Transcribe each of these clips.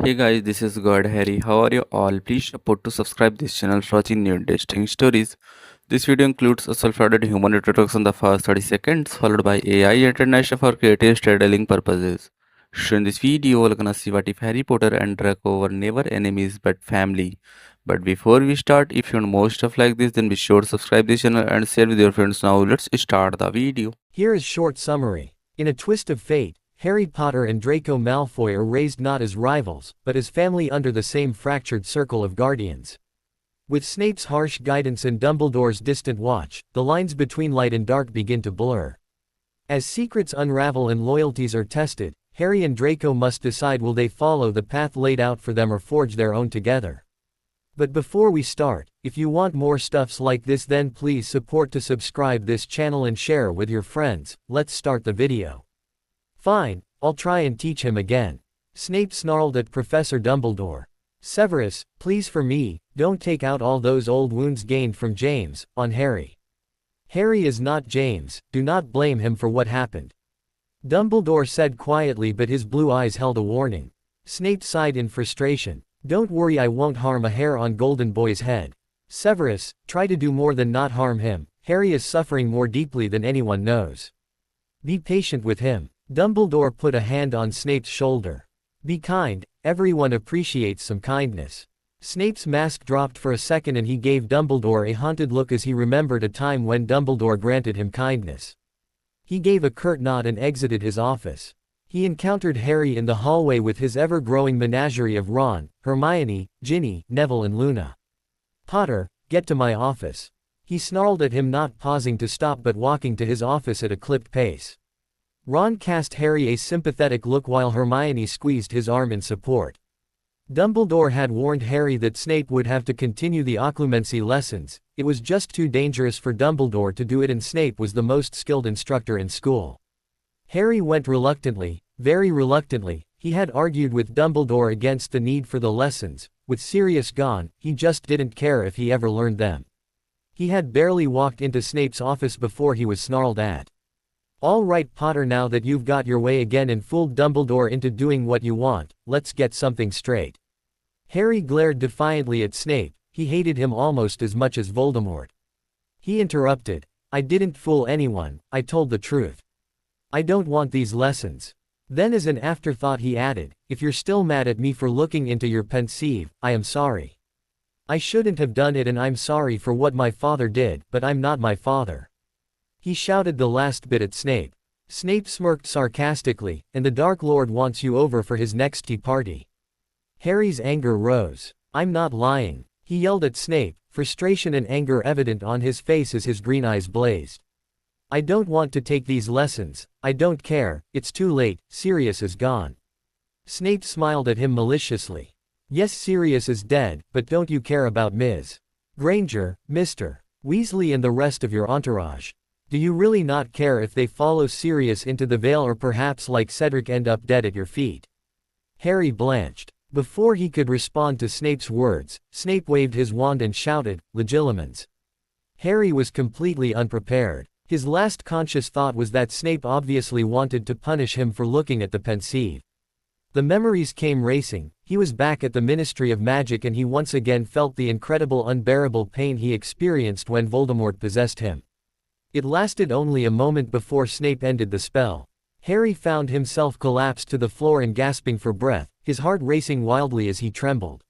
Hey guys, this is God Harry. How are you all? Please support to subscribe this channel for watching new interesting stories. This video includes a self-added human introduction in the first 30 seconds, followed by AI international for creative storytelling purposes. So in this video, we're gonna see what if Harry Potter and Draco were never enemies but family. But before we start, if you want more stuff like this, then be sure to subscribe this channel and share with your friends. Now let's start the video. Here is short summary. In a twist of fate, Harry Potter and Draco Malfoy are raised not as rivals, but as family under the same fractured circle of guardians. With Snape's harsh guidance and Dumbledore's distant watch, the lines between light and dark begin to blur. As secrets unravel and loyalties are tested, Harry and Draco must decide will they follow the path laid out for them or forge their own together. But before we start, if you want more stuffs like this, then please support to subscribe this channel and share with your friends. Let's start the video. Fine, I'll try and teach him again. Snape snarled at Professor Dumbledore. Severus, please for me, don't take out all those old wounds gained from James, on Harry. Harry is not James, do not blame him for what happened. Dumbledore said quietly, but his blue eyes held a warning. Snape sighed in frustration. Don't worry, I won't harm a hair on Golden Boy's head. Severus, try to do more than not harm him. Harry is suffering more deeply than anyone knows. Be patient with him. Dumbledore put a hand on Snape's shoulder. Be kind, everyone appreciates some kindness. Snape's mask dropped for a second and he gave Dumbledore a haunted look as he remembered a time when Dumbledore granted him kindness. He gave a curt nod and exited his office. He encountered Harry in the hallway with his ever-growing menagerie of Ron, Hermione, Ginny, Neville and Luna. Potter, get to my office. He snarled at him, not pausing to stop but walking to his office at a clipped pace. Ron cast Harry a sympathetic look while Hermione squeezed his arm in support. Dumbledore had warned Harry that Snape would have to continue the occlumency lessons. It was just too dangerous for Dumbledore to do it, and Snape was the most skilled instructor in school. Harry went reluctantly, very reluctantly. He had argued with Dumbledore against the need for the lessons. With Sirius gone, he just didn't care if he ever learned them. He had barely walked into Snape's office before he was snarled at. All right, Potter, now that you've got your way again and fooled Dumbledore into doing what you want, let's get something straight. Harry glared defiantly at Snape. He hated him almost as much as Voldemort. He interrupted. I didn't fool anyone, I told the truth. I don't want these lessons. Then as an afterthought he added, if you're still mad at me for looking into your pensieve, I am sorry. I shouldn't have done it and I'm sorry for what my father did, but I'm not my father. He shouted the last bit at Snape. Snape smirked sarcastically, and the Dark Lord wants you over for his next tea party. Harry's anger rose. I'm not lying. He yelled at Snape, frustration and anger evident on his face as his green eyes blazed. I don't want to take these lessons. I don't care, it's too late, Sirius is gone. Snape smiled at him maliciously. Yes, Sirius is dead, but don't you care about Ms. Granger, Mr. Weasley and the rest of your entourage? Do you really not care if they follow Sirius into the Vale or perhaps like Cedric end up dead at your feet? Harry blanched. Before he could respond to Snape's words, Snape waved his wand and shouted, Legilimens. Harry was completely unprepared. His last conscious thought was that Snape obviously wanted to punish him for looking at the pensieve. The memories came racing. He was back at the Ministry of Magic and he once again felt the incredible unbearable pain he experienced when Voldemort possessed him. It lasted only a moment before Snape ended the spell. Harry found himself collapsed to the floor and gasping for breath, his heart racing wildly as he trembled.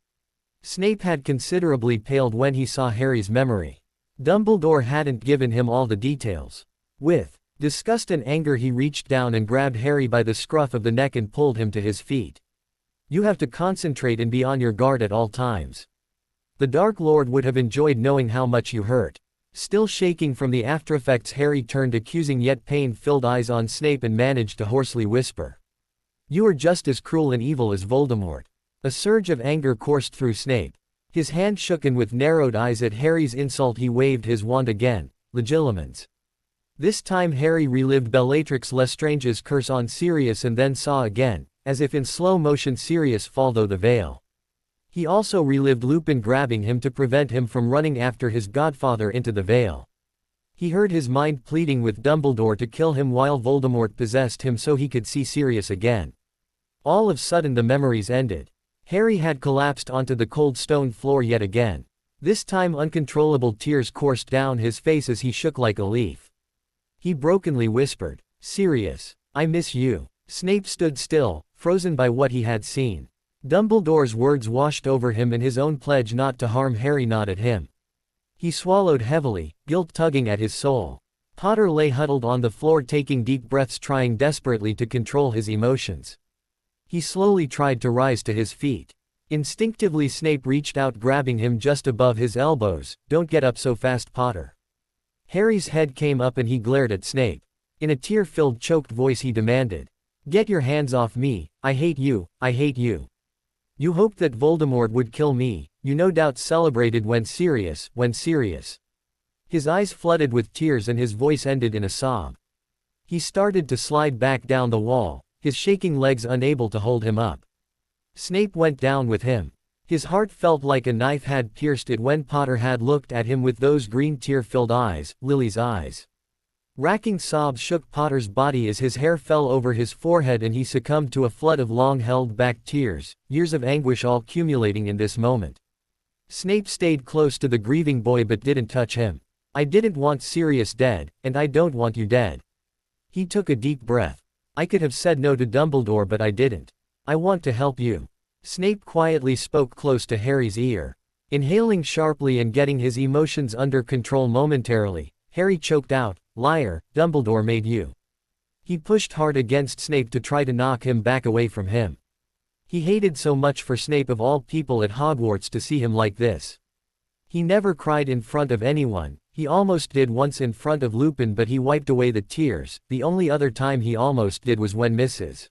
Snape had considerably paled when he saw Harry's memory. Dumbledore hadn't given him all the details. With disgust and anger he reached down and grabbed Harry by the scruff of the neck and pulled him to his feet. You have to concentrate and be on your guard at all times. The Dark Lord would have enjoyed knowing how much you hurt. Still shaking from the aftereffects, Harry turned accusing yet pain-filled eyes on Snape and managed to hoarsely whisper. You are just as cruel and evil as Voldemort. A surge of anger coursed through Snape. His hand shook and with narrowed eyes at Harry's insult he waved his wand again, Legilimens. This time Harry relived Bellatrix Lestrange's curse on Sirius and then saw again, as if in slow motion, Sirius fall through the veil. He also relived Lupin grabbing him to prevent him from running after his godfather into the Vale. He heard his mind pleading with Dumbledore to kill him while Voldemort possessed him so he could see Sirius again. All of a sudden the memories ended. Harry had collapsed onto the cold stone floor yet again. This time uncontrollable tears coursed down his face as he shook like a leaf. He brokenly whispered, "Sirius, I miss you." Snape stood still, frozen by what he had seen. Dumbledore's words washed over him and his own pledge not to harm Harry gnawed at him. He swallowed heavily, guilt tugging at his soul. Potter lay huddled on the floor taking deep breaths trying desperately to control his emotions. He slowly tried to rise to his feet. Instinctively Snape reached out grabbing him just above his elbows. "Don't get up so fast, Potter." Harry's head came up and he glared at Snape. In a tear-filled choked voice he demanded, "Get your hands off me, I hate you, I hate you. You hoped that Voldemort would kill me, you no doubt celebrated when Sirius. His eyes flooded with tears and his voice ended in a sob. He started to slide back down the wall, his shaking legs unable to hold him up. Snape went down with him. His heart felt like a knife had pierced it when Potter had looked at him with those green tear-filled eyes, Lily's eyes. Racking sobs shook Potter's body as his hair fell over his forehead and he succumbed to a flood of long-held-back tears, years of anguish all accumulating in this moment. Snape stayed close to the grieving boy but didn't touch him. "I didn't want Sirius dead, and I don't want you dead." He took a deep breath. "I could have said no to Dumbledore but I didn't. I want to help you." Snape quietly spoke close to Harry's ear. Inhaling sharply and getting his emotions under control momentarily, Harry choked out, "Liar, Dumbledore made you." He pushed hard against Snape to try to knock him back away from him. He hated so much for Snape of all people at Hogwarts to see him like this. He never cried in front of anyone. He almost did once in front of Lupin but he wiped away the tears. The only other time he almost did was when Mrs.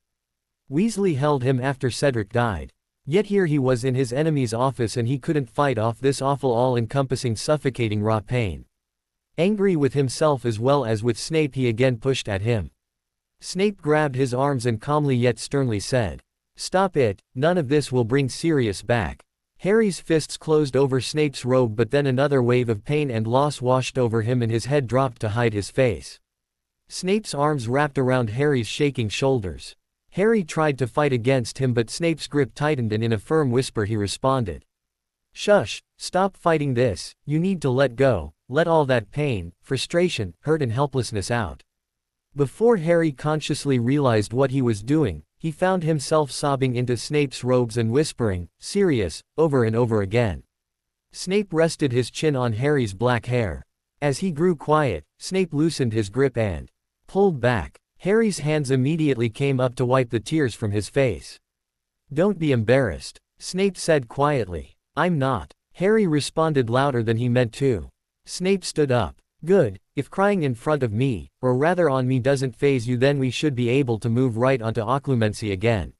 Weasley held him after Cedric died. Yet here he was in his enemy's office and he couldn't fight off this awful all-encompassing suffocating raw pain. Angry with himself as well as with Snape he again pushed at him. Snape grabbed his arms and calmly yet sternly said, "Stop it, none of this will bring Sirius back." Harry's fists closed over Snape's robe but then another wave of pain and loss washed over him and his head dropped to hide his face. Snape's arms wrapped around Harry's shaking shoulders. Harry tried to fight against him but Snape's grip tightened and in a firm whisper he responded, "Shush, stop fighting this, you need to let go, let all that pain, frustration, hurt and helplessness out." Before Harry consciously realized what he was doing, he found himself sobbing into Snape's robes and whispering, "Sirius," over and over again. Snape rested his chin on Harry's black hair. As he grew quiet, Snape loosened his grip and pulled back. Harry's hands immediately came up to wipe the tears from his face. "Don't be embarrassed," Snape said quietly. "I'm not." Harry responded louder than he meant to. Snape stood up. "Good, if crying in front of me, or rather on me doesn't faze you then we should be able to move right onto occlumency again."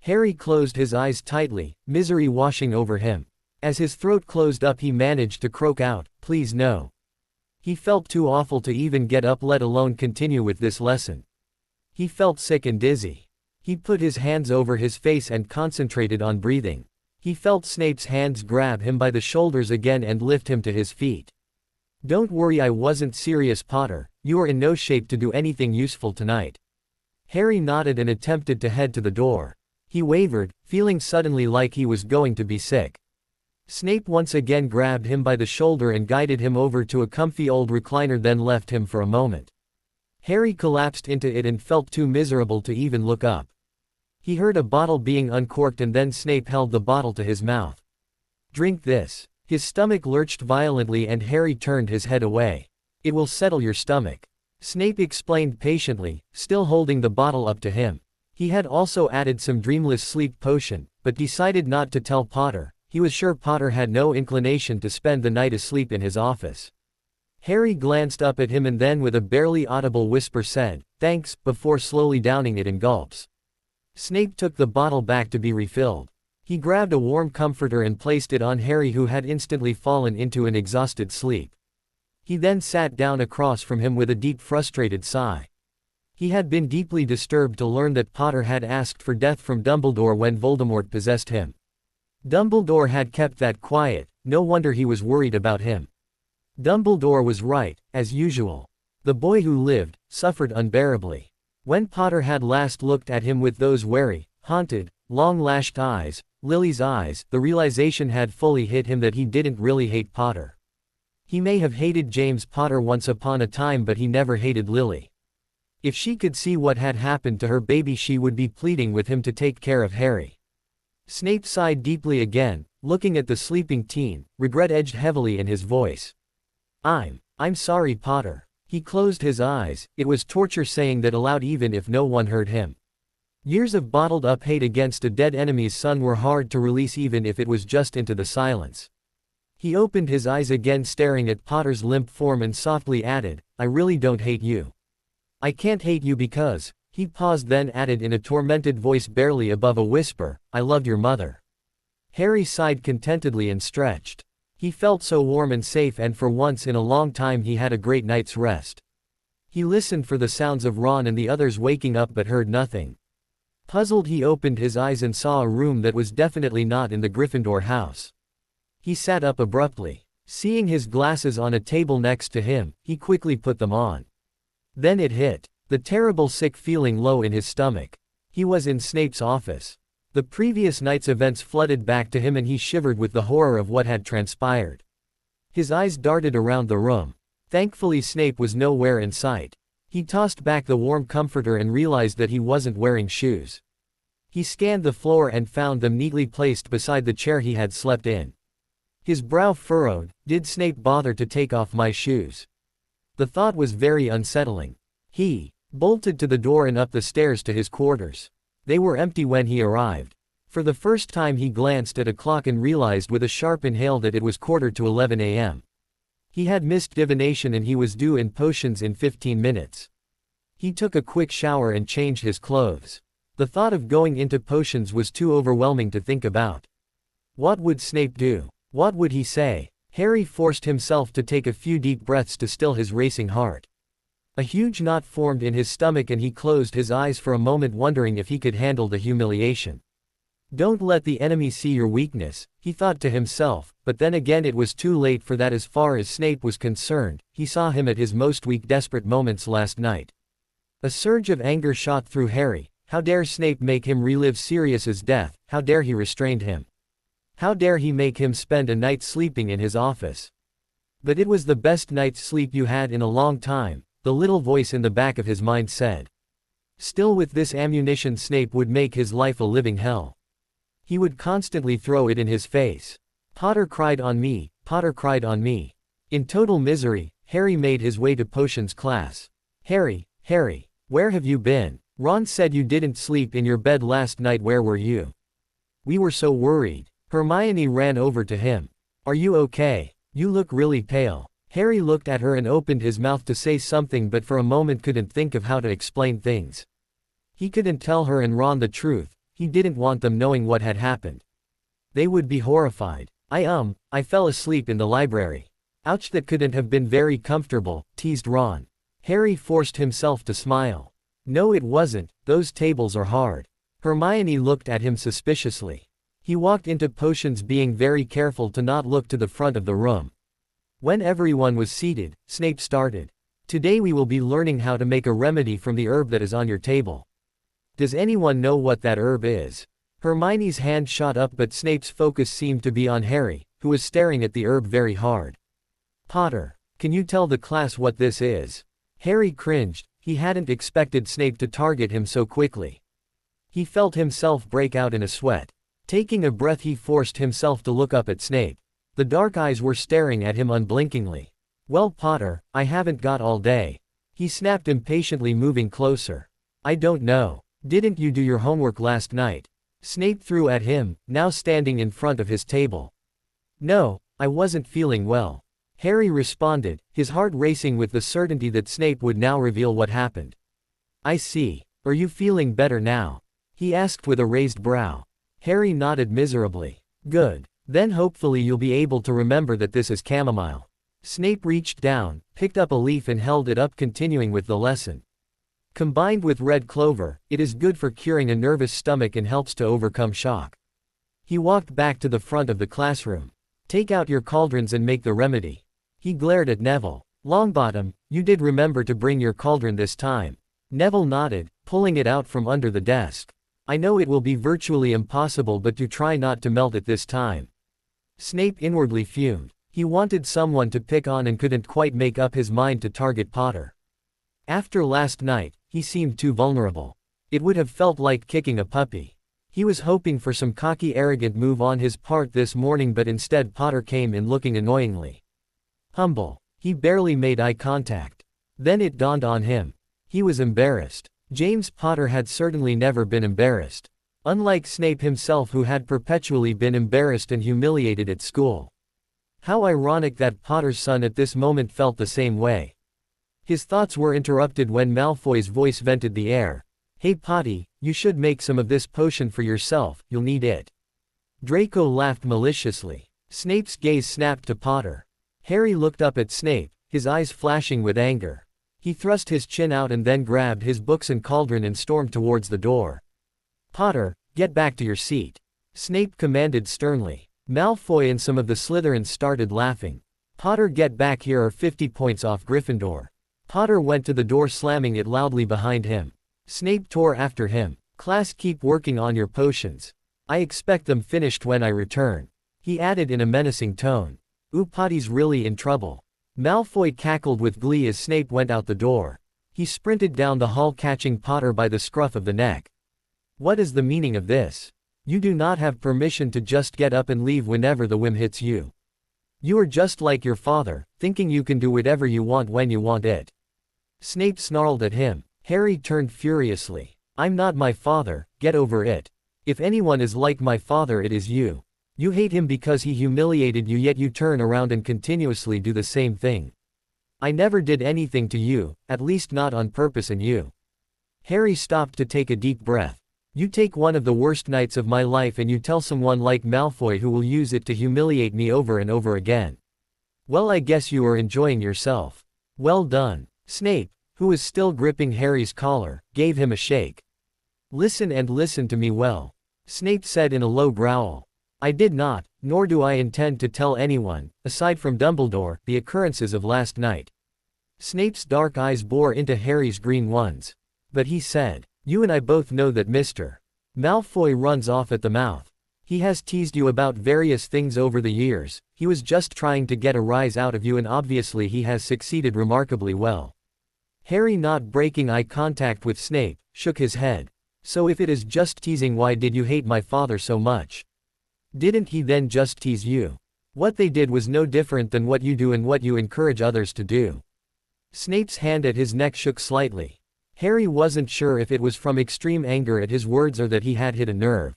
Harry closed his eyes tightly, misery washing over him. As his throat closed up he managed to croak out, "Please no." He felt too awful to even get up let alone continue with this lesson. He felt sick and dizzy. He put his hands over his face and concentrated on breathing. He felt Snape's hands grab him by the shoulders again and lift him to his feet. "Don't worry, I wasn't Sirius Potter, you are in no shape to do anything useful tonight." Harry nodded and attempted to head to the door. He wavered, feeling suddenly like he was going to be sick. Snape once again grabbed him by the shoulder and guided him over to a comfy old recliner then left him for a moment. Harry collapsed into it and felt too miserable to even look up. He heard a bottle being uncorked and then Snape held the bottle to his mouth. "Drink this." His stomach lurched violently and Harry turned his head away. "It will settle your stomach," Snape explained patiently, still holding the bottle up to him. He had also added some dreamless sleep potion, but decided not to tell Potter. He was sure Potter had no inclination to spend the night asleep in his office. Harry glanced up at him and then with a barely audible whisper said, "Thanks," before slowly downing it in gulps. Snape took the bottle back to be refilled. He grabbed a warm comforter and placed it on Harry who had instantly fallen into an exhausted sleep. He then sat down across from him with a deep frustrated sigh. He had been deeply disturbed to learn that Potter had asked for death from Dumbledore when Voldemort possessed him. Dumbledore had kept that quiet, no wonder he was worried about him. Dumbledore was right, as usual. The boy who lived, suffered unbearably. When Potter had last looked at him with those wary, haunted, long-lashed eyes, Lily's eyes. The realization had fully hit him that he didn't really hate Potter. He may have hated James Potter once upon a time, but he never hated Lily. If she could see what had happened to her baby, she would be pleading with him to take care of Harry. Snape sighed deeply again, looking at the sleeping teen, regret edged heavily in his voice. I'm sorry, Potter. He closed his eyes. It was torture saying that aloud even if no one heard him. Years of bottled up hate against a dead enemy's son were hard to release, even if it was just into the silence. He opened his eyes again, staring at Potter's limp form, and softly added, I really don't hate you. I can't hate you because, he paused, then added in a tormented voice barely above a whisper, I loved your mother. Harry sighed contentedly and stretched. He felt so warm and safe, and for once in a long time he had a great night's rest. He listened for the sounds of Ron and the others waking up, but heard nothing. Puzzled, he opened his eyes and saw a room that was definitely not in the Gryffindor house. He sat up abruptly. Seeing his glasses on a table next to him, he quickly put them on. Then it hit. The terrible sick feeling low in his stomach. He was in Snape's office. The previous night's events flooded back to him, and he shivered with the horror of what had transpired. His eyes darted around the room. Thankfully Snape was nowhere in sight. He tossed back the warm comforter and realized that he wasn't wearing shoes. He scanned the floor and found them neatly placed beside the chair he had slept in. His brow furrowed. Did Snape bother to take off my shoes? The thought was very unsettling. He bolted to the door and up the stairs to his quarters. They were empty when he arrived. For the first time he glanced at a clock and realized with a sharp inhale that it was 11:15 a.m. He had missed divination and he was due in potions in 15 minutes. He took a quick shower and changed his clothes. The thought of going into potions was too overwhelming to think about. What would Snape do? What would he say? Harry forced himself to take a few deep breaths to still his racing heart. A huge knot formed in his stomach and he closed his eyes for a moment, wondering if he could handle the humiliation. Don't let the enemy see your weakness, he thought to himself, but then again it was too late for that as far as Snape was concerned. He saw him at his most weak, desperate moments last night. A surge of anger shot through Harry. How dare Snape make him relive Sirius's death? How dare he restrain him? How dare he make him spend a night sleeping in his office? But it was the best night's sleep you had in a long time, the little voice in the back of his mind said. Still, with this ammunition, Snape would make his life a living hell. He would constantly throw it in his face. Potter cried on me, Potter cried on me. In total misery, Harry made his way to potions class. Harry, where have you been? Ron said you didn't sleep in your bed last night. Where were you? We were so worried. Hermione ran over to him. Are you okay? You look really pale. Harry looked at her and opened his mouth to say something, but for a moment couldn't think of how to explain things. He couldn't tell her and Ron the truth. He didn't want them knowing what had happened. They would be horrified. I fell asleep in the library. Ouch, that couldn't have been very comfortable, teased Ron. Harry forced himself to smile. No, it wasn't. Those tables are hard. Hermione looked at him suspiciously. He walked into potions, being very careful to not look to the front of the room. When everyone was seated, Snape started. Today we will be learning how to make a remedy from the herb that is on your table. Does anyone know what that herb is? Hermione's hand shot up, but Snape's focus seemed to be on Harry, who was staring at the herb very hard. Potter, can you tell the class what this is? Harry cringed. He hadn't expected Snape to target him so quickly. He felt himself break out in a sweat. Taking a breath, he forced himself to look up at Snape. The dark eyes were staring at him unblinkingly. Well, Potter, I haven't got all day. He snapped impatiently, moving closer. I don't know. Didn't you do your homework last night? Snape threw at him, now standing in front of his table. No, I wasn't feeling well. Harry responded, his heart racing with the certainty that Snape would now reveal what happened. I see. Are you feeling better now? He asked with a raised brow. Harry nodded miserably. Good. Then hopefully you'll be able to remember that this is chamomile. Snape reached down, picked up a leaf and held it up, continuing with the lesson. Combined with red clover, it is good for curing a nervous stomach and helps to overcome shock. He walked back to the front of the classroom. Take out your cauldrons and make the remedy. He glared at Neville. Longbottom, you did remember to bring your cauldron this time. Neville nodded, pulling it out from under the desk. I know it will be virtually impossible, but do try not to melt it this time." Snape inwardly fumed. He wanted someone to pick on and couldn't quite make up his mind to target Potter. After last night, he seemed too vulnerable. It would have felt like kicking a puppy. He was hoping for some cocky arrogant move on his part this morning, but instead Potter came in looking annoyingly humble. He barely made eye contact. Then it dawned on him. He was embarrassed. James Potter had certainly never been embarrassed. Unlike Snape himself, who had perpetually been embarrassed and humiliated at school. How ironic that Potter's son at this moment felt the same way. His thoughts were interrupted when Malfoy's voice vented the air. "Hey Potty, you should make some of this potion for yourself, you'll need it." Draco laughed maliciously. Snape's gaze snapped to Potter. Harry looked up at Snape, his eyes flashing with anger. He thrust his chin out and then grabbed his books and cauldron and stormed towards the door. "Potter, get back to your seat," Snape commanded sternly. Malfoy and some of the Slytherins started laughing. "Potter, get back here or 50 points off Gryffindor." Potter went to the door, slamming it loudly behind him. Snape tore after him. "Class, keep working on your potions. I expect them finished when I return," he added in a menacing tone. "Ooh, Potty's really in trouble." Malfoy cackled with glee as Snape went out the door. He sprinted down the hall, catching Potter by the scruff of the neck. "What is the meaning of this? You do not have permission to just get up and leave whenever the whim hits you. You are just like your father, thinking you can do whatever you want when you want it." Snape snarled at him. Harry turned furiously. "I'm not my father, get over it. If anyone is like my father, it is you. You hate him because he humiliated you, yet you turn around and continuously do the same thing. I never did anything to you, at least not on purpose, and you." Harry stopped to take a deep breath. "You take one of the worst nights of my life and you tell someone like Malfoy who will use it to humiliate me over and over again. Well, I guess you are enjoying yourself. Well done." Snape, who was still gripping Harry's collar, gave him a shake. "Listen and listen to me well," Snape said in a low growl. "I did not, nor do I intend to tell anyone, aside from Dumbledore, the occurrences of last night." Snape's dark eyes bore into Harry's green ones. "But," he said, "you and I both know that Mr. Malfoy runs off at the mouth. He has teased you about various things over the years. He was just trying to get a rise out of you, and obviously he has succeeded remarkably well." Harry, not breaking eye contact with Snape, shook his head. "So if it is just teasing, why did you hate my father so much? Didn't he then just tease you? What they did was no different than what you do and what you encourage others to do." Snape's hand at his neck shook slightly. Harry wasn't sure if it was from extreme anger at his words or that he had hit a nerve.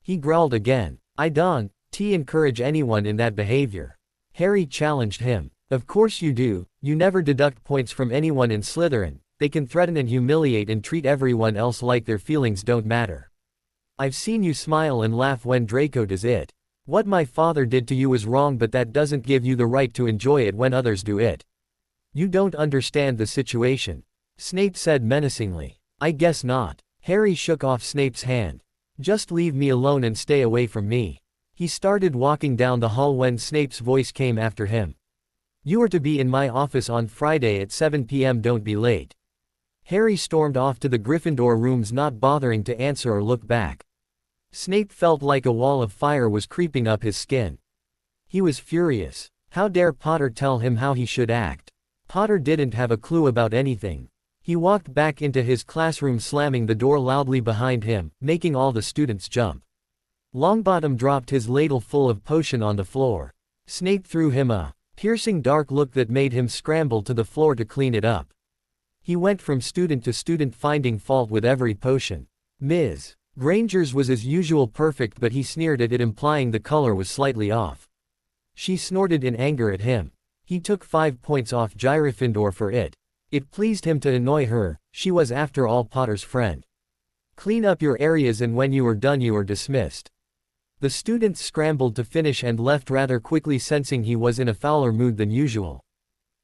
He growled again. "I don't encourage anyone in that behavior." Harry challenged him. "Of course you do, you never deduct points from anyone in Slytherin. They can threaten and humiliate and treat everyone else like their feelings don't matter. I've seen you smile and laugh when Draco does it. What my father did to you was wrong, but that doesn't give you the right to enjoy it when others do it. You don't understand the situation," Snape said menacingly. "I guess not." Harry shook off Snape's hand. "Just leave me alone and stay away from me." He started walking down the hall when Snape's voice came after him. "You are to be in my office on Friday at 7 p.m. Don't be late." Harry stormed off to the Gryffindor rooms, not bothering to answer or look back. Snape felt like a wall of fire was creeping up his skin. He was furious. How dare Potter tell him how he should act? Potter didn't have a clue about anything. He walked back into his classroom, slamming the door loudly behind him, making all the students jump. Longbottom dropped his ladle full of potion on the floor. Snape threw him a piercing dark look that made him scramble to the floor to clean it up. He went from student to student, finding fault with every potion. Ms. Granger's was as usual perfect, but he sneered at it, implying the color was slightly off. She snorted in anger at him. He took 5 points off Gryffindor for it. It pleased him to annoy her, she was after all Potter's friend. "Clean up your areas and when you are done you are dismissed." The students scrambled to finish and left rather quickly, sensing he was in a fouler mood than usual.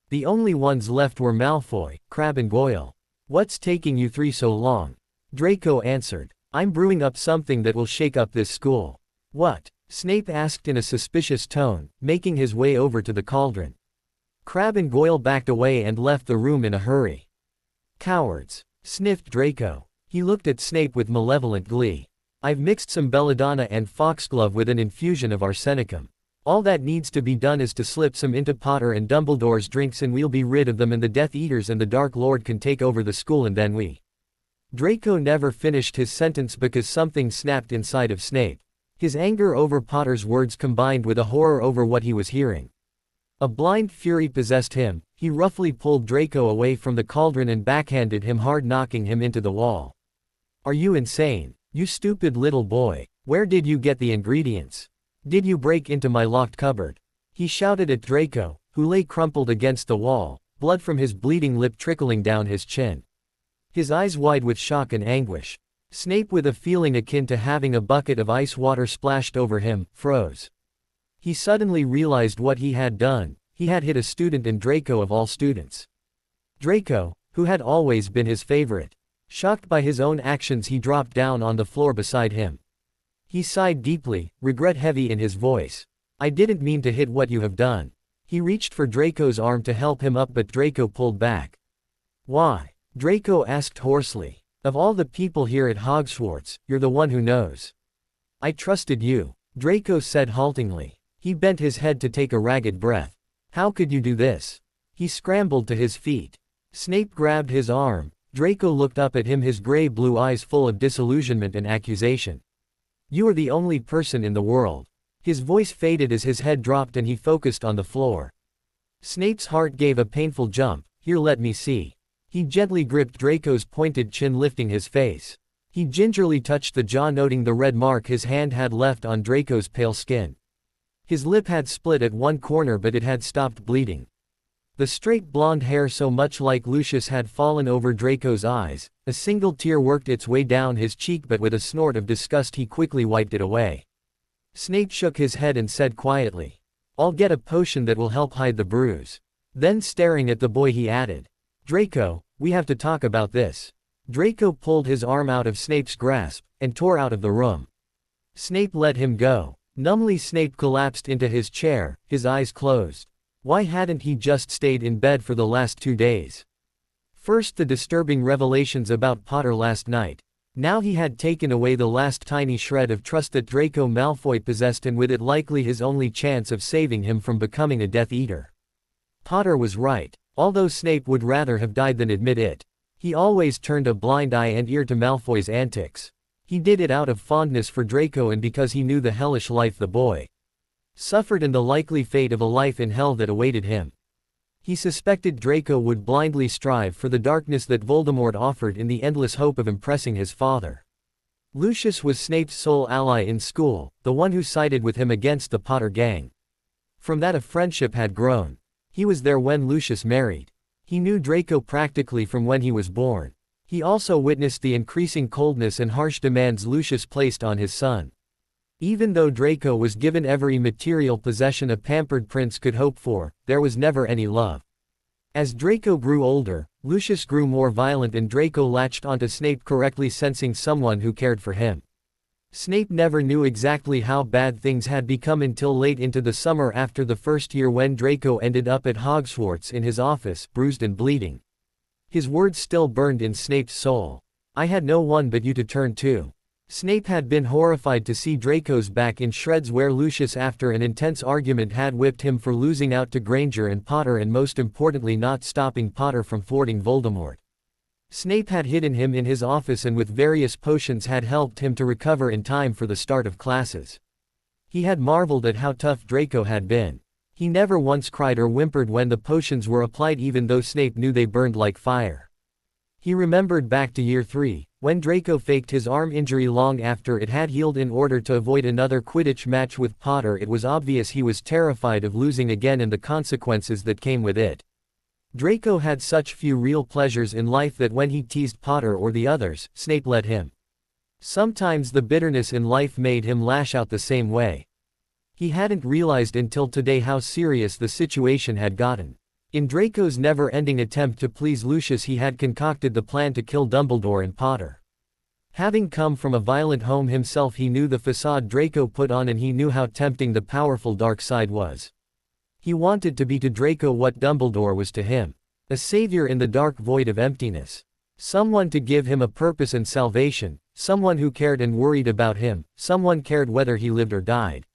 The only ones left were Malfoy, Crabbe and Goyle. "What's taking you three so long?" Draco answered. "I'm brewing up something that will shake up this school." "What?" Snape asked in a suspicious tone, making his way over to the cauldron. Crabbe and Goyle backed away and left the room in a hurry. "Cowards," sniffed Draco. He looked at Snape with malevolent glee. "I've mixed some belladonna and foxglove with an infusion of arsenicum. All that needs to be done is to slip some into Potter and Dumbledore's drinks and we'll be rid of them, and the Death Eaters and the Dark Lord can take over the school, and then we—" Draco never finished his sentence because something snapped inside of Snape. His anger over Potter's words combined with a horror over what he was hearing. A blind fury possessed him. He roughly pulled Draco away from the cauldron and backhanded him hard, knocking him into the wall. "Are you insane? You stupid little boy. Where did you get the ingredients? Did you break into my locked cupboard?" He shouted at Draco, who lay crumpled against the wall, blood from his bleeding lip trickling down his chin. His eyes wide with shock and anguish. Snape, with a feeling akin to having a bucket of ice water splashed over him, froze. He suddenly realized what he had done. He had hit a student, and Draco of all students. Draco, who had always been his favorite. Shocked by his own actions, he dropped down on the floor beside him. He sighed deeply, regret heavy in his voice. "I didn't mean to hit what you have done." He reached for Draco's arm to help him up, but Draco pulled back. "Why?" Draco asked hoarsely. "Of all the people here at Hogwarts, you're the one who knows." "I trusted you," Draco said haltingly. He bent his head to take a ragged breath. "How could you do this?" He scrambled to his feet. Snape grabbed his arm. Draco looked up at him, his gray-blue eyes full of disillusionment and accusation. "You are the only person in the world." His voice faded as his head dropped and he focused on the floor. Snape's heart gave a painful jump. "Here, let me see." He gently gripped Draco's pointed chin, lifting his face. He gingerly touched the jaw, noting the red mark his hand had left on Draco's pale skin. His lip had split at one corner, but it had stopped bleeding. The straight blonde hair, so much like Lucius, had fallen over Draco's eyes. A single tear worked its way down his cheek, but with a snort of disgust he quickly wiped it away. Snape shook his head and said quietly, "I'll get a potion that will help hide the bruise." Then, staring at the boy, he added, "Draco, we have to talk about this." Draco pulled his arm out of Snape's grasp and tore out of the room. Snape let him go. Numbly, Snape collapsed into his chair, his eyes closed. Why hadn't he just stayed in bed for the last 2 days? First, the disturbing revelations about Potter last night. Now he had taken away the last tiny shred of trust that Draco Malfoy possessed, and with it likely his only chance of saving him from becoming a Death Eater. Potter was right. Although Snape would rather have died than admit it. He always turned a blind eye and ear to Malfoy's antics. He did it out of fondness for Draco and because he knew the hellish life the boy suffered and the likely fate of a life in hell that awaited him. He suspected Draco would blindly strive for the darkness that Voldemort offered in the endless hope of impressing his father. Lucius was Snape's sole ally in school, the one who sided with him against the Potter gang. From that, a friendship had grown. He was there when Lucius married. He knew Draco practically from when he was born. He also witnessed the increasing coldness and harsh demands Lucius placed on his son. Even though Draco was given every material possession a pampered prince could hope for, there was never any love. As Draco grew older, Lucius grew more violent, and Draco latched onto Snape, correctly sensing someone who cared for him. Snape never knew exactly how bad things had become until late into the summer after the first year, when Draco ended up at Hogwarts in his office, bruised and bleeding. His words still burned in Snape's soul. "I had no one but you to turn to." Snape had been horrified to see Draco's back in shreds, where Lucius, after an intense argument, had whipped him for losing out to Granger and Potter, and most importantly not stopping Potter from thwarting Voldemort. Snape had hidden him in his office and with various potions had helped him to recover in time for the start of classes. He had marveled at how tough Draco had been. He never once cried or whimpered when the potions were applied, even though Snape knew they burned like fire. He remembered back to year 3, when Draco faked his arm injury long after it had healed in order to avoid another Quidditch match with Potter. It was obvious he was terrified of losing again and the consequences that came with it. Draco had such few real pleasures in life that when he teased Potter or the others, Snape let him. Sometimes the bitterness in life made him lash out the same way. He hadn't realized until today how serious the situation had gotten. In Draco's never-ending attempt to please Lucius, he had concocted the plan to kill Dumbledore and Potter. Having come from a violent home himself, he knew the facade Draco put on, and he knew how tempting the powerful dark side was. He wanted to be to Draco what Dumbledore was to him. A savior in the dark void of emptiness. Someone to give him a purpose and salvation, someone who cared and worried about him, someone cared whether he lived or died.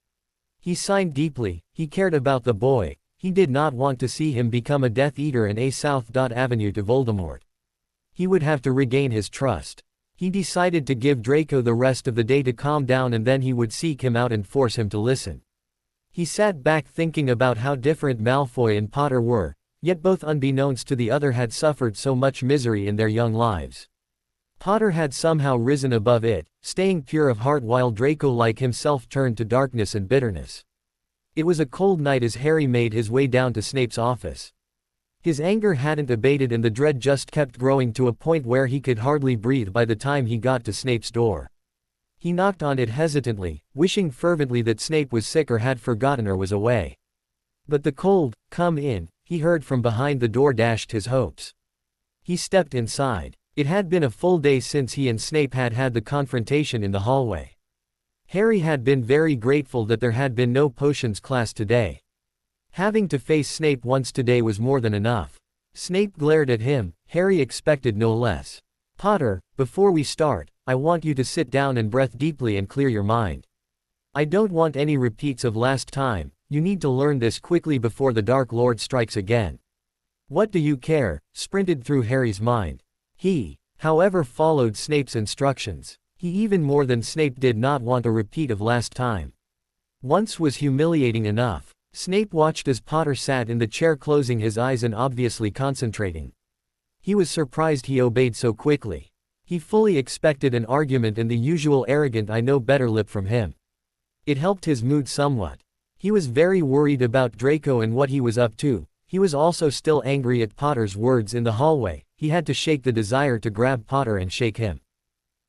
He signed deeply, he cared about the boy, he did not want to see him become a Death Eater and a South Avenue to Voldemort. He would have to regain his trust. He decided to give Draco the rest of the day to calm down, and then he would seek him out and force him to listen. He sat back thinking about how different Malfoy and Potter were, yet both unbeknownst to the other had suffered so much misery in their young lives. Potter had somehow risen above it, staying pure of heart, while Draco like himself turned to darkness and bitterness. It was a cold night as Harry made his way down to Snape's office. His anger hadn't abated and the dread just kept growing to a point where he could hardly breathe by the time he got to Snape's door. He knocked on it hesitantly, wishing fervently that Snape was sick or had forgotten or was away. But the cold, "Come in," he heard from behind the door dashed his hopes. He stepped inside. It had been a full day since he and Snape had had the confrontation in the hallway. Harry had been very grateful that there had been no potions class today. Having to face Snape once today was more than enough. Snape glared at him. Harry expected no less. "Potter, before we start, I want you to sit down and breathe deeply and clear your mind. I don't want any repeats of last time, you need to learn this quickly before the Dark Lord strikes again." "What do you care?" sprinted through Harry's mind. He, however, followed Snape's instructions. He even more than Snape did not want a repeat of last time. Once was humiliating enough. Snape watched as Potter sat in the chair, closing his eyes and obviously concentrating. He was surprised he obeyed so quickly. He fully expected an argument and the usual arrogant "I know better" lip from him. It helped his mood somewhat. He was very worried about Draco and what he was up to. He was also still angry at Potter's words in the hallway. He had to shake the desire to grab Potter and shake him.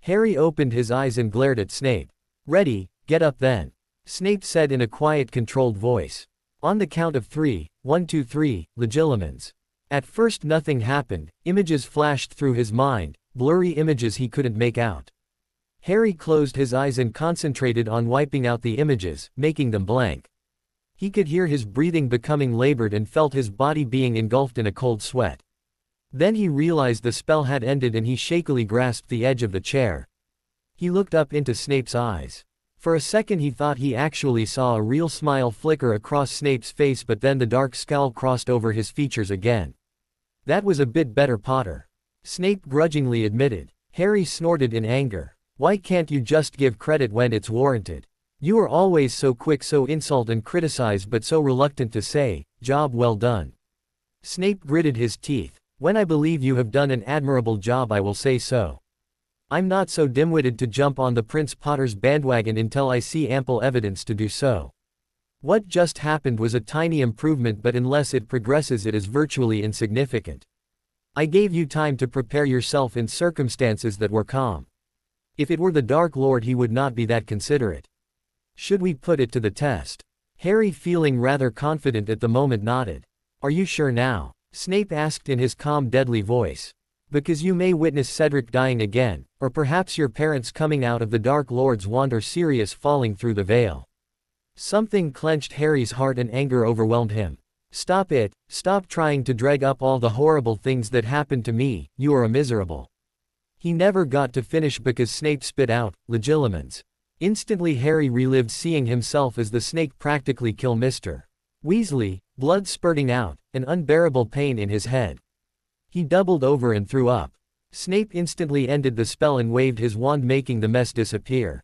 Harry opened his eyes and glared at Snape. "Ready, get up then," Snape said in a quiet, controlled voice. "On the count of 3, 1, 2, 3, Legilimens." At first nothing happened. Images flashed through his mind, blurry images he couldn't make out. Harry closed his eyes and concentrated on wiping out the images, making them blank. He could hear his breathing becoming labored and felt his body being engulfed in a cold sweat. Then he realized the spell had ended and he shakily grasped the edge of the chair. He looked up into Snape's eyes. For a second he thought he actually saw a real smile flicker across Snape's face, but then the dark scowl crossed over his features again. "That was a bit better, Potter," Snape grudgingly admitted. Harry snorted in anger. "Why can't you just give credit when it's warranted? You are always so quick, so insult and criticize, but so reluctant to say, 'Job well done.'" Snape gritted his teeth. "When I believe you have done an admirable job I will say so. I'm not so dim-witted to jump on the Prince Potter's bandwagon until I see ample evidence to do so. What just happened was a tiny improvement, but unless it progresses it is virtually insignificant. I gave you time to prepare yourself in circumstances that were calm. If it were the Dark Lord he would not be that considerate. Should we put it to the test?" Harry, feeling rather confident at the moment, nodded. "Are you sure now?" Snape asked in his calm, deadly voice. "Because you may witness Cedric dying again, or perhaps your parents coming out of the Dark Lord's wand, or Sirius falling through the veil." Something clenched Harry's heart and anger overwhelmed him. "Stop it, stop trying to drag up all the horrible things that happened to me, you are a miserable." He never got to finish because Snape spit out, "Legilimens." Instantly Harry relived seeing himself as the snake practically kill Mr. Weasley, blood spurting out, an unbearable pain in his head. He doubled over and threw up. Snape instantly ended the spell and waved his wand, making the mess disappear.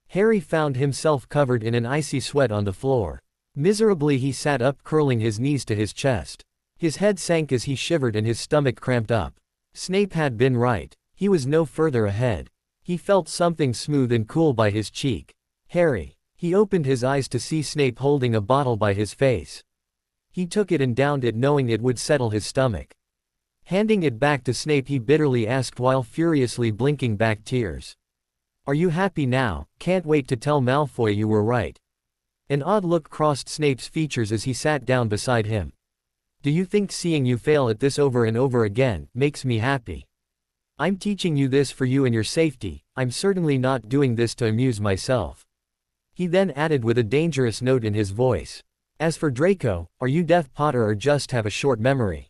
Harry found himself covered in an icy sweat on the floor. Miserably he sat up, curling his knees to his chest. His head sank as he shivered and his stomach cramped up. Snape had been right. He was no further ahead. He felt something smooth and cool by his cheek. "Harry." He opened his eyes to see Snape holding a bottle by his face. He took it and downed it, knowing it would settle his stomach. Handing it back to Snape he bitterly asked while furiously blinking back tears. "Are you happy now? Can't wait to tell Malfoy you were right." An odd look crossed Snape's features as he sat down beside him. "Do you think seeing you fail at this over and over again makes me happy? I'm teaching you this for you and your safety. I'm certainly not doing this to amuse myself." He then added with a dangerous note in his voice. "As for Draco, are you deaf, Potter, or just have a short memory?"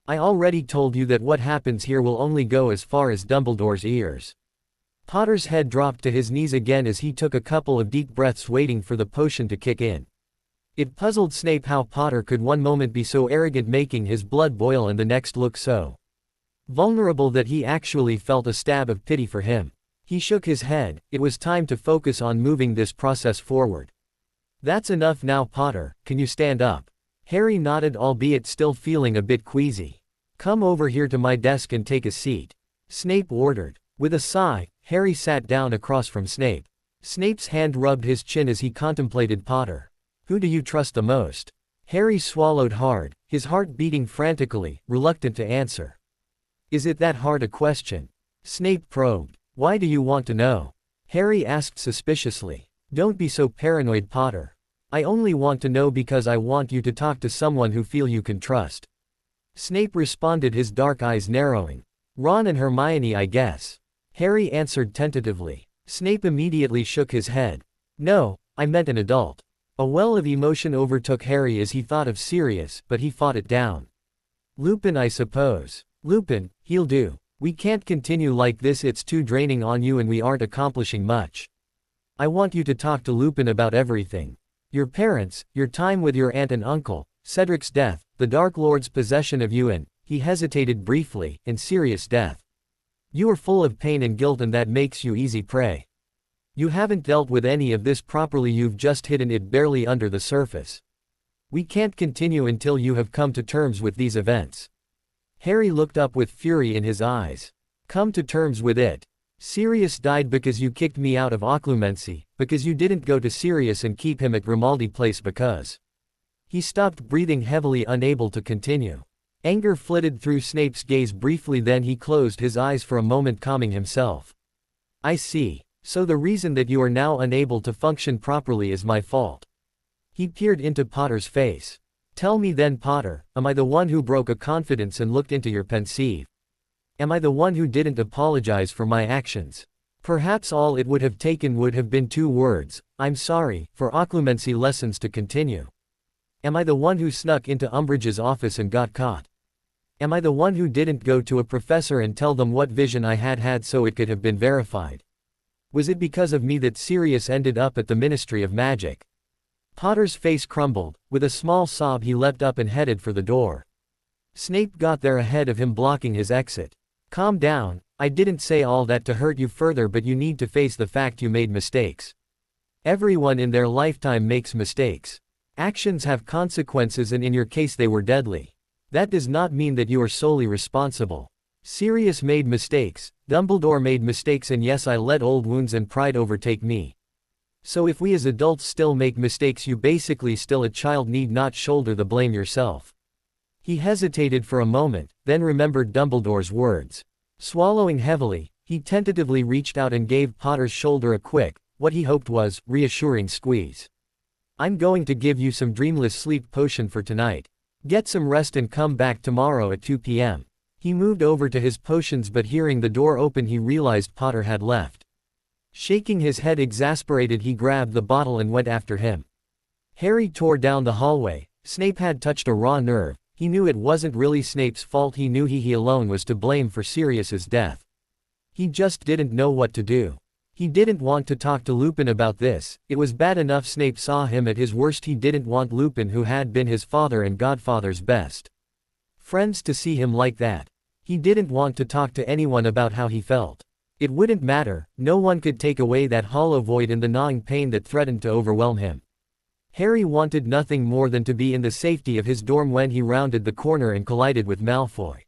I already told you that what happens here will only go as far as Dumbledore's ears. Potter's head dropped to his knees again as he took a couple of deep breaths waiting for the potion to kick in. It puzzled Snape how Potter could one moment be so arrogant, making his blood boil, and the next look so vulnerable that he actually felt a stab of pity for him. He shook his head. It was time to focus on moving this process forward. That's enough now, Potter, can you stand up? Harry nodded, albeit still feeling a bit queasy. Come over here to my desk and take a seat, Snape ordered. With a sigh, Harry sat down across from Snape. Snape's hand rubbed his chin as he contemplated Potter. Who do you trust the most? Harry swallowed hard, his heart beating frantically, reluctant to answer. Is it that hard a question? Snape probed. Why do you want to know? Harry asked suspiciously. Don't be so paranoid, Potter. I only want to know because I want you to talk to someone who feel you can trust. Snape responded, his dark eyes narrowing. Ron and Hermione, I guess. Harry answered tentatively. Snape immediately shook his head. No, I meant an adult. A well of emotion overtook Harry as he thought of Sirius, but he fought it down. Lupin, I suppose. Lupin, he'll do. We can't continue like this, it's too draining on you and we aren't accomplishing much. I want you to talk to Lupin about everything. Your parents, your time with your aunt and uncle, Cedric's death, the Dark Lord's possession of you, and, he hesitated briefly, and Sirius' death. You are full of pain and guilt, and that makes you easy prey. You haven't dealt with any of this properly, you've just hidden it barely under the surface. We can't continue until you have come to terms with these events. Harry looked up with fury in his eyes. Come to terms with it. Sirius died because you kicked me out of Occlumency, because you didn't go to Sirius and keep him at Grimaldi Place because... He stopped breathing heavily, unable to continue. Anger flitted through Snape's gaze briefly, then he closed his eyes for a moment, calming himself. I see. So the reason that you are now unable to function properly is my fault. He peered into Potter's face. Tell me then, Potter, am I the one who broke a confidence and looked into your pensieve? Am I the one who didn't apologize for my actions? Perhaps all it would have taken would have been 2 words, I'm sorry, for occlumency lessons to continue. Am I the one who snuck into Umbridge's office and got caught? Am I the one who didn't go to a professor and tell them what vision I had so it could have been verified? Was it because of me that Sirius ended up at the Ministry of Magic? Potter's face crumbled. With a small sob he leapt up and headed for the door. Snape got there ahead of him, blocking his exit. Calm down, I didn't say all that to hurt you further, but you need to face the fact you made mistakes. Everyone in their lifetime makes mistakes. Actions have consequences, and in your case they were deadly. That does not mean that you are solely responsible. Sirius made mistakes, Dumbledore made mistakes, and yes, I let old wounds and pride overtake me. So if we as adults still make mistakes, you basically still a child, need not shoulder the blame yourself. He hesitated for a moment, then remembered Dumbledore's words. Swallowing heavily, he tentatively reached out and gave Potter's shoulder a quick, what he hoped was, reassuring squeeze. I'm going to give you some dreamless sleep potion for tonight. Get some rest and come back tomorrow at 2 p.m. He moved over to his potions, but hearing the door open he realized Potter had left. Shaking his head exasperated, he grabbed the bottle and went after him. Harry tore down the hallway. Snape had touched a raw nerve. He knew it wasn't really Snape's fault, he knew he alone was to blame for Sirius's death. He just didn't know what to do. He didn't want to talk to Lupin about this. It was bad enough Snape saw him at his worst. He didn't want Lupin, who had been his father and godfather's best friends, to see him like that. He didn't want to talk to anyone about how he felt. It wouldn't matter, no one could take away that hollow void and the gnawing pain that threatened to overwhelm him. Harry wanted nothing more than to be in the safety of his dorm when he rounded the corner and collided with Malfoy.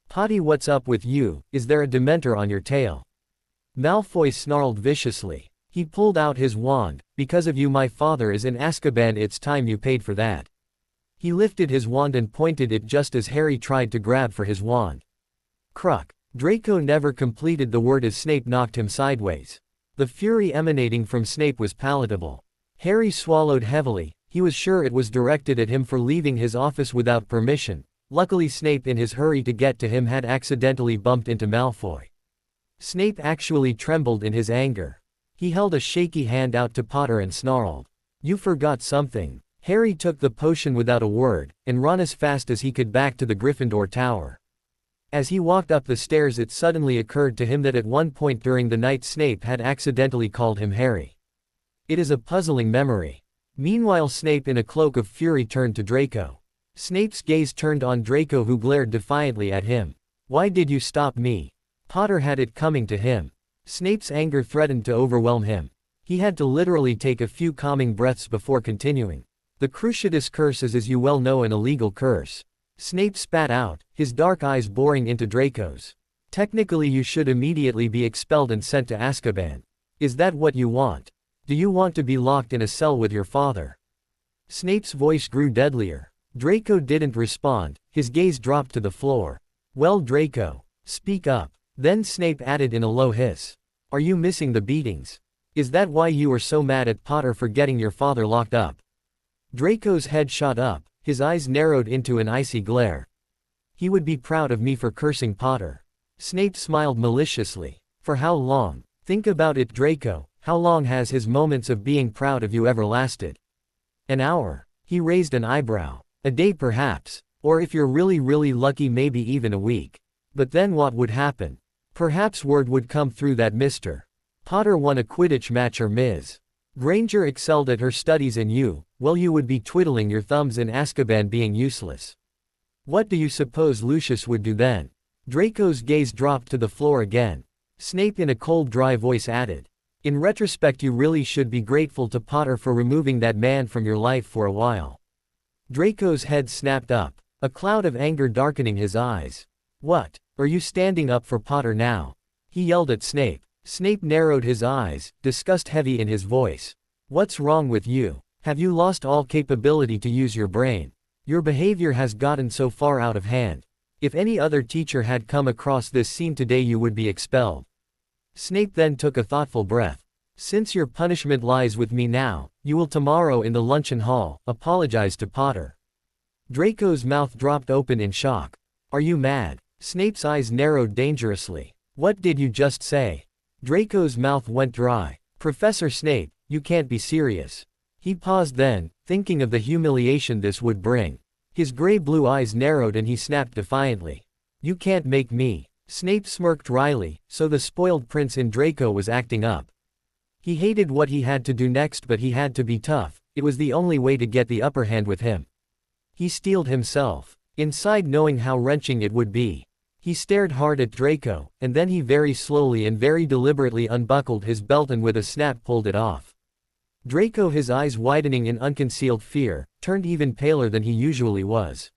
Potty, what's up with you? Is there a Dementor on your tail? Malfoy snarled viciously. He pulled out his wand. Because of you my father is in Azkaban, it's time you paid for that. He lifted his wand and pointed it just as Harry tried to grab for his wand. Cruck. Draco never completed the word as Snape knocked him sideways. The fury emanating from Snape was palatable. Harry swallowed heavily. He was sure it was directed at him for leaving his office without permission. Luckily Snape, in his hurry to get to him, had accidentally bumped into Malfoy. Snape actually trembled in his anger. He held a shaky hand out to Potter and snarled, "You forgot something." Harry took the potion without a word, and ran as fast as he could back to the Gryffindor tower. As he walked up the stairs, it suddenly occurred to him that at one point during the night Snape had accidentally called him Harry. It is a puzzling memory. Meanwhile, Snape in a cloak of fury turned to Draco. Snape's gaze turned on Draco, who glared defiantly at him. "Why did you stop me?" Potter had it coming to him. Snape's anger threatened to overwhelm him. He had to literally take a few calming breaths before continuing. "The Cruciatus curse is, as you well know, an illegal curse." Snape spat out, his dark eyes boring into Draco's. "Technically you should immediately be expelled and sent to Azkaban. Is that what you want? Do you want to be locked in a cell with your father?" Snape's voice grew deadlier. Draco didn't respond, his gaze dropped to the floor. "Well, Draco, speak up." Then Snape added in a low hiss. "Are you missing the beatings? Is that why you were so mad at Potter for getting your father locked up?" Draco's head shot up, his eyes narrowed into an icy glare. "He would be proud of me for cursing Potter." Snape smiled maliciously. "For how long? Think about it, Draco, how long has his moments of being proud of you ever lasted? An hour?" He raised an eyebrow. "A day perhaps. Or if you're really lucky, maybe even a week. But then what would happen? Perhaps word would come through that Mr. Potter won a Quidditch match or Ms. Granger excelled at her studies and you, well, you would be twiddling your thumbs in Azkaban being useless. What do you suppose Lucius would do then?" Draco's gaze dropped to the floor again. Snape in a cold, dry voice added, "In retrospect, you really should be grateful to Potter for removing that man from your life for a while." Draco's head snapped up, a cloud of anger darkening his eyes. "What? Are you standing up for Potter now?" he yelled at Snape. Snape narrowed his eyes, disgust heavy in his voice. "What's wrong with you? Have you lost all capability to use your brain? Your behavior has gotten so far out of hand. If any other teacher had come across this scene today, you would be expelled." Snape then took a thoughtful breath. "Since your punishment lies with me now, you will tomorrow in the luncheon hall apologize to Potter." Draco's mouth dropped open in shock. "Are you mad?" Snape's eyes narrowed dangerously. "What did you just say?" Draco's mouth went dry. "Professor Snape, you can't be serious." He paused then, thinking of the humiliation this would bring. His gray-blue eyes narrowed and he snapped defiantly. "You can't make me." Snape smirked wryly, so the spoiled prince in Draco was acting up. He hated what he had to do next, but he had to be tough. It was the only way to get the upper hand with him. He steeled himself inside, knowing how wrenching it would be. He stared hard at Draco, and then he very slowly and very deliberately unbuckled his belt and with a snap pulled it off. Draco, his eyes widening in unconcealed fear, turned even paler than he usually was.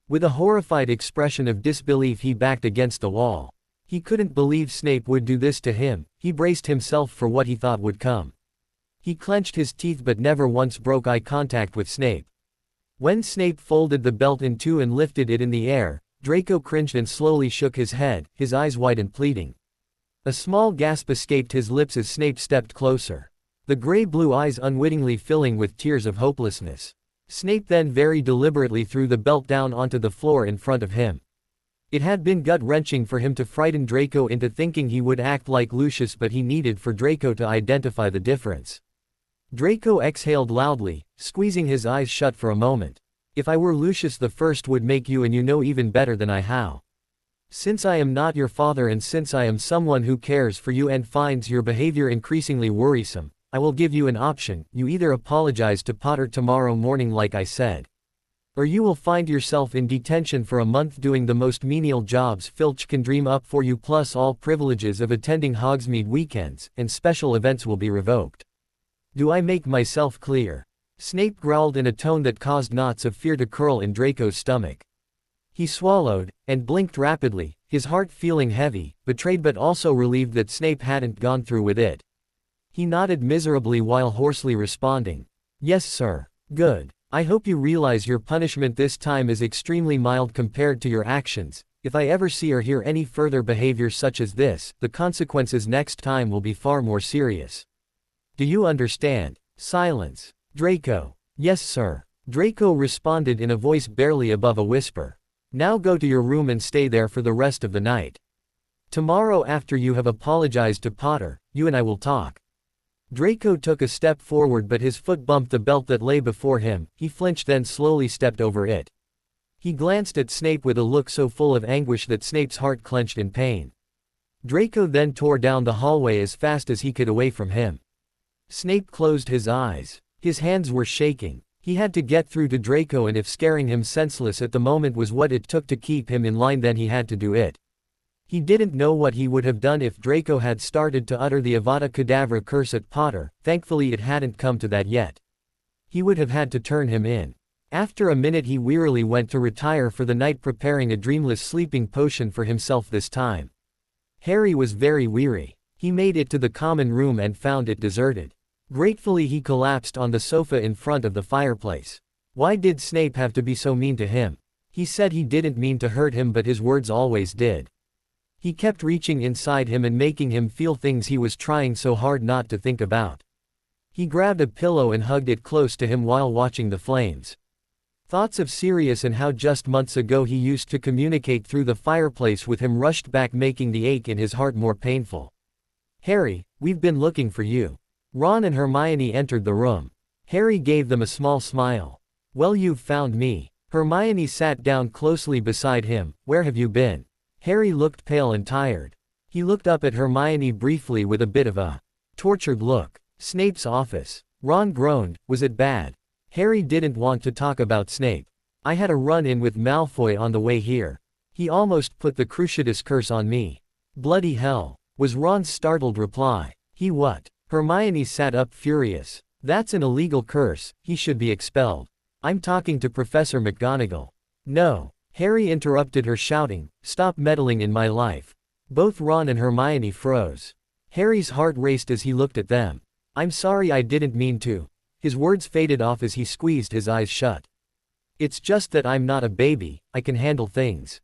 With a horrified expression of disbelief, he backed against the wall. He couldn't believe Snape would do this to him. He braced himself for what he thought would come. He clenched his teeth but never once broke eye contact with Snape. When Snape folded the belt in two and lifted it in the air, Draco cringed and slowly shook his head, his eyes wide and pleading. A small gasp escaped his lips as Snape stepped closer, the gray-blue eyes unwittingly filling with tears of hopelessness. Snape then very deliberately threw the belt down onto the floor in front of him. It had been gut-wrenching for him to frighten Draco into thinking he would act like Lucius, but he needed for Draco to identify the difference. Draco exhaled loudly, squeezing his eyes shut for a moment. "If I were Lucius the First would make you, and you know even better than I how. Since I am not your father and since I am someone who cares for you and finds your behavior increasingly worrisome, I will give you an option. You either apologize to Potter tomorrow morning like I said, or you will find yourself in detention for a month doing the most menial jobs Filch can dream up for you, plus all privileges of attending Hogsmeade weekends, and special events will be revoked. Do I make myself clear?" Snape growled in a tone that caused knots of fear to curl in Draco's stomach. He swallowed, and blinked rapidly, his heart feeling heavy, betrayed but also relieved that Snape hadn't gone through with it. He nodded miserably while hoarsely responding, "Yes, sir. Good. I hope you realize your punishment this time is extremely mild compared to your actions. If I ever see or hear any further behavior such as this, the consequences next time will be far more serious. Do you understand?" Silence. "Draco." "Yes, sir." Draco responded in a voice barely above a whisper. "Now go to your room and stay there for the rest of the night. Tomorrow after you have apologized to Potter, you and I will talk." Draco took a step forward but his foot bumped the belt that lay before him. He flinched then slowly stepped over it. He glanced at Snape with a look so full of anguish that Snape's heart clenched in pain. Draco then tore down the hallway as fast as he could away from him. Snape closed his eyes. His hands were shaking. He had to get through to Draco, and if scaring him senseless at the moment was what it took to keep him in line, then he had to do it. He didn't know what he would have done if Draco had started to utter the Avada Kedavra curse at Potter. Thankfully it hadn't come to that yet. He would have had to turn him in. After a minute he wearily went to retire for the night, preparing a dreamless sleeping potion for himself this time. Harry was very weary. He made it to the common room and found it deserted. Gratefully he collapsed on the sofa in front of the fireplace. Why did Snape have to be so mean to him? He said he didn't mean to hurt him, but his words always did. He kept reaching inside him and making him feel things he was trying so hard not to think about. He grabbed a pillow and hugged it close to him while watching the flames. Thoughts of Sirius and how just months ago he used to communicate through the fireplace with him rushed back, making the ache in his heart more painful. "Harry, we've been looking for you." Ron and Hermione entered the room. Harry gave them a small smile. "Well, you've found me." Hermione sat down closely beside him. "Where have you been?" Harry looked pale and tired. He looked up at Hermione briefly with a bit of a tortured look. "Snape's office." Ron groaned. "Was it bad?" Harry didn't want to talk about Snape. "I had a run-in with Malfoy on the way here. He almost put the Cruciatus curse on me." "Bloody hell," was Ron's startled reply. "He what?" Hermione sat up furious. "That's an illegal curse, he should be expelled. I'm talking to Professor McGonagall." "No." Harry interrupted her, shouting, "Stop meddling in my life." Both Ron and Hermione froze. Harry's heart raced as he looked at them. "I'm sorry, I didn't mean to." His words faded off as he squeezed his eyes shut. "It's just that I'm not a baby, I can handle things."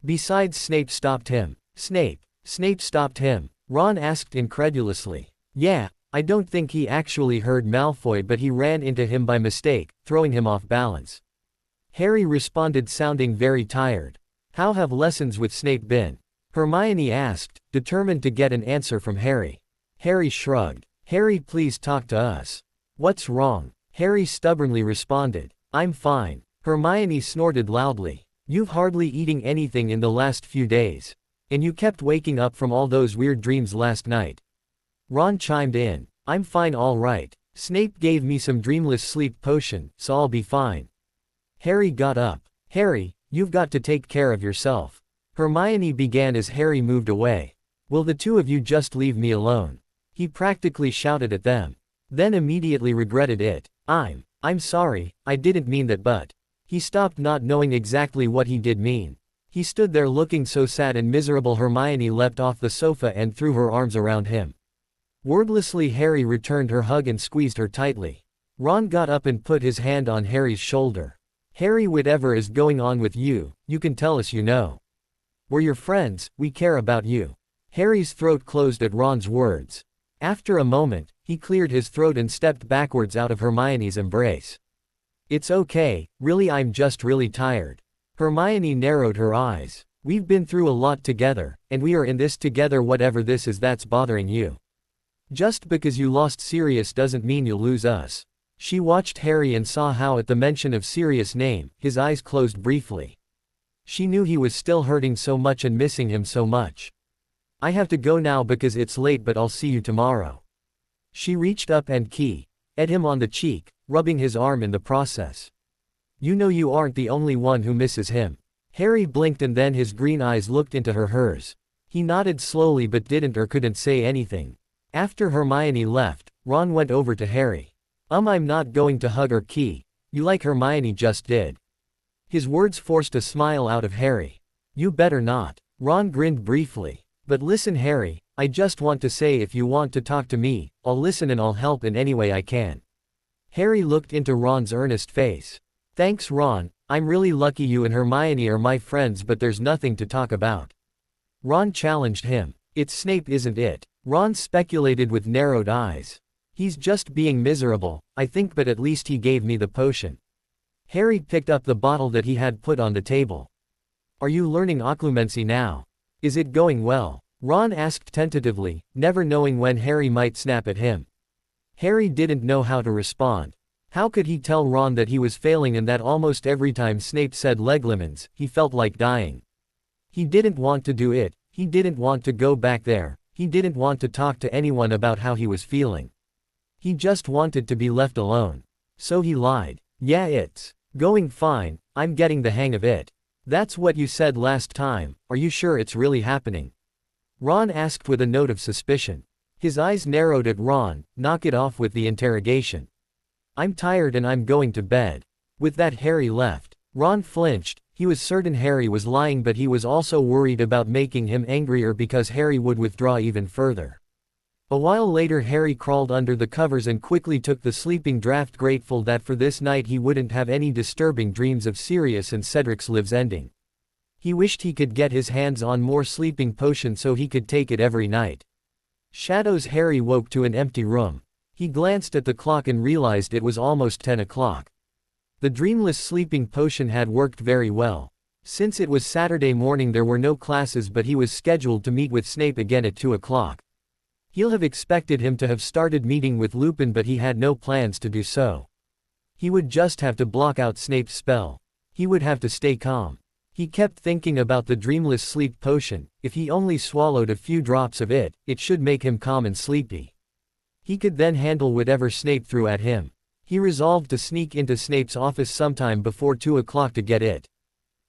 Besides, Snape stopped him. Snape stopped him? Ron asked incredulously. "Yeah, I don't think he actually heard Malfoy, but he ran into him by mistake, throwing him off balance." Harry responded, sounding very tired. "How have lessons with Snape been?" Hermione asked, determined to get an answer from Harry. Harry shrugged. "Harry, please talk to us." "What's wrong?" Harry stubbornly responded. "I'm fine." Hermione snorted loudly. "You've hardly eaten anything in the last few days. And you kept waking up from all those weird dreams last night." Ron chimed in. "I'm fine, all right. Snape gave me some dreamless sleep potion, so I'll be fine." Harry got up. "Harry, you've got to take care of yourself." Hermione began as Harry moved away. "Will the two of you just leave me alone?" He practically shouted at them. Then immediately regretted it. I'm sorry, I didn't mean that, but." He stopped, not knowing exactly what he did mean. He stood there looking so sad and miserable. Hermione leapt off the sofa and threw her arms around him. Wordlessly, Harry returned her hug and squeezed her tightly. Ron got up and put his hand on Harry's shoulder. "Harry, whatever is going on with you, you can tell us, you know. We're your friends, we care about you." Harry's throat closed at Ron's words. After a moment, he cleared his throat and stepped backwards out of Hermione's embrace. "It's okay, really, I'm just really tired." Hermione narrowed her eyes. "We've been through a lot together, and we are in this together, whatever this is that's bothering you. Just because you lost Sirius doesn't mean you'll lose us." She watched Harry and saw how at the mention of Sirius' name, his eyes closed briefly. She knew he was still hurting so much and missing him so much. "I have to go now because it's late, but I'll see you tomorrow." She reached up and kissed him on the cheek, rubbing his arm in the process. "You know you aren't the only one who misses him." Harry blinked and then his green eyes looked into hers. He nodded slowly but didn't or couldn't say anything. After Hermione left, Ron went over to Harry. I'm not going to hug or kiss you like Hermione just did." His words forced a smile out of Harry. "You better not." Ron grinned briefly. "But listen, Harry, I just want to say, if you want to talk to me, I'll listen and I'll help in any way I can." Harry looked into Ron's earnest face. "Thanks, Ron, I'm really lucky you and Hermione are my friends, but there's nothing to talk about." Ron challenged him. "It's Snape, isn't it?" Ron speculated with narrowed eyes. "He's just being miserable, I think, but at least he gave me the potion." Harry picked up the bottle that he had put on the table. "Are you learning occlumency now? Is it going well?" Ron asked tentatively, never knowing when Harry might snap at him. Harry didn't know how to respond. How could he tell Ron that he was failing and that almost every time Snape said Leglemons, he felt like dying? He didn't want to do it, he didn't want to go back there, he didn't want to talk to anyone about how he was feeling. He just wanted to be left alone. So he lied. Yeah, it's going fine, I'm getting the hang of it. That's what you said last time, are you sure it's really happening? Ron asked with a note of suspicion. His eyes narrowed at Ron. Knock it off with the interrogation. I'm tired and I'm going to bed. With that Harry left. Ron flinched. He was certain Harry was lying, but he was also worried about making him angrier because Harry would withdraw even further. A while later Harry crawled under the covers and quickly took the sleeping draught, grateful that for this night he wouldn't have any disturbing dreams of Sirius and Cedric's lives ending. He wished he could get his hands on more sleeping potion so he could take it every night. Shadows. Harry woke to an empty room. He glanced at the clock and realized it was almost 10 o'clock. The dreamless sleeping potion had worked very well. Since it was Saturday morning there were no classes, but he was scheduled to meet with Snape again at 2 o'clock. He'll have expected him to have started meeting with Lupin, but he had no plans to do so. He would just have to block out Snape's spell. He would have to stay calm. He kept thinking about the dreamless sleep potion. If he only swallowed a few drops of it, it should make him calm and sleepy. He could then handle whatever Snape threw at him. He resolved to sneak into Snape's office sometime before 2 o'clock to get it.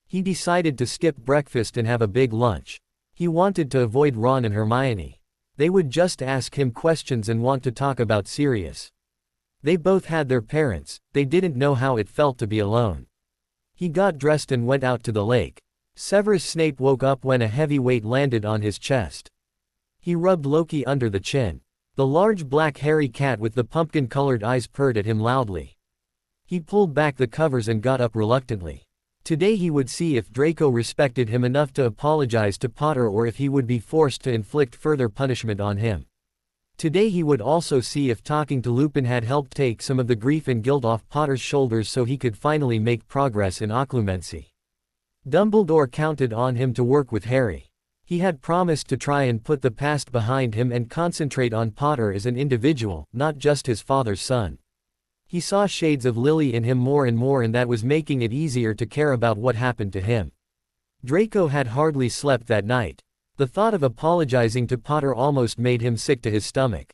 He decided to skip breakfast and have a big lunch. He wanted to avoid Ron and Hermione. They would just ask him questions and want to talk about Sirius. They both had their parents, they didn't know how it felt to be alone. He got dressed and went out to the lake. Severus Snape woke up when a heavy weight landed on his chest. He rubbed Loki under the chin. The large black hairy cat with the pumpkin-colored eyes purred at him loudly. He pulled back the covers and got up reluctantly. Today he would see if Draco respected him enough to apologize to Potter, or if he would be forced to inflict further punishment on him. Today he would also see if talking to Lupin had helped take some of the grief and guilt off Potter's shoulders so he could finally make progress in occlumency. Dumbledore counted on him to work with Harry. He had promised to try and put the past behind him and concentrate on Potter as an individual, not just his father's son. He saw shades of Lily in him more and more, and that was making it easier to care about what happened to him. Draco had hardly slept that night. The thought of apologizing to Potter almost made him sick to his stomach.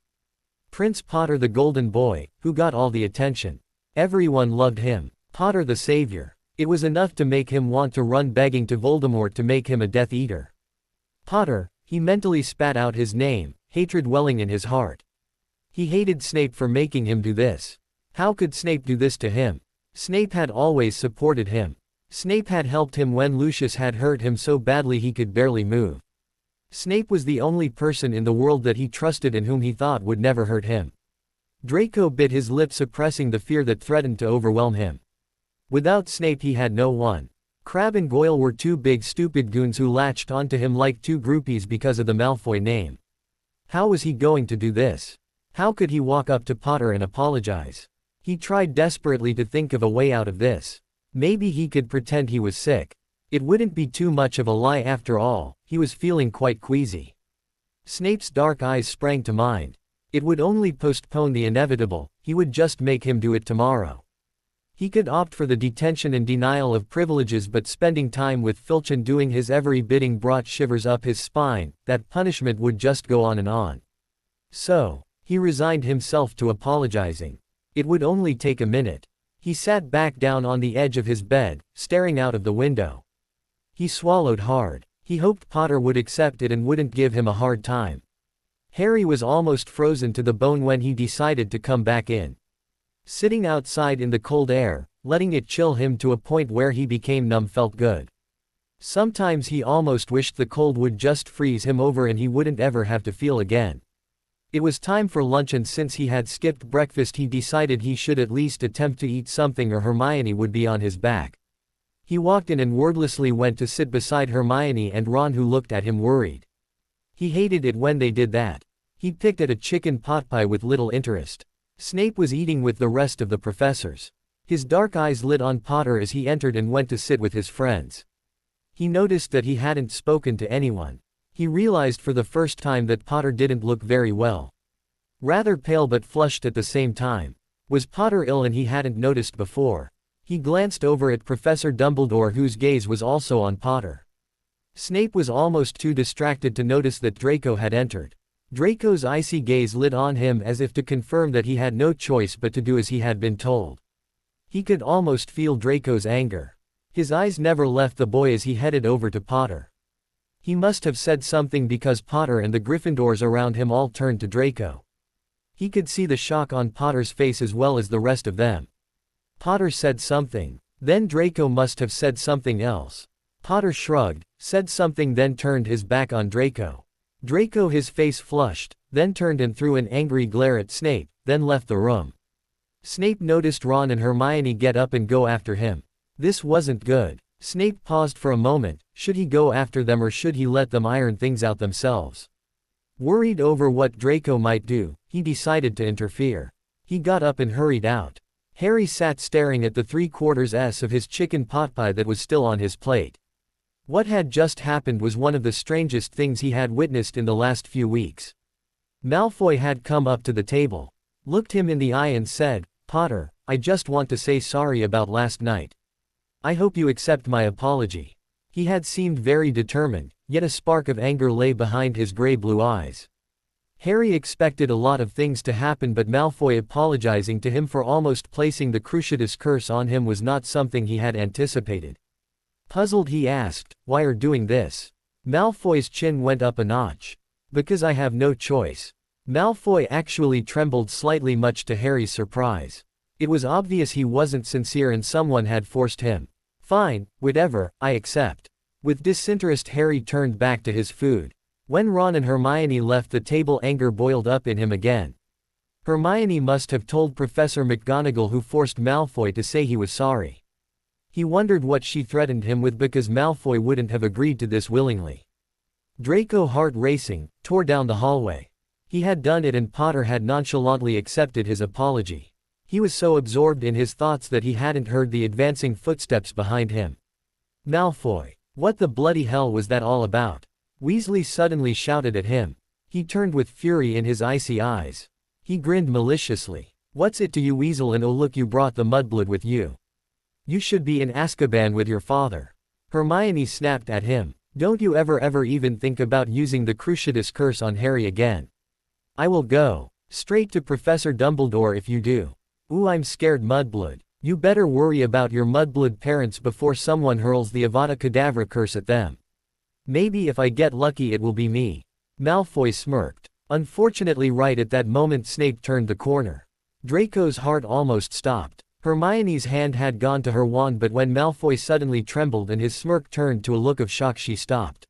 Prince Potter, the golden boy, who got all the attention. Everyone loved him. Potter the savior. It was enough to make him want to run begging to Voldemort to make him a Death Eater. Potter, he mentally spat out his name, hatred welling in his heart. He hated Snape for making him do this. How could Snape do this to him? Snape had always supported him. Snape had helped him when Lucius had hurt him so badly he could barely move. Snape was the only person in the world that he trusted and whom he thought would never hurt him. Draco bit his lip, suppressing the fear that threatened to overwhelm him. Without Snape he had no one. Crabbe and Goyle were two big stupid goons who latched onto him like two groupies because of the Malfoy name. How was he going to do this? How could he walk up to Potter and apologize? He tried desperately to think of a way out of this. Maybe he could pretend he was sick. It wouldn't be too much of a lie after all, he was feeling quite queasy. Snape's dark eyes sprang to mind. It would only postpone the inevitable, he would just make him do it tomorrow. He could opt for the detention and denial of privileges, but spending time with Filch and doing his every bidding brought shivers up his spine. That punishment would just go on and on. So, he resigned himself to apologizing. It would only take a minute. He sat back down on the edge of his bed, staring out of the window. He swallowed hard. He hoped Potter would accept it and wouldn't give him a hard time. Harry was almost frozen to the bone when he decided to come back in. Sitting outside in the cold air, letting it chill him to a point where he became numb, felt good. Sometimes he almost wished the cold would just freeze him over and he wouldn't ever have to feel again. It was time for lunch, and since he had skipped breakfast he decided he should at least attempt to eat something or Hermione would be on his back. He walked in and wordlessly went to sit beside Hermione and Ron, who looked at him worried. He hated it when they did that. He picked at a chicken pot pie with little interest. Snape was eating with the rest of the professors. His dark eyes lit on Potter as he entered and went to sit with his friends. He noticed that he hadn't spoken to anyone. He realized for the first time that Potter didn't look very well. rather pale but flushed at the same time. Was Potter ill and he hadn't noticed before? He glanced over at Professor Dumbledore, whose gaze was also on Potter. Snape was almost too distracted to notice that Draco had entered. Draco's icy gaze lit on him as if to confirm that he had no choice but to do as he had been told. He could almost feel Draco's anger. His eyes never left the boy as he headed over to Potter. He must have said something because Potter and the Gryffindors around him all turned to Draco. He could see the shock on Potter's face as well as the rest of them. Potter said something. Then Draco must have said something else. Potter shrugged, said something, then turned his back on Draco. Draco, his face flushed, then turned and threw an angry glare at Snape, then left the room. Snape noticed Ron and Hermione get up and go after him. This wasn't good. Snape paused for a moment. Should he go after them or should he let them iron things out themselves? Worried over what Draco might do, he decided to interfere. He got up and hurried out. Harry sat staring at the 3/4 of his chicken pot pie that was still on his plate. What had just happened was one of the strangest things he had witnessed in the last few weeks. Malfoy had come up to the table, looked him in the eye and said, "Potter, I just want to say sorry about last night. I hope you accept my apology." He had seemed very determined, yet a spark of anger lay behind his gray-blue eyes. Harry expected a lot of things to happen, but Malfoy apologizing to him for almost placing the Cruciatus curse on him was not something he had anticipated. Puzzled, he asked, "Why are doing this?" Malfoy's chin went up a notch. "Because I have no choice." Malfoy actually trembled slightly, much to Harry's surprise. It was obvious he wasn't sincere and someone had forced him. "Fine, whatever, I accept." With disinterest, Harry turned back to his food. When Ron and Hermione left the table, anger boiled up in him again. Hermione must have told Professor McGonagall, who forced Malfoy to say he was sorry. He wondered what she threatened him with, because Malfoy wouldn't have agreed to this willingly. Draco, heart racing, tore down the hallway. He had done it and Potter had nonchalantly accepted his apology. He was so absorbed in his thoughts that he hadn't heard the advancing footsteps behind him. "Malfoy! What the bloody hell was that all about?" Weasley suddenly shouted at him. He turned with fury in his icy eyes. He grinned maliciously. "What's it to you, Weasel, and oh look, you brought the mudblood with you. You should be in Azkaban with your father." Hermione snapped at him. "Don't you ever even think about using the Cruciatus curse on Harry again. I will go straight to Professor Dumbledore if you do." "Ooh, I'm scared, mudblood." "You better worry about your mudblood parents before someone hurls the Avada Kedavra curse at them. Maybe if I get lucky it will be me." Malfoy smirked. Unfortunately, right at that moment Snape turned the corner. Draco's heart almost stopped. Hermione's hand had gone to her wand, but when Malfoy suddenly trembled and his smirk turned to a look of shock, she stopped.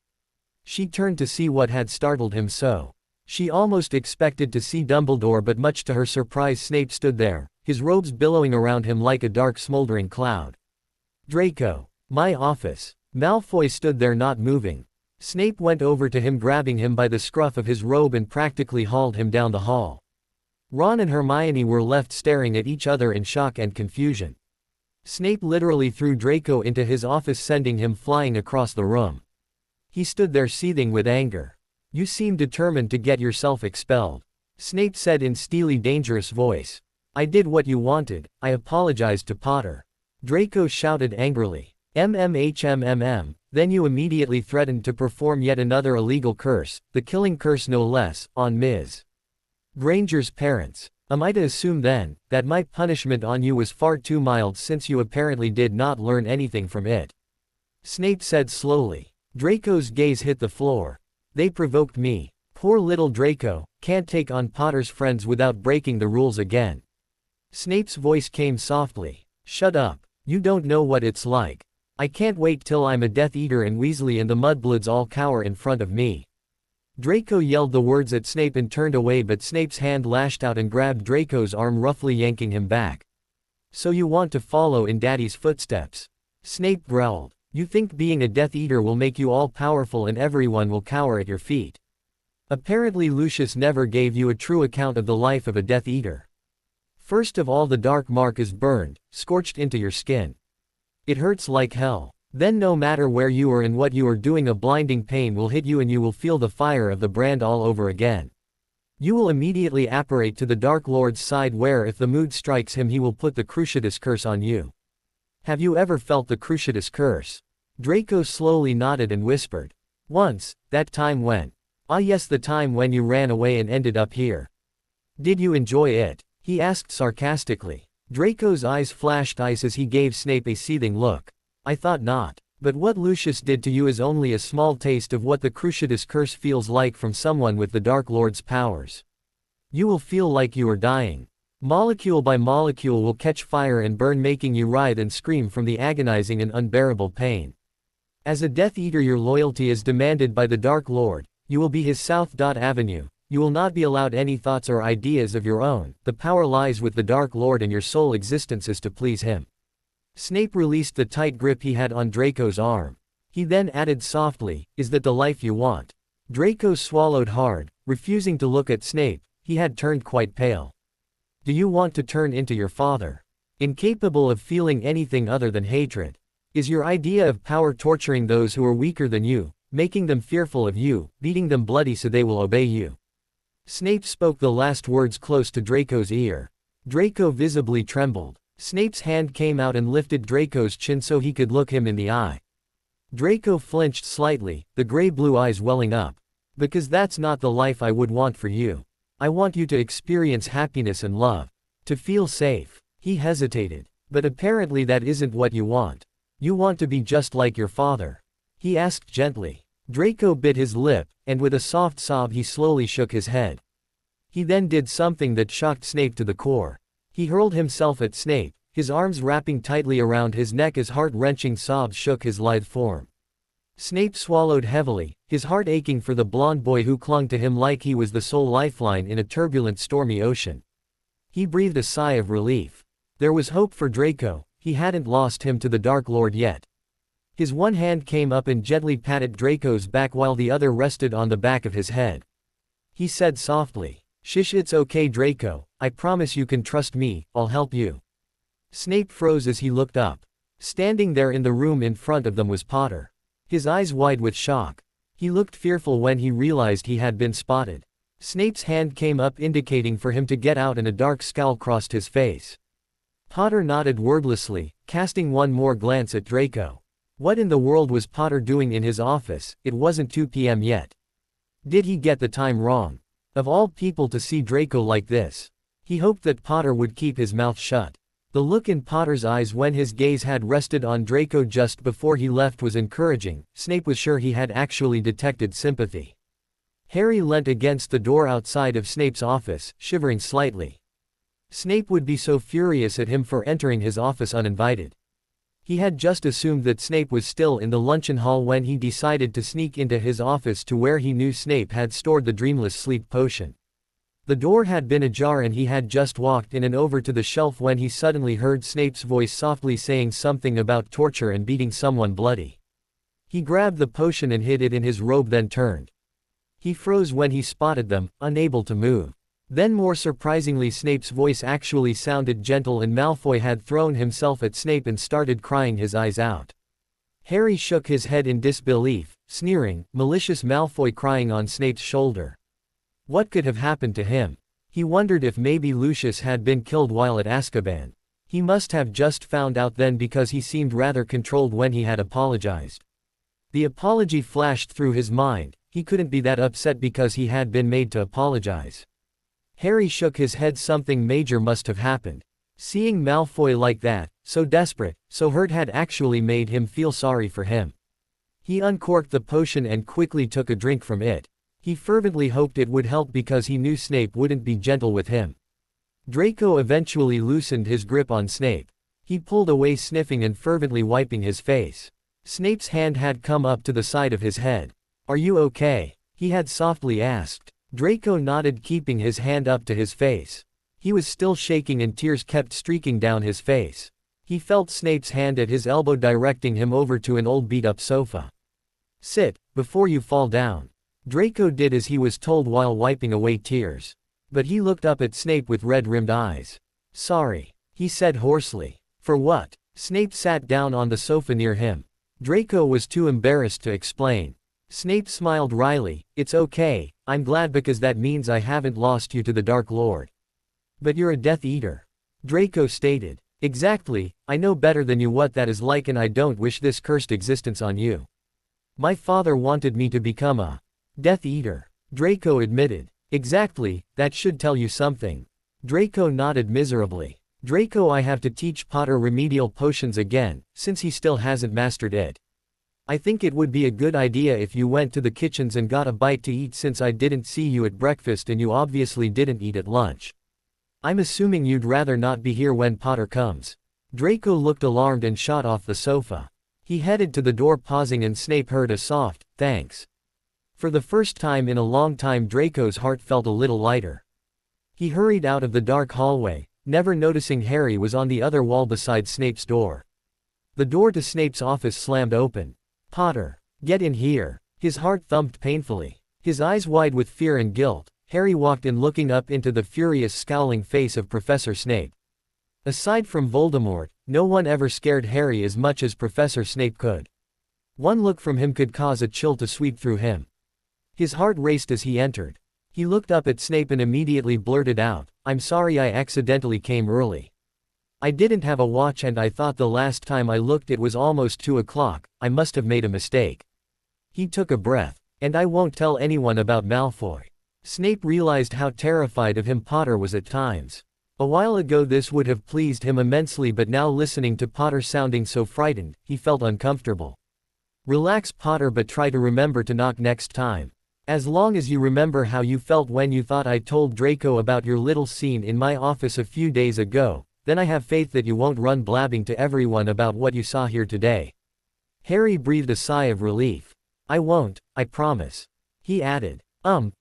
She turned to see what had startled him so. She almost expected to see Dumbledore, but much to her surprise Snape stood there, his robes billowing around him like a dark smoldering cloud. "Draco. My office." Malfoy stood there not moving. Snape went over to him, grabbing him by the scruff of his robe and practically hauled him down the hall. Ron and Hermione were left staring at each other in shock and confusion. Snape literally threw Draco into his office, sending him flying across the room. He stood there seething with anger. "You seem determined to get yourself expelled," Snape said in steely, dangerous voice. "I did what you wanted. I apologized to Potter." Draco shouted angrily. Then you immediately threatened to perform yet another illegal curse, the killing curse no less, on Ms. Granger's parents. Am I to assume then, that my punishment on you was far too mild, since you apparently did not learn anything from it?" Snape said slowly. Draco's gaze hit the floor. "They provoked me. Poor little Draco, can't take on Potter's friends without breaking the rules again." Snape's voice came softly. "Shut up. You don't know what it's like. I can't wait till I'm a Death Eater and Weasley and the Mudbloods all cower in front of me." Draco yelled the words at Snape and turned away, but Snape's hand lashed out and grabbed Draco's arm, roughly yanking him back. "So you want to follow in Daddy's footsteps?" Snape growled. "You think being a Death Eater will make you all powerful and everyone will cower at your feet? Apparently Lucius never gave you a true account of the life of a Death Eater. First of all, the dark mark is burned, scorched into your skin. It hurts like hell. Then no matter where you are and what you are doing, a blinding pain will hit you and you will feel the fire of the brand all over again. You will immediately apparate to the Dark Lord's side where if the mood strikes him he will put the Cruciatus curse on you. Have you ever felt the Cruciatus curse? Draco slowly nodded and whispered. Once, that time when. Ah yes, the time when you ran away and ended up here. Did you enjoy it? He asked sarcastically. Draco's eyes flashed ice as he gave Snape a seething look. I thought not. But what Lucius did to you is only a small taste of what the Cruciatus curse feels like from someone with the Dark Lord's powers. You will feel like you are dying. Molecule by molecule will catch fire and burn, making you writhe and scream from the agonizing and unbearable pain. As a Death Eater, your loyalty is demanded by the Dark Lord. You will be his South Avenue. You will not be allowed any thoughts or ideas of your own. The power lies with the Dark Lord and your sole existence is to please him. Snape released the tight grip he had on Draco's arm. He then added softly, is that the life you want? Draco swallowed hard, refusing to look at Snape. He had turned quite pale. Do you want to turn into your father? Incapable of feeling anything other than hatred. Is your idea of power torturing those who are weaker than you, making them fearful of you, beating them bloody so they will obey you? Snape spoke the last words close to Draco's ear. Draco visibly trembled. Snape's hand came out and lifted Draco's chin so he could look him in the eye. Draco flinched slightly, the gray-blue eyes welling up. Because that's not the life I would want for you. I want you to experience happiness and love. To feel safe. He hesitated. But apparently that isn't what you want. You want to be just like your father. He asked gently. Draco bit his lip, and with a soft sob he slowly shook his head. He then did something that shocked Snape to the core. He hurled himself at Snape, his arms wrapping tightly around his neck as heart-wrenching sobs shook his lithe form. Snape swallowed heavily, his heart aching for the blond boy who clung to him like he was the sole lifeline in a turbulent stormy ocean. He breathed a sigh of relief. There was hope for Draco, he hadn't lost him to the Dark Lord yet. His one hand came up and gently patted Draco's back while the other rested on the back of his head. He said softly, "Shish, it's okay Draco, I promise you can trust me, I'll help you." Snape froze as he looked up. Standing there in the room in front of them was Potter. His eyes wide with shock. He looked fearful when he realized he had been spotted. Snape's hand came up indicating for him to get out and a dark scowl crossed his face. Potter nodded wordlessly, casting one more glance at Draco. What in the world was Potter doing in his office? It wasn't 2 p.m. yet. Did he get the time wrong? Of all people to see Draco like this. He hoped that Potter would keep his mouth shut. The look in Potter's eyes when his gaze had rested on Draco just before he left was encouraging. Snape was sure he had actually detected sympathy. Harry leant against the door outside of Snape's office, shivering slightly. Snape would be so furious at him for entering his office uninvited. He had just assumed that Snape was still in the luncheon hall when he decided to sneak into his office to where he knew Snape had stored the dreamless sleep potion. The door had been ajar and he had just walked in and over to the shelf when he suddenly heard Snape's voice softly saying something about torture and beating someone bloody. He grabbed the potion and hid it in his robe, then turned. He froze when he spotted them, unable to move. Then more surprisingly, Snape's voice actually sounded gentle and Malfoy had thrown himself at Snape and started crying his eyes out. Harry shook his head in disbelief, sneering, malicious Malfoy crying on Snape's shoulder. What could have happened to him? He wondered if maybe Lucius had been killed while at Azkaban. He must have just found out then because he seemed rather controlled when he had apologized. The apology flashed through his mind. He couldn't be that upset because he had been made to apologize. Harry shook his head. Something major must have happened. Seeing Malfoy like that, so desperate, so hurt, had actually made him feel sorry for him. He uncorked the potion and quickly took a drink from it. He fervently hoped it would help because he knew Snape wouldn't be gentle with him. Draco eventually loosened his grip on Snape. He pulled away, sniffing and fervently wiping his face. Snape's hand had come up to the side of his head. "Are you okay?" he had softly asked. Draco nodded, keeping his hand up to his face. He was still shaking and tears kept streaking down his face. He felt Snape's hand at his elbow directing him over to an old beat-up sofa. "Sit, before you fall down." Draco did as he was told while wiping away tears. But he looked up at Snape with red-rimmed eyes. "Sorry," he said hoarsely. "For what?" Snape sat down on the sofa near him. Draco was too embarrassed to explain. Snape smiled wryly. "It's okay, I'm glad because that means I haven't lost you to the Dark Lord. But you're a Death Eater. Draco stated. Exactly, I know better than you what that is like and I don't wish this cursed existence on you. My father wanted me to become a Death Eater. Draco admitted. Exactly, that should tell you something. Draco nodded miserably. Draco, I have to teach Potter remedial potions again, since he still hasn't mastered it. I think it would be a good idea if you went to the kitchens and got a bite to eat since I didn't see you at breakfast and you obviously didn't eat at lunch. I'm assuming you'd rather not be here when Potter comes. Draco looked alarmed and shot off the sofa. He headed to the door pausing and Snape heard a soft, thanks. For the first time in a long time Draco's heart felt a little lighter. He hurried out of the dark hallway, never noticing Harry was on the other wall beside Snape's door. The door to Snape's office slammed open. Potter, get in here. His heart thumped painfully. His eyes wide with fear and guilt, Harry walked in looking up into the furious scowling face of Professor Snape. Aside from Voldemort, no one ever scared Harry as much as Professor Snape could. One look from him could cause a chill to sweep through him. His heart raced as he entered. He looked up at Snape and immediately blurted out, I'm sorry I accidentally came early. I didn't have a watch and I thought the last time I looked it was almost 2 o'clock, I must have made a mistake. He took a breath. And I won't tell anyone about Malfoy. Snape realized how terrified of him Potter was at times. A while ago this would have pleased him immensely but now listening to Potter sounding so frightened, he felt uncomfortable. Relax Potter but try to remember to knock next time. As long as you remember how you felt when you thought I told Draco about your little scene in my office a few days ago, then I have faith that you won't run blabbing to everyone about what you saw here today. Harry breathed a sigh of relief. I won't, I promise. He added.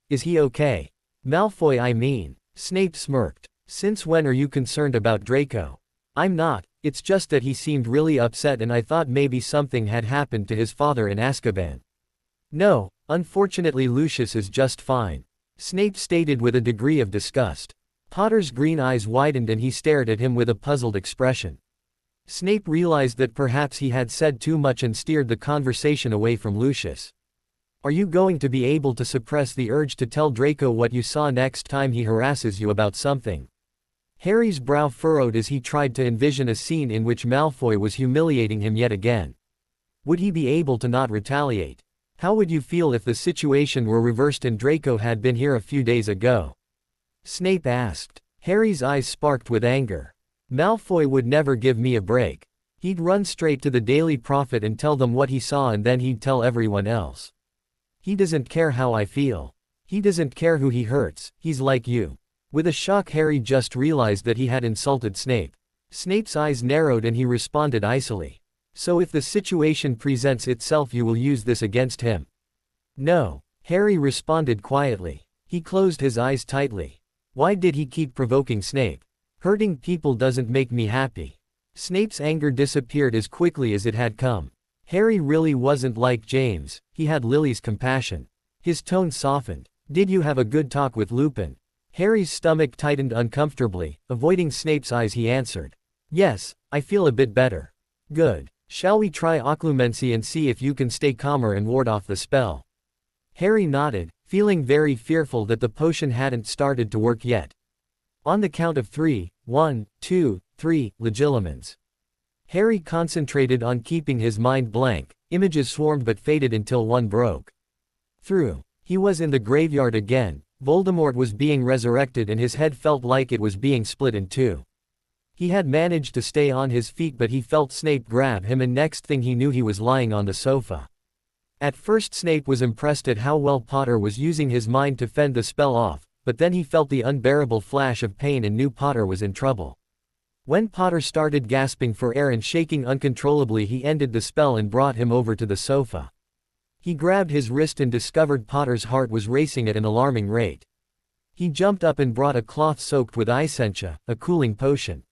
Is he okay? Malfoy I mean. Snape smirked. Since when are you concerned about Draco? I'm not, it's just that he seemed really upset and I thought maybe something had happened to his father in Azkaban. No, unfortunately Lucius is just fine. Snape stated with a degree of disgust. Potter's green eyes widened and he stared at him with a puzzled expression. Snape realized that perhaps he had said too much and steered the conversation away from Lucius. Are you going to be able to suppress the urge to tell Draco what you saw next time he harasses you about something? Harry's brow furrowed as he tried to envision a scene in which Malfoy was humiliating him yet again. Would he be able to not retaliate? How would you feel if the situation were reversed and Draco had been here a few days ago? Snape asked. Harry's eyes sparked with anger. Malfoy would never give me a break. He'd run straight to the Daily Prophet and tell them what he saw and then he'd tell everyone else. He doesn't care how I feel. He doesn't care who he hurts, he's like you. With a shock Harry just realized that he had insulted Snape. Snape's eyes narrowed and he responded icily. So if the situation presents itself you will use this against him? No. Harry responded quietly. He closed his eyes tightly. Why did he keep provoking Snape? Hurting people doesn't make me happy. Snape's anger disappeared as quickly as it had come. Harry really wasn't like James, he had Lily's compassion. His tone softened. Did you have a good talk with Lupin? Harry's stomach tightened uncomfortably, avoiding Snape's eyes he answered. Yes, I feel a bit better. Good. Shall we try occlumency and see if you can stay calmer and ward off the spell? Harry nodded, feeling very fearful that the potion hadn't started to work yet. On the count of 3, 1, 2, 3, legilimens. Harry concentrated on keeping his mind blank, images swarmed but faded until one broke through. He was in the graveyard again, Voldemort was being resurrected and his head felt like it was being split in two. He had managed to stay on his feet but he felt Snape grab him and next thing he knew he was lying on the sofa. At first Snape was impressed at how well Potter was using his mind to fend the spell off, but then he felt the unbearable flash of pain and knew Potter was in trouble. When Potter started gasping for air and shaking uncontrollably he ended the spell and brought him over to the sofa. He grabbed his wrist and discovered Potter's heart was racing at an alarming rate. He jumped up and brought a cloth soaked with Isentia, a cooling potion.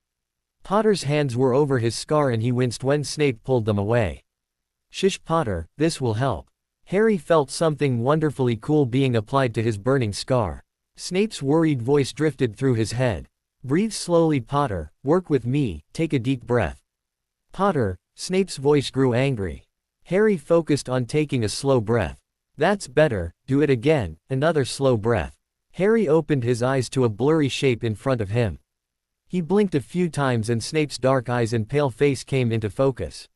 Potter's hands were over his scar and he winced when Snape pulled them away. Shish Potter, this will help. Harry felt something wonderfully cool being applied to his burning scar. Snape's worried voice drifted through his head. Breathe slowly Potter, work with me, take a deep breath. Potter, Snape's voice grew angry. Harry focused on taking a slow breath. That's better, do it again." Another slow breath. Harry opened his eyes to a blurry shape in front of him. He blinked a few times and Snape's dark eyes and pale face came into focus.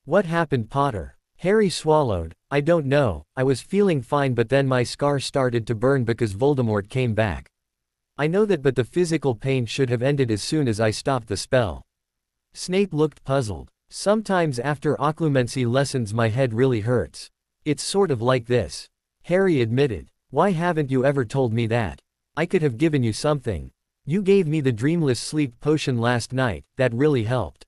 "What happened, Potter?" Harry swallowed. "I don't know, I was feeling fine but then my scar started to burn because Voldemort came back. I know that, but the physical pain should have ended as soon as I stopped the spell." Snape looked puzzled. "Sometimes after occlumency lessons my head really hurts. It's sort of like this," Harry admitted. "Why haven't you ever told me that? I could have given you something. You gave me the dreamless sleep potion last night, that really helped."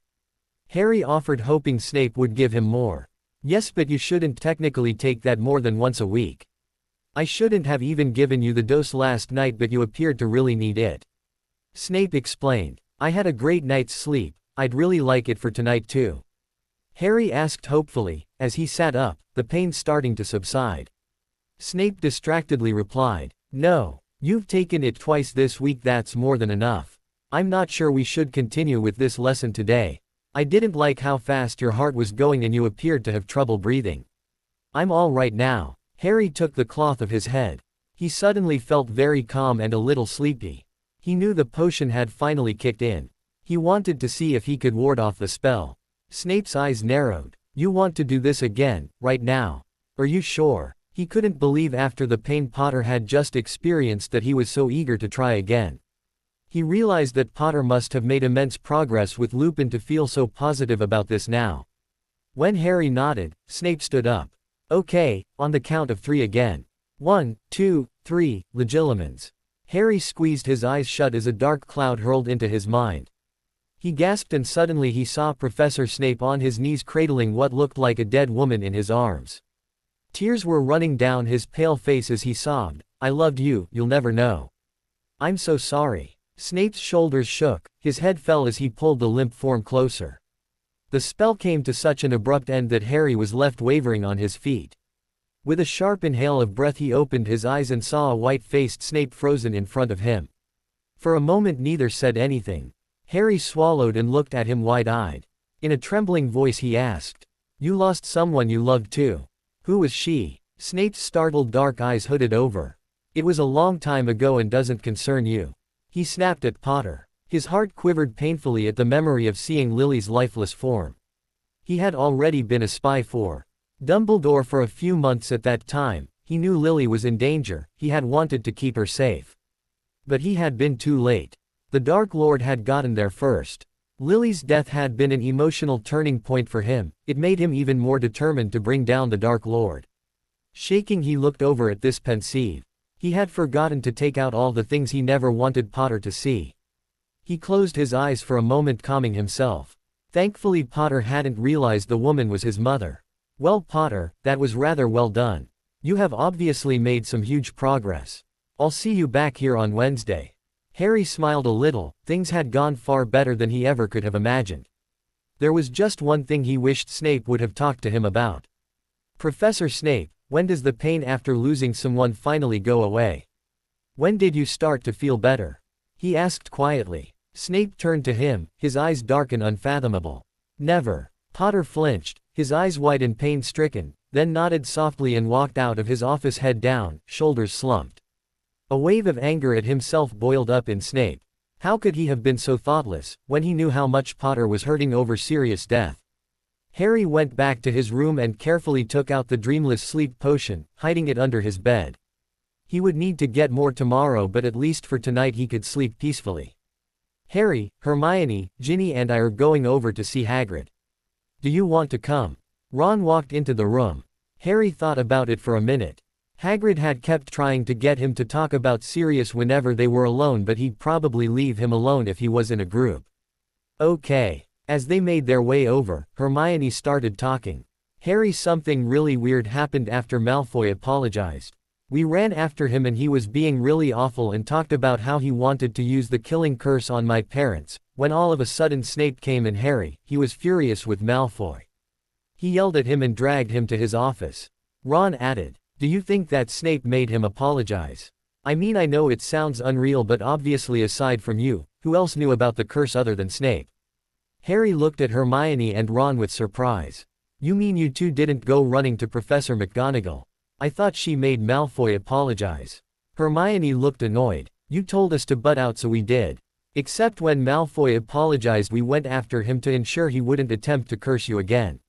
Harry offered, hoping Snape would give him more. "Yes, but you shouldn't technically take that more than once a week. I shouldn't have even given you the dose last night, but you appeared to really need it." Snape explained. "I had a great night's sleep, I'd really like it for tonight too." Harry asked hopefully, as he sat up, the pain starting to subside. Snape distractedly replied, "No, you've taken it twice this week, that's more than enough. I'm not sure we should continue with this lesson today. I didn't like how fast your heart was going and you appeared to have trouble breathing." "I'm all right now." Harry took the cloth of his head. He suddenly felt very calm and a little sleepy. He knew the potion had finally kicked in. He wanted to see if he could ward off the spell. Snape's eyes narrowed. "You want to do this again, right now? Are you sure?" He couldn't believe after the pain Potter had just experienced that he was so eager to try again. He realized that Potter must have made immense progress with Lupin to feel so positive about this now. When Harry nodded, Snape stood up. "Okay, on the count of 3 again. 1, 2, 3, legilimens." Harry squeezed his eyes shut as a dark cloud hurled into his mind. He gasped and suddenly he saw Professor Snape on his knees cradling what looked like a dead woman in his arms. Tears were running down his pale face as he sobbed, "I loved you, you'll never know. I'm so sorry." Snape's shoulders shook, his head fell as he pulled the limp form closer. The spell came to such an abrupt end that Harry was left wavering on his feet. With a sharp inhale of breath he opened his eyes and saw a white-faced Snape frozen in front of him. For a moment neither said anything. Harry swallowed and looked at him wide-eyed. In a trembling voice he asked, "You lost someone you loved too. Who was she?" Snape's startled dark eyes hooded over. "It was a long time ago and doesn't concern you." He snapped at Potter. His heart quivered painfully at the memory of seeing Lily's lifeless form. He had already been a spy for Dumbledore for a few months at that time. He knew Lily was in danger, he had wanted to keep her safe. But he had been too late. The Dark Lord had gotten there first. Lily's death had been an emotional turning point for him, it made him even more determined to bring down the Dark Lord. Shaking he looked over at this pensive. He had forgotten to take out all the things he never wanted Potter to see. He closed his eyes for a moment, calming himself. Thankfully Potter hadn't realized the woman was his mother. "Well Potter, that was rather well done. You have obviously made some huge progress. I'll see you back here on Wednesday." Harry smiled a little, things had gone far better than he ever could have imagined. There was just one thing he wished Snape would have talked to him about. "Professor Snape, when does the pain after losing someone finally go away? When did you start to feel better?" he asked quietly. Snape turned to him, his eyes dark and unfathomable. "Never." Potter flinched, his eyes wide and pain-stricken, then nodded softly and walked out of his office, head down, shoulders slumped. A wave of anger at himself boiled up in Snape. How could he have been so thoughtless, when he knew how much Potter was hurting over Sirius' death? Harry went back to his room and carefully took out the dreamless sleep potion, hiding it under his bed. He would need to get more tomorrow, but at least for tonight he could sleep peacefully. "Harry, Hermione, Ginny and I are going over to see Hagrid. Do you want to come?" Ron walked into the room. Harry thought about it for a minute. Hagrid had kept trying to get him to talk about Sirius whenever they were alone, but he'd probably leave him alone if he was in a group. "Okay." As they made their way over, Hermione started talking. "Harry, something really weird happened after Malfoy apologized. We ran after him and he was being really awful and talked about how he wanted to use the killing curse on my parents. When all of a sudden Snape came and Harry, he was furious with Malfoy. He yelled at him and dragged him to his office." Ron added, "Do you think that Snape made him apologize? I mean, I know it sounds unreal, but obviously aside from you, who else knew about the curse other than Snape?" Harry looked at Hermione and Ron with surprise. "You mean you two didn't go running to Professor McGonagall? I thought she made Malfoy apologize. Hermione looked annoyed. You told us to butt out so we did. Except when Malfoy apologized we went after him to ensure he wouldn't attempt to curse you again.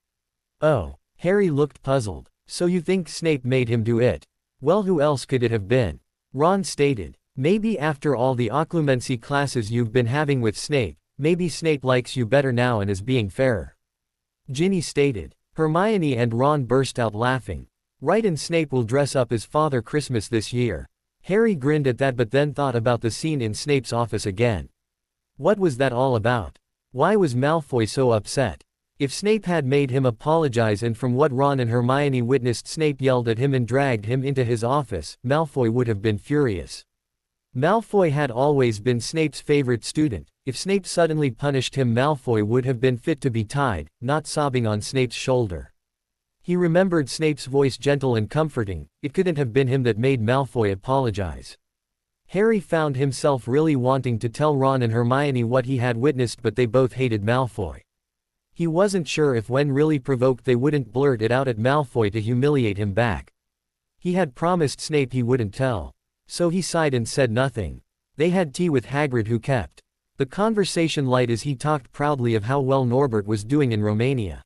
Oh. Harry looked puzzled. So you think Snape made him do it? Well, who else could it have been? Ron stated. Maybe after all the occlumency classes you've been having with Snape, maybe Snape likes you better now and is being fairer. Ginny stated. Hermione and Ron burst out laughing. Right, and Snape will dress up as Father Christmas this year. Harry grinned at that but then thought about the scene in Snape's office again. What was that all about? Why was Malfoy so upset? If Snape had made him apologize, and from what Ron and Hermione witnessed Snape yelled at him and dragged him into his office, Malfoy would have been furious. Malfoy had always been Snape's favorite student. If Snape suddenly punished him, Malfoy would have been fit to be tied, not sobbing on Snape's shoulder. He remembered Snape's voice, gentle and comforting. It couldn't have been him that made Malfoy apologize. Harry found himself really wanting to tell Ron and Hermione what he had witnessed, but they both hated Malfoy. He wasn't sure if when really provoked they wouldn't blurt it out at Malfoy to humiliate him back. He had promised Snape he wouldn't tell. So he sighed and said nothing. They had tea with Hagrid, who kept the conversation light as he talked proudly of how well Norbert was doing in Romania.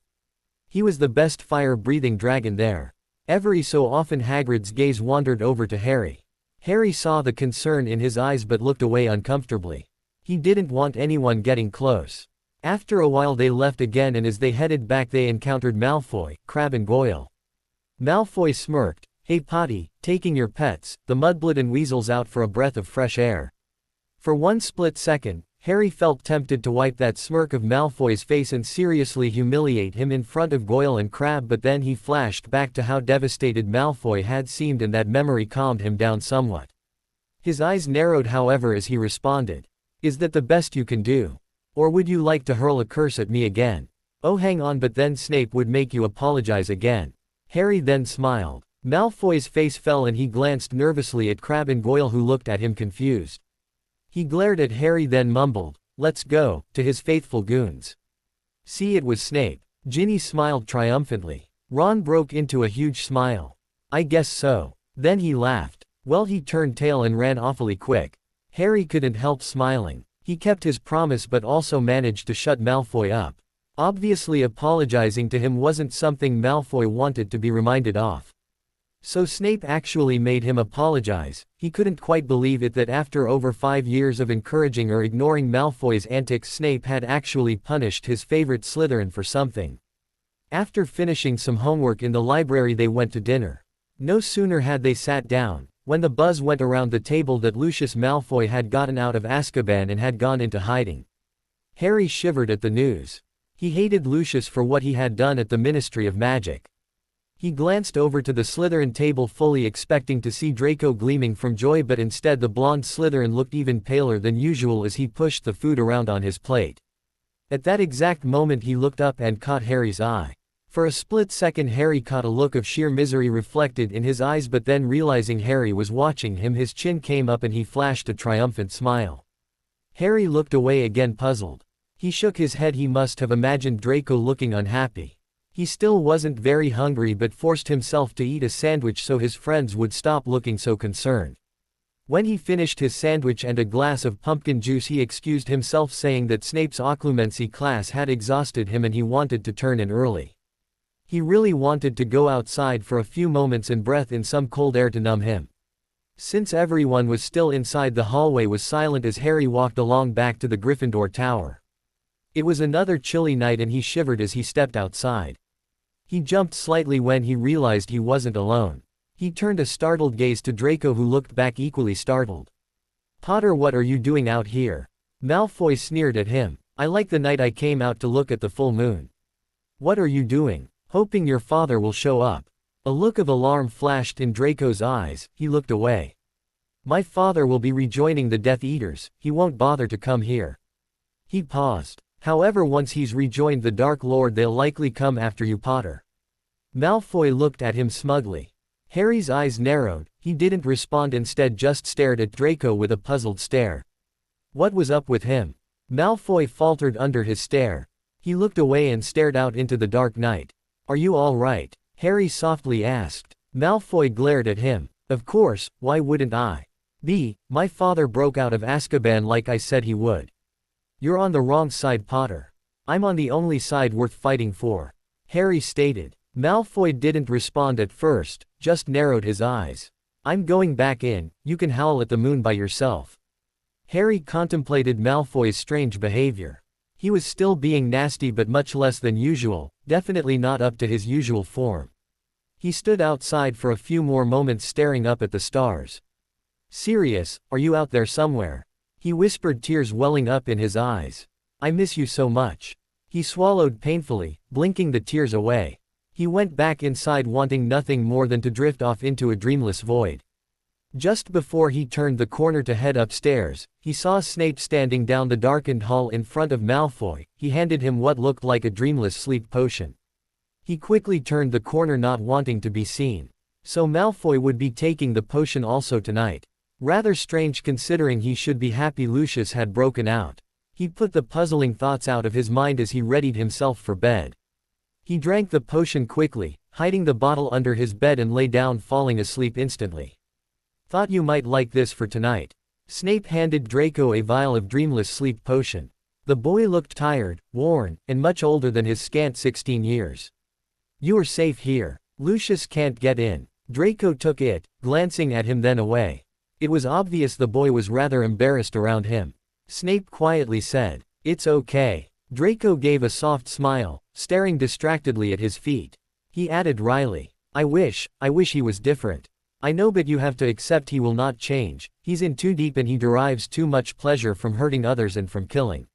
He was the best fire-breathing dragon there. Every so often Hagrid's gaze wandered over to Harry. Harry saw the concern in his eyes but looked away uncomfortably. He didn't want anyone getting close. After a while they left again, and as they headed back they encountered Malfoy, Crabbe and Goyle. Malfoy smirked. Hey Potty, taking your pets, the Mudblood and Weasels out for a breath of fresh air. For one split second, Harry felt tempted to wipe that smirk of Malfoy's face and seriously humiliate him in front of Goyle and Crabbe, but then he flashed back to how devastated Malfoy had seemed, and that memory calmed him down somewhat. His eyes narrowed however as he responded. Is that the best you can do? Or would you like to hurl a curse at me again? Oh, hang on, but then Snape would make you apologize again. Harry then smiled. Malfoy's face fell and he glanced nervously at Crabbe and Goyle, who looked at him confused. He glared at Harry then mumbled, "Let's go," to his faithful goons. See, it was Snape. Ginny smiled triumphantly. Ron broke into a huge smile. I guess so. Then he laughed. Well, he turned tail and ran awfully quick. Harry couldn't help smiling. He kept his promise but also managed to shut Malfoy up. Obviously apologizing to him wasn't something Malfoy wanted to be reminded of. So Snape actually made him apologize. He couldn't quite believe it that after over 5 years of encouraging or ignoring Malfoy's antics, Snape had actually punished his favorite Slytherin for something. After finishing some homework in the library they went to dinner. No sooner had they sat down, when the buzz went around the table that Lucius Malfoy had gotten out of Azkaban and had gone into hiding. Harry shivered at the news. He hated Lucius for what he had done at the Ministry of Magic. He glanced over to the Slytherin table fully expecting to see Draco gleaming from joy, but instead the blonde Slytherin looked even paler than usual as he pushed the food around on his plate. At that exact moment he looked up and caught Harry's eye. For a split second Harry caught a look of sheer misery reflected in his eyes, but then realizing Harry was watching him, his chin came up and he flashed a triumphant smile. Harry looked away again, puzzled. He shook his head. He must have imagined Draco looking unhappy. He still wasn't very hungry but forced himself to eat a sandwich so his friends would stop looking so concerned. When he finished his sandwich and a glass of pumpkin juice he excused himself, saying that Snape's occlumency class had exhausted him and he wanted to turn in early. He really wanted to go outside for a few moments and breathe in some cold air to numb him. Since everyone was still inside, the hallway was silent as Harry walked along back to the Gryffindor Tower. It was another chilly night and he shivered as he stepped outside. He jumped slightly when he realized he wasn't alone. He turned a startled gaze to Draco, who looked back equally startled. Potter, what are you doing out here? Malfoy sneered at him. I like the night. I came out to look at the full moon. What are you doing? Hoping your father will show up. A look of alarm flashed in Draco's eyes. He looked away. My father will be rejoining the Death Eaters. He won't bother to come here. He paused. However, once he's rejoined the Dark Lord, they'll likely come after you, Potter. Malfoy looked at him smugly. Harry's eyes narrowed. He didn't respond, instead just stared at Draco with a puzzled stare. What was up with him? Malfoy faltered under his stare. He looked away and stared out into the dark night. Are you all right? Harry softly asked. Malfoy glared at him. Of course, why wouldn't I? My father broke out of Azkaban like I said he would. You're on the wrong side, Potter. I'm on the only side worth fighting for, Harry stated. Malfoy didn't respond at first, just narrowed his eyes. I'm going back in, you can howl at the moon by yourself. Harry contemplated Malfoy's strange behavior. He was still being nasty but much less than usual, definitely not up to his usual form. He stood outside for a few more moments staring up at the stars. Sirius, are you out there somewhere? He whispered, tears welling up in his eyes. I miss you so much. He swallowed painfully, blinking the tears away. He went back inside wanting nothing more than to drift off into a dreamless void. Just before he turned the corner to head upstairs, he saw Snape standing down the darkened hall in front of Malfoy. He handed him what looked like a dreamless sleep potion. He quickly turned the corner, not wanting to be seen. So Malfoy would be taking the potion also tonight. Rather strange considering he should be happy Lucius had broken out. He put the puzzling thoughts out of his mind as he readied himself for bed. He drank the potion quickly, hiding the bottle under his bed, and lay down, falling asleep instantly. Thought you might like this for tonight. Snape handed Draco a vial of dreamless sleep potion. The boy looked tired, worn, and much older than his scant 16 years. You are safe here. Lucius can't get in. Draco took it, glancing at him then away. It was obvious the boy was rather embarrassed around him. Snape quietly said, "It's okay." Draco gave a soft smile, staring distractedly at his feet. He added wryly, I wish he was different. I know, but you have to accept he will not change. He's in too deep and he derives too much pleasure from hurting others and from killing.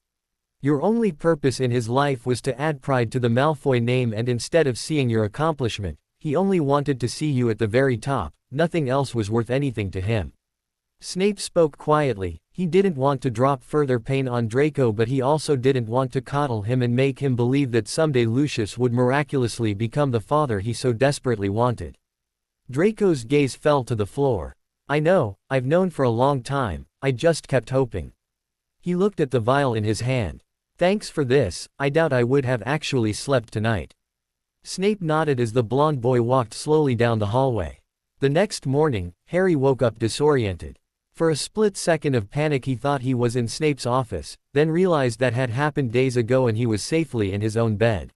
Your only purpose in his life was to add pride to the Malfoy name, and instead of seeing your accomplishment, he only wanted to see you at the very top. Nothing else was worth anything to him. Snape spoke quietly. He didn't want to drop further pain on Draco, but he also didn't want to coddle him and make him believe that someday Lucius would miraculously become the father he so desperately wanted. Draco's gaze fell to the floor. I know, I've known for a long time, I just kept hoping. He looked at the vial in his hand. Thanks for this, I doubt I would have actually slept tonight. Snape nodded as the blonde boy walked slowly down the hallway. The next morning, Harry woke up disoriented. For a split second of panic he thought he was in Snape's office, then realized that had happened days ago and he was safely in his own bed.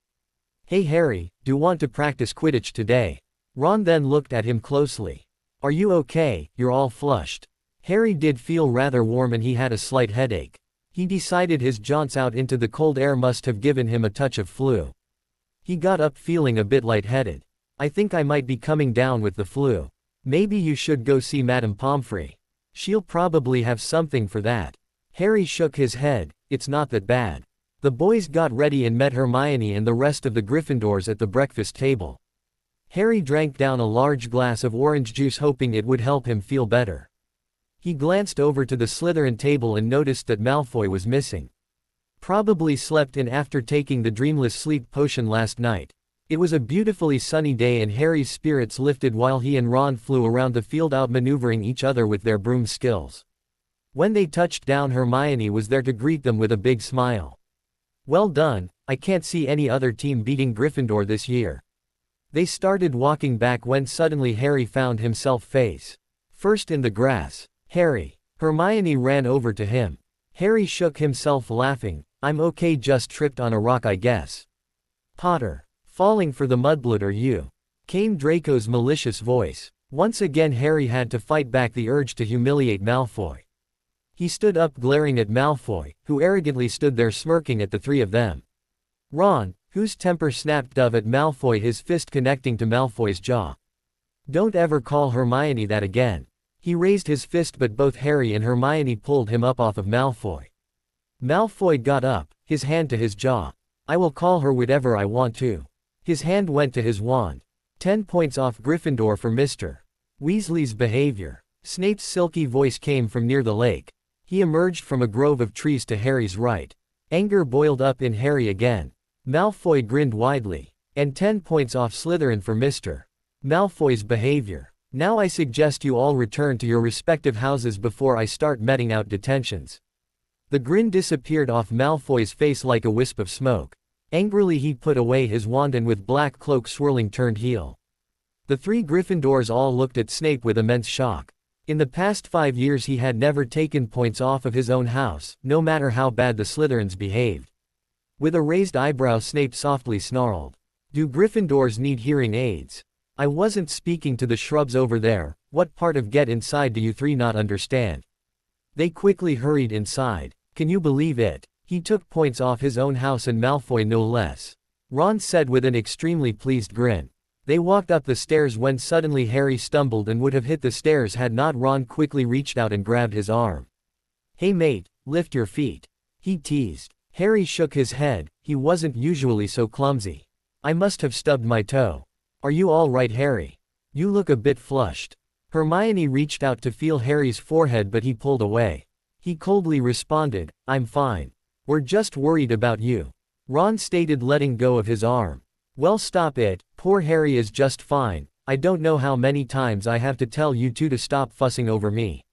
Hey Harry, do want to practice Quidditch today? Ron then looked at him closely. Are you okay? You're all flushed. Harry did feel rather warm and he had a slight headache. He decided his jaunts out into the cold air must have given him a touch of flu. He got up feeling a bit lightheaded. I think I might be coming down with the flu. Maybe you should go see Madame Pomfrey. She'll probably have something for that. Harry shook his head. It's not that bad. The boys got ready and met Hermione and the rest of the Gryffindors at the breakfast table. Harry drank down a large glass of orange juice hoping it would help him feel better. He glanced over to the Slytherin table and noticed that Malfoy was missing. Probably slept in after taking the dreamless sleep potion last night. It was a beautifully sunny day and Harry's spirits lifted while he and Ron flew around the field outmaneuvering each other with their broom skills. When they touched down, Hermione was there to greet them with a big smile. Well done, I can't see any other team beating Gryffindor this year. They started walking back when suddenly Harry found himself face first in the grass. Harry. Hermione ran over to him. Harry shook himself laughing. I'm okay, just tripped on a rock I guess. Potter. Falling for the mudblood are you? Came Draco's malicious voice. Once again Harry had to fight back the urge to humiliate Malfoy. He stood up glaring at Malfoy, who arrogantly stood there smirking at the three of them. Ron, whose temper snapped dove at Malfoy, his fist connecting to Malfoy's jaw. Don't ever call Hermione that again. He raised his fist but both Harry and Hermione pulled him up off of Malfoy. Malfoy got up, his hand to his jaw. I will call her whatever I want to. His hand went to his wand. 10 points off Gryffindor for Mr. Weasley's behavior. Snape's silky voice came from near the lake. He emerged from a grove of trees to Harry's right. Anger boiled up in Harry again. Malfoy grinned widely. And 10 points off Slytherin for Mr. Malfoy's behavior. Now I suggest you all return to your respective houses before I start meting out detentions. The grin disappeared off Malfoy's face like a wisp of smoke. Angrily he put away his wand and with black cloak swirling turned heel. The three Gryffindors all looked at Snape with immense shock. In the past 5 years he had never taken points off of his own house, no matter how bad the Slytherins behaved. With a raised eyebrow Snape softly snarled. Do Gryffindors need hearing aids? I wasn't speaking to the shrubs over there. What part of get inside do you three not understand? They quickly hurried inside. Can you believe it? He took points off his own house and Malfoy no less. Ron said with an extremely pleased grin. They walked up the stairs when suddenly Harry stumbled and would have hit the stairs had not Ron quickly reached out and grabbed his arm. Hey mate, lift your feet. He teased. Harry shook his head, he wasn't usually so clumsy. I must have stubbed my toe. Are you all right, Harry? You look a bit flushed. Hermione reached out to feel Harry's forehead but he pulled away. He coldly responded, I'm fine. We're just worried about you. Ron stated, letting go of his arm. Well, stop it, poor Harry is just fine. I don't know how many times I have to tell you two to stop fussing over me.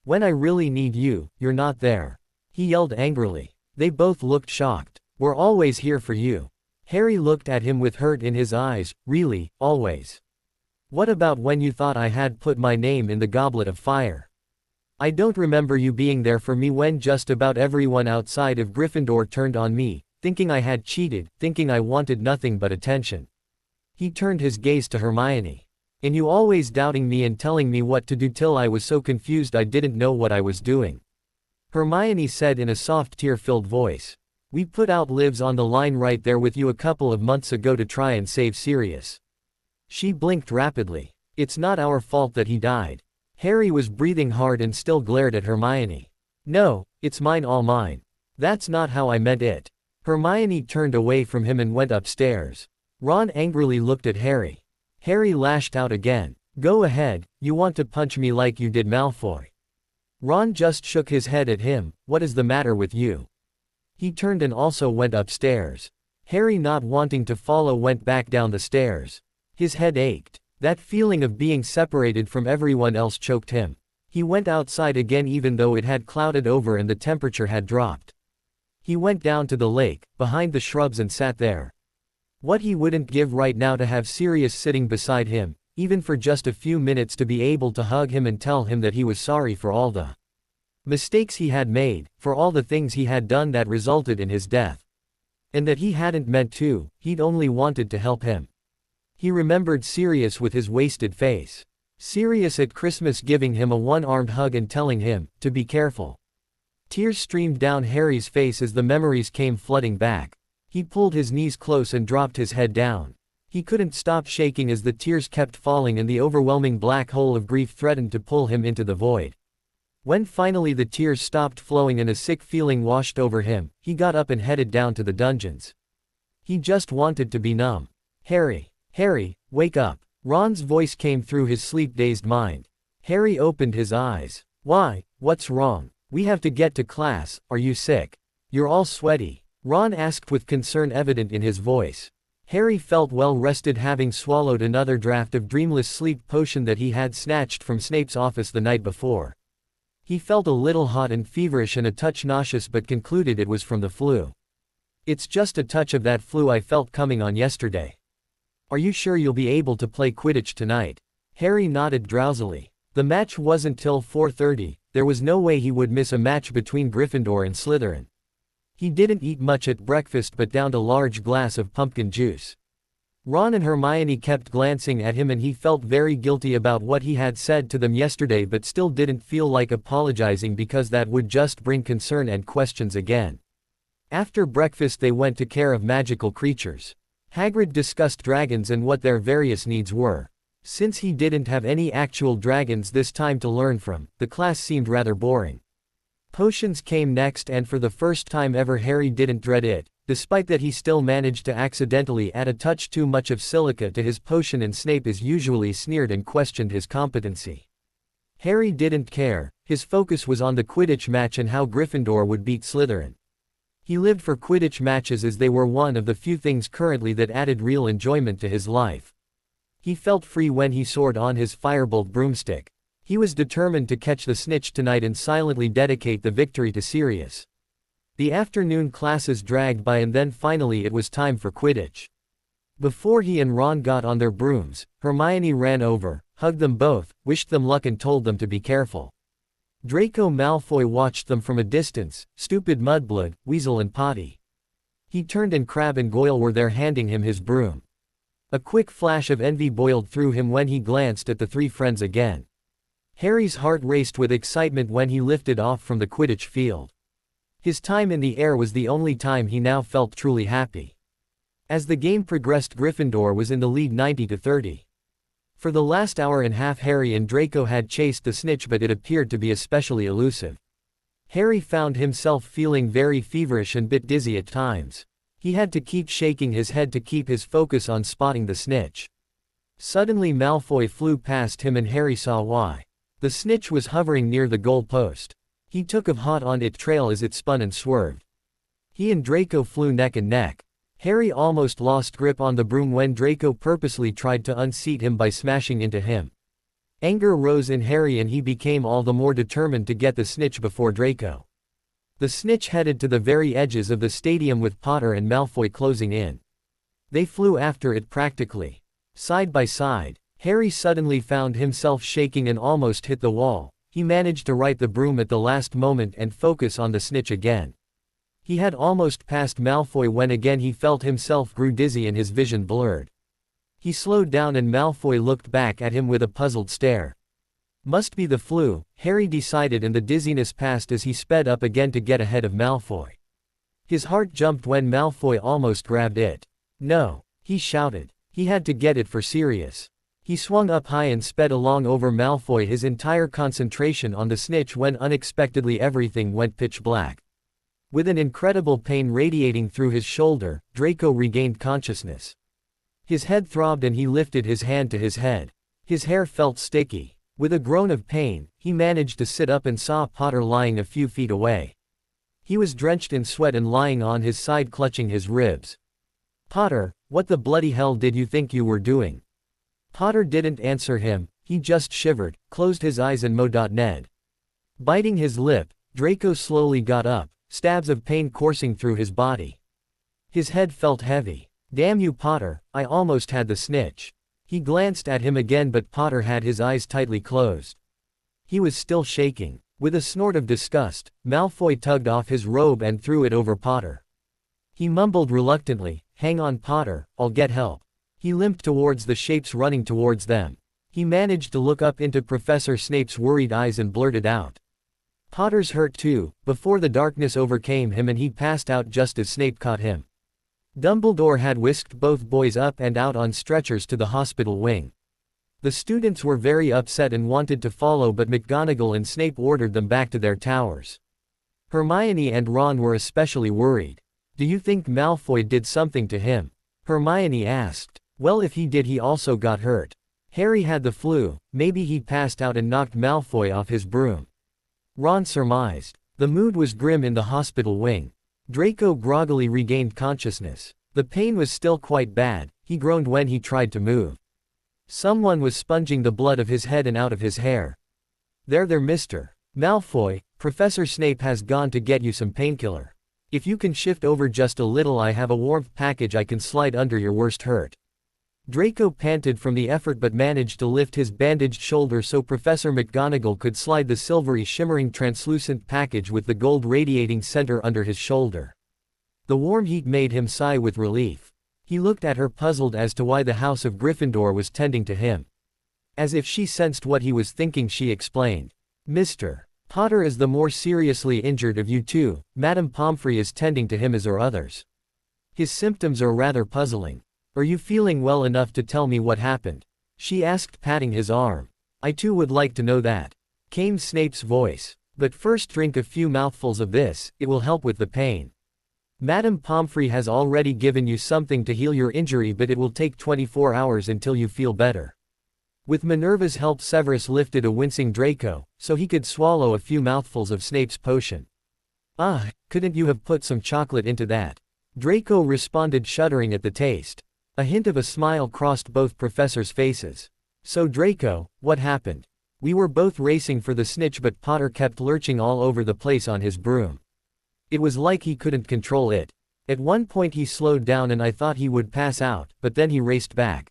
When I really need you, you're not there. He yelled angrily. They both looked shocked. We're always here for you. Harry looked at him with hurt in his eyes. Really, always? What about when you thought I had put my name in the Goblet of Fire? I don't remember you being there for me when just about everyone outside of Gryffindor turned on me, thinking I had cheated, thinking I wanted nothing but attention. He turned his gaze to Hermione. And you always doubting me and telling me what to do till I was so confused I didn't know what I was doing. Hermione said in a soft tear-filled voice. We put out lives on the line right there with you a couple of months ago to try and save Sirius. She blinked rapidly. It's not our fault that he died. Harry was breathing hard and still glared at Hermione. No, it's mine, all mine. That's not how I meant it. Hermione turned away from him and went upstairs. Ron angrily looked at Harry. Harry lashed out again. Go ahead, you want to punch me like you did Malfoy. Ron just shook his head at him. What is the matter with you? He turned and also went upstairs. Harry, not wanting to follow, went back down the stairs. His head ached. That feeling of being separated from everyone else choked him. He went outside again even though it had clouded over and the temperature had dropped. He went down to the lake, behind the shrubs, and sat there. What he wouldn't give right now to have Sirius sitting beside him, even for just a few minutes, to be able to hug him and tell him that he was sorry for all the mistakes he had made, for all the things he had done that resulted in his death. And that he hadn't meant to, he'd only wanted to help him. He remembered Sirius with his wasted face. Sirius at Christmas giving him a one-armed hug and telling him to be careful. Tears streamed down Harry's face as the memories came flooding back. He pulled his knees close and dropped his head down. He couldn't stop shaking as the tears kept falling and the overwhelming black hole of grief threatened to pull him into the void. When finally the tears stopped flowing and a sick feeling washed over him, he got up and headed down to the dungeons. He just wanted to be numb. Harry, wake up. Ron's voice came through his sleep-dazed mind. Harry opened his eyes. Why, what's wrong? We have to get to class. Are you sick? You're all sweaty. Ron asked with concern evident in his voice. Harry felt well rested, having swallowed another draft of dreamless sleep potion that he had snatched from Snape's office the night before. He felt a little hot and feverish and a touch nauseous, but concluded it was from the flu. It's just a touch of that flu I felt coming on yesterday. Are you sure you'll be able to play Quidditch tonight? Harry nodded drowsily. The match wasn't till 4:30, there was no way he would miss a match between Gryffindor and Slytherin. He didn't eat much at breakfast but downed a large glass of pumpkin juice. Ron and Hermione kept glancing at him and he felt very guilty about what he had said to them yesterday, but still didn't feel like apologizing because that would just bring concern and questions again. After breakfast they went to care of magical creatures. Hagrid discussed dragons and what their various needs were. Since he didn't have any actual dragons this time to learn from, the class seemed rather boring. Potions came next, and for the first time ever Harry didn't dread it, despite that he still managed to accidentally add a touch too much of silica to his potion, and Snape as usually sneered and questioned his competency. Harry didn't care, his focus was on the Quidditch match and how Gryffindor would beat Slytherin. He lived for Quidditch matches as they were one of the few things currently that added real enjoyment to his life. He felt free when he soared on his firebolt broomstick. He was determined to catch the snitch tonight and silently dedicate the victory to Sirius. The afternoon classes dragged by and then finally it was time for Quidditch. Before he and Ron got on their brooms, Hermione ran over, hugged them both, wished them luck and told them to be careful. Draco Malfoy watched them from a distance, stupid mudblood, weasel and potty. He turned and Crabbe and Goyle were there handing him his broom. A quick flash of envy boiled through him when he glanced at the three friends again. Harry's heart raced with excitement when he lifted off from the Quidditch field. His time in the air was the only time he now felt truly happy. As the game progressed, Gryffindor was in the lead 90-30. For the last hour and a half Harry and Draco had chased the snitch, but it appeared to be especially elusive. Harry found himself feeling very feverish and bit dizzy at times. He had to keep shaking his head to keep his focus on spotting the snitch. Suddenly Malfoy flew past him and Harry saw why. The snitch was hovering near the goal post. He took a hot on its trail as it spun and swerved. He and Draco flew neck and neck. Harry almost lost grip on the broom when Draco purposely tried to unseat him by smashing into him. Anger rose in Harry and he became all the more determined to get the snitch before Draco. The snitch headed to the very edges of the stadium with Potter and Malfoy closing in. They flew after it practically side by side. Harry suddenly found himself shaking and almost hit the wall. He managed to right the broom at the last moment and focus on the snitch again. He had almost passed Malfoy when again he felt himself grew dizzy and his vision blurred. He slowed down and Malfoy looked back at him with a puzzled stare. Must be the flu, Harry decided, and the dizziness passed as he sped up again to get ahead of Malfoy. His heart jumped when Malfoy almost grabbed it. No, he shouted. He had to get it for serious. He swung up high and sped along over Malfoy, his entire concentration on the snitch, when unexpectedly everything went pitch black. With an incredible pain radiating through his shoulder, Draco regained consciousness. His head throbbed and he lifted his hand to his head. His hair felt sticky. With a groan of pain, he managed to sit up and saw Potter lying a few feet away. He was drenched in sweat and lying on his side clutching his ribs. "Potter, what the bloody hell did you think you were doing?" Potter didn't answer him, he just shivered, closed his eyes and Ned. Biting his lip, Draco slowly got up, stabs of pain coursing through his body. His head felt heavy. "Damn you, Potter, I almost had the snitch." He glanced at him again, but Potter had his eyes tightly closed. He was still shaking. With a snort of disgust, Malfoy tugged off his robe and threw it over Potter. He mumbled reluctantly, "Hang on, Potter, I'll get help." He limped towards the shapes running towards them. He managed to look up into Professor Snape's worried eyes and blurted out, "Potter's hurt too," before the darkness overcame him and he passed out just as Snape caught him. Dumbledore had whisked both boys up and out on stretchers to the hospital wing. The students were very upset and wanted to follow, but McGonagall and Snape ordered them back to their towers. Hermione and Ron were especially worried. "Do you think Malfoy did something to him?" Hermione asked. "Well, if he did, he also got hurt. Harry had the flu, maybe he passed out and knocked Malfoy off his broom," Ron surmised. The mood was grim in the hospital wing. Draco groggily regained consciousness. The pain was still quite bad, he groaned when he tried to move. Someone was sponging the blood of his head and out of his hair. There, Mr. Malfoy, Professor Snape has gone to get you some painkiller. If you can shift over just a little, I have a warmth package I can slide under your worst hurt." Draco panted from the effort but managed to lift his bandaged shoulder so Professor McGonagall could slide the silvery shimmering translucent package with the gold radiating center under his shoulder. The warm heat made him sigh with relief. He looked at her, puzzled as to why the House of Gryffindor was tending to him. As if she sensed what he was thinking, she explained, "Mr. Potter is the more seriously injured of you two. Madame Pomfrey is tending to him, as are others. His symptoms are rather puzzling. Are you feeling well enough to tell me what happened?" she asked, patting his arm. "I too would like to know that," came Snape's voice. "But first drink a few mouthfuls of this, it will help with the pain. Madame Pomfrey has already given you something to heal your injury, but it will take 24 hours until you feel better." With Minerva's help, Severus lifted a wincing Draco, so he could swallow a few mouthfuls of Snape's potion. "Ah, couldn't you have put some chocolate into that?" Draco responded, shuddering at the taste. A hint of a smile crossed both professors' faces. "So Draco, what happened?" "We were both racing for the snitch, but Potter kept lurching all over the place on his broom. It was like he couldn't control it. At one point he slowed down and I thought he would pass out, but then he raced back.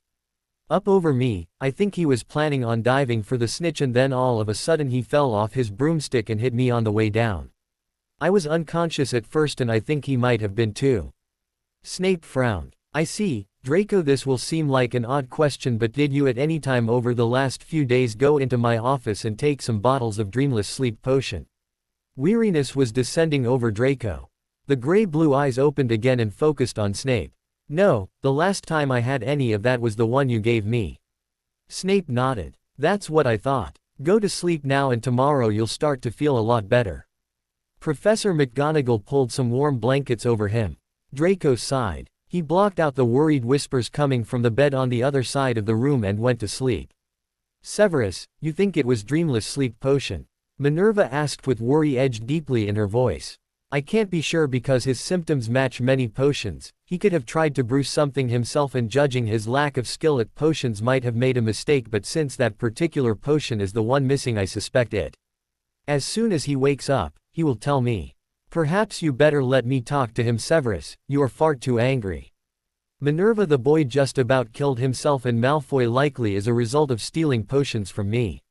Up over me. I think he was planning on diving for the snitch and then all of a sudden he fell off his broomstick and hit me on the way down. I was unconscious at first and I think he might have been too. Snape frowned. I see, Draco, this will seem like an odd question, but did you at any time over the last few days go into my office and take some bottles of dreamless sleep potion? Weariness was descending over Draco. The gray-blue eyes opened again and focused on Snape. No, the last time I had any of that was the one you gave me. Snape nodded. That's what I thought. Go to sleep now and tomorrow you'll start to feel a lot better. Professor McGonagall pulled some warm blankets over him. Draco sighed. He blocked out the worried whispers coming from the bed on the other side of the room and went to sleep. Severus, you think it was dreamless sleep potion? Minerva asked with worry edged deeply in her voice. I can't be sure because his symptoms match many potions. He could have tried to brew something himself and judging his lack of skill at potions might have made a mistake, but since that particular potion is the one missing I suspect it. As soon as he wakes up, he will tell me. Perhaps you better let me talk to him, Severus, you are far too angry. Minerva, the boy just about killed himself and Malfoy likely as a result of stealing potions from me.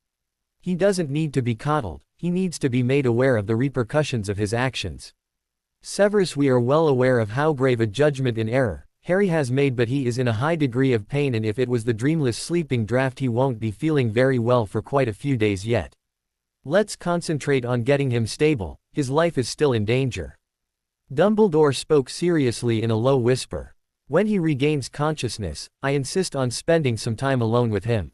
He doesn't need to be coddled, he needs to be made aware of the repercussions of his actions. Severus, we are well aware of how grave a judgment in error Harry has made, but he is in a high degree of pain, and if it was the dreamless sleeping draft he won't be feeling very well for quite a few days yet. Let's concentrate on getting him stable, his life is still in danger. Dumbledore spoke seriously in a low whisper. When he regains consciousness, I insist on spending some time alone with him.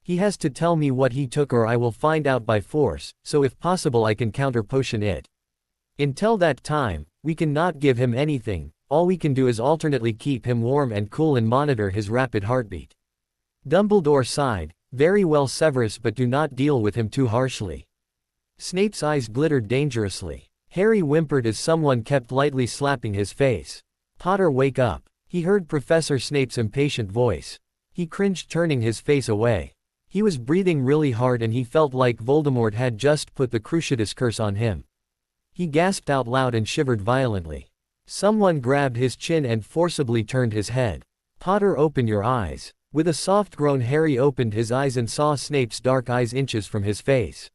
He has to tell me what he took or I will find out by force, so if possible I can counter-potion it. Until that time, we cannot give him anything, all we can do is alternately keep him warm and cool and monitor his rapid heartbeat. Dumbledore sighed. Very well, Severus, but do not deal with him too harshly. Snape's eyes glittered dangerously. Harry whimpered as someone kept lightly slapping his face. Potter, wake up. He heard Professor Snape's impatient voice. He cringed, turning his face away. He was breathing really hard and he felt like Voldemort had just put the Cruciatus curse on him. He gasped out loud and shivered violently. Someone grabbed his chin and forcibly turned his head. Potter, open your eyes. With a soft groan, Harry opened his eyes and saw Snape's dark eyes inches from his face.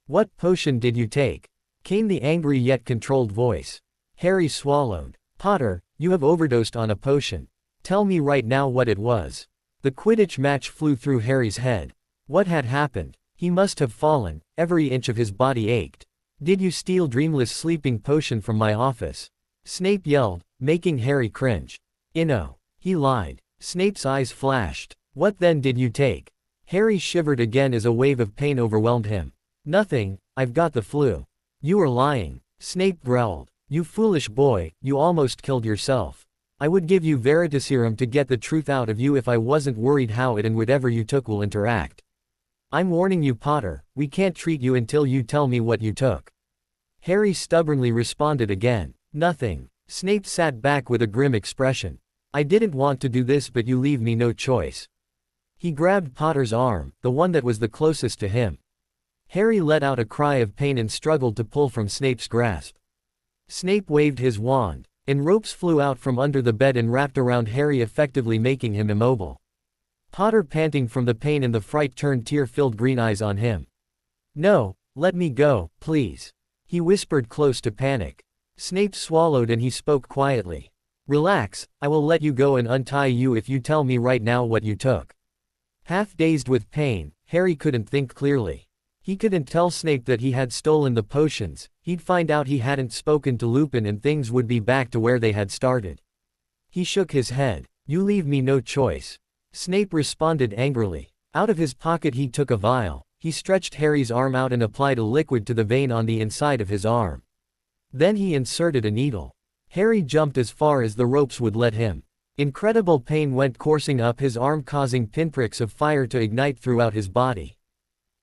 What potion did you take? Came the angry yet controlled voice. Harry swallowed. Potter, you have overdosed on a potion. Tell me right now what it was. The Quidditch match flew through Harry's head. What had happened? He must have fallen, every inch of his body ached. Did you steal dreamless sleeping potion from my office? Snape yelled, making Harry cringe. No. He lied. Snape's eyes flashed. What then did you take? Harry shivered again as a wave of pain overwhelmed him. Nothing, I've got the flu. You are lying. Snape growled. You foolish boy, you almost killed yourself. I would give you Veritaserum to get the truth out of you if I wasn't worried how it and whatever you took will interact. I'm warning you, Potter, we can't treat you until you tell me what you took. Harry stubbornly responded again. Nothing. Snape sat back with a grim expression. I didn't want to do this, but you leave me no choice. He grabbed Potter's arm, the one that was the closest to him. Harry let out a cry of pain and struggled to pull from Snape's grasp. Snape waved his wand, and ropes flew out from under the bed and wrapped around Harry, effectively making him immobile. Potter, panting from the pain and the fright, turned tear-filled green eyes on him. No, let me go, please. He whispered close to panic. Snape swallowed and he spoke quietly. Relax, I will let you go and untie you if you tell me right now what you took. Half dazed with pain, Harry couldn't think clearly. He couldn't tell Snape that he had stolen the potions, he'd find out he hadn't spoken to Lupin and things would be back to where they had started. He shook his head. You leave me no choice. Snape responded angrily. Out of his pocket he took a vial. He stretched Harry's arm out and applied a liquid to the vein on the inside of his arm. Then he inserted a needle. Harry jumped as far as the ropes would let him. Incredible pain went coursing up his arm, causing pinpricks of fire to ignite throughout his body.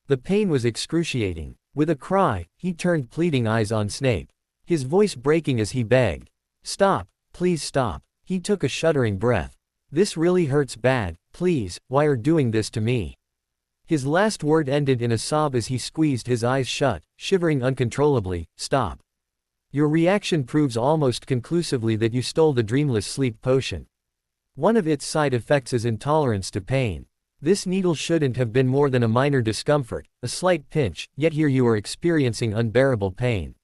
The pain was excruciating. With a cry, he turned pleading eyes on Snape, his voice breaking as he begged. Stop, please stop. He took a shuddering breath. This really hurts bad, please, why are you doing this to me? His last word ended in a sob as he squeezed his eyes shut, shivering uncontrollably. Stop. Your reaction proves almost conclusively that you stole the dreamless sleep potion. One of its side effects is intolerance to pain. This needle shouldn't have been more than a minor discomfort, a slight pinch, yet here you are experiencing unbearable pain.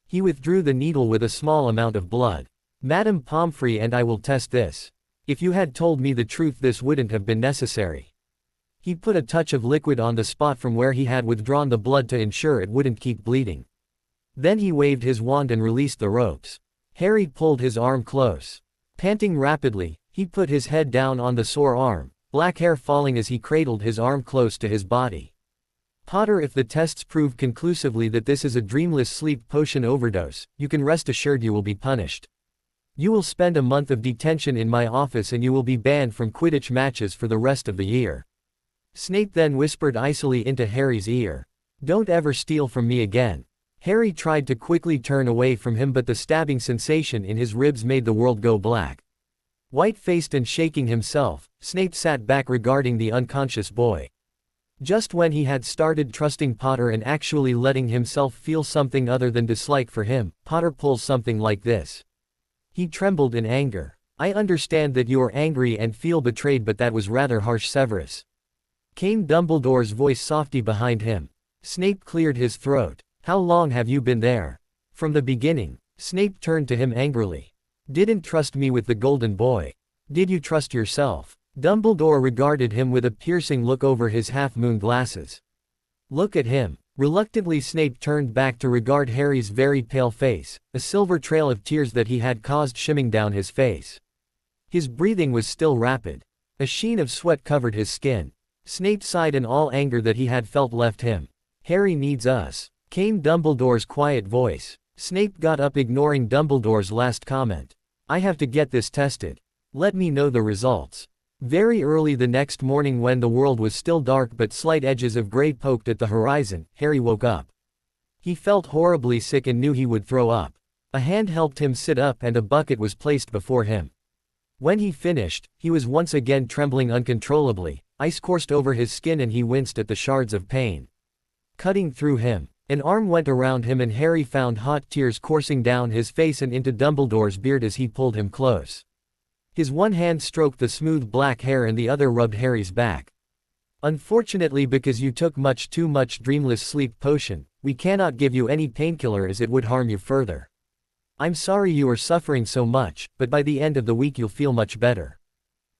He withdrew the needle with a small amount of blood. Madam Pomfrey and I will test this. If you had told me the truth, this wouldn't have been necessary. He put a touch of liquid on the spot from where he had withdrawn the blood to ensure it wouldn't keep bleeding. Then he waved his wand and released the ropes. Harry pulled his arm close. Panting rapidly, he put his head down on the sore arm, black hair falling as he cradled his arm close to his body. Potter, if the tests prove conclusively that this is a dreamless sleep potion overdose, you can rest assured you will be punished. You will spend a month of detention in my office and you will be banned from Quidditch matches for the rest of the year. Snape then whispered icily into Harry's ear. Don't ever steal from me again. Harry tried to quickly turn away from him, but the stabbing sensation in his ribs made the world go black. White-faced and shaking himself, Snape sat back regarding the unconscious boy. Just when he had started trusting Potter and actually letting himself feel something other than dislike for him, Potter pulls something like this. He trembled in anger. I understand that you are angry and feel betrayed, but that was rather harsh, Severus. Came Dumbledore's voice softly behind him. Snape cleared his throat. How long have you been there? From the beginning. Snape turned to him angrily. Didn't trust me with the golden boy. Did you trust yourself? Dumbledore regarded him with a piercing look over his half-moon glasses. Look at him. Reluctantly Snape turned back to regard Harry's very pale face, a silver trail of tears that he had caused shimming down his face. His breathing was still rapid. A sheen of sweat covered his skin. Snape sighed, and all anger that he had felt left him. Harry needs us, came Dumbledore's quiet voice. Snape got up, ignoring Dumbledore's last comment. I have to get this tested. Let me know the results. Very early the next morning, when the world was still dark but slight edges of gray poked at the horizon, Harry woke up. He felt horribly sick and knew he would throw up. A hand helped him sit up and a bucket was placed before him. When he finished, he was once again trembling uncontrollably. Ice coursed over his skin and he winced at the shards of pain cutting through him. An arm went around him and Harry found hot tears coursing down his face and into Dumbledore's beard as he pulled him close. His one hand stroked the smooth black hair and the other rubbed Harry's back. Unfortunately, because you took too much dreamless sleep potion, we cannot give you any painkiller as it would harm you further. I'm sorry you are suffering so much, but by the end of the week you'll feel much better.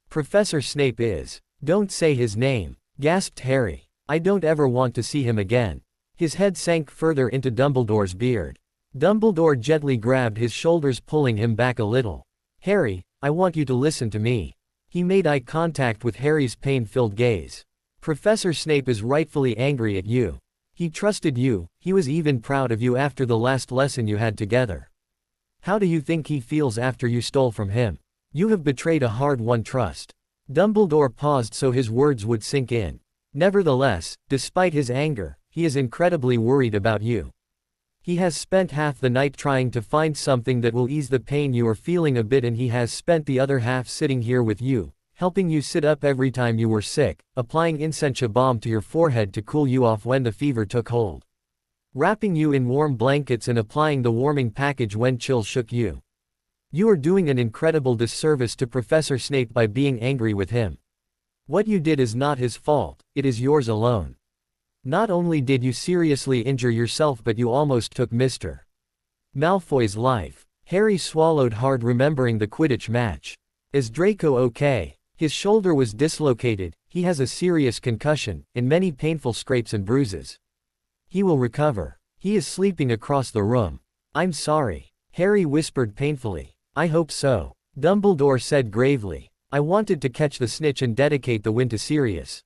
Professor Snape is. Don't say his name, gasped Harry. I don't ever want to see him again. His head sank further into Dumbledore's beard. Dumbledore gently grabbed his shoulders, pulling him back a little. Harry, I want you to listen to me. He made eye contact with Harry's pain-filled gaze. Professor Snape is rightfully angry at you. He trusted you, he was even proud of you after the last lesson you had together. How do you think he feels after you stole from him? You have betrayed a hard-won trust. Dumbledore paused so his words would sink in. Nevertheless, despite his anger, he is incredibly worried about you. He has spent half the night trying to find something that will ease the pain you are feeling a bit, and he has spent the other half sitting here with you, helping you sit up every time you were sick, applying incense balm to your forehead to cool you off when the fever took hold, wrapping you in warm blankets and applying the warming package when chills shook you. You are doing an incredible disservice to Professor Snape by being angry with him. What you did is not his fault, it is yours alone. Not only did you seriously injure yourself, but you almost took Mr. Malfoy's life. Harry swallowed hard, remembering the Quidditch match. Is Draco okay? His shoulder was dislocated, he has a serious concussion, and many painful scrapes and bruises. He will recover. He is sleeping across the room. I'm sorry, Harry whispered painfully. I hope so, Dumbledore said gravely. I wanted to catch the snitch and dedicate the win to Sirius.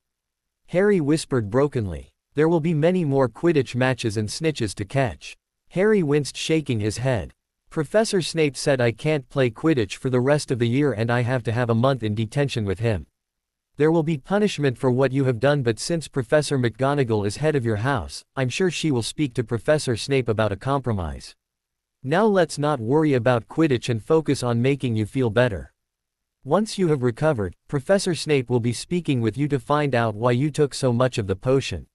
Harry whispered brokenly. There will be many more Quidditch matches and snitches to catch. Harry winced, shaking his head. Professor Snape said I can't play Quidditch for the rest of the year and I have to have a month in detention with him. There will be punishment for what you have done, but since Professor McGonagall is head of your house, I'm sure she will speak to Professor Snape about a compromise. Now let's not worry about Quidditch and focus on making you feel better. Once you have recovered, Professor Snape will be speaking with you to find out why you took so much of the potion.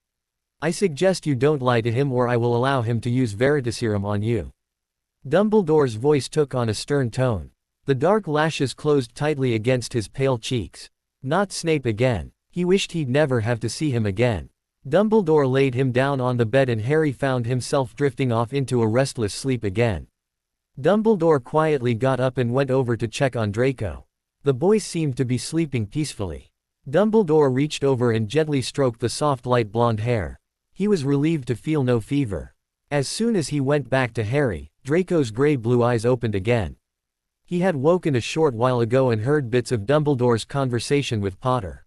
I suggest you don't lie to him or I will allow him to use Veritaserum on you. Dumbledore's voice took on a stern tone. The dark lashes closed tightly against his pale cheeks. Not Snape again. He wished he'd never have to see him again. Dumbledore laid him down on the bed and Harry found himself drifting off into a restless sleep again. Dumbledore quietly got up and went over to check on Draco. The boy seemed to be sleeping peacefully. Dumbledore reached over and gently stroked the soft light blonde hair. He was relieved to feel no fever. As soon as he went back to Harry, Draco's gray-blue eyes opened again. He had woken a short while ago and heard bits of Dumbledore's conversation with Potter.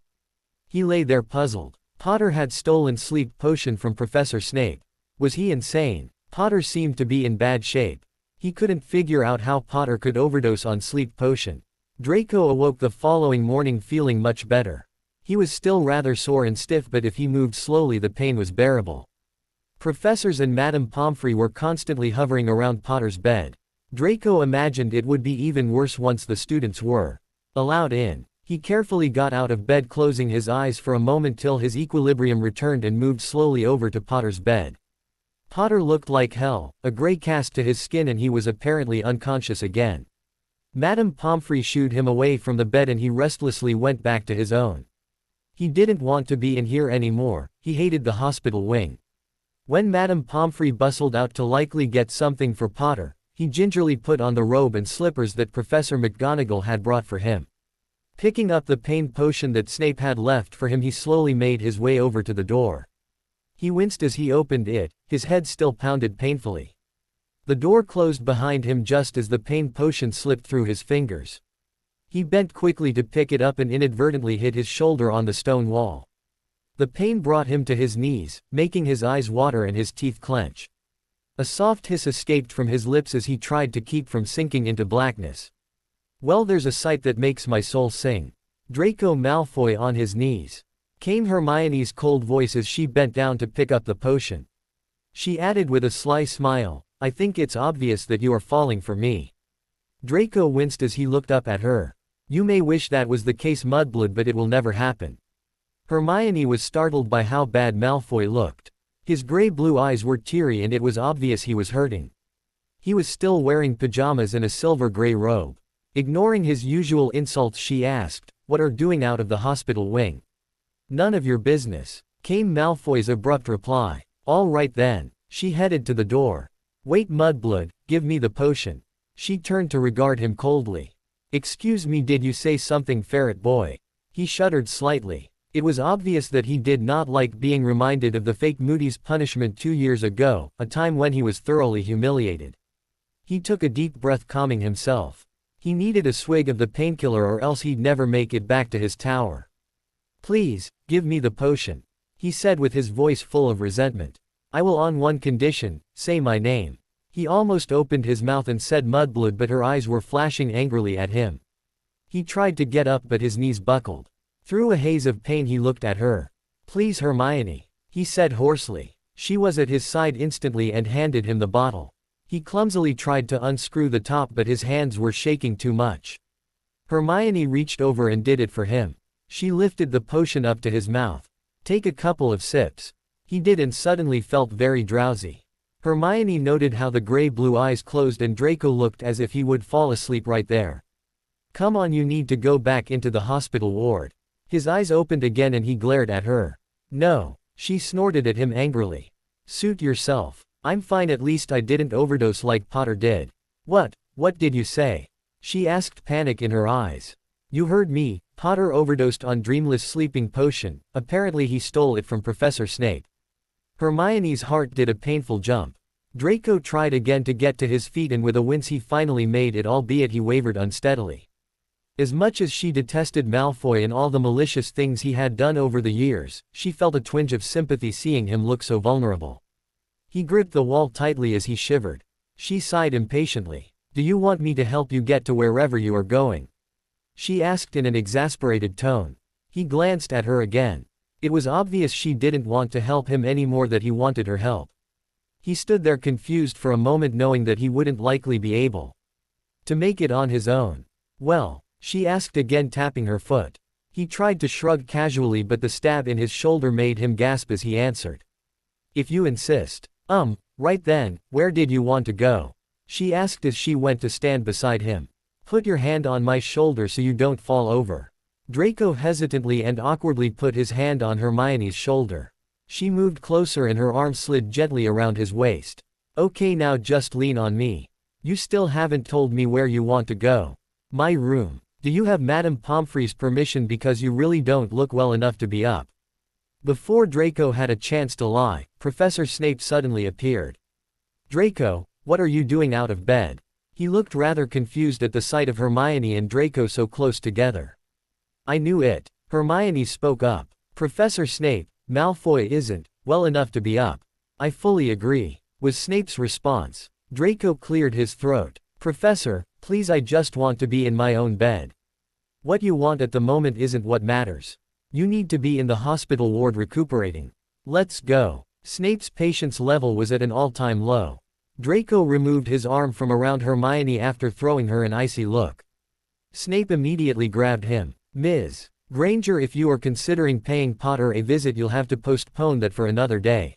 He lay there puzzled. Potter had stolen sleep potion from Professor Snape. Was he insane? Potter seemed to be in bad shape. He couldn't figure out how Potter could overdose on sleep potion. Draco awoke the following morning feeling much better. He was still rather sore and stiff, but if he moved slowly the pain was bearable. Professors and Madame Pomfrey were constantly hovering around Potter's bed. Draco imagined it would be even worse once the students were allowed in. He carefully got out of bed, closing his eyes for a moment till his equilibrium returned and moved slowly over to Potter's bed. Potter looked like hell, a gray cast to his skin, and he was apparently unconscious again. Madame Pomfrey shooed him away from the bed and he restlessly went back to his own. He didn't want to be in here anymore. He hated the hospital wing. When Madame Pomfrey bustled out to likely get something for Potter, he gingerly put on the robe and slippers that Professor McGonagall had brought for him. Picking up the pain potion that Snape had left for him, he slowly made his way over to the door. He winced as he opened it, his head still pounded painfully. The door closed behind him just as the pain potion slipped through his fingers. He bent quickly to pick it up and inadvertently hit his shoulder on the stone wall. The pain brought him to his knees, making his eyes water and his teeth clench. A soft hiss escaped from his lips as he tried to keep from sinking into blackness. "Well, there's a sight that makes my soul sing." Draco Malfoy on his knees. Came Hermione's cold voice as she bent down to pick up the potion. She added with a sly smile, "I think it's obvious that you are falling for me." Draco winced as he looked up at her. "You may wish that was the case, Mudblood, but it will never happen." Hermione was startled by how bad Malfoy looked. His gray-blue eyes were teary and it was obvious he was hurting. He was still wearing pajamas and a silver-gray robe. Ignoring his usual insults, she asked, "What are you doing out of the hospital wing?" "None of your business," came Malfoy's abrupt reply. "All right then." She headed to the door. "Wait, Mudblood, give me the potion." She turned to regard him coldly. "Excuse me, did you say something, ferret boy?" He shuddered slightly. It was obvious that he did not like being reminded of the fake Moody's punishment 2 years ago, a time when he was thoroughly humiliated. He took a deep breath, calming himself. He needed a swig of the painkiller or else he'd never make it back to his tower. "Please, give me the potion," he said with his voice full of resentment. "I will on one condition, say my name." He almost opened his mouth and said Mudblood, but her eyes were flashing angrily at him. He tried to get up but his knees buckled. Through a haze of pain he looked at her. "Please, Hermione," he said hoarsely. She was at his side instantly and handed him the bottle. He clumsily tried to unscrew the top but his hands were shaking too much. Hermione reached over and did it for him. She lifted the potion up to his mouth. "Take a couple of sips." He did and suddenly felt very drowsy. Hermione noted how the gray-blue eyes closed and Draco looked as if he would fall asleep right there. "Come on, you need to go back into the hospital ward." His eyes opened again and he glared at her. "No." She snorted at him angrily. "Suit yourself. I'm fine, at least I didn't overdose like Potter did." What did you say?" she asked, panic in her eyes. "You heard me, Potter overdosed on Dreamless sleeping potion. Apparently he stole it from Professor Snape." Hermione's heart did a painful jump. Draco tried again to get to his feet and with a wince he finally made it, albeit he wavered unsteadily. As much as she detested Malfoy and all the malicious things he had done over the years, she felt a twinge of sympathy seeing him look so vulnerable. He gripped the wall tightly as he shivered. She sighed impatiently. "Do you want me to help you get to wherever you are going?" she asked in an exasperated tone. He glanced at her again. It was obvious she didn't want to help him any more that he wanted her help. He stood there confused for a moment, knowing that he wouldn't likely be able to make it on his own. "Well?" she asked again, tapping her foot. He tried to shrug casually but the stab in his shoulder made him gasp as he answered. "If you insist." Right then, where did you want to go?" she asked as she went to stand beside him. Put your hand on my shoulder so you don't fall over. Draco hesitantly and awkwardly put his hand on Hermione's shoulder. She moved closer and her arm slid gently around his waist. Okay, now just lean on me. You still haven't told me where you want to go. My room. Do you have Madame Pomfrey's permission, because you really don't look well enough to be up? Before Draco had a chance to lie, Professor Snape suddenly appeared. Draco, what are you doing out of bed? He looked rather confused at the sight of Hermione and Draco so close together. I knew it. Hermione spoke up. Professor Snape, Malfoy isn't well enough to be up. I fully agree, was Snape's response. Draco cleared his throat. Professor, please, I just want to be in my own bed. What you want at the moment isn't what matters. You need to be in the hospital ward recuperating. Let's go. Snape's patience level was at an all-time low. Draco removed his arm from around Hermione after throwing her an icy look. Snape immediately grabbed him. Ms. Granger, if you are considering paying Potter a visit, you'll have to postpone that for another day.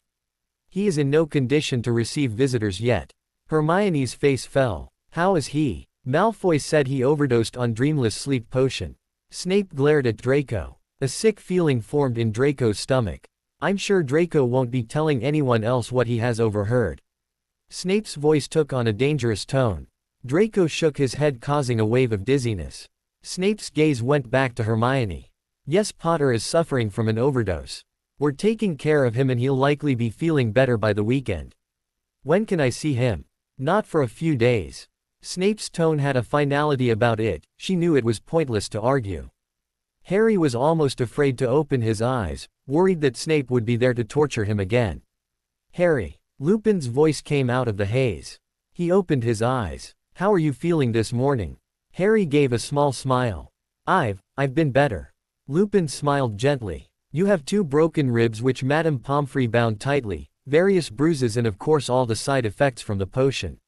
He is in no condition to receive visitors yet. Hermione's face fell. How is he? Malfoy said he overdosed on Dreamless Sleep Potion. Snape glared at Draco. A sick feeling formed in Draco's stomach. I'm sure Draco won't be telling anyone else what he has overheard. Snape's voice took on a dangerous tone. Draco shook his head, causing a wave of dizziness. Snape's gaze went back to Hermione. Yes, Potter is suffering from an overdose. We're taking care of him and he'll likely be feeling better by the weekend. When can I see him? Not for a few days. Snape's tone had a finality about it. She knew it was pointless to argue. Harry was almost afraid to open his eyes, worried that Snape would be there to torture him again. Harry. Lupin's voice came out of the haze. He opened his eyes. How are you feeling this morning? Harry gave a small smile. I've been better. Lupin smiled gently. You have 2 broken ribs which Madame Pomfrey bound tightly, various bruises, and of course all the side effects from the potion.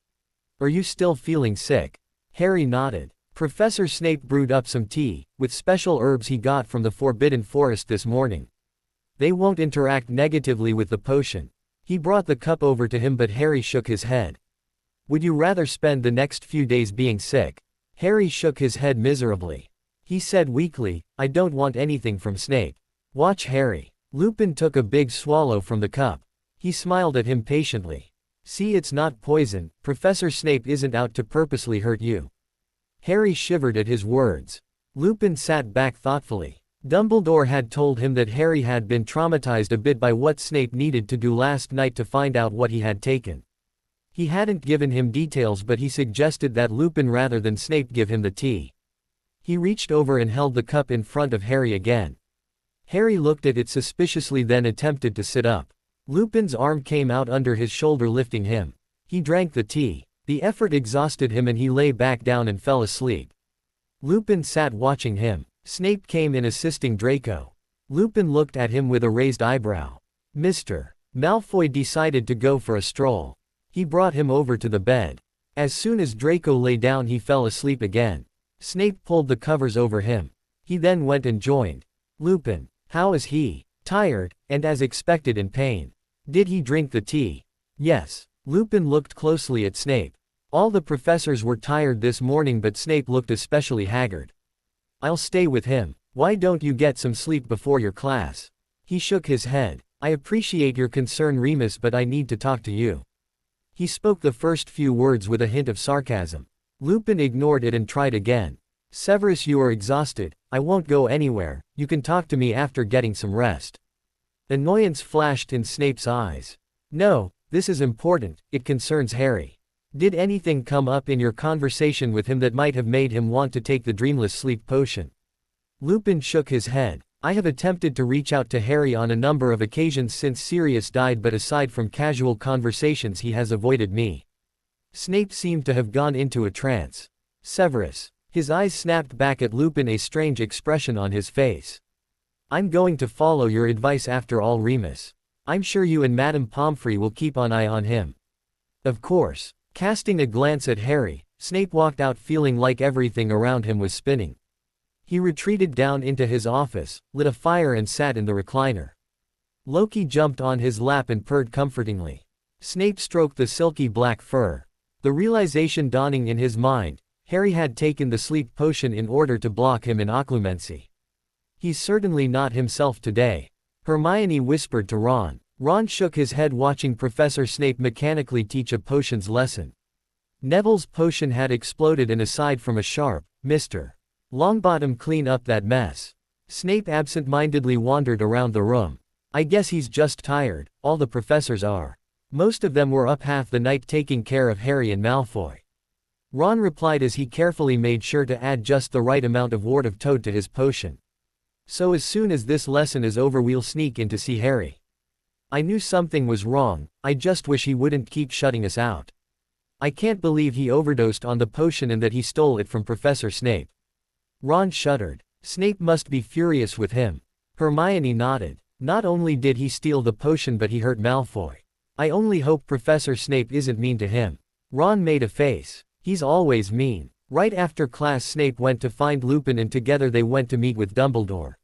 Are you still feeling sick? Harry nodded. Professor Snape brewed up some tea, with special herbs he got from the Forbidden Forest this morning. They won't interact negatively with the potion. He brought the cup over to him, but Harry shook his head. Would you rather spend the next few days being sick? Harry shook his head miserably. He said weakly, I don't want anything from Snape. Watch Harry. Lupin took a big swallow from the cup. He smiled at him patiently. See, it's not poison. Professor Snape isn't out to purposely hurt you. Harry shivered at his words. Lupin sat back thoughtfully. Dumbledore had told him that Harry had been traumatized a bit by what Snape needed to do last night to find out what he had taken. He hadn't given him details, but he suggested that Lupin rather than Snape give him the tea. He reached over and held the cup in front of Harry again. Harry looked at it suspiciously, then attempted to sit up. Lupin's arm came out under his shoulder, lifting him. He drank the tea. The effort exhausted him and he lay back down and fell asleep. Lupin sat watching him. Snape came in assisting Draco. Lupin looked at him with a raised eyebrow. Mr. Malfoy decided to go for a stroll. He brought him over to the bed. As soon as Draco lay down, he fell asleep again. Snape pulled the covers over him. He then went and joined Lupin. How is he? Tired, and as expected in pain. Did he drink the tea? Yes. Lupin looked closely at Snape. All the professors were tired this morning, but Snape looked especially haggard. I'll stay with him. Why don't you get some sleep before your class? He shook his head. I appreciate your concern, Remus, but I need to talk to you. He spoke the first few words with a hint of sarcasm. Lupin ignored it and tried again. Severus, you are exhausted. I won't go anywhere. You can talk to me after getting some rest. Annoyance flashed in Snape's eyes. No, this is important. It concerns Harry. Did anything come up in your conversation with him that might have made him want to take the Dreamless Sleep Potion? Lupin shook his head. I have attempted to reach out to Harry on a number of occasions since Sirius died, but aside from casual conversations he has avoided me. Snape seemed to have gone into a trance. Severus. His eyes snapped back at Lupin, a strange expression on his face. I'm going to follow your advice after all, Remus. I'm sure you and Madame Pomfrey will keep an eye on him. Of course. Casting a glance at Harry, Snape walked out feeling like everything around him was spinning. He retreated down into his office, lit a fire and sat in the recliner. Loki jumped on his lap and purred comfortingly. Snape stroked the silky black fur. The realization dawning in his mind, Harry had taken the sleep potion in order to block him in occlumency. He's certainly not himself today. Hermione whispered to Ron. Ron shook his head watching Professor Snape mechanically teach a potions lesson. Neville's potion had exploded and aside from a sharp, "Mr. Longbottom, clean up that mess." Snape absent-mindedly wandered around the room. "I guess he's just tired, all the professors are. Most of them were up half the night taking care of Harry and Malfoy." Ron replied as he carefully made sure to add just the right amount of ward of toad to his potion. "So as soon as this lesson is over we'll sneak in to see Harry. I knew something was wrong, I just wish he wouldn't keep shutting us out. I can't believe he overdosed on the potion and that he stole it from Professor Snape." Ron shuddered. Snape must be furious with him. Hermione nodded. Not only did he steal the potion but he hurt Malfoy. "I only hope Professor Snape isn't mean to him." Ron made a face. "He's always mean." Right after class Snape went to find Lupin and together they went to meet with Dumbledore.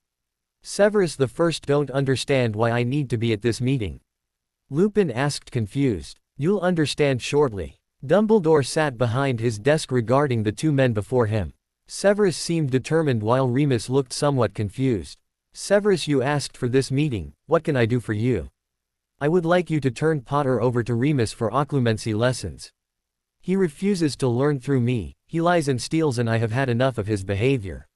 "Severus the First, don't understand why I need to be at this meeting." Lupin asked confused. "You'll understand shortly." Dumbledore sat behind his desk regarding the two men before him. Severus seemed determined while Remus looked somewhat confused. "Severus, you asked for this meeting, what can I do for you?" "I would like you to turn Potter over to Remus for occlumency lessons. He refuses to learn through me, he lies and steals and I have had enough of his behavior."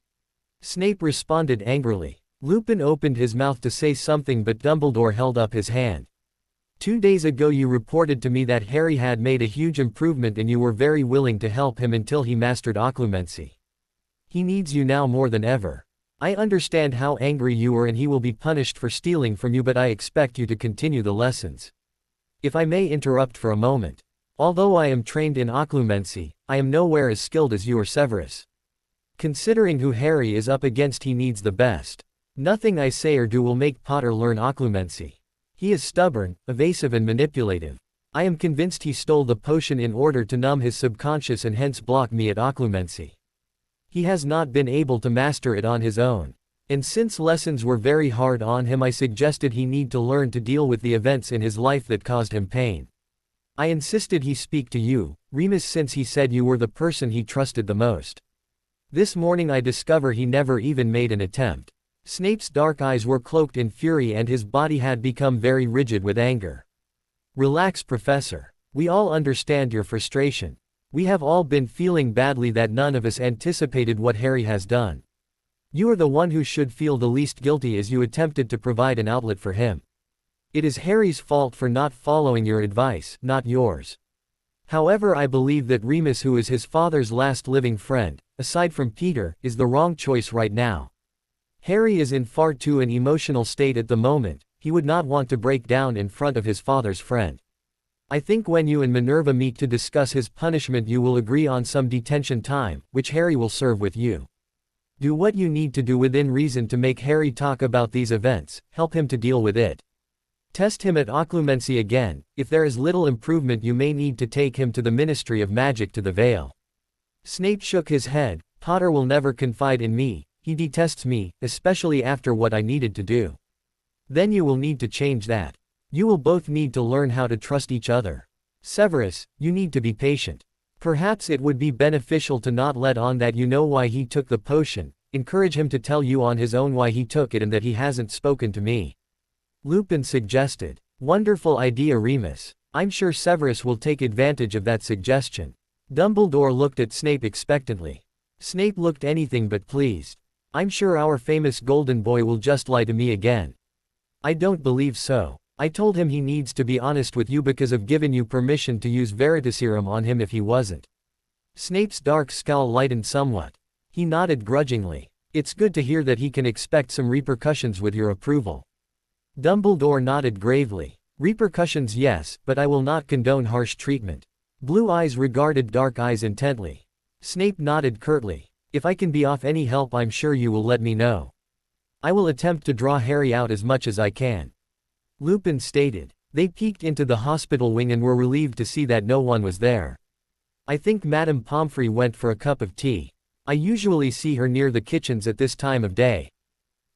Snape responded angrily. Lupin opened his mouth to say something but Dumbledore held up his hand. 2 days ago you reported to me that Harry had made a huge improvement and you were very willing to help him until he mastered occlumency. He needs you now more than ever. I understand how angry you were and he will be punished for stealing from you, but I expect you to continue the lessons. If I may interrupt for a moment. Although I am trained in occlumency, I am nowhere as skilled as you or Severus. Considering who Harry is up against, he needs the best. Nothing I say or do will make Potter learn occlumency. He is stubborn, evasive and manipulative. I am convinced he stole the potion in order to numb his subconscious and hence block me at occlumency. He has not been able to master it on his own. And since lessons were very hard on him, I suggested he need to learn to deal with the events in his life that caused him pain. I insisted he speak to you, Remus, since he said you were the person he trusted the most. This morning I discover he never even made an attempt." Snape's dark eyes were cloaked in fury and his body had become very rigid with anger. "Relax, Professor. We all understand your frustration. We have all been feeling badly that none of us anticipated what Harry has done. You are the one who should feel the least guilty as you attempted to provide an outlet for him. It is Harry's fault for not following your advice, not yours. However, I believe that Remus, who is his father's last living friend, aside from Peter, is the wrong choice right now. Harry is in far too an emotional state at the moment, he would not want to break down in front of his father's friend. I think when you and Minerva meet to discuss his punishment you will agree on some detention time, which Harry will serve with you. Do what you need to do within reason to make Harry talk about these events, help him to deal with it. Test him at occlumency again, if there is little improvement you may need to take him to the Ministry of Magic to the Veil." Snape shook his head. "Potter will never confide in me, he detests me, especially after what I needed to do. Then you will need to change that. You will both need to learn how to trust each other. Severus, you need to be patient. Perhaps it would be beneficial to not let on that you know why he took the potion, encourage him to tell you on his own why he took it and that he hasn't spoken to me." Lupin suggested. "Wonderful idea, Remus. I'm sure Severus will take advantage of that suggestion." Dumbledore looked at Snape expectantly. Snape looked anything but pleased. "I'm sure our famous golden boy will just lie to me again." "I don't believe so. I told him he needs to be honest with you because I've given you permission to use Veritaserum on him if he wasn't." Snape's dark scowl lightened somewhat. He nodded grudgingly. "It's good to hear that he can expect some repercussions with your approval." Dumbledore nodded gravely. "Repercussions, yes, but I will not condone harsh treatment." Blue eyes regarded dark eyes intently. Snape nodded curtly. "If I can be of any help I'm sure you will let me know. I will attempt to draw Harry out as much as I can." Lupin stated. They peeked into the hospital wing and were relieved to see that no one was there. "I think Madame Pomfrey went for a cup of tea. I usually see her near the kitchens at this time of day."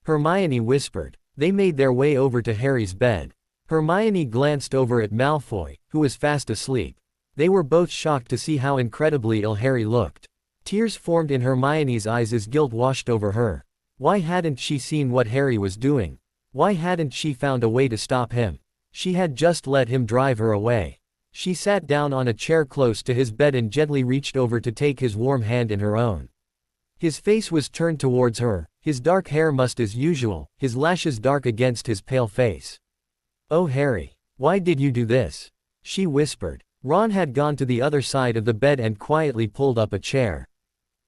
Hermione whispered. They made their way over to Harry's bed. Hermione glanced over at Malfoy, who was fast asleep. They were both shocked to see how incredibly ill Harry looked. Tears formed in Hermione's eyes as guilt washed over her. Why hadn't she seen what Harry was doing? Why hadn't she found a way to stop him? She had just let him drive her away. She sat down on a chair close to his bed and gently reached over to take his warm hand in her own. His face was turned towards her, his dark hair mussed as usual, his lashes dark against his pale face. "Oh Harry, why did you do this?" she whispered. Ron had gone to the other side of the bed and quietly pulled up a chair.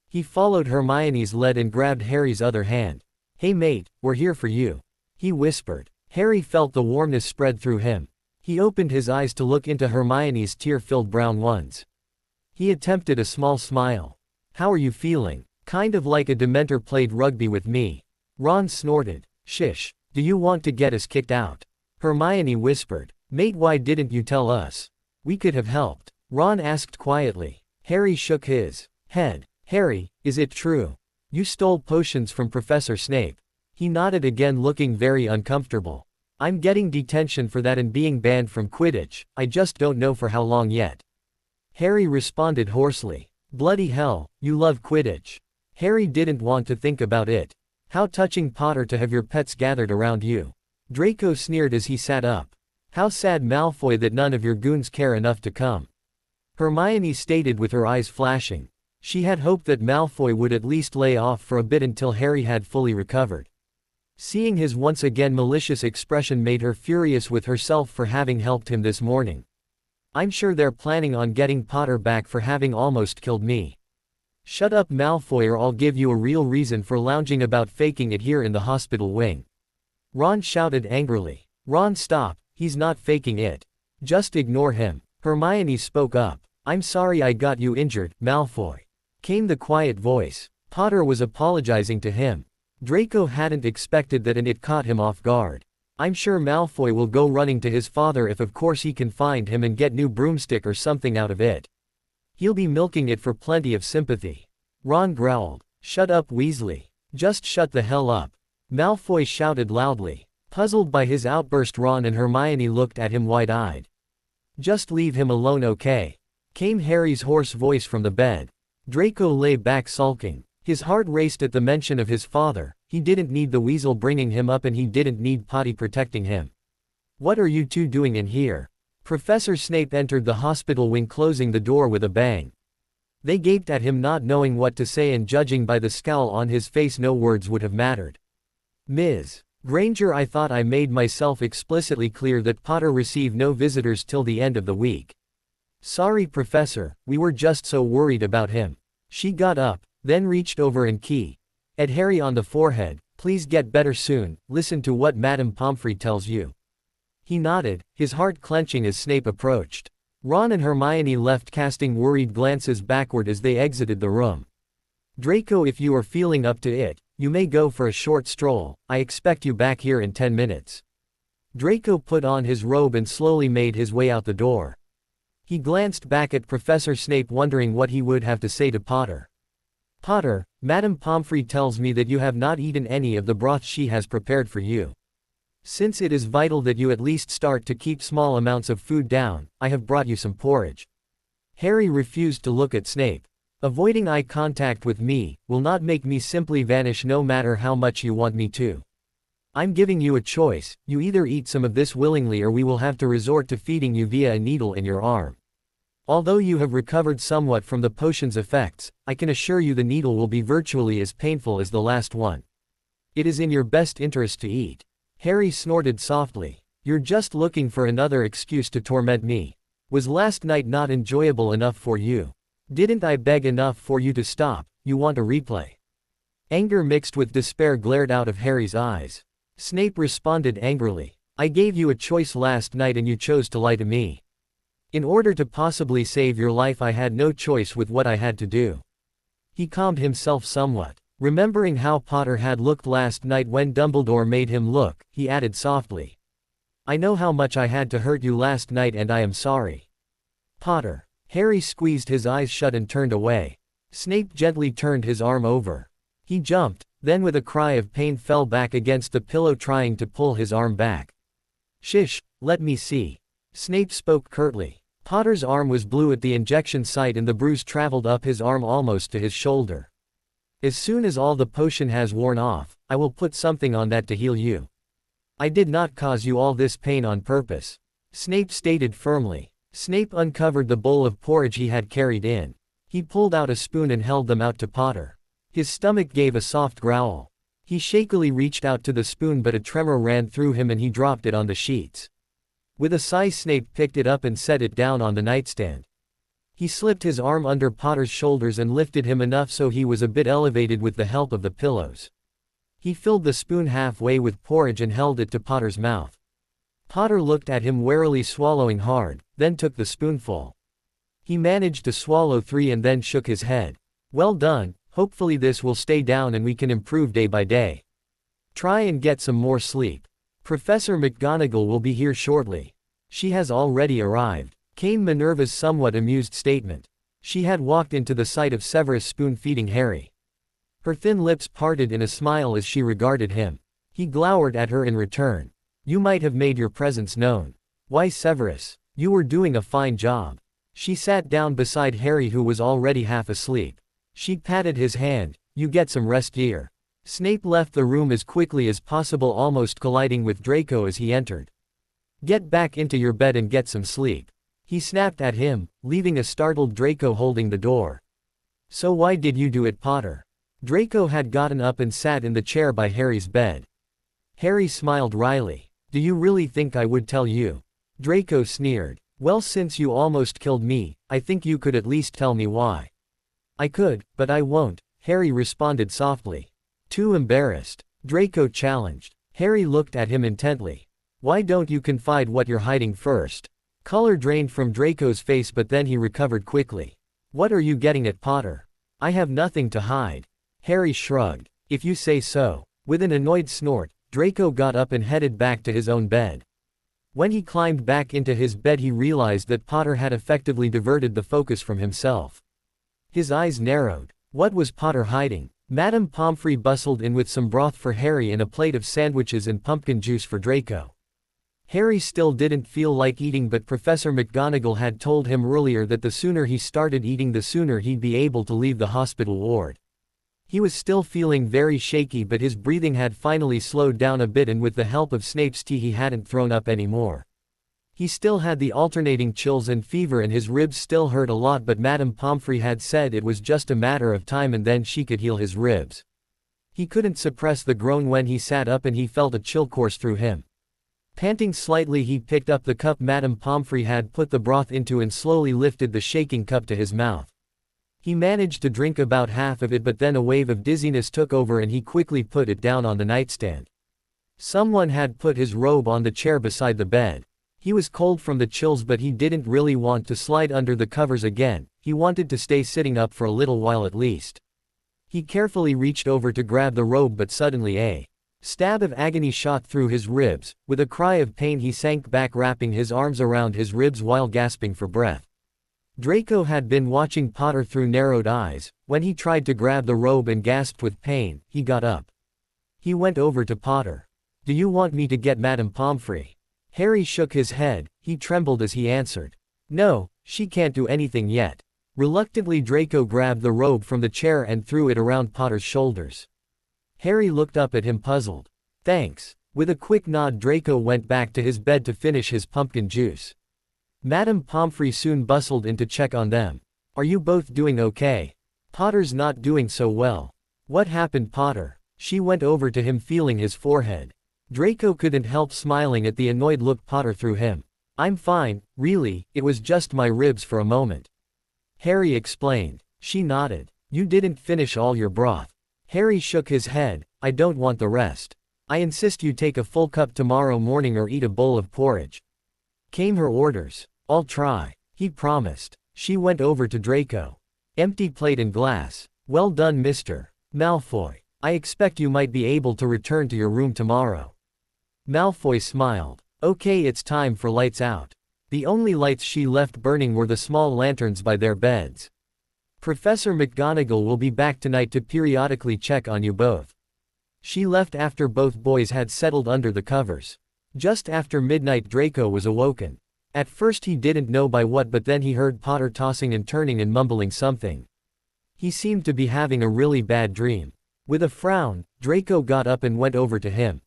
He followed Hermione's lead and grabbed Harry's other hand. "Hey mate, we're here for you," he whispered. Harry felt the warmness spread through him. He opened his eyes to look into Hermione's tear-filled brown ones. He attempted a small smile. "How are you feeling?" "Kind of like a Dementor played rugby with me." Ron snorted. "Shish, do you want to get us kicked out?" Hermione whispered. "Mate, why didn't you tell us? We could have helped." Ron asked quietly. Harry shook his head. "Harry, is it true? You stole potions from Professor Snape?" He nodded again, looking very uncomfortable. "I'm getting detention for that and being banned from Quidditch, I just don't know for how long yet." Harry responded hoarsely. "Bloody hell, you love Quidditch." Harry didn't want to think about it. "How touching, Potter, to have your pets gathered around you." Draco sneered as he sat up. "How sad, Malfoy, that none of your goons care enough to come." Hermione stated with her eyes flashing. She had hoped that Malfoy would at least lay off for a bit until Harry had fully recovered. Seeing his once again malicious expression made her furious with herself for having helped him this morning. "I'm sure they're planning on getting Potter back for having almost killed me." "Shut up, Malfoy, or I'll give you a real reason for lounging about faking it here in the hospital wing." Ron shouted angrily. "Ron, stop, he's not faking it. Just ignore him." Hermione spoke up. "I'm sorry I got you injured, Malfoy," came the quiet voice. Potter was apologizing to him. Draco hadn't expected that and it caught him off guard. "I'm sure Malfoy will go running to his father if of course he can find him and get new broomstick or something out of it. He'll be milking it for plenty of sympathy." Ron growled. "Shut up, Weasley. Just shut the hell up." Malfoy shouted loudly. Puzzled by his outburst, Ron and Hermione looked at him wide-eyed. "Just leave him alone, okay?" came Harry's hoarse voice from the bed. Draco lay back sulking. His heart raced at the mention of his father. He didn't need the weasel bringing him up and he didn't need Potty protecting him. "What are you two doing in here?" Professor Snape entered the hospital wing, closing the door with a bang. They gaped at him, not knowing what to say, and judging by the scowl on his face no words would have mattered. "Ms. Granger, I thought I made myself explicitly clear that Potter receive no visitors till the end of the week." "Sorry, Professor, we were just so worried about him." She got up, then reached over and at Harry on the forehead. "Please get better soon, listen to what Madame Pomfrey tells you." He nodded, his heart clenching as Snape approached. Ron and Hermione left, casting worried glances backward as they exited the room. "Draco, if you are feeling up to it, you may go for a short stroll. I expect you back here in 10 minutes. Draco put on his robe and slowly made his way out the door. He glanced back at Professor Snape, wondering what he would have to say to Potter. "Potter, Madame Pomfrey tells me that you have not eaten any of the broth she has prepared for you. Since it is vital that you at least start to keep small amounts of food down, I have brought you some porridge." Harry refused to look at Snape. "Avoiding eye contact with me will not make me simply vanish, no matter how much you want me to. I'm giving you a choice. You either eat some of this willingly or we will have to resort to feeding you via a needle in your arm. Although you have recovered somewhat from the potion's effects, I can assure you the needle will be virtually as painful as the last one. It is in your best interest to eat." Harry snorted softly. "You're just looking for another excuse to torment me. Was last night not enjoyable enough for you? Didn't I beg enough for you to stop? You want a replay?" Anger mixed with despair glared out of Harry's eyes. Snape responded angrily. "I gave you a choice last night and you chose to lie to me. In order to possibly save your life, I had no choice with what I had to do." He calmed himself somewhat. Remembering how Potter had looked last night when Dumbledore made him look, he added softly, "I know how much I had to hurt you last night and I am sorry." "Potter." Harry squeezed his eyes shut and turned away. Snape gently turned his arm over. He jumped, then with a cry of pain fell back against the pillow, trying to pull his arm back. "Shish, let me see." Snape spoke curtly. Potter's arm was blue at the injection site and the bruise traveled up his arm almost to his shoulder. As soon as all the potion has worn off, I will put something on that to heal you. I did not cause you all this pain on purpose, Snape stated firmly. Snape uncovered the bowl of porridge he had carried in. He pulled out a spoon and held them out to Potter. His stomach gave a soft growl. He shakily reached out to the spoon but a tremor ran through him and he dropped it on the sheets. With a sigh Snape picked it up and set it down on the nightstand. He slipped his arm under Potter's shoulders and lifted him enough so he was a bit elevated with the help of the pillows. He filled the spoon halfway with porridge and held it to Potter's mouth. Potter looked at him warily, swallowing hard, then took the spoonful. He managed to swallow 3 and then shook his head. Well done, hopefully this will stay down and we can improve day by day. Try and get some more sleep. Professor McGonagall will be here shortly. She has already arrived, came Minerva's somewhat amused statement. She had walked into the sight of Severus spoon-feeding Harry. Her thin lips parted in a smile as she regarded him. He glowered at her in return. You might have made your presence known. Why, Severus, you were doing a fine job. She sat down beside Harry, who was already half asleep. She patted his hand. You get some rest, dear. Snape left the room as quickly as possible, almost colliding with Draco as he entered. Get back into your bed and get some sleep. He snapped at him, leaving a startled Draco holding the door. So why did you do it, Potter? Draco had gotten up and sat in the chair by Harry's bed. Harry smiled wryly. Do you really think I would tell you? Draco sneered. Well, since you almost killed me, I think you could at least tell me why. I could, but I won't, Harry responded softly. Too embarrassed? Draco challenged. Harry looked at him intently. Why don't you confide what you're hiding first? Color drained from Draco's face, but then he recovered quickly. What are you getting at, Potter? I have nothing to hide. Harry shrugged. If you say so. With an annoyed snort, Draco got up and headed back to his own bed. When he climbed back into his bed, he realized that Potter had effectively diverted the focus from himself. His eyes narrowed. What was Potter hiding? Madame Pomfrey bustled in with some broth for Harry and a plate of sandwiches and pumpkin juice for Draco. Harry still didn't feel like eating, but Professor McGonagall had told him earlier that the sooner he started eating, the sooner he'd be able to leave the hospital ward. He was still feeling very shaky, but his breathing had finally slowed down a bit, and with the help of Snape's tea he hadn't thrown up anymore. He still had the alternating chills and fever and his ribs still hurt a lot, but Madame Pomfrey had said it was just a matter of time and then she could heal his ribs. He couldn't suppress the groan when he sat up and he felt a chill course through him. Panting slightly, he picked up the cup Madame Pomfrey had put the broth into and slowly lifted the shaking cup to his mouth. He managed to drink about half of it, but then a wave of dizziness took over and he quickly put it down on the nightstand. Someone had put his robe on the chair beside the bed. He was cold from the chills, but he didn't really want to slide under the covers again. He wanted to stay sitting up for a little while at least. He carefully reached over to grab the robe, but suddenly a stab of agony shot through his ribs. With a cry of pain he sank back, wrapping his arms around his ribs while gasping for breath. Draco had been watching Potter through narrowed eyes. When he tried to grab the robe and gasped with pain, he got up. He went over to Potter. Do you want me to get Madame Pomfrey? Harry shook his head. He trembled as he answered. No, she can't do anything yet. Reluctantly Draco grabbed the robe from the chair and threw it around Potter's shoulders. Harry looked up at him puzzled. Thanks. With a quick nod Draco went back to his bed to finish his pumpkin juice. Madame Pomfrey soon bustled in to check on them. Are you both doing okay? Potter's not doing so well. What happened, Potter? She went over to him, feeling his forehead. Draco couldn't help smiling at the annoyed look Potter threw him. I'm fine, really, it was just my ribs for a moment. Harry explained. She nodded. You didn't finish all your broth. Harry shook his head. I don't want the rest. I insist you take a full cup tomorrow morning or eat a bowl of porridge. Came her orders. I'll try, he promised. She went over to Draco. Empty plate and glass. Well done, Mr. Malfoy. I expect you might be able to return to your room tomorrow. Malfoy smiled. Okay, it's time for lights out. The only lights she left burning were the small lanterns by their beds. Professor McGonagall will be back tonight to periodically check on you both. She left after both boys had settled under the covers. Just after midnight Draco was awoken. At first he didn't know by what, but then he heard Potter tossing and turning and mumbling something. He seemed to be having a really bad dream. With a frown, Draco got up and went over to him.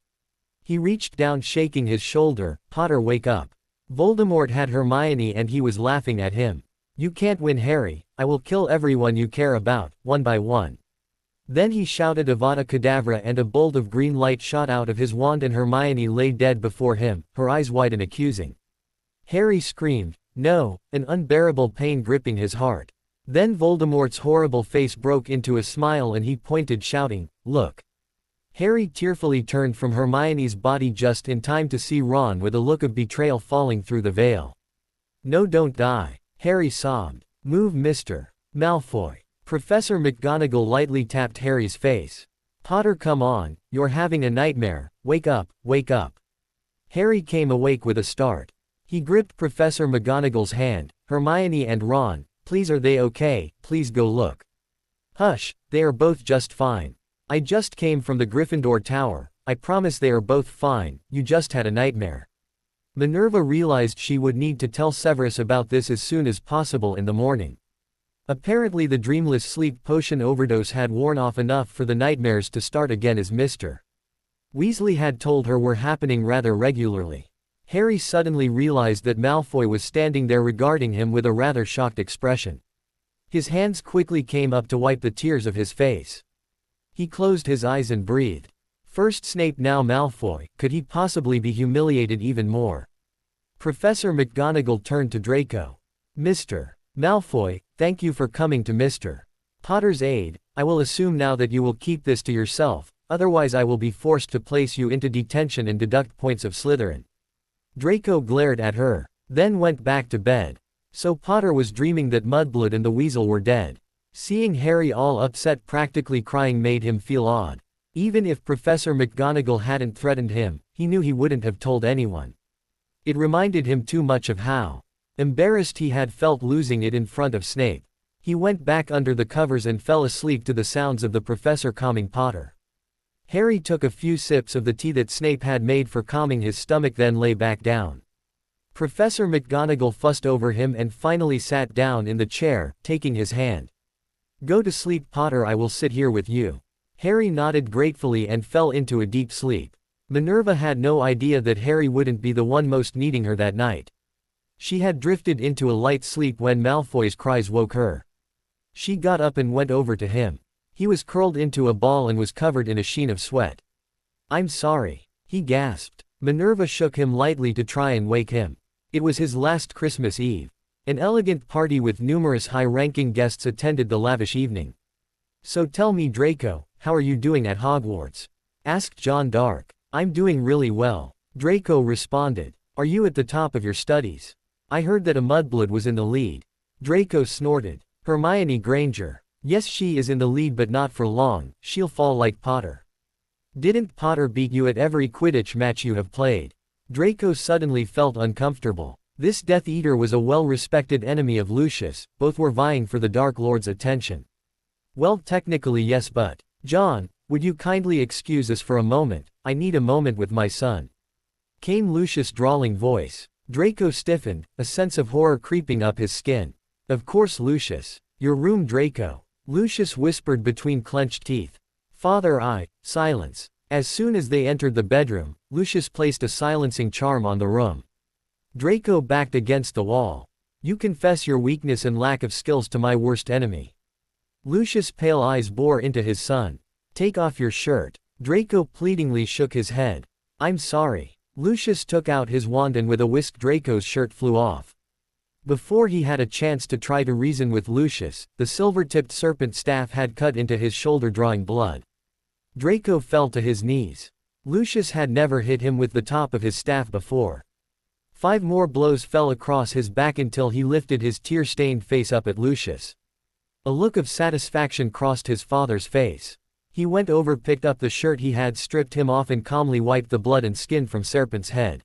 He reached down, shaking his shoulder. "Potter, wake up." Voldemort had Hermione and he was laughing at him. "You can't win, Harry. I will kill everyone you care about, one by one." Then he shouted Avada Kedavra and a bolt of green light shot out of his wand and Hermione lay dead before him, her eyes wide and accusing. Harry screamed, "No," an unbearable pain gripping his heart. Then Voldemort's horrible face broke into a smile and he pointed, shouting, "Look." Harry tearfully turned from Hermione's body just in time to see Ron with a look of betrayal falling through the veil. "No, don't die," Harry sobbed. "Move, Mr. Malfoy." Professor McGonagall lightly tapped Harry's face. "Potter, come on, you're having a nightmare. Wake up, wake up." Harry came awake with a start. He gripped Professor McGonagall's hand. "Hermione and Ron, please, are they okay? Please go look." "Hush, they are both just fine. I just came from the Gryffindor Tower. I promise they are both fine, you just had a nightmare." Minerva realized she would need to tell Severus about this as soon as possible in the morning. Apparently the dreamless sleep potion overdose had worn off enough for the nightmares to start again, as Mr. Weasley had told her were happening rather regularly. Harry suddenly realized that Malfoy was standing there regarding him with a rather shocked expression. His hands quickly came up to wipe the tears of his face. He closed his eyes and breathed. First Snape, now Malfoy. Could he possibly be humiliated even more? Professor McGonagall turned to Draco. "Mr. Malfoy, thank you for coming to Mr. Potter's aid. I will assume now that you will keep this to yourself, otherwise I will be forced to place you into detention and deduct points of Slytherin." Draco glared at her, then went back to bed. So Potter was dreaming that Mudblood and the Weasel were dead. Seeing Harry all upset, practically crying, made him feel odd. Even if Professor McGonagall hadn't threatened him, he knew he wouldn't have told anyone. It reminded him too much of how embarrassed he had felt losing it in front of Snape. He went back under the covers and fell asleep to the sounds of the professor calming Potter. Harry took a few sips of the tea that Snape had made for calming his stomach, then lay back down. Professor McGonagall fussed over him and finally sat down in the chair, taking his hand. "Go to sleep, Potter, I will sit here with you." Harry nodded gratefully and fell into a deep sleep. Minerva had no idea that Harry wouldn't be the one most needing her that night. She had drifted into a light sleep when Malfoy's cries woke her. She got up and went over to him. He was curled into a ball and was covered in a sheen of sweat. "I'm sorry," he gasped. Minerva shook him lightly to try and wake him. It was his last Christmas Eve. An elegant party with numerous high-ranking guests attended the lavish evening. "So tell me, Draco, how are you doing at Hogwarts?" asked John Dark. "I'm doing really well," Draco responded. "Are you at the top of your studies? I heard that a Mudblood was in the lead." Draco snorted. "Hermione Granger. Yes, she is in the lead, but not for long. She'll fall like Potter." "Didn't Potter beat you at every Quidditch match you have played?" Draco suddenly felt uncomfortable. This Death Eater was a well-respected enemy of Lucius, both were vying for the Dark Lord's attention. "Well, technically yes, but John, would you kindly excuse us for a moment? I need a moment with my son," came Lucius' drawling voice. Draco stiffened, a sense of horror creeping up his skin. "Of course, Lucius. Your room, Draco," Lucius whispered between clenched teeth. "Father, silence." As soon as they entered the bedroom, Lucius placed a silencing charm on the room. Draco backed against the wall. "You confess your weakness and lack of skills to my worst enemy." Lucius' pale eyes bore into his son. "Take off your shirt." Draco pleadingly shook his head. "I'm sorry." Lucius took out his wand and with a whisk Draco's shirt flew off. Before he had a chance to try to reason with Lucius, the silver-tipped serpent staff had cut into his shoulder, drawing blood. Draco fell to his knees. Lucius had never hit him with the top of his staff before. 5 more blows fell across his back until he lifted his tear-stained face up at Lucius. A look of satisfaction crossed his father's face. He went over, picked up the shirt he had stripped him off and calmly wiped the blood and skin from Serpent's head.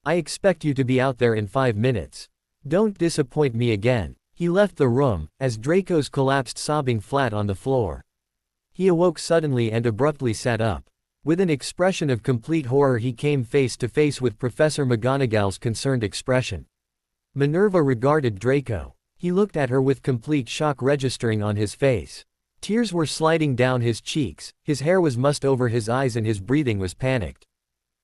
"I expect you to be out there in 5 minutes. Don't disappoint me again." He left the room, as Draco's collapsed sobbing flat on the floor. He awoke suddenly and abruptly sat up. With an expression of complete horror he came face to face with Professor McGonagall's concerned expression. Minerva regarded Draco. He looked at her with complete shock registering on his face. Tears were sliding down his cheeks, his hair was mussed over his eyes and his breathing was panicked.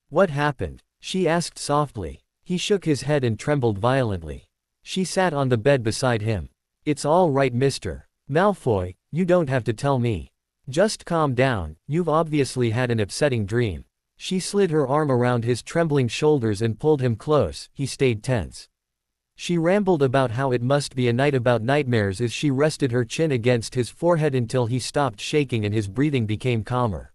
"What happened?" she asked softly. He shook his head and trembled violently. She sat on the bed beside him. "It's all right, Mr. Malfoy, you don't have to tell me. Just calm down, you've obviously had an upsetting dream." She slid her arm around his trembling shoulders and pulled him close. He stayed tense. She rambled about how it must be a night about nightmares as she rested her chin against his forehead until he stopped shaking and his breathing became calmer.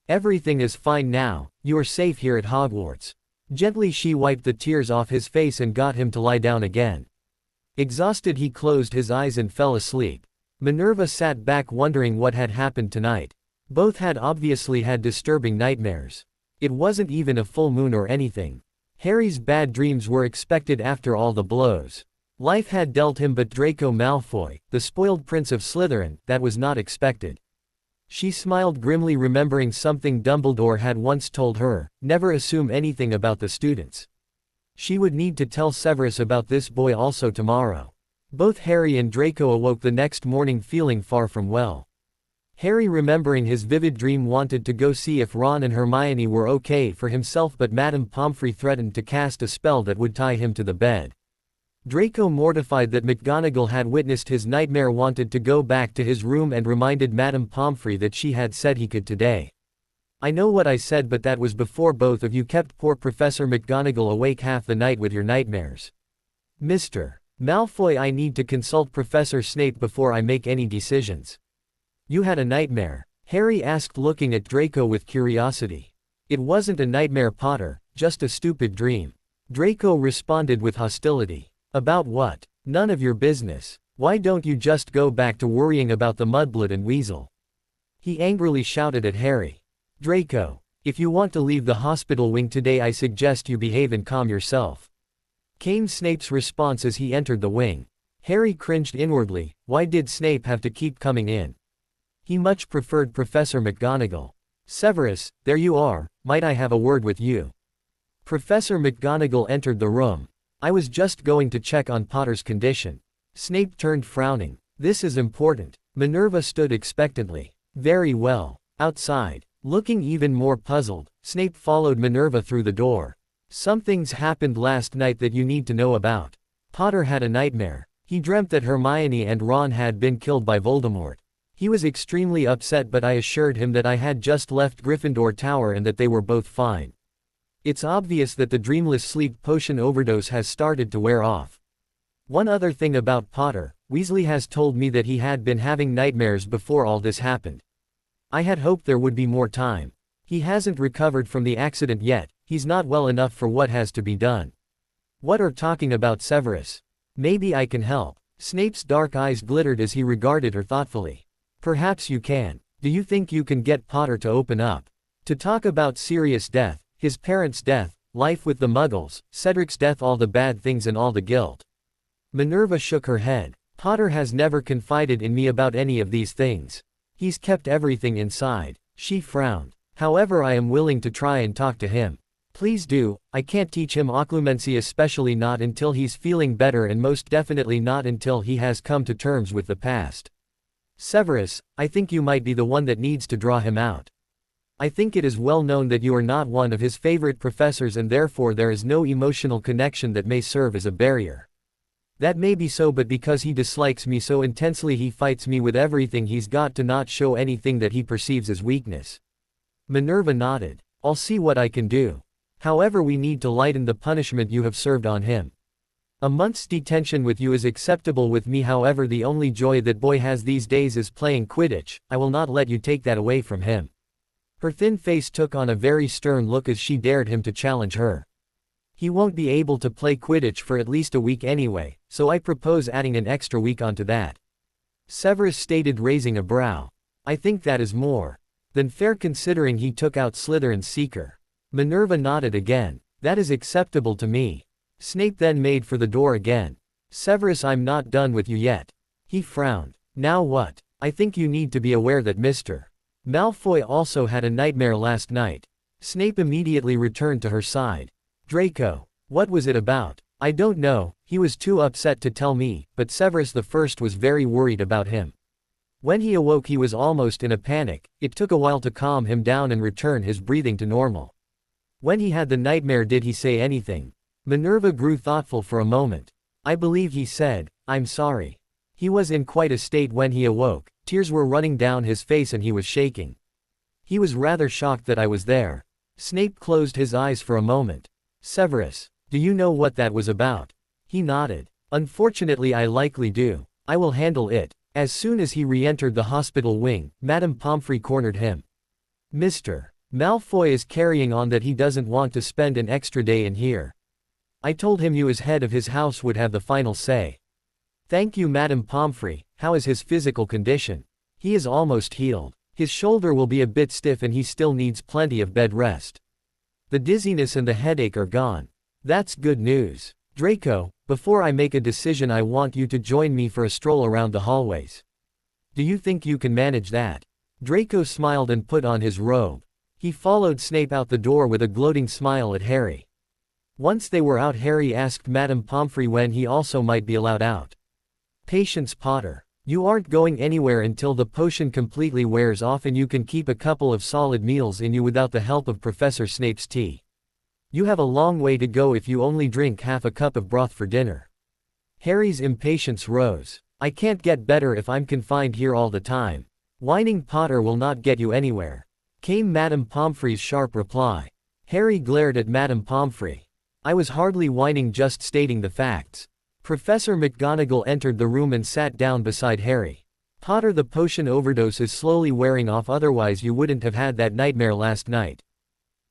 "Everything is fine now, you are safe here at Hogwarts." Gently she wiped the tears off his face and got him to lie down again. Exhausted, he closed his eyes and fell asleep. Minerva sat back wondering what had happened tonight. Both had obviously had disturbing nightmares. It wasn't even a full moon or anything. Harry's bad dreams were expected after all the blows life had dealt him, but Draco Malfoy, the spoiled prince of Slytherin, that was not expected. She smiled grimly, remembering something Dumbledore had once told her: never assume anything about the students. She would need to tell Severus about this boy also tomorrow. Both Harry and Draco awoke the next morning feeling far from well. Harry, remembering his vivid dream, wanted to go see if Ron and Hermione were okay for himself, but Madame Pomfrey threatened to cast a spell that would tie him to the bed. Draco, mortified that McGonagall had witnessed his nightmare, wanted to go back to his room and reminded Madame Pomfrey that she had said he could today. "I know what I said, but that was before both of you kept poor Professor McGonagall awake half the night with your nightmares. Mr. Malfoy, I need to consult Professor Snape before I make any decisions." "You had a nightmare?" Harry asked, looking at Draco with curiosity. "It wasn't a nightmare, Potter, just a stupid dream." Draco responded with hostility. "About what?" "None of your business. Why don't you just go back to worrying about the Mudblood and Weasel?" He angrily shouted at Harry. "Draco, if you want to leave the hospital wing today, I suggest you behave and calm yourself," came Snape's response as he entered the wing. Harry cringed inwardly. Why did Snape have to keep coming in? He much preferred Professor McGonagall. "Severus, there you are, might I have a word with you?" Professor McGonagall entered the room. "I was just going to check on Potter's condition." Snape turned, frowning. "This is important." Minerva stood expectantly. "Very well." Outside, looking even more puzzled, Snape followed Minerva through the door. "Something's happened last night that you need to know about. Potter had a nightmare. He dreamt that Hermione and Ron had been killed by Voldemort. He was extremely upset, but I assured him that I had just left Gryffindor Tower and that they were both fine. It's obvious that the dreamless sleep potion overdose has started to wear off. One other thing about Potter, Weasley has told me that he had been having nightmares before all this happened. I had hoped there would be more time. He hasn't recovered from the accident yet, he's not well enough for what has to be done." "What are talking about, Severus? Maybe I can help." Snape's dark eyes glittered as he regarded her thoughtfully. "Perhaps you can. Do you think you can get Potter to open up? To talk about Sirius' death, his parents' death, life with the Muggles, Cedric's death, all the bad things and all the guilt?" Minerva shook her head. "Potter has never confided in me about any of these things. He's kept everything inside." She frowned. "However, I am willing to try and talk to him." "Please do. I can't teach him occlumency, especially not until he's feeling better, and most definitely not until he has come to terms with the past. Severus, I think you might be the one that needs to draw him out. I think it is well known that you are not one of his favorite professors, and therefore there is no emotional connection that may serve as a barrier. That may be so, but because he dislikes me so intensely, he fights me with everything he's got to not show anything that he perceives as weakness." Minerva nodded. "I'll see what I can do. However, we need to lighten the punishment you have served on him. A month's detention with you is acceptable with me, however the only joy that boy has these days is playing Quidditch. I will not let you take that away from him." Her thin face took on a very stern look as she dared him to challenge her. "He won't be able to play Quidditch for at least a week anyway, so I propose adding an extra week onto that," Severus stated, raising a brow. "I think that is more than fair considering he took out Slytherin's Seeker." Minerva nodded again. "That is acceptable to me." Snape then made for the door again. "Severus, I'm not done with you yet." He frowned. "Now what?" "I think you need to be aware that Mr. Malfoy also had a nightmare last night." Snape immediately returned to her side. "Draco, what was it about?" I don't know, he was too upset to tell me, but Severus the First was very worried about him. When he awoke he was almost in a panic, it took a while to calm him down and return his breathing to normal. When he had the nightmare, did he say anything? Minerva grew thoughtful for a moment. I believe he said, "I'm sorry." He was in quite a state when he awoke, tears were running down his face and he was shaking. He was rather shocked that I was there. Snape closed his eyes for a moment. Severus, do you know what that was about? He nodded. Unfortunately I likely do. I will handle it. As soon as he re-entered the hospital wing, Madame Pomfrey cornered him. Mr. Malfoy is carrying on that he doesn't want to spend an extra day in here. I told him you as head of his house would have the final say. Thank you Madame Pomfrey. How is his physical condition? He is almost healed. His shoulder will be a bit stiff and he still needs plenty of bed rest. The dizziness and the headache are gone. That's good news. Draco, before I make a decision I want you to join me for a stroll around the hallways. Do you think you can manage that? Draco smiled and put on his robe. He followed Snape out the door with a gloating smile at Harry. Once they were out, Harry asked Madame Pomfrey when he also might be allowed out. Patience, Potter. You aren't going anywhere until the potion completely wears off and you can keep a couple of solid meals in you without the help of Professor Snape's tea. You have a long way to go if you only drink half a cup of broth for dinner. Harry's impatience rose. I can't get better if I'm confined here all the time. Whining Potter will not get you anywhere, came Madame Pomfrey's sharp reply. Harry glared at Madame Pomfrey. I was hardly whining, just stating the facts. Professor McGonagall entered the room and sat down beside Harry. Potter, the potion overdose is slowly wearing off, otherwise you wouldn't have had that nightmare last night.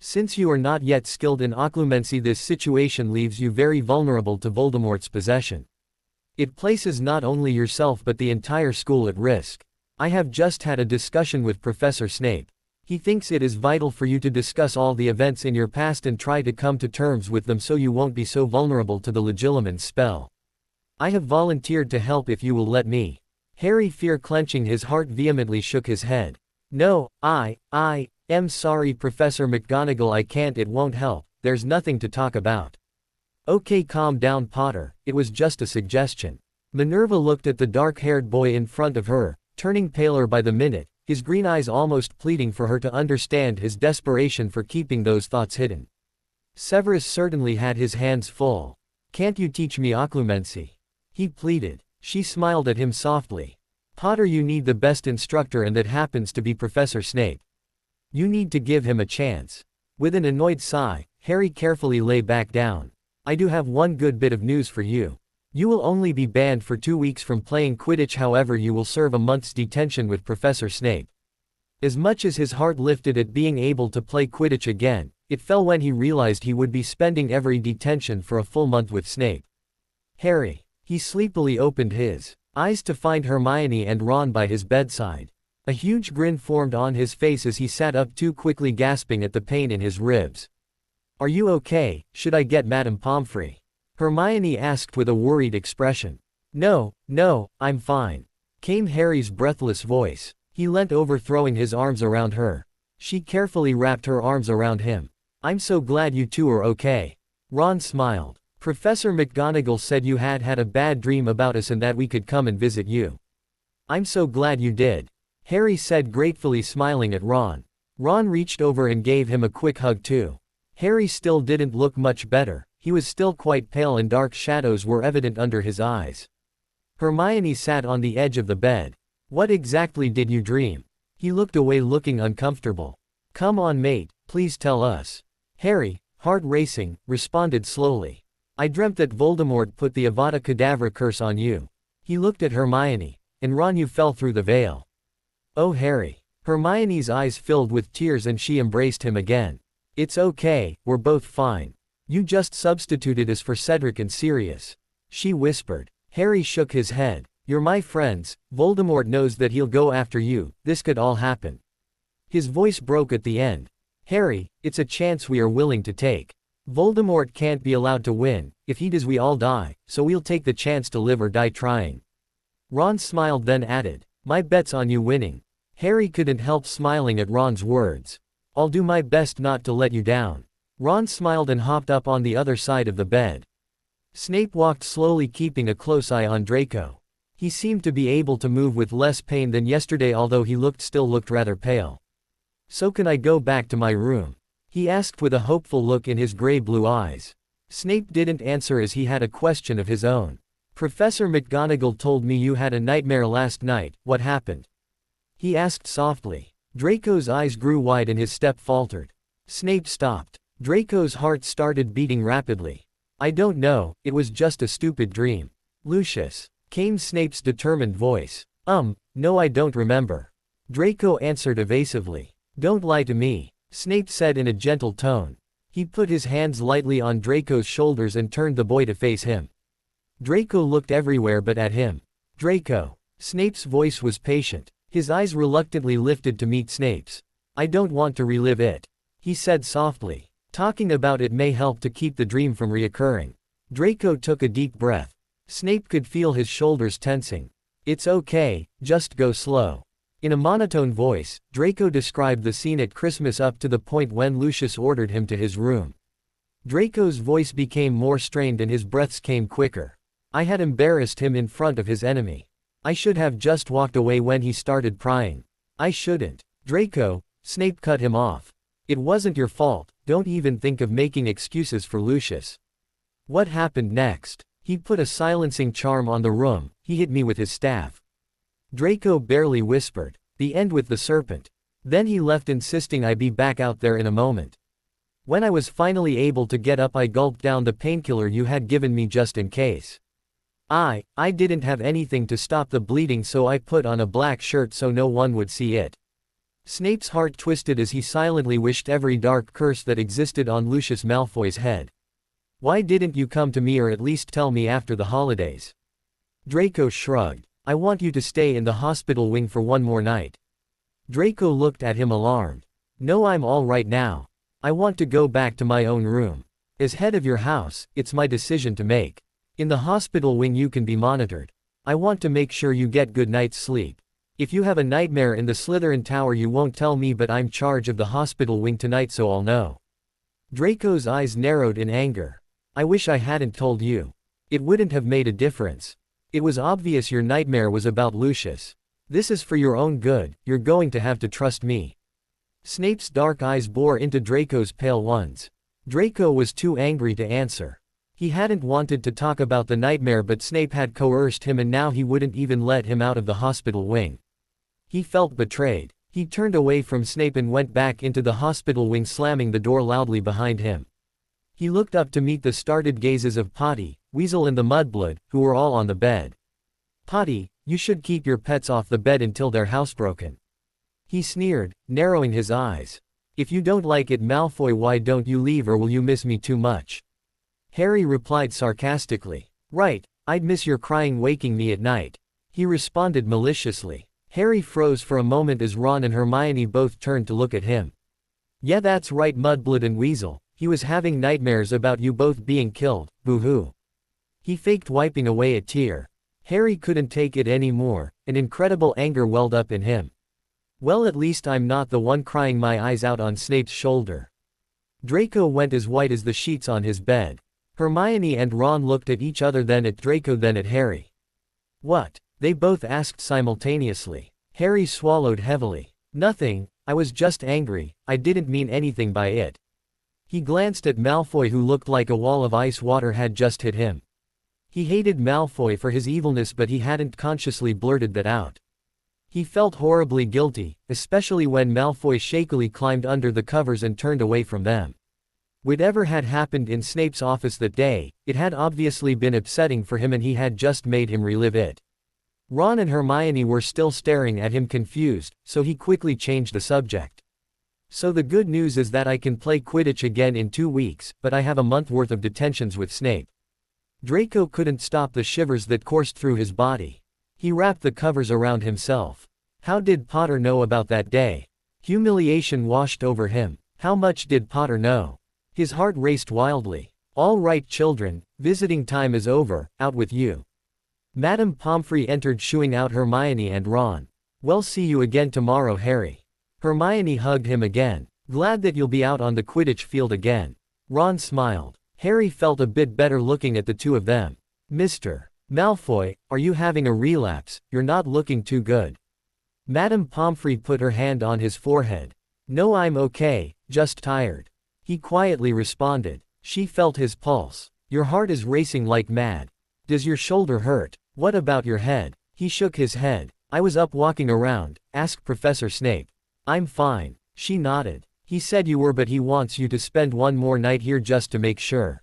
Since you are not yet skilled in occlumency, this situation leaves you very vulnerable to Voldemort's possession. It places not only yourself but the entire school at risk. I have just had a discussion with Professor Snape. He thinks it is vital for you to discuss all the events in your past and try to come to terms with them so you won't be so vulnerable to the Legilimens spell. I have volunteered to help if you will let me. Harry, fear clenching his heart, vehemently shook his head. No, I am sorry Professor McGonagall, I can't, it won't help, there's nothing to talk about. Okay, calm down Potter, it was just a suggestion. Minerva looked at the dark-haired boy in front of her, turning paler by the minute, his green eyes almost pleading for her to understand his desperation for keeping those thoughts hidden. Severus certainly had his hands full. Can't you teach me occlumency? He pleaded. She smiled at him softly. Potter, you need the best instructor, and that happens to be Professor Snape. You need to give him a chance. With an annoyed sigh, Harry carefully lay back down. I do have one good bit of news for you. You will only be banned for 2 weeks from playing Quidditch, however you will serve a month's detention with Professor Snape. As much as his heart lifted at being able to play Quidditch again, it fell when he realized he would be spending every detention for a full month with Snape. Harry. He sleepily opened his eyes to find Hermione and Ron by his bedside. A huge grin formed on his face as he sat up too quickly, gasping at the pain in his ribs. Are you okay? Should I get Madame Pomfrey? Hermione asked with a worried expression. No, I'm fine, came Harry's breathless voice. He leant over, throwing his arms around her. She carefully wrapped her arms around him. I'm so glad you two are okay. Ron smiled. Professor McGonagall said you had a bad dream about us and that we could come and visit you. I'm so glad you did, Harry said gratefully, smiling at Ron. Ron reached over and gave him a quick hug too. Harry still didn't look much better. He was still quite pale and dark shadows were evident under his eyes. Hermione sat on the edge of the bed. What exactly did you dream? He looked away, looking uncomfortable. Come on mate, please tell us. Harry, heart racing, responded slowly. I dreamt that Voldemort put the Avada Kedavra curse on you. He looked at Hermione. And Ron, you fell through the veil. Oh Harry. Hermione's eyes filled with tears and she embraced him again. It's okay, we're both fine. You just substituted us for Cedric and Sirius, she whispered. Harry shook his head. You're my friends, Voldemort knows that he'll go after you, this could all happen. His voice broke at the end. Harry, it's a chance we are willing to take. Voldemort can't be allowed to win. If he does, we all die, so we'll take the chance to live or die trying. Ron smiled, then added, my bet's on you winning. Harry couldn't help smiling at Ron's words. I'll do my best not to let you down. Ron smiled and hopped up on the other side of the bed. Snape walked slowly, keeping a close eye on Draco. He seemed to be able to move with less pain than yesterday, although he still looked rather pale. "So can I go back to my room?" he asked with a hopeful look in his gray-blue eyes. Snape didn't answer as he had a question of his own. "Professor McGonagall told me you had a nightmare last night. What happened?" he asked softly. Draco's eyes grew wide and his step faltered. Snape stopped. Draco's heart started beating rapidly. "I don't know, it was just a stupid dream." "Lucius," came Snape's determined voice. No, I don't remember." Draco answered evasively. "Don't lie to me," Snape said in a gentle tone. He put his hands lightly on Draco's shoulders and turned the boy to face him. Draco looked everywhere but at him. "Draco." Snape's voice was patient. His eyes reluctantly lifted to meet Snape's. "I don't want to relive it," he said softly. "Talking about it may help to keep the dream from reoccurring." Draco took a deep breath. Snape could feel his shoulders tensing. "It's okay, just go slow." In a monotone voice, Draco described the scene at Christmas up to the point when Lucius ordered him to his room. Draco's voice became more strained and his breaths came quicker. "I had embarrassed him in front of his enemy. I should have just walked away when he started prying. I shouldn't." "Draco," Snape cut him off. "It wasn't your fault, don't even think of making excuses for Lucius." "What happened next?" "He put a silencing charm on the room, he hit me with his staff." Draco barely whispered. "The end with the serpent. Then he left, insisting I be back out there in a moment. When I was finally able to get up, I gulped down the painkiller you had given me just in case. I didn't have anything to stop the bleeding, so I put on a black shirt so no one would see it." Snape's heart twisted as he silently wished every dark curse that existed on Lucius Malfoy's head. "Why didn't you come to me, or at least tell me after the holidays?" Draco shrugged. "I want you to stay in the hospital wing for one more night." Draco looked at him alarmed. "No, I'm all right now. I want to go back to my own room. As head of your house, it's my decision to make. In the hospital wing you can be monitored. I want to make sure you get good night's sleep. If you have a nightmare in the Slytherin Tower, you won't tell me, but I'm charge of the hospital wing tonight, so I'll know." Draco's eyes narrowed in anger. "I wish I hadn't told you. It wouldn't have made a difference. It was obvious your nightmare was about Lucius. This is for your own good, you're going to have to trust me." Snape's dark eyes bore into Draco's pale ones. Draco was too angry to answer. He hadn't wanted to talk about the nightmare, but Snape had coerced him, and now he wouldn't even let him out of the hospital wing. He felt betrayed. He turned away from Snape and went back into the hospital wing, slamming the door loudly behind him. He looked up to meet the startled gazes of Potty, Weasel and the Mudblood, who were all on the bed. "Potty, you should keep your pets off the bed until they're housebroken," he sneered, narrowing his eyes. "If you don't like it, Malfoy, why don't you leave, or will you miss me too much?" Harry replied sarcastically. "Right, I'd miss your crying waking me at night," he responded maliciously. Harry froze for a moment as Ron and Hermione both turned to look at him. "Yeah, that's right, Mudblood and Weasel, he was having nightmares about you both being killed, boo-hoo." He faked wiping away a tear. Harry couldn't take it anymore, and incredible anger welled up in him. "Well, at least I'm not the one crying my eyes out on Snape's shoulder." Draco went as white as the sheets on his bed. Hermione and Ron looked at each other, then at Draco, then at Harry. "What?" they both asked simultaneously. Harry swallowed heavily. "Nothing, I was just angry, I didn't mean anything by it." He glanced at Malfoy, who looked like a wall of ice water had just hit him. He hated Malfoy for his evilness, but he hadn't consciously blurted that out. He felt horribly guilty, especially when Malfoy shakily climbed under the covers and turned away from them. Whatever had happened in Snape's office that day, it had obviously been upsetting for him, and he had just made him relive it. Ron and Hermione were still staring at him confused, so he quickly changed the subject. "So the good news is that I can play Quidditch again in 2 weeks, but I have a month worth of detentions with Snape." Draco couldn't stop the shivers that coursed through his body. He wrapped the covers around himself. How did Potter know about that day? Humiliation washed over him. How much did Potter know? His heart raced wildly. "All right, children, visiting time is over, out with you." Madame Pomfrey entered, shooing out Hermione and Ron. "Well, see you again tomorrow, Harry." Hermione hugged him again. "Glad that you'll be out on the Quidditch field again." Ron smiled. Harry felt a bit better looking at the two of them. Mr. Malfoy, are you having a relapse? You're not looking too good. Madame Pomfrey put her hand on his forehead. No, I'm okay, just tired. He quietly responded. She felt his pulse. Your heart is racing like mad. Does your shoulder hurt? What about your head? He shook his head. I was up walking around, asked Professor Snape. I'm fine. She nodded. He said you were, but he wants you to spend one more night here just to make sure.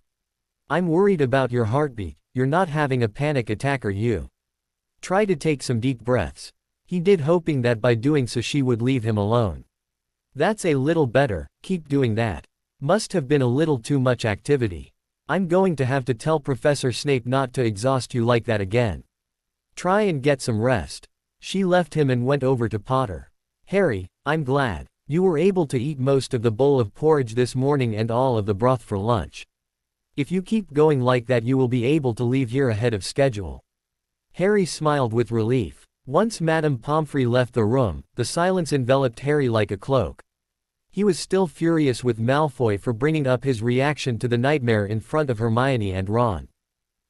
I'm worried about your heartbeat. You're not having a panic attack, are you? Try to take some deep breaths. He did, hoping that by doing so she would leave him alone. That's a little better, keep doing that. Must have been a little too much activity. I'm going to have to tell Professor Snape not to exhaust you like that again. Try and get some rest. She left him and went over to Potter. Harry, I'm glad. You were able to eat most of the bowl of porridge this morning and all of the broth for lunch. If you keep going like that you will be able to leave here ahead of schedule. Harry smiled with relief. Once Madame Pomfrey left the room, the silence enveloped Harry like a cloak. He was still furious with Malfoy for bringing up his reaction to the nightmare in front of Hermione and Ron.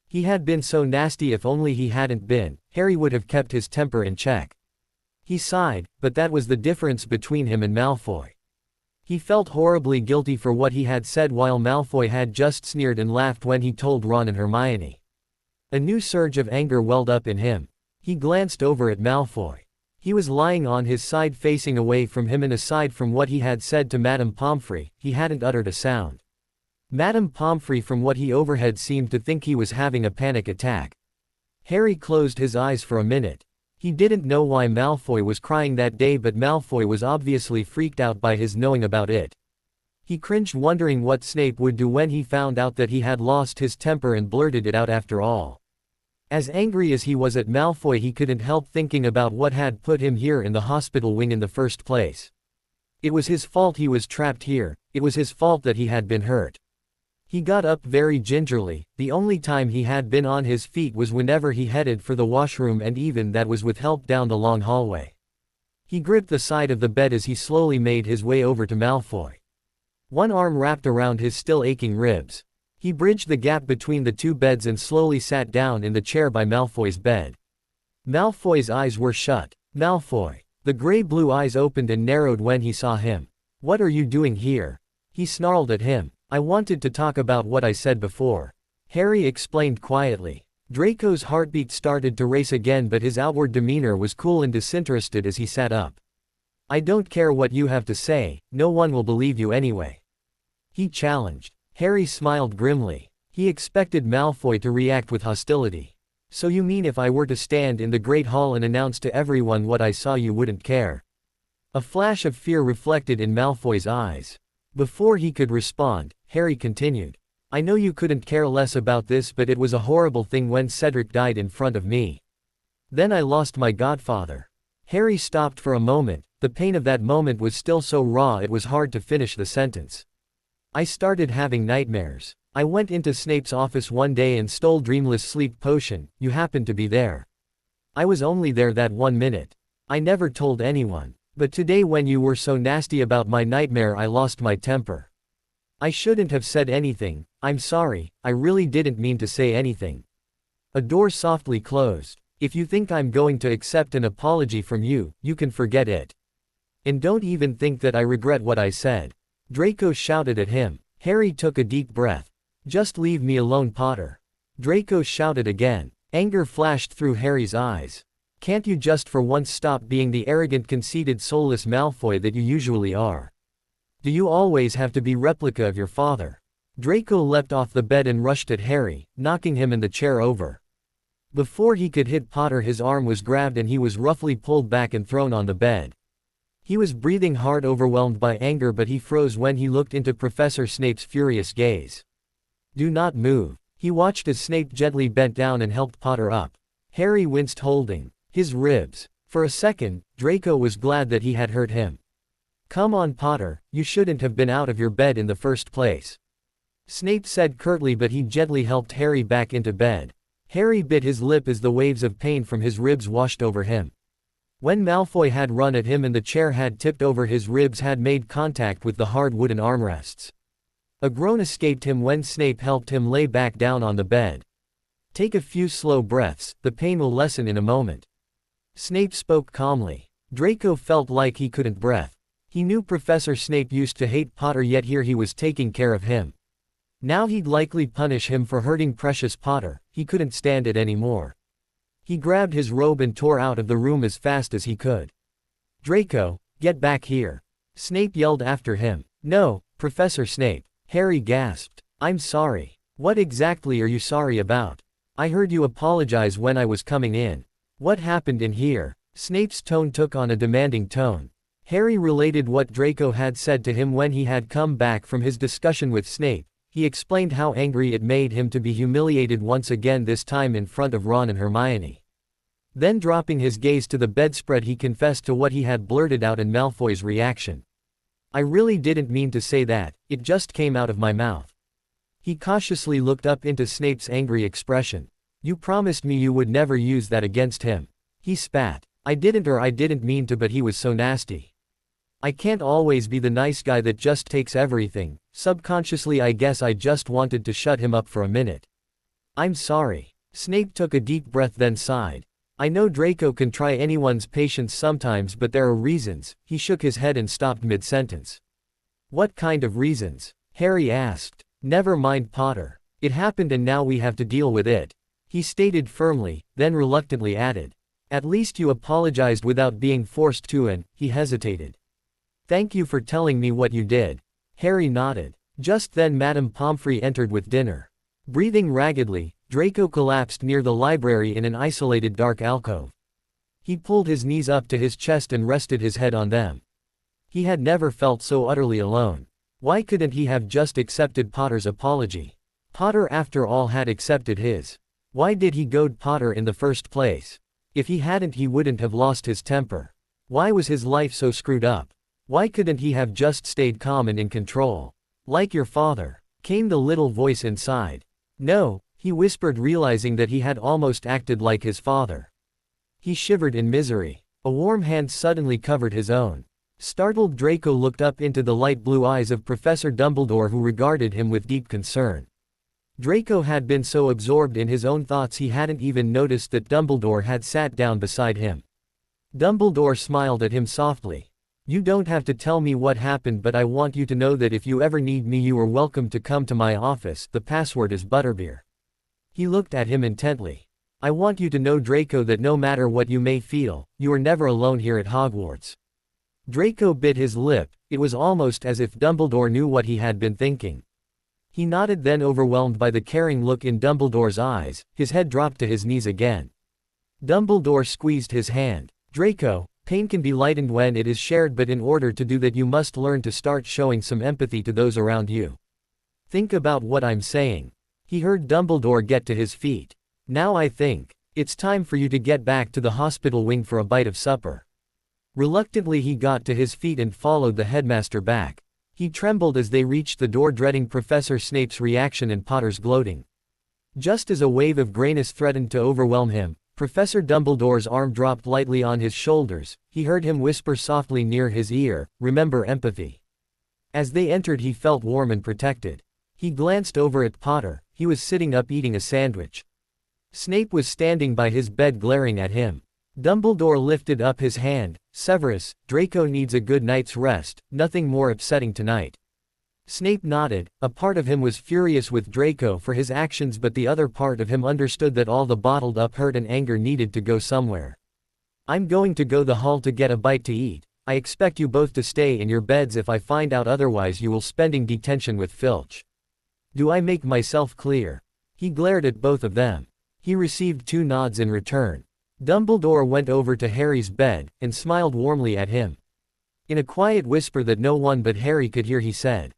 He had been so nasty. If only he hadn't been, Harry would have kept his temper in check. He sighed, but that was the difference between him and Malfoy. He felt horribly guilty for what he had said, while Malfoy had just sneered and laughed when he told Ron and Hermione. A new surge of anger welled up in him. He glanced over at Malfoy. He was lying on his side facing away from him, and aside from what he had said to Madame Pomfrey, he hadn't uttered a sound. Madame Pomfrey, from what he overheard, seemed to think he was having a panic attack. Harry closed his eyes for a minute. He didn't know why Malfoy was crying that day, but Malfoy was obviously freaked out by his knowing about it. He cringed, wondering what Snape would do when he found out that he had lost his temper and blurted it out after all. As angry as he was at Malfoy, he couldn't help thinking about what had put him here in the hospital wing in the first place. It was his fault he was trapped here, it was his fault that he had been hurt. He got up very gingerly. The only time he had been on his feet was whenever he headed for the washroom, and even that was with help down the long hallway. He gripped the side of the bed as he slowly made his way over to Malfoy. One arm wrapped around his still aching ribs. He bridged the gap between the two beds and slowly sat down in the chair by Malfoy's bed. Malfoy's eyes were shut. Malfoy. The gray-blue eyes opened and narrowed when he saw him. What are you doing here? He snarled at him. I wanted to talk about what I said before. Harry explained quietly. Draco's heartbeat started to race again, but his outward demeanor was cool and disinterested as he sat up. I don't care what you have to say, no one will believe you anyway. He challenged. Harry smiled grimly. He expected Malfoy to react with hostility. So you mean if I were to stand in the Great Hall and announce to everyone what I saw, you wouldn't care? A flash of fear reflected in Malfoy's eyes. Before he could respond, Harry continued. I know you couldn't care less about this, but it was a horrible thing when Cedric died in front of me. Then I lost my godfather. Harry stopped for a moment. The pain of that moment was still so raw it was hard to finish the sentence. I started having nightmares. I went into Snape's office one day and stole Dreamless Sleep Potion. You happened to be there. I was only there that 1 minute. I never told anyone. But today, when you were so nasty about my nightmare, I lost my temper. I shouldn't have said anything. I'm sorry, I really didn't mean to say anything. A door softly closed. If you think I'm going to accept an apology from you, you can forget it. And don't even think that I regret what I said. Draco shouted at him. Harry took a deep breath. Just leave me alone, Potter. Draco shouted again. Anger flashed through Harry's eyes. Can't you just for once stop being the arrogant, conceited, soulless Malfoy that you usually are? Do you always have to be replica of your father? Draco leapt off the bed and rushed at Harry, knocking him and the chair over. Before he could hit Potter, his arm was grabbed and he was roughly pulled back and thrown on the bed. He was breathing hard, overwhelmed by anger, but he froze when he looked into Professor Snape's furious gaze. Do not move. He watched as Snape gently bent down and helped Potter up. Harry winced, holding his ribs. For a second, Draco was glad that he had hurt him. Come on, Potter, you shouldn't have been out of your bed in the first place. Snape said curtly, but he gently helped Harry back into bed. Harry bit his lip as the waves of pain from his ribs washed over him. When Malfoy had run at him and the chair had tipped over, his ribs had made contact with the hard wooden armrests. A groan escaped him when Snape helped him lay back down on the bed. Take a few slow breaths, the pain will lessen in a moment. Snape spoke calmly. Draco felt like he couldn't breathe. He knew Professor Snape used to hate Potter, yet here he was taking care of him. Now he'd likely punish him for hurting precious Potter. He couldn't stand it anymore. He grabbed his robe and tore out of the room as fast as he could. Draco, get back here. Snape yelled after him. No, Professor Snape. Harry gasped. I'm sorry. What exactly are you sorry about? I heard you apologize when I was coming in. What happened in here? Snape's tone took on a demanding tone. Harry related what Draco had said to him when he had come back from his discussion with Snape. He explained how angry it made him to be humiliated once again, this time in front of Ron and Hermione. Then, dropping his gaze to the bedspread, he confessed to what he had blurted out and Malfoy's reaction. I really didn't mean to say that, it just came out of my mouth. He cautiously looked up into Snape's angry expression. You promised me you would never use that against him. He spat. I didn't mean to, but he was so nasty. I can't always be the nice guy that just takes everything. Subconsciously I guess I just wanted to shut him up for a minute. I'm sorry. Snape took a deep breath then sighed. I know Draco can try anyone's patience sometimes, but there are reasons. He shook his head and stopped mid-sentence. What kind of reasons? Harry asked. Never mind Potter. It happened and now we have to deal with it. He stated firmly, then reluctantly added. At least you apologized without being forced to, and he hesitated. Thank you for telling me what you did. Harry nodded. Just then Madame Pomfrey entered with dinner. Breathing raggedly, Draco collapsed near the library in an isolated dark alcove. He pulled his knees up to his chest and rested his head on them. He had never felt so utterly alone. Why couldn't he have just accepted Potter's apology? Potter after all had accepted his. Why did he goad Potter in the first place? If he hadn't, he wouldn't have lost his temper. Why was his life so screwed up? Why couldn't he have just stayed calm and in control? Like your father, came the little voice inside. No, he whispered, realizing that he had almost acted like his father. He shivered in misery. A warm hand suddenly covered his own. Startled, Draco looked up into the light blue eyes of Professor Dumbledore, who regarded him with deep concern. Draco had been so absorbed in his own thoughts he hadn't even noticed that Dumbledore had sat down beside him. Dumbledore smiled at him softly. You don't have to tell me what happened, but I want you to know that if you ever need me, you are welcome to come to my office. The password is Butterbeer. He looked at him intently. I want you to know, Draco, that no matter what you may feel, you are never alone here at Hogwarts. Draco bit his lip. It was almost as if Dumbledore knew what he had been thinking. He nodded, then, overwhelmed by the caring look in Dumbledore's eyes, his head dropped to his knees again. Dumbledore squeezed his hand. Draco, pain can be lightened when it is shared, but in order to do that you must learn to start showing some empathy to those around you. Think about what I'm saying. He heard Dumbledore get to his feet. Now I think it's time for you to get back to the hospital wing for a bite of supper. Reluctantly he got to his feet and followed the headmaster back. He trembled as they reached the door, dreading Professor Snape's reaction and Potter's gloating. Just as a wave of grayness threatened to overwhelm him, Professor Dumbledore's arm dropped lightly on his shoulders. He heard him whisper softly near his ear, "Remember empathy." As they entered, he felt warm and protected. He glanced over at Potter. He was sitting up eating a sandwich. Snape was standing by his bed glaring at him. Dumbledore lifted up his hand. Severus, Draco needs a good night's rest, nothing more upsetting tonight. Snape nodded. A part of him was furious with Draco for his actions, but the other part of him understood that all the bottled up hurt and anger needed to go somewhere. I'm going to go the hall to get a bite to eat. I expect you both to stay in your beds. If I find out otherwise, you will spending detention with Filch. Do I make myself clear? He glared at both of them. He received 2 nods in return. Dumbledore went over to Harry's bed, and smiled warmly at him. In a quiet whisper that no one but Harry could hear, he said,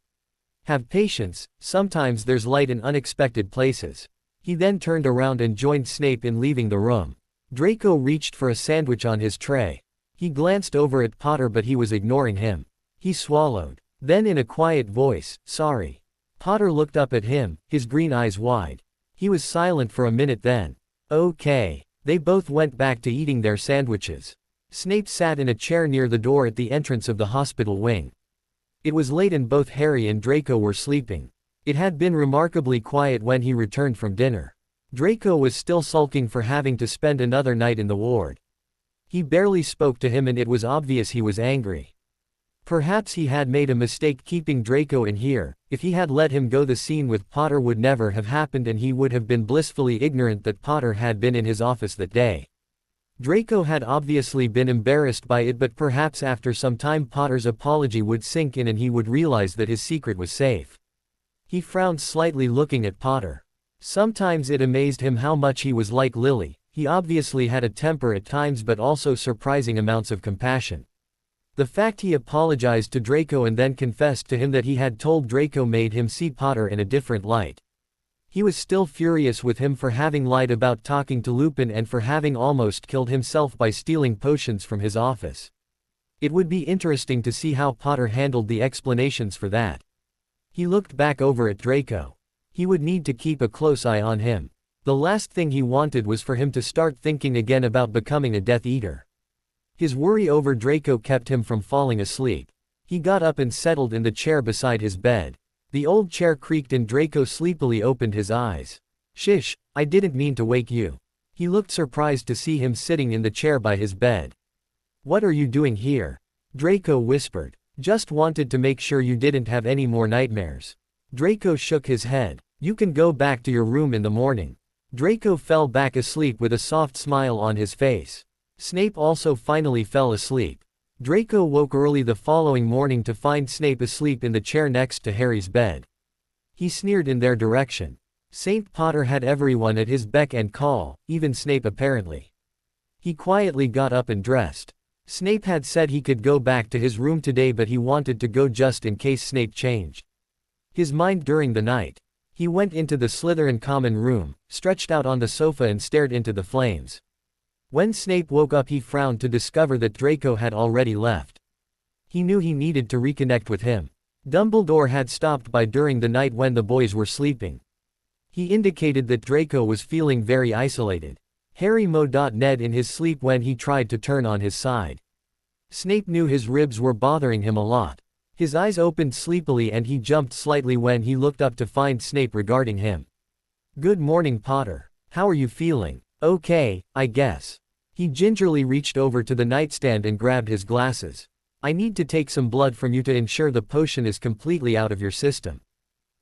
"Have patience, sometimes there's light in unexpected places." He then turned around and joined Snape in leaving the room. Draco reached for a sandwich on his tray. He glanced over at Potter, but he was ignoring him. He swallowed. Then, in a quiet voice, "Sorry." Potter looked up at him, his green eyes wide. He was silent for a minute, then, "Okay." They both went back to eating their sandwiches. Snape sat in a chair near the door at the entrance of the hospital wing. It was late and both Harry and Draco were sleeping. It had been remarkably quiet when he returned from dinner. Draco was still sulking for having to spend another night in the ward. He barely spoke to him and it was obvious he was angry. Perhaps he had made a mistake keeping Draco in here. If he had let him go, the scene with Potter would never have happened and he would have been blissfully ignorant that Potter had been in his office that day. Draco had obviously been embarrassed by it, but perhaps after some time Potter's apology would sink in and he would realize that his secret was safe. He frowned slightly looking at Potter. Sometimes it amazed him how much he was like Lily. He obviously had a temper at times but also surprising amounts of compassion. The fact he apologized to Draco and then confessed to him that he had told Draco made him see Potter in a different light. He was still furious with him for having lied about talking to Lupin and for having almost killed himself by stealing potions from his office. It would be interesting to see how Potter handled the explanations for that. He looked back over at Draco. He would need to keep a close eye on him. The last thing he wanted was for him to start thinking again about becoming a Death Eater. His worry over Draco kept him from falling asleep. He got up and settled in the chair beside his bed. The old chair creaked and Draco sleepily opened his eyes. "Shish, I didn't mean to wake you." He looked surprised to see him sitting in the chair by his bed. "What are you doing here?" Draco whispered. "Just wanted to make sure you didn't have any more nightmares." Draco shook his head. "You can go back to your room in the morning." Draco fell back asleep with a soft smile on his face. Snape also finally fell asleep. Draco woke early the following morning to find Snape asleep in the chair next to Harry's bed. He sneered in their direction. St. Potter had everyone at his beck and call, even Snape apparently. He quietly got up and dressed. Snape had said he could go back to his room today, but he wanted to go just in case Snape changed his mind during the night. He went into the Slytherin common room, stretched out on the sofa and stared into the flames. When Snape woke up, he frowned to discover that Draco had already left. He knew he needed to reconnect with him. Dumbledore had stopped by during the night when the boys were sleeping. He indicated that Draco was feeling very isolated. Harry mowed Ned in his sleep when he tried to turn on his side. Snape knew his ribs were bothering him a lot. His eyes opened sleepily and he jumped slightly when he looked up to find Snape regarding him. "Good morning, Potter. How are you feeling?" "Okay, I guess." He gingerly reached over to the nightstand and grabbed his glasses. "I need to take some blood from you to ensure the potion is completely out of your system.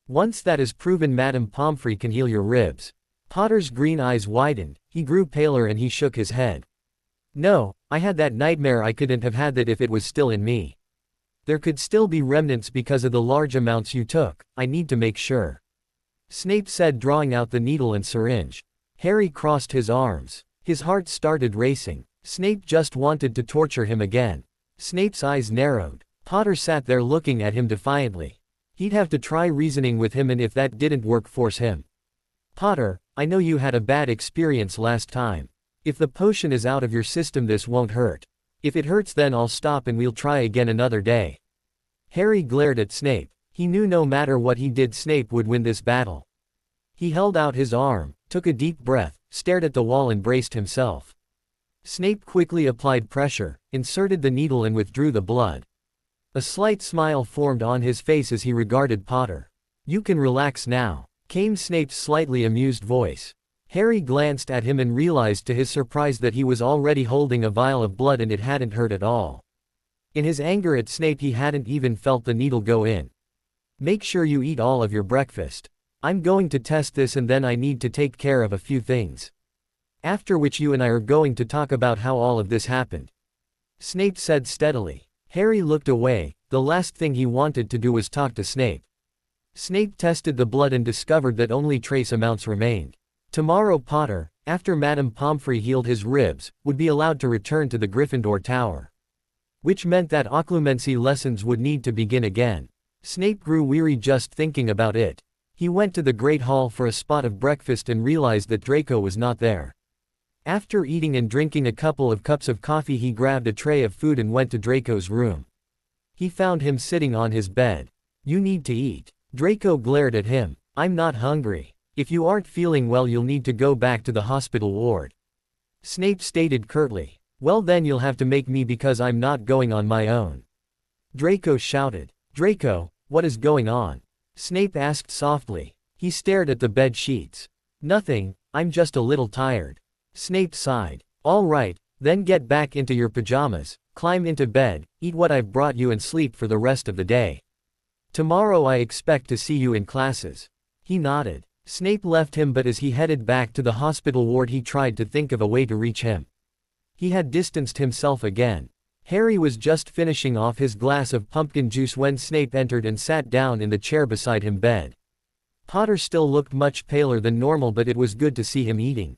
Once that is proven, Madame Pomfrey can heal your ribs." Potter's green eyes widened, he grew paler and he shook his head. "No, I had that nightmare. I couldn't have had that if it was still in me. There could still be remnants because of the large amounts you took. I need to make sure," Snape said, drawing out the needle and syringe. Harry crossed his arms. His heart started racing. Snape just wanted to torture him again. Snape's eyes narrowed. Potter sat there looking at him defiantly. He'd have to try reasoning with him, and if that didn't work, force him. "Potter, I know you had a bad experience last time. If the potion is out of your system, this won't hurt. If it hurts, then I'll stop and we'll try again another day." Harry glared at Snape. He knew no matter what he did, Snape would win this battle. He held out his arm, took a deep breath, stared at the wall and braced himself. Snape quickly applied pressure, inserted the needle and withdrew the blood. A slight smile formed on his face as he regarded Potter. "You can relax now," came Snape's slightly amused voice. Harry glanced at him and realized to his surprise that he was already holding a vial of blood and it hadn't hurt at all. In his anger at Snape, he hadn't even felt the needle go in. "Make sure you eat all of your breakfast. I'm going to test this and then I need to take care of a few things. After which you and I are going to talk about how all of this happened," Snape said steadily. Harry looked away. The last thing he wanted to do was talk to Snape. Snape tested the blood and discovered that only trace amounts remained. Tomorrow Potter, after Madame Pomfrey healed his ribs, would be allowed to return to the Gryffindor Tower. Which meant that occlumency lessons would need to begin again. Snape grew weary just thinking about it. He went to the Great Hall for a spot of breakfast and realized that Draco was not there. After eating and drinking a couple of cups of coffee, he grabbed a tray of food and went to Draco's room. He found him sitting on his bed. "You need to eat." Draco glared at him. "I'm not hungry. If you aren't feeling well, you'll need to go back to the hospital ward," Snape stated curtly. "Well then you'll have to make me because I'm not going on my own," Draco shouted. Draco, what is going on? Snape asked softly. He stared at the bed sheets. Nothing, I'm just a little tired. Snape sighed. All right, then get back into your pajamas, climb into bed, eat what I've brought you and sleep for the rest of the day. Tomorrow I expect to see you in classes. He nodded. Snape left him, but as he headed back to the hospital ward he tried to think of a way to reach him. He had distanced himself again. Harry was just finishing off his glass of pumpkin juice when Snape entered and sat down in the chair beside him bed. Potter still looked much paler than normal, but it was good to see him eating.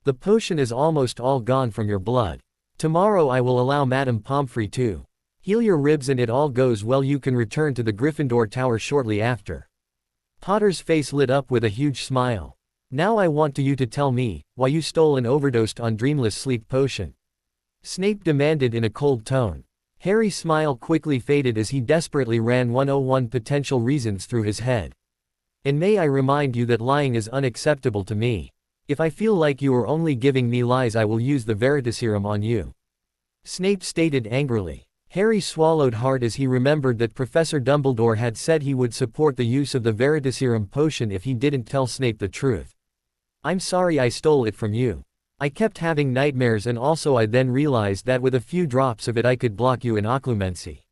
The potion is almost all gone from your blood. Tomorrow I will allow Madame Pomfrey to heal your ribs, and it all goes well you can return to the Gryffindor Tower shortly after. Potter's face lit up with a huge smile. Now I want you to tell me why you stole and overdosed on Dreamless Sleep Potion. Snape demanded in a cold tone. Harry's smile quickly faded as he desperately ran 101 potential reasons through his head. And may I remind you that lying is unacceptable to me. If I feel like you are only giving me lies I will use the Veritaserum on you. Snape stated angrily. Harry swallowed hard as he remembered that Professor Dumbledore had said he would support the use of the Veritaserum potion if he didn't tell Snape the truth. I'm sorry I stole it from you. I kept having nightmares, and also I then realized that with a few drops of it I could block you in occlumency.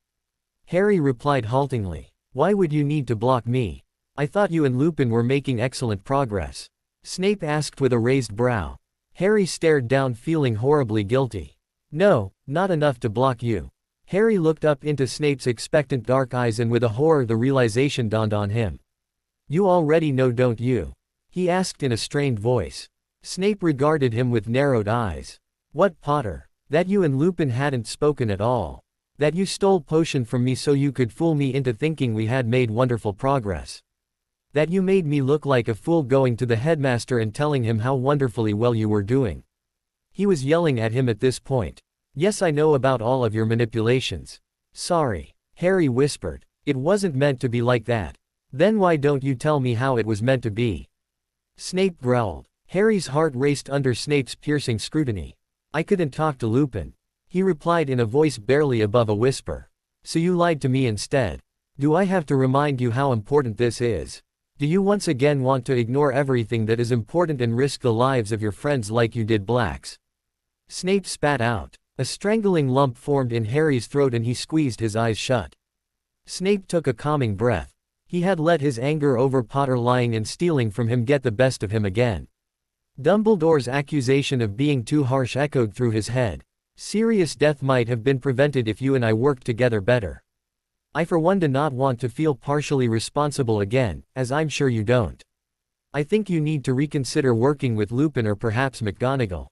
Harry replied haltingly. Why would you need to block me? I thought you and Lupin were making excellent progress. Snape asked with a raised brow. Harry stared down, feeling horribly guilty. No, not enough to block you. Harry looked up into Snape's expectant dark eyes, and with a horror the realization dawned on him. You already know, don't you? He asked in a strained voice. Snape regarded him with narrowed eyes. What, Potter? That you and Lupin hadn't spoken at all? That you stole potion from me so you could fool me into thinking we had made wonderful progress? That you made me look like a fool going to the headmaster and telling him how wonderfully well you were doing? He was yelling at him at this point. Yes, I know about all of your manipulations. Sorry, Harry whispered. It wasn't meant to be like that. Then why don't you tell me how it was meant to be? Snape growled. Harry's heart raced under Snape's piercing scrutiny. I couldn't talk to Lupin. He replied in a voice barely above a whisper. So you lied to me instead. Do I have to remind you how important this is? Do you once again want to ignore everything that is important and risk the lives of your friends like you did Black's? Snape spat out. A strangling lump formed in Harry's throat and he squeezed his eyes shut. Snape took a calming breath. He had let his anger over Potter lying and stealing from him get the best of him again. Dumbledore's accusation of being too harsh echoed through his head. Serious death might have been prevented if you and I worked together better. I for one do not want to feel partially responsible again, as I'm sure you don't. I think you need to reconsider working with Lupin or perhaps McGonagall.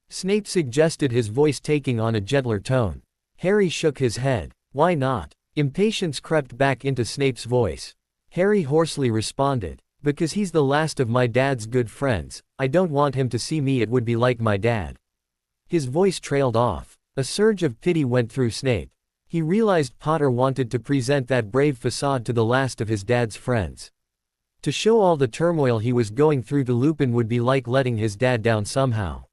Snape suggested, his voice taking on a gentler tone. Harry shook his head. Why not? Impatience crept back into Snape's voice. Harry hoarsely responded. Because he's the last of my dad's good friends. I don't want him to see me, it would be like my dad. His voice trailed off. A surge of pity went through Snape. He realized Potter wanted to present that brave facade to the last of his dad's friends. To show all the turmoil he was going through to Lupin would be like letting his dad down somehow.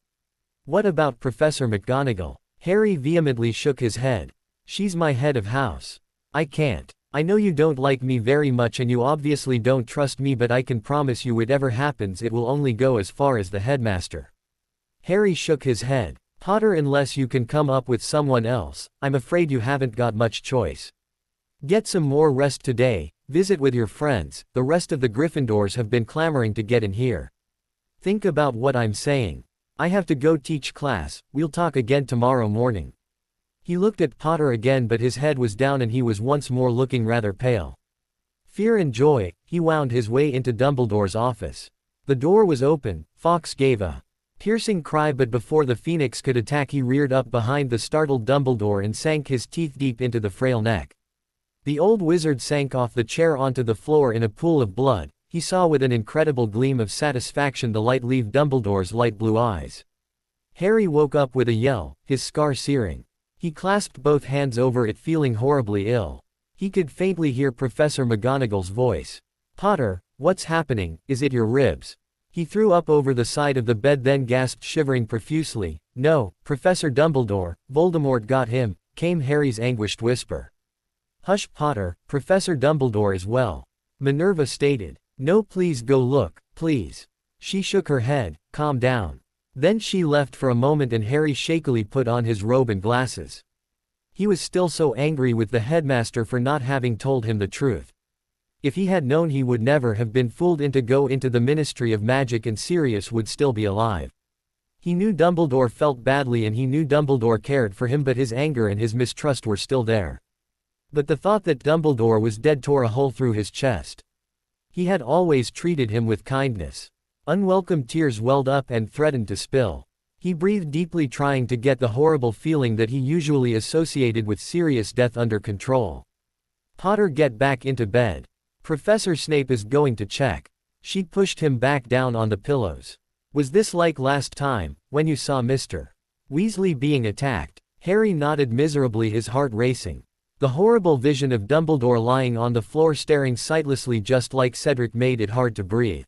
What about Professor McGonagall? Harry vehemently shook his head. She's my head of house. I can't. I know you don't like me very much and you obviously don't trust me, but I can promise you whatever happens it will only go as far as the headmaster. Harry shook his head. Potter, unless you can come up with someone else, I'm afraid you haven't got much choice. Get some more rest today, visit with your friends, the rest of the Gryffindors have been clamoring to get in here. Think about what I'm saying. I have to go teach class, we'll talk again tomorrow morning. He looked at Potter again, but his head was down and he was once more looking rather pale. Fear and joy, he wound his way into Dumbledore's office. The door was open. Fawkes gave a piercing cry, but before the Phoenix could attack he reared up behind the startled Dumbledore and sank his teeth deep into the frail neck. The old wizard sank off the chair onto the floor in a pool of blood. He saw with an incredible gleam of satisfaction the light leave Dumbledore's light blue eyes. Harry woke up with a yell, his scar searing. He clasped both hands over it, feeling horribly ill. He could faintly hear Professor McGonagall's voice. Potter, what's happening? Is it your ribs? He threw up over the side of the bed, then gasped, shivering profusely. No, Professor Dumbledore, Voldemort got him, came Harry's anguished whisper. "Hush, Potter, Professor Dumbledore is well," Minerva stated. "No, please go look, please." She shook her head. "Calm down." Then she left for a moment and Harry shakily put on his robe and glasses. He was still so angry with the headmaster for not having told him the truth. If he had known, he would never have been fooled into go into the Ministry of Magic and Sirius would still be alive. He knew Dumbledore felt badly and he knew Dumbledore cared for him, but his anger and his mistrust were still there. But the thought that Dumbledore was dead tore a hole through his chest. He had always treated him with kindness. Unwelcome tears welled up and threatened to spill. He breathed deeply, trying to get the horrible feeling that he usually associated with Sirius death under control. "Potter, get back into bed. Professor Snape is going to check." She pushed him back down on the pillows. "Was this like last time, when you saw Mr. Weasley being attacked?" Harry nodded miserably, his heart racing. The horrible vision of Dumbledore lying on the floor staring sightlessly just like Cedric made it hard to breathe.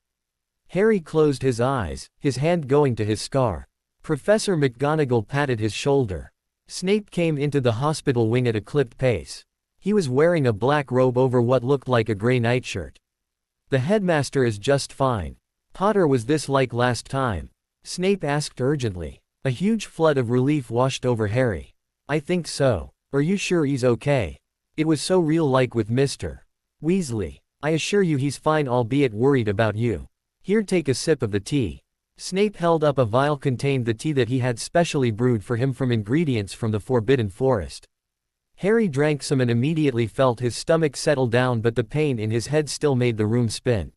Harry closed his eyes, his hand going to his scar. Professor McGonagall patted his shoulder. Snape came into the hospital wing at a clipped pace. He was wearing a black robe over what looked like a gray nightshirt. "The headmaster is just fine. Potter, was this like last time?" Snape asked urgently. A huge flood of relief washed over Harry. "I think so. Are you sure he's okay? It was so real, like with Mr. Weasley. I assure you he's fine, albeit worried about you. Here, take a sip of the tea." Snape held up a vial contained the tea that he had specially brewed for him from ingredients from the Forbidden Forest. Harry drank some and immediately felt his stomach settle down, but the pain in his head still made the room spin.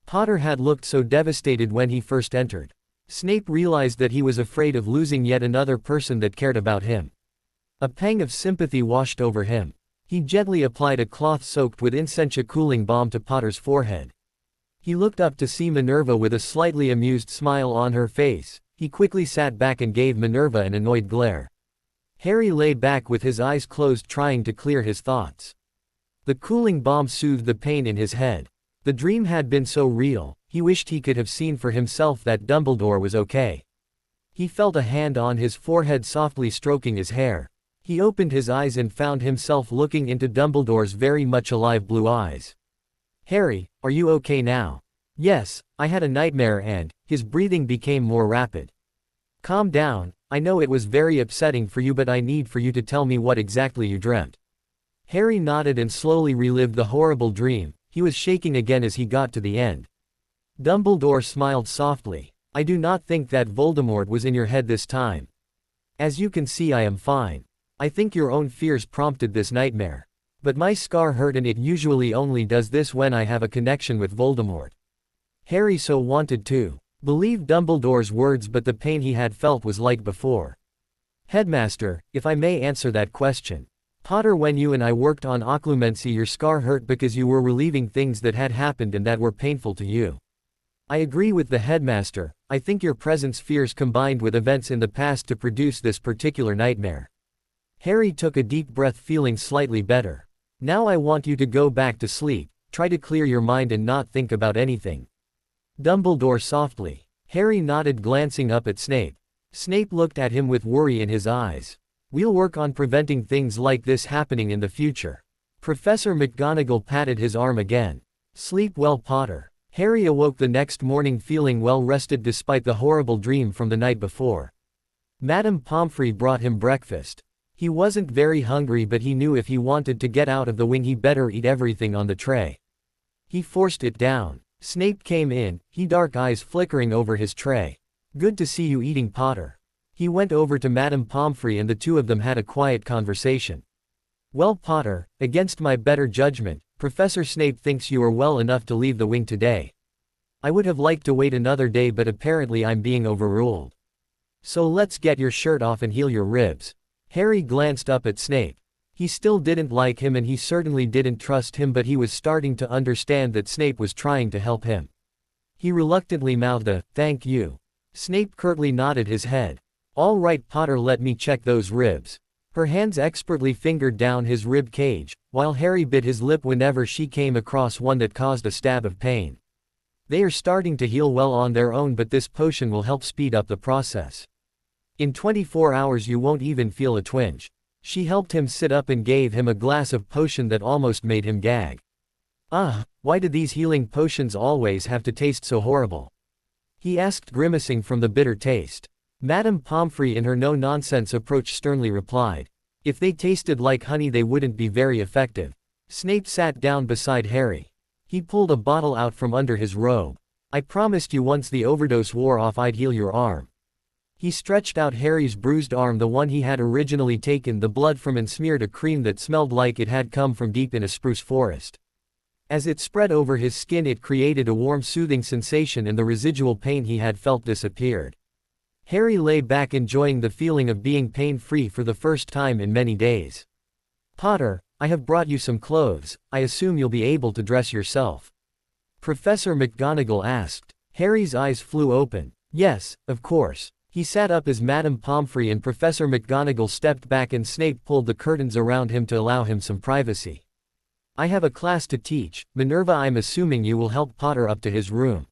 Potter had looked so devastated when he first entered. Snape realized that he was afraid of losing yet another person that cared about him. A pang of sympathy washed over him. He gently applied a cloth soaked with incense cooling balm to Potter's forehead. He looked up to see Minerva with a slightly amused smile on her face. He quickly sat back and gave Minerva an annoyed glare. Harry lay back with his eyes closed, trying to clear his thoughts. The cooling balm soothed the pain in his head. The dream had been so real, he wished he could have seen for himself that Dumbledore was okay. He felt a hand on his forehead softly stroking his hair. He opened his eyes and found himself looking into Dumbledore's very much alive blue eyes. "Harry, are you okay now?" "Yes, I had a nightmare," and his breathing became more rapid. "Calm down. I know it was very upsetting for you, but I need for you to tell me what exactly you dreamt." Harry nodded and slowly relived the horrible dream. He was shaking again as he got to the end. Dumbledore smiled softly. "I do not think that Voldemort was in your head this time. As you can see, I am fine. I think your own fears prompted this nightmare. But my scar hurt, and it usually only does this when I have a connection with Voldemort." Harry so wanted to believe Dumbledore's words, but the pain he had felt was like before. "Headmaster, if I may answer that question. Potter, when you and I worked on occlumency, your scar hurt because you were relieving things that had happened and that were painful to you." "I agree with the headmaster. I think your presence fears combined with events in the past to produce this particular nightmare." Harry took a deep breath, feeling slightly better. "Now I want you to go back to sleep. Try to clear your mind and not think about anything." Dumbledore softly. Harry nodded, glancing up at Snape. Snape looked at him with worry in his eyes. "We'll work on preventing things like this happening in the future." Professor McGonagall patted his arm again. "Sleep well, Potter." Harry awoke the next morning feeling well rested despite the horrible dream from the night before. Madame Pomfrey brought him breakfast. He wasn't very hungry, but he knew if he wanted to get out of the wing he better eat everything on the tray. He forced it down. Snape came in, his dark eyes flickering over his tray. "Good to see you eating, Potter." He went over to Madame Pomfrey and the two of them had a quiet conversation. "Well, Potter, against my better judgment, Professor Snape thinks you are well enough to leave the wing today. I would have liked to wait another day, but apparently I'm being overruled. So let's get your shirt off and heal your ribs." Harry glanced up at Snape. He still didn't like him and he certainly didn't trust him, but he was starting to understand that Snape was trying to help him. He reluctantly mouthed a, "Thank you." Snape curtly nodded his head. "All right, Potter, let me check those ribs." Her hands expertly fingered down his rib cage, while Harry bit his lip whenever she came across one that caused a stab of pain. "They are starting to heal well on their own, but this potion will help speed up the process. In 24 hours you won't even feel a twinge." She helped him sit up and gave him a glass of potion that almost made him gag. Why do these healing potions always have to taste so horrible? He asked, grimacing from the bitter taste. Madame Pomfrey in her no-nonsense approach sternly replied. If they tasted like honey they wouldn't be very effective. Snape sat down beside Harry. He pulled a bottle out from under his robe. I promised you once the overdose wore off I'd heal your arm. He stretched out Harry's bruised arm, the one he had originally taken the blood from, and smeared a cream that smelled like it had come from deep in a spruce forest. As it spread over his skin it created a warm soothing sensation and the residual pain he had felt disappeared. Harry lay back enjoying the feeling of being pain-free for the first time in many days. Potter, I have brought you some clothes, I assume you'll be able to dress yourself. Professor McGonagall asked. Harry's eyes flew open. Yes, of course. He sat up as Madame Pomfrey and Professor McGonagall stepped back and Snape pulled the curtains around him to allow him some privacy. I have a class to teach, Minerva. I'm assuming you will help Potter up to his room.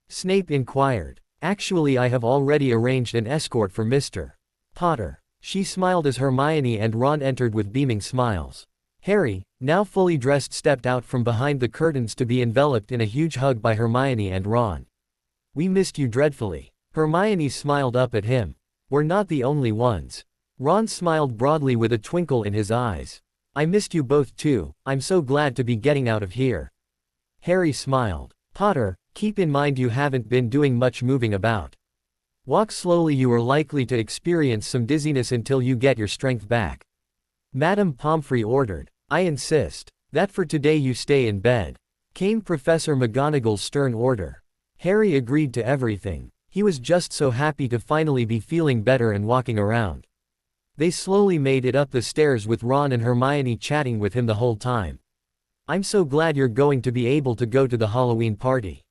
Snape inquired. Actually, I have already arranged an escort for Mr. Potter. She smiled as Hermione and Ron entered with beaming smiles. Harry, now fully dressed, stepped out from behind the curtains to be enveloped in a huge hug by Hermione and Ron. We missed you dreadfully. Hermione smiled up at him. We're not the only ones. Ron smiled broadly with a twinkle in his eyes. I missed you both too, I'm so glad to be getting out of here. Harry smiled. Potter, keep in mind you haven't been doing much moving about. Walk slowly, you are likely to experience some dizziness until you get your strength back. Madame Pomfrey ordered. I insist that for today you stay in bed, came Professor McGonagall's stern order. Harry agreed to everything. He was just so happy to finally be feeling better and walking around. They slowly made it up the stairs with Ron and Hermione chatting with him the whole time. I'm so glad you're going to be able to go to the Halloween party.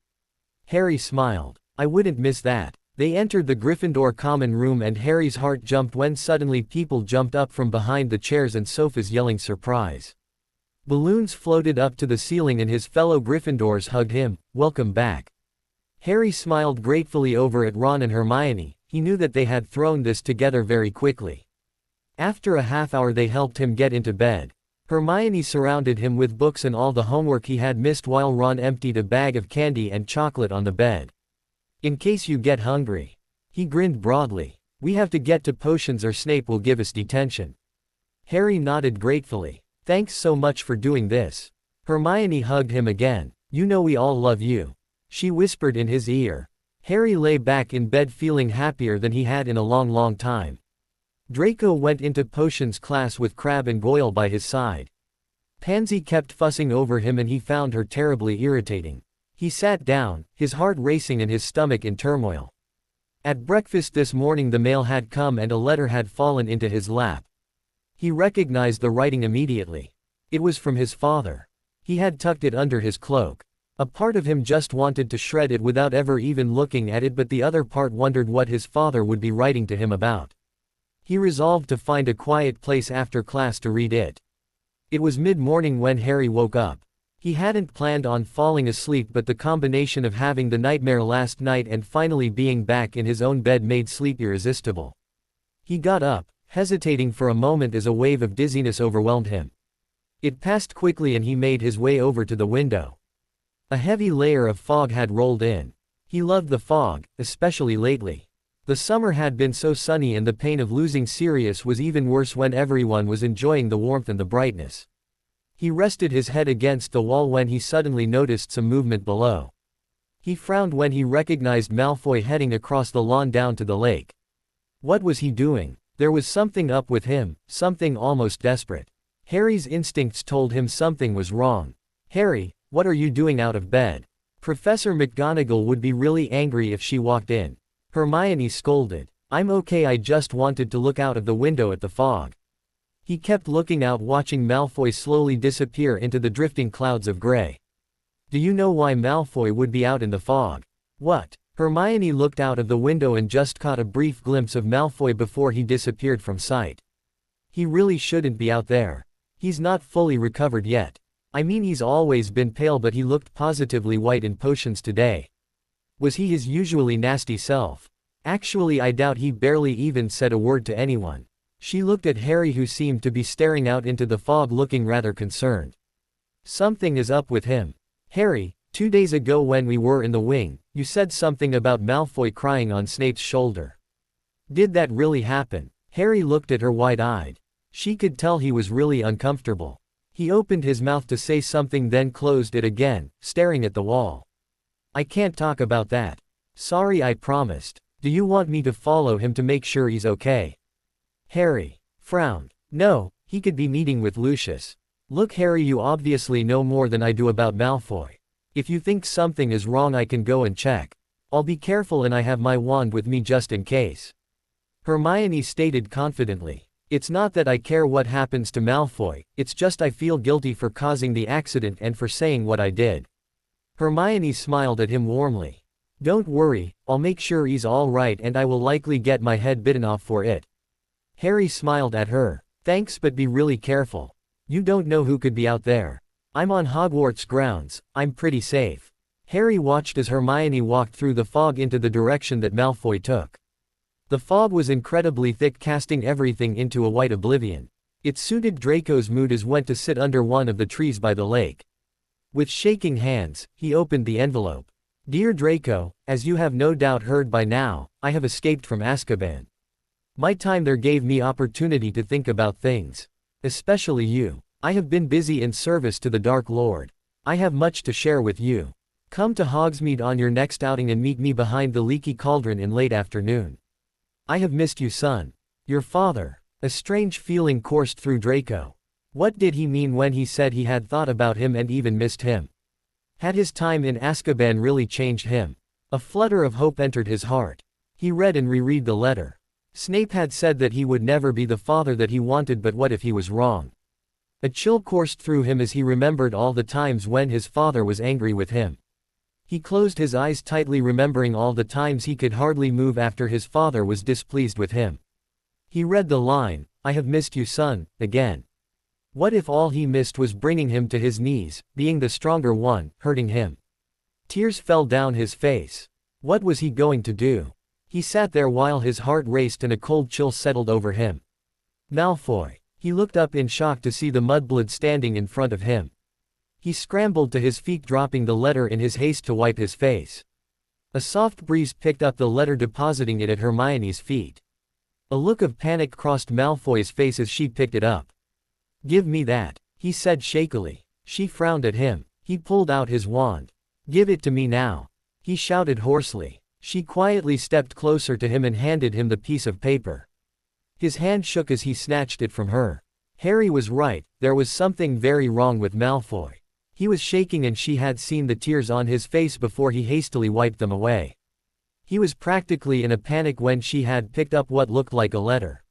Harry smiled. I wouldn't miss that. They entered the Gryffindor common room and Harry's heart jumped when suddenly people jumped up from behind the chairs and sofas yelling surprise. Balloons floated up to the ceiling and his fellow Gryffindors hugged him. Welcome back. Harry smiled gratefully over at Ron and Hermione. He knew that they had thrown this together very quickly. After a half hour they helped him get into bed. Hermione surrounded him with books and all the homework he had missed while Ron emptied a bag of candy and chocolate on the bed. In case you get hungry. He grinned broadly. We have to get to potions or Snape will give us detention. Harry nodded gratefully. Thanks so much for doing this. Hermione hugged him again. You know we all love you. She whispered in his ear. Harry lay back in bed feeling happier than he had in a long time. Draco went into potions class with Crabbe and Goyle by his side. Pansy kept fussing over him and he found her terribly irritating. He sat down, his heart racing and his stomach in turmoil. At breakfast this morning the mail had come and a letter had fallen into his lap. He recognized the writing immediately. It was from his father. He had tucked it under his cloak. A part of him just wanted to shred it without ever even looking at it, but the other part wondered what his father would be writing to him about. He resolved to find a quiet place after class to read it. It was mid-morning when Harry woke up. He hadn't planned on falling asleep, but the combination of having the nightmare last night and finally being back in his own bed made sleep irresistible. He got up, hesitating for a moment as a wave of dizziness overwhelmed him. It passed quickly and he made his way over to the window. A heavy layer of fog had rolled in. He loved the fog, especially lately. The summer had been so sunny and the pain of losing Sirius was even worse when everyone was enjoying the warmth and the brightness. He rested his head against the wall when he suddenly noticed some movement below. He frowned when he recognized Malfoy heading across the lawn down to the lake. What was he doing? There was something up with him, something almost desperate. Harry's instincts told him something was wrong. Harry, what are you doing out of bed? Professor McGonagall would be really angry if she walked in. Hermione scolded. I'm okay, I just wanted to look out of the window at the fog. He kept looking out, watching Malfoy slowly disappear into the drifting clouds of gray. Do you know why Malfoy would be out in the fog? What? Hermione looked out of the window and just caught a brief glimpse of Malfoy before he disappeared from sight. He really shouldn't be out there. He's not fully recovered yet. I mean, he's always been pale, but he looked positively white in potions today. Was he his usually nasty self? Actually, I doubt he barely even said a word to anyone. She looked at Harry, who seemed to be staring out into the fog, looking rather concerned. Something is up with him. Harry, 2 days ago when we were in the wing, you said something about Malfoy crying on Snape's shoulder. Did that really happen? Harry looked at her wide-eyed. She could tell he was really uncomfortable. He opened his mouth to say something, then closed it again, staring at the wall. I can't talk about that. Sorry, I promised. Do you want me to follow him to make sure he's okay? Harry frowned. No, he could be meeting with Lucius. Look, Harry, you obviously know more than I do about Malfoy. If you think something is wrong, I can go and check. I'll be careful, and I have my wand with me just in case. Hermione stated confidently. It's not that I care what happens to Malfoy, it's just I feel guilty for causing the accident and for saying what I did. Hermione smiled at him warmly. Don't worry, I'll make sure he's all right, and I will likely get my head bitten off for it. Harry smiled at her. Thanks, but be really careful. You don't know who could be out there. I'm on Hogwarts grounds, I'm pretty safe. Harry watched as Hermione walked through the fog into the direction that Malfoy took. The fog was incredibly thick, casting everything into a white oblivion. It suited Draco's mood as went to sit under one of the trees by the lake. With shaking hands, he opened the envelope. Dear Draco, as you have no doubt heard by now, I have escaped from Azkaban. My time there gave me opportunity to think about things. Especially you. I have been busy in service to the Dark Lord. I have much to share with you. Come to Hogsmeade on your next outing and meet me behind the leaky cauldron in late afternoon. I have missed you, son. Your father. A strange feeling coursed through Draco. What did he mean when he said he had thought about him and even missed him? Had his time in Azkaban really changed him? A flutter of hope entered his heart. He read and reread the letter. Snape had said that he would never be the father that he wanted, but what if he was wrong? A chill coursed through him as he remembered all the times when his father was angry with him. He closed his eyes tightly, remembering all the times he could hardly move after his father was displeased with him. He read the line, I have missed you, son, again. What if all he missed was bringing him to his knees, being the stronger one, hurting him? Tears fell down his face. What was he going to do? He sat there while his heart raced and a cold chill settled over him. Malfoy. He looked up in shock to see the mudblood standing in front of him. He scrambled to his feet, dropping the letter in his haste to wipe his face. A soft breeze picked up the letter, depositing it at Hermione's feet. A look of panic crossed Malfoy's face as she picked it up. Give me that, he said shakily. She frowned at him. He pulled out his wand. Give it to me now, he shouted hoarsely. She quietly stepped closer to him and handed him the piece of paper. His hand shook as he snatched it from her. Harry was right, there was something very wrong with Malfoy. He was shaking, and she had seen the tears on his face before he hastily wiped them away. He was practically in a panic when she had picked up what looked like a letter.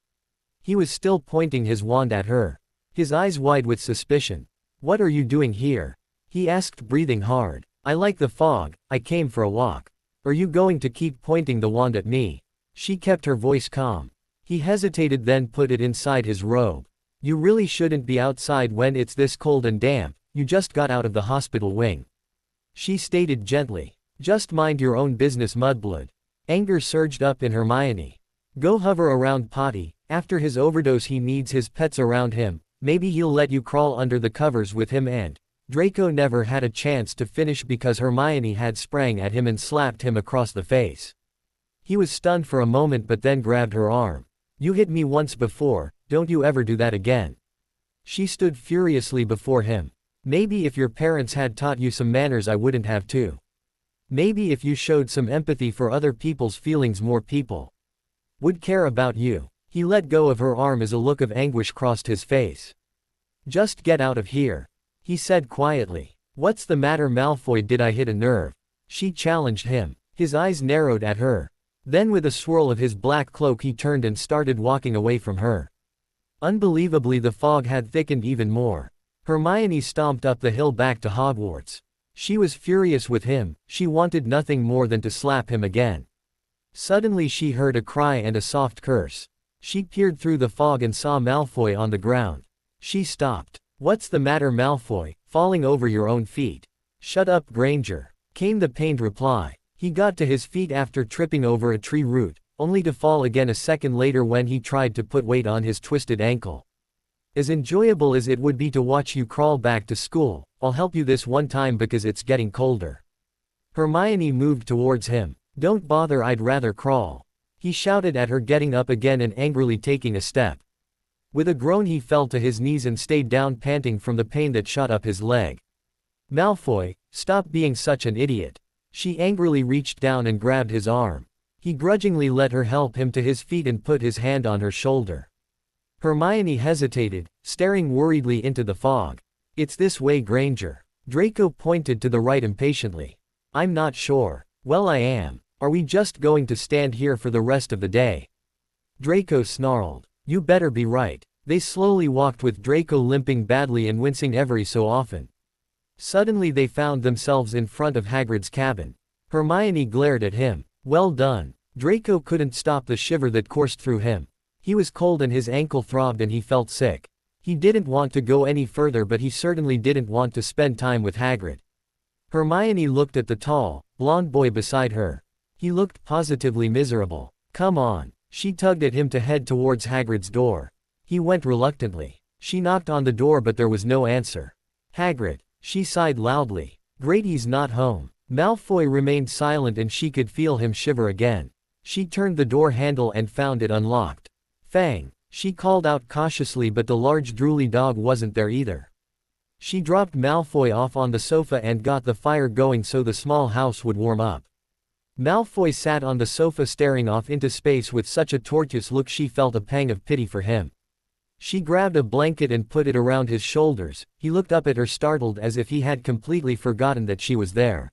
He was still pointing his wand at her. His eyes wide with suspicion. What are you doing here? He asked, breathing hard. I like the fog, I came for a walk. Are you going to keep pointing the wand at me? She kept her voice calm. He hesitated, then put it inside his robe. You really shouldn't be outside when it's this cold and damp, you just got out of the hospital wing. She stated gently. Just mind your own business, mudblood. Anger surged up in Hermione. Go hover around Potty, after his overdose he needs his pets around him, maybe he'll let you crawl under the covers with him. And Draco never had a chance to finish because Hermione had sprang at him and slapped him across the face. He was stunned for a moment, but then grabbed her arm. You hit me once before, don't you ever do that again. She stood furiously before him. Maybe if your parents had taught you some manners I wouldn't have too. Maybe if you showed some empathy for other people's feelings, more people would care about you. He let go of her arm as a look of anguish crossed his face. Just get out of here, he said quietly. What's the matter, Malfoy? Did I hit a nerve? She challenged him. His eyes narrowed at her. Then with a swirl of his black cloak he turned and started walking away from her. Unbelievably, the fog had thickened even more. Hermione stomped up the hill back to Hogwarts. She was furious with him, she wanted nothing more than to slap him again. Suddenly she heard a cry and a soft curse. She peered through the fog and saw Malfoy on the ground. She stopped. What's the matter, Malfoy? Falling over your own feet? Shut up, Granger, came the pained reply. He got to his feet after tripping over a tree root. only to fall again a second later when he tried to put weight on his twisted ankle. As enjoyable as it would be to watch you crawl back to school, I'll help you this one time because it's getting colder. Hermione moved towards him. Don't bother, I'd rather crawl. He shouted at her, getting up again and angrily taking a step. With a groan he fell to his knees and stayed down, panting from the pain that shot up his leg. Malfoy, stop being such an idiot. She angrily reached down and grabbed his arm. He grudgingly let her help him to his feet and put his hand on her shoulder. Hermione hesitated, staring worriedly into the fog. It's this way, Granger. Draco pointed to the right impatiently. I'm not sure. Well, I am. Are we just going to stand here for the rest of the day? Draco snarled. You better be right. They slowly walked with Draco limping badly and wincing every so often. Suddenly they found themselves in front of Hagrid's cabin. Hermione glared at him. Well done. Draco couldn't stop the shiver that coursed through him. He was cold and his ankle throbbed and he felt sick. He didn't want to go any further, but he certainly didn't want to spend time with Hagrid. Hermione looked at the tall, blond boy beside her. He looked positively miserable. Come on. She tugged at him to head towards Hagrid's door. He went reluctantly. She knocked on the door but there was no answer. Hagrid. She sighed loudly. Great, he's not home. Malfoy remained silent and she could feel him shiver again. She turned the door handle and found it unlocked. Fang. She called out cautiously, but the large drooly dog wasn't there either. She dropped Malfoy off on the sofa and got the fire going so the small house would warm up. Malfoy sat on the sofa staring off into space with such a tortuous look she felt a pang of pity for him. She grabbed a blanket and put it around his shoulders. He looked up at her, startled, as if he had completely forgotten that she was there.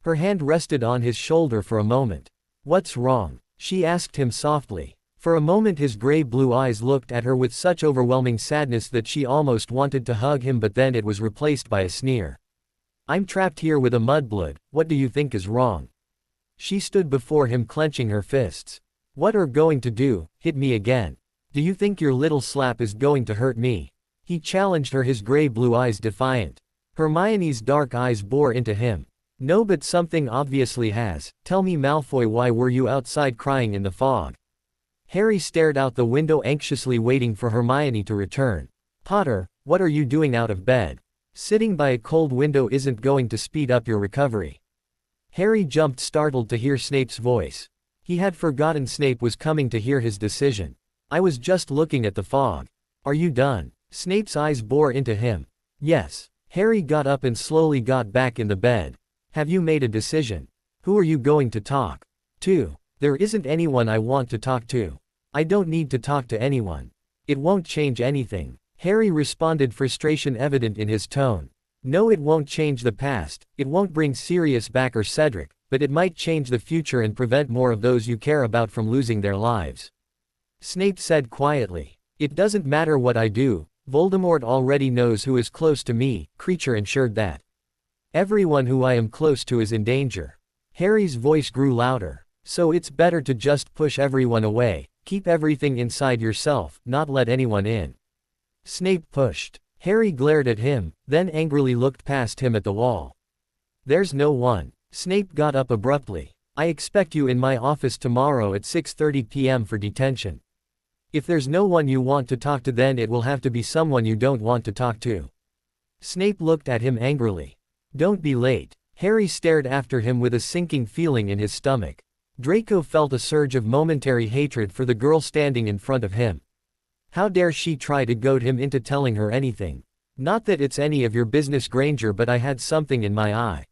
Her hand rested on his shoulder for a moment. What's wrong? She asked him softly. For a moment his gray-blue eyes looked at her with such overwhelming sadness that she almost wanted to hug him, but then it was replaced by a sneer. I'm trapped here with a mudblood. What do you think is wrong? She stood before him, clenching her fists. What are going to do? Hit me again? Do you think your little slap is going to hurt me? He challenged her, his gray-blue eyes defiant. Hermione's dark eyes bore into him. No, but something obviously has. Tell me, Malfoy, why were you outside crying in the fog? Harry stared out the window anxiously, waiting for Hermione to return. Potter, what are you doing out of bed? Sitting by a cold window isn't going to speed up your recovery. Harry jumped, startled to hear Snape's voice. He had forgotten Snape was coming to hear his decision. I was just looking at the fog. Are you done? Snape's eyes bore into him. Yes. Harry got up and slowly got back in the bed. Have you made a decision? Who are you going to talk to? There isn't anyone I want to talk to. I don't need to talk to anyone. It won't change anything. Harry responded, frustration evident in his tone. No, it won't change the past, it won't bring Sirius back or Cedric, but it might change the future and prevent more of those you care about from losing their lives. Snape said quietly. It doesn't matter what I do. Voldemort already knows who is close to me, Creature ensured that. Everyone who I am close to is in danger. Harry's voice grew louder. So it's better to just push everyone away, keep everything inside yourself, not let anyone in. Snape pushed. Harry glared at him, then angrily looked past him at the wall. There's no one. Snape got up abruptly. I expect you in my office tomorrow at 6:30 p.m. for detention. If there's no one you want to talk to, then it will have to be someone you don't want to talk to. Snape looked at him angrily. Don't be late. Harry stared after him with a sinking feeling in his stomach. Draco felt a surge of momentary hatred for the girl standing in front of him. How dare she try to goad him into telling her anything? Not that it's any of your business, Granger, but I had something in my eye.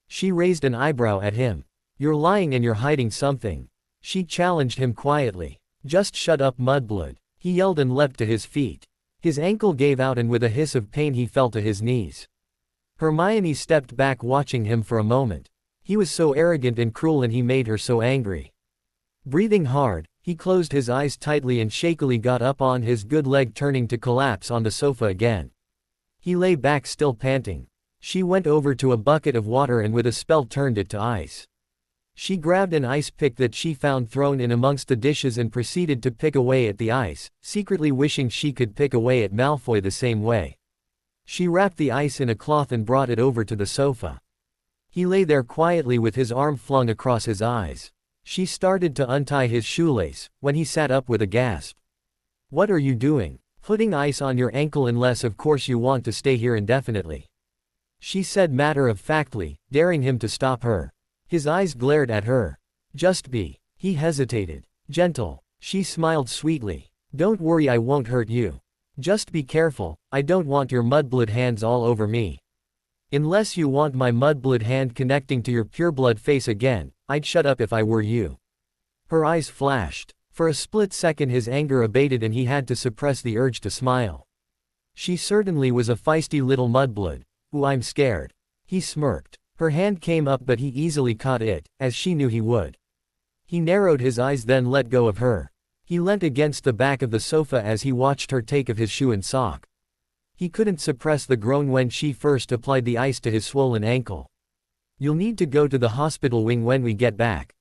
She raised an eyebrow at him. You're lying and you're hiding something. She challenged him quietly. Just shut up, mudblood. He yelled and leapt to his feet. His ankle gave out and with a hiss of pain he fell to his knees. Hermione stepped back, watching him for a moment. He was so arrogant and cruel and he made her so angry. Breathing hard, he closed his eyes tightly and shakily got up on his good leg, turning to collapse on the sofa again. He lay back, still panting. She went over to a bucket of water and with a spell turned it to ice. She grabbed an ice pick that she found thrown in amongst the dishes and proceeded to pick away at the ice, secretly wishing she could pick away at Malfoy the same way. She wrapped the ice in a cloth and brought it over to the sofa. He lay there quietly with his arm flung across his eyes. She started to untie his shoelace, when he sat up with a gasp. "What are you doing? Putting ice on your ankle unless of course you want to stay here indefinitely," she said matter-of-factly, daring him to stop her. His eyes glared at her. "Just be." He hesitated. "Gentle." She smiled sweetly. "Don't worry, I won't hurt you. Just be careful, I don't want your mudblood hands all over me." "Unless you want my mudblood hand connecting to your pureblood face again, I'd shut up if I were you." Her eyes flashed. For a split second his anger abated and he had to suppress the urge to smile. She certainly was a feisty little mudblood. "Ooh, I'm scared." He smirked. Her hand came up but he easily caught it, as she knew he would. He narrowed his eyes then let go of her. He leant against the back of the sofa as he watched her take of his shoe and sock. He couldn't suppress the groan when she first applied the ice to his swollen ankle. "You'll need to go to the hospital wing when we get back.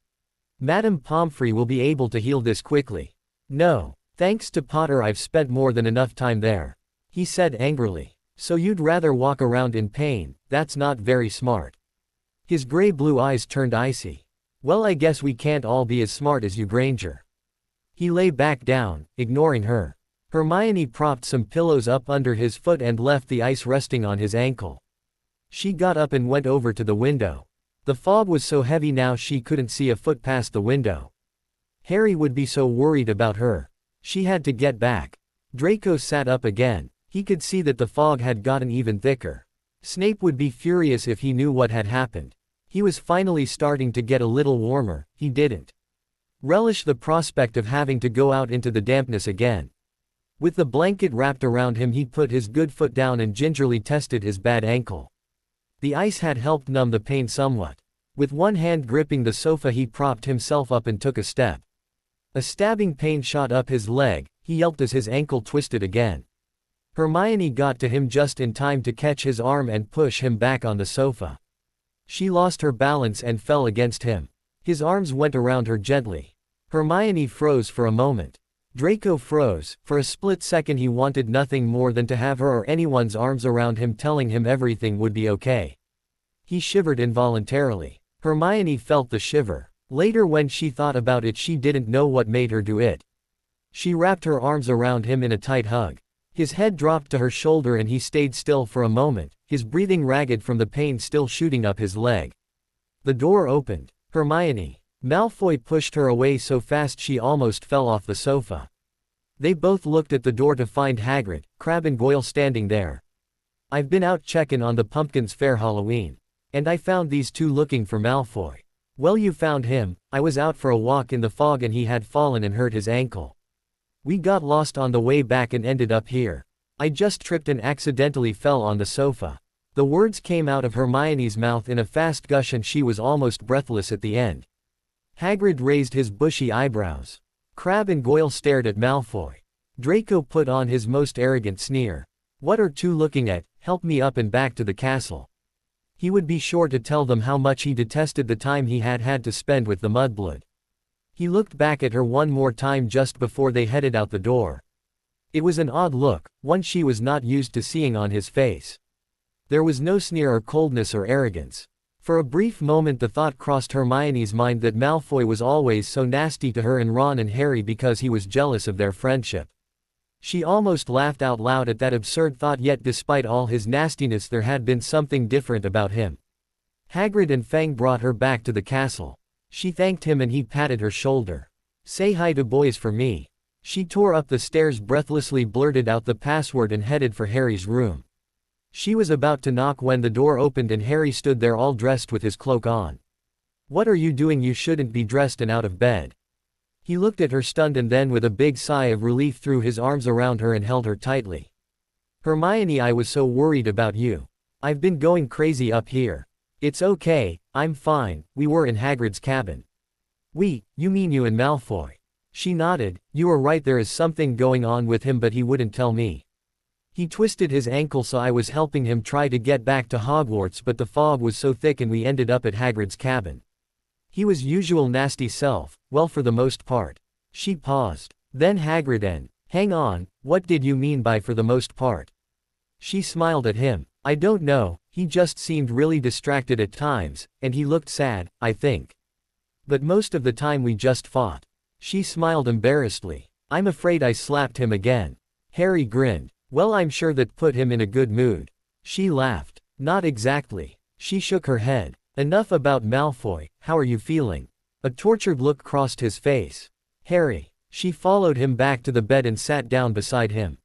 Madame Pomfrey will be able to heal this quickly." "No. Thanks to Potter I've spent more than enough time there," he said angrily. "So you'd rather walk around in pain? That's not very smart." His gray-blue eyes turned icy. "Well, I guess we can't all be as smart as you, Granger." He lay back down, ignoring her. Hermione propped some pillows up under his foot and left the ice resting on his ankle. She got up and went over to the window. The fog was so heavy now she couldn't see a foot past the window. Harry would be so worried about her. She had to get back. Draco sat up again. He could see that the fog had gotten even thicker. Snape would be furious if he knew what had happened. He was finally starting to get a little warmer. He didn't relish the prospect of having to go out into the dampness again. With the blanket wrapped around him he put his good foot down and gingerly tested his bad ankle. The ice had helped numb the pain somewhat. With one hand gripping the sofa he propped himself up and took a step. A stabbing pain shot up his leg. He yelped as his ankle twisted again. Hermione got to him just in time to catch his arm and push him back on the sofa. She lost her balance and fell against him. His arms went around her gently. Hermione froze for a moment. Draco froze. For a split second he wanted nothing more than to have her or anyone's arms around him telling him everything would be okay. He shivered involuntarily. Hermione felt the shiver. Later when she thought about it she didn't know what made her do it. She wrapped her arms around him in a tight hug. His head dropped to her shoulder and he stayed still for a moment, his breathing ragged from the pain still shooting up his leg. The door opened. "Hermione." Malfoy pushed her away so fast she almost fell off the sofa. They both looked at the door to find Hagrid, Crabbe and Goyle standing there. "I've been out checkin' on the pumpkins fair Halloween. And I found these two looking for Malfoy." "Well, you found him. I was out for a walk in the fog and he had fallen and hurt his ankle. We got lost on the way back and ended up here. I just tripped and accidentally fell on the sofa." The words came out of Hermione's mouth in a fast gush and she was almost breathless at the end. Hagrid raised his bushy eyebrows. Crabbe and Goyle stared at Malfoy. Draco put on his most arrogant sneer. "What are two looking at? Help me up and back to the castle." He would be sure to tell them how much he detested the time he had had to spend with the mudblood. He looked back at her one more time just before they headed out the door. It was an odd look, one she was not used to seeing on his face. There was no sneer or coldness or arrogance. For a brief moment the thought crossed Hermione's mind that Malfoy was always so nasty to her and Ron and Harry because he was jealous of their friendship. She almost laughed out loud at that absurd thought, yet despite all his nastiness there had been something different about him. Hagrid and Fang brought her back to the castle. She thanked him and he patted her shoulder. "Say hi to boys for me." She tore up the stairs, breathlessly blurted out the password and headed for Harry's room. She was about to knock when the door opened and Harry stood there all dressed with his cloak on. "What are you doing? You shouldn't be dressed and out of bed." He looked at her stunned and then with a big sigh of relief threw his arms around her and held her tightly. "Hermione, I was so worried about you. I've been going crazy up here." "It's okay, I'm fine, we were in Hagrid's cabin." "We, you mean you and Malfoy?" She nodded. "You were right, there is something going on with him but he wouldn't tell me. He twisted his ankle so I was helping him try to get back to Hogwarts but the fog was so thick and we ended up at Hagrid's cabin. He was usual nasty self, well for the most part." She paused. Then Hagrid and, "Hang on, what did you mean by for the most part?" She smiled at him. "I don't know, he just seemed really distracted at times, and he looked sad, I think." But most of the time we just fought. She smiled embarrassedly. I'm afraid I slapped him again. Harry grinned. Well, I'm sure that put him in a good mood. She laughed. Not exactly. She shook her head. Enough about Malfoy, how are you feeling? A tortured look crossed his face. Harry. She followed him back to the bed and sat down beside him.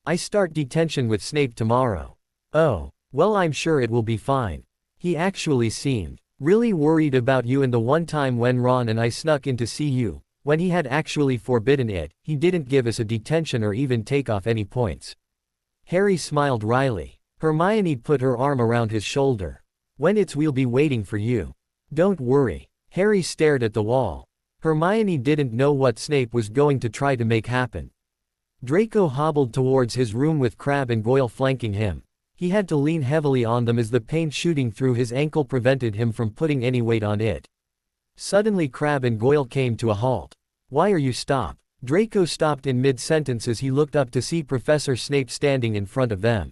I start detention with Snape tomorrow. Oh, well, I'm sure it will be fine. He actually seemed really worried about you, and the one time when Ron and I snuck in to see you, when he had actually forbidden it, he didn't give us a detention or even take off any points. Harry smiled wryly. Hermione put her arm around his shoulder. When it's we'll be waiting for you. Don't worry. Harry stared at the wall. Hermione didn't know what Snape was going to try to make happen. Draco hobbled towards his room with Crabbe and Goyle flanking him. He had to lean heavily on them as the pain shooting through his ankle prevented him from putting any weight on it. Suddenly Crabbe and Goyle came to a halt. Why are you stop? Draco stopped in mid-sentence as he looked up to see Professor Snape standing in front of them.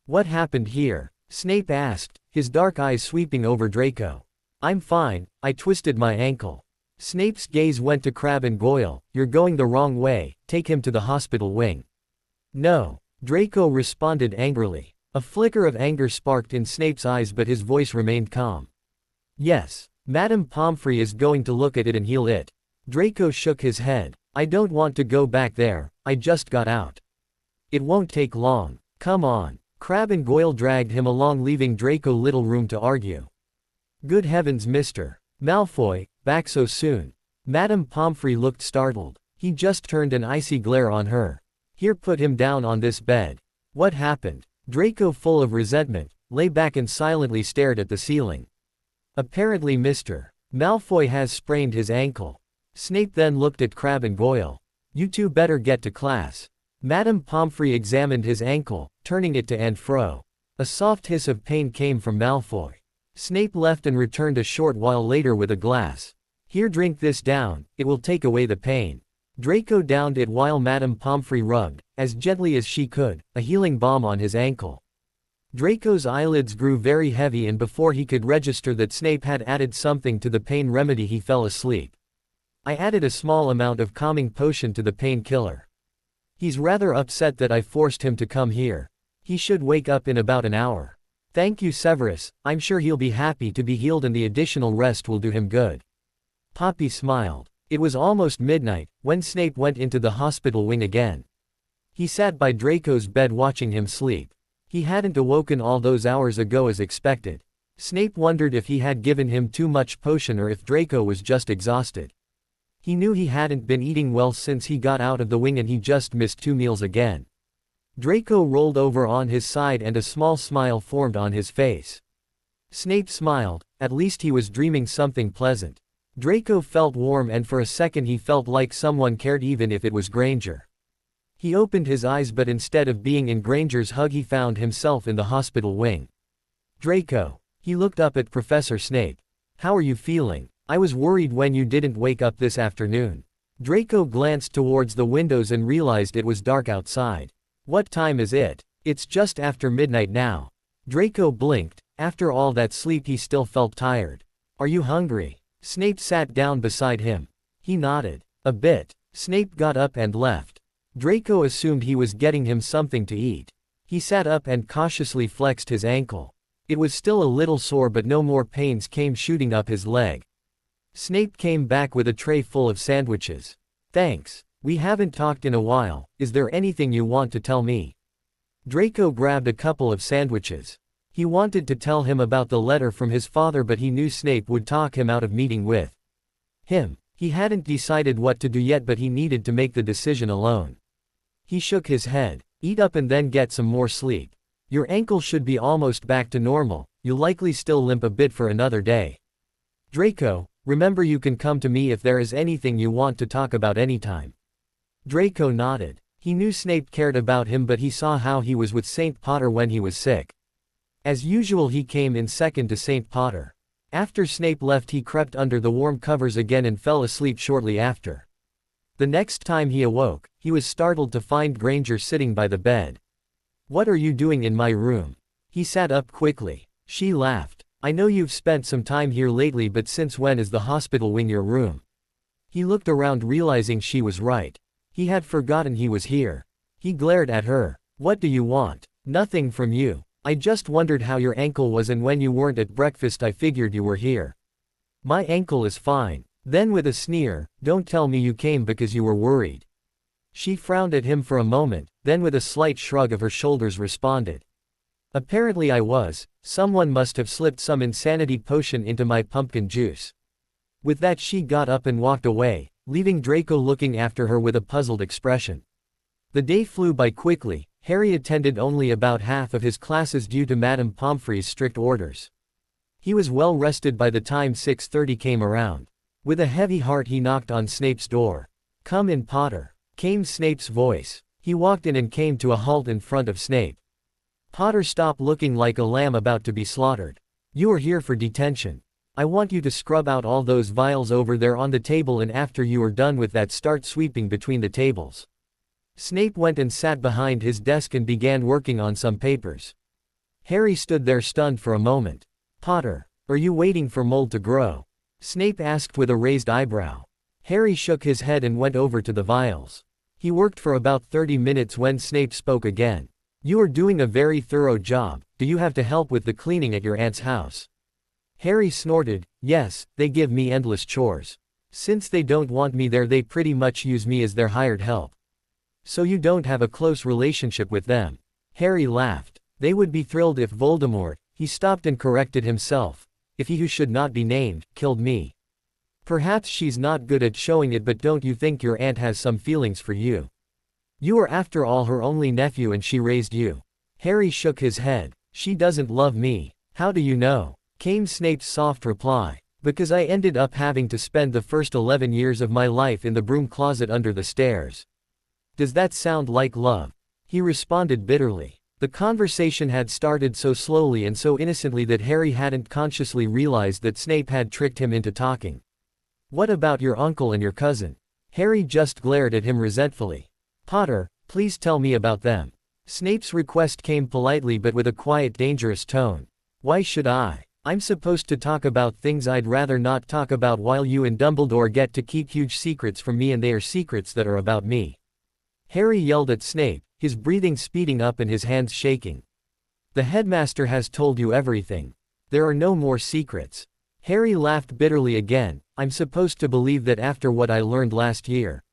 What happened here? Snape asked, his dark eyes sweeping over Draco. I'm fine, I twisted my ankle. Snape's gaze went to Crabbe and Goyle. You're going the wrong way, take him to the hospital wing. No. Draco responded angrily. A flicker of anger sparked in Snape's eyes, but his voice remained calm. Yes. Madame Pomfrey is going to look at it and heal it. Draco shook his head. I don't want to go back there, I just got out. It won't take long. Come on. Crabbe and Goyle dragged him along, leaving Draco little room to argue. Good heavens, Mr. Malfoy, back so soon. Madame Pomfrey looked startled. He just turned an icy glare on her. Here, put him down on this bed. What happened? Draco, full of resentment, lay back and silently stared at the ceiling. Apparently Mr. Malfoy has sprained his ankle. Snape then looked at Crabbe and Goyle. You two better get to class. Madame Pomfrey examined his ankle, turning it to and fro. A soft hiss of pain came from Malfoy. Snape left and returned a short while later with a glass. Here, drink this down, it will take away the pain. Draco downed it while Madame Pomfrey rubbed, as gently as she could, a healing balm on his ankle. Draco's eyelids grew very heavy, and before he could register that Snape had added something to the pain remedy, he fell asleep. I added a small amount of calming potion to the painkiller. He's rather upset that I forced him to come here. He should wake up in about an hour. Thank you, Severus, I'm sure he'll be happy to be healed and the additional rest will do him good. Poppy smiled. It was almost midnight when Snape went into the hospital wing again. He sat by Draco's bed watching him sleep. He hadn't awoken all those hours ago as expected. Snape wondered if he had given him too much potion or if Draco was just exhausted. He knew he hadn't been eating well since he got out of the wing, and he just missed 2 meals again. Draco rolled over on his side and a small smile formed on his face. Snape smiled, at least he was dreaming something pleasant. Draco felt warm, and for a second he felt like someone cared, even if it was Granger. He opened his eyes, but instead of being in Granger's hug he found himself in the hospital wing. Draco. He looked up at Professor Snape. How are you feeling? I was worried when you didn't wake up this afternoon. Draco glanced towards the windows and realized it was dark outside. What time is it? It's just after midnight now. Draco blinked. After all that sleep he still felt tired. Are you hungry? Snape sat down beside him. He nodded. A bit. Snape got up and left. Draco assumed he was getting him something to eat. He sat up and cautiously flexed his ankle. It was still a little sore, but no more pains came shooting up his leg. Snape came back with a tray full of sandwiches. Thanks. We haven't talked in a while. Is there anything you want to tell me? Draco grabbed a couple of sandwiches. He wanted to tell him about the letter from his father, but he knew Snape would talk him out of meeting with him. He hadn't decided what to do yet, but he needed to make the decision alone. He shook his head. Eat up and then get some more sleep. Your ankle should be almost back to normal. You'll likely still limp a bit for another day. Draco, remember you can come to me if there is anything you want to talk about anytime. Draco nodded. He knew Snape cared about him, but he saw how he was with St. Potter when he was sick. As usual, he came in second to St. Potter. After Snape left, he crept under the warm covers again and fell asleep shortly after. The next time he awoke, he was startled to find Granger sitting by the bed. What are you doing in my room? He sat up quickly. She laughed. I know you've spent some time here lately, but since when is the hospital wing your room? He looked around, realizing she was right. He had forgotten he was here. He glared at her. What do you want? Nothing from you. I just wondered how your ankle was, and when you weren't at breakfast I figured you were here. My ankle is fine. Then with a sneer, don't tell me you came because you were worried. She frowned at him for a moment, then with a slight shrug of her shoulders responded. Apparently I was. Someone must have slipped some insanity potion into my pumpkin juice. With that she got up and walked away, leaving Draco looking after her with a puzzled expression. The day flew by quickly. Harry attended only about half of his classes due to Madame Pomfrey's strict orders. He was well rested by the time 6:30 came around. With a heavy heart he knocked on Snape's door. "Come in, Potter," came Snape's voice. He walked in and came to a halt in front of Snape. Potter stopped looking like a lamb about to be slaughtered. "You are here for detention. I want you to scrub out all those vials over there on the table, and after you are done with that start sweeping between the tables." Snape went and sat behind his desk and began working on some papers. Harry stood there stunned for a moment. "Potter, are you waiting for mold to grow?" Snape asked with a raised eyebrow. Harry shook his head and went over to the vials. He worked for about 30 minutes when Snape spoke again. "You are doing a very thorough job. Do you have to help with the cleaning at your aunt's house?" Harry snorted. "Yes, they give me endless chores. Since they don't want me there, they pretty much use me as their hired help." "So you don't have a close relationship with them?" Harry laughed. "They would be thrilled if Voldemort," he stopped and corrected himself, "if he who should not be named, killed me. Perhaps she's not good at showing it, but don't you think your aunt has some feelings for you? You are after all her only nephew and she raised you." Harry shook his head. "She doesn't love me." "How do you know?" came Snape's soft reply. "Because I ended up having to spend the first 11 years of my life in the broom closet under the stairs." "Does that sound like love?" he responded bitterly. The conversation had started so slowly and so innocently that Harry hadn't consciously realized that Snape had tricked him into talking. "What about your uncle and your cousin?" Harry just glared at him resentfully. "Potter, please tell me about them." Snape's request came politely but with a quiet, dangerous tone. "Why should I? I'm supposed to talk about things I'd rather not talk about, while you and Dumbledore get to keep huge secrets from me, and they are secrets that are about me." Harry yelled at Snape, his breathing speeding up and his hands shaking. "The headmaster has told you everything. There are no more secrets." Harry laughed bitterly again. "I'm supposed to believe that after what I learned last year.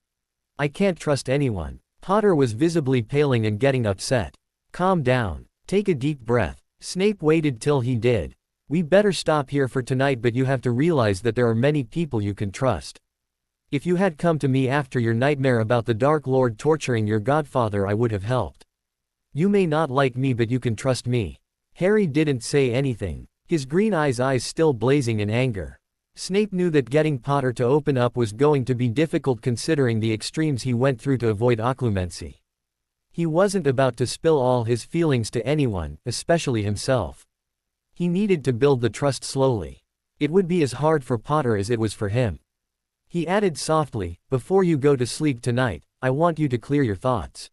I can't trust anyone." Potter was visibly paling and getting upset. "Calm down. Take a deep breath." Snape waited till he did. "We better stop here for tonight, but you have to realize that there are many people you can trust. If you had come to me after your nightmare about the Dark Lord torturing your godfather, I would have helped. You may not like me, but you can trust me." Harry didn't say anything, his green eyes still blazing in anger. Snape knew that getting Potter to open up was going to be difficult, considering the extremes he went through to avoid occlumency. He wasn't about to spill all his feelings to anyone, especially himself. He needed to build the trust slowly. It would be as hard for Potter as it was for him. He added softly, "Before you go to sleep tonight, I want you to clear your thoughts.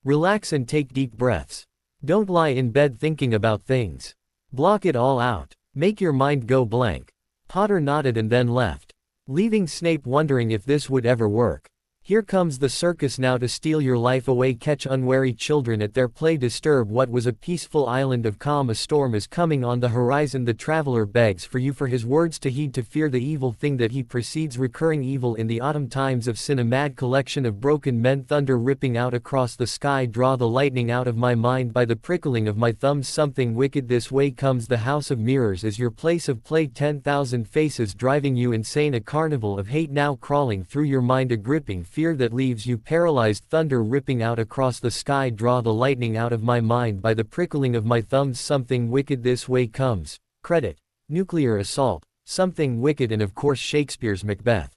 Relax and take deep breaths. Don't lie in bed thinking about things. Block it all out. Make your mind go blank." Potter nodded and then left, leaving Snape wondering if this would ever work. "Here comes the circus now to steal your life away, catch unwary children at their play, disturb what was a peaceful island of calm. A storm is coming on the horizon. The traveler begs for you for his words to heed, to fear the evil thing that he precedes, recurring evil in the autumn times of sin, a mad collection of broken men, thunder ripping out across the sky, draw the lightning out of my mind by the prickling of my thumbs, something wicked this way comes, the house of mirrors is your place of play, 10,000 faces driving you insane, a carnival of hate now crawling through your mind, a gripping fear that leaves you paralyzed, thunder ripping out across the sky, draw the lightning out of my mind by the prickling of my thumbs, something wicked this way comes." Credit: Nuclear Assault, Something Wicked, and of course Shakespeare's Macbeth.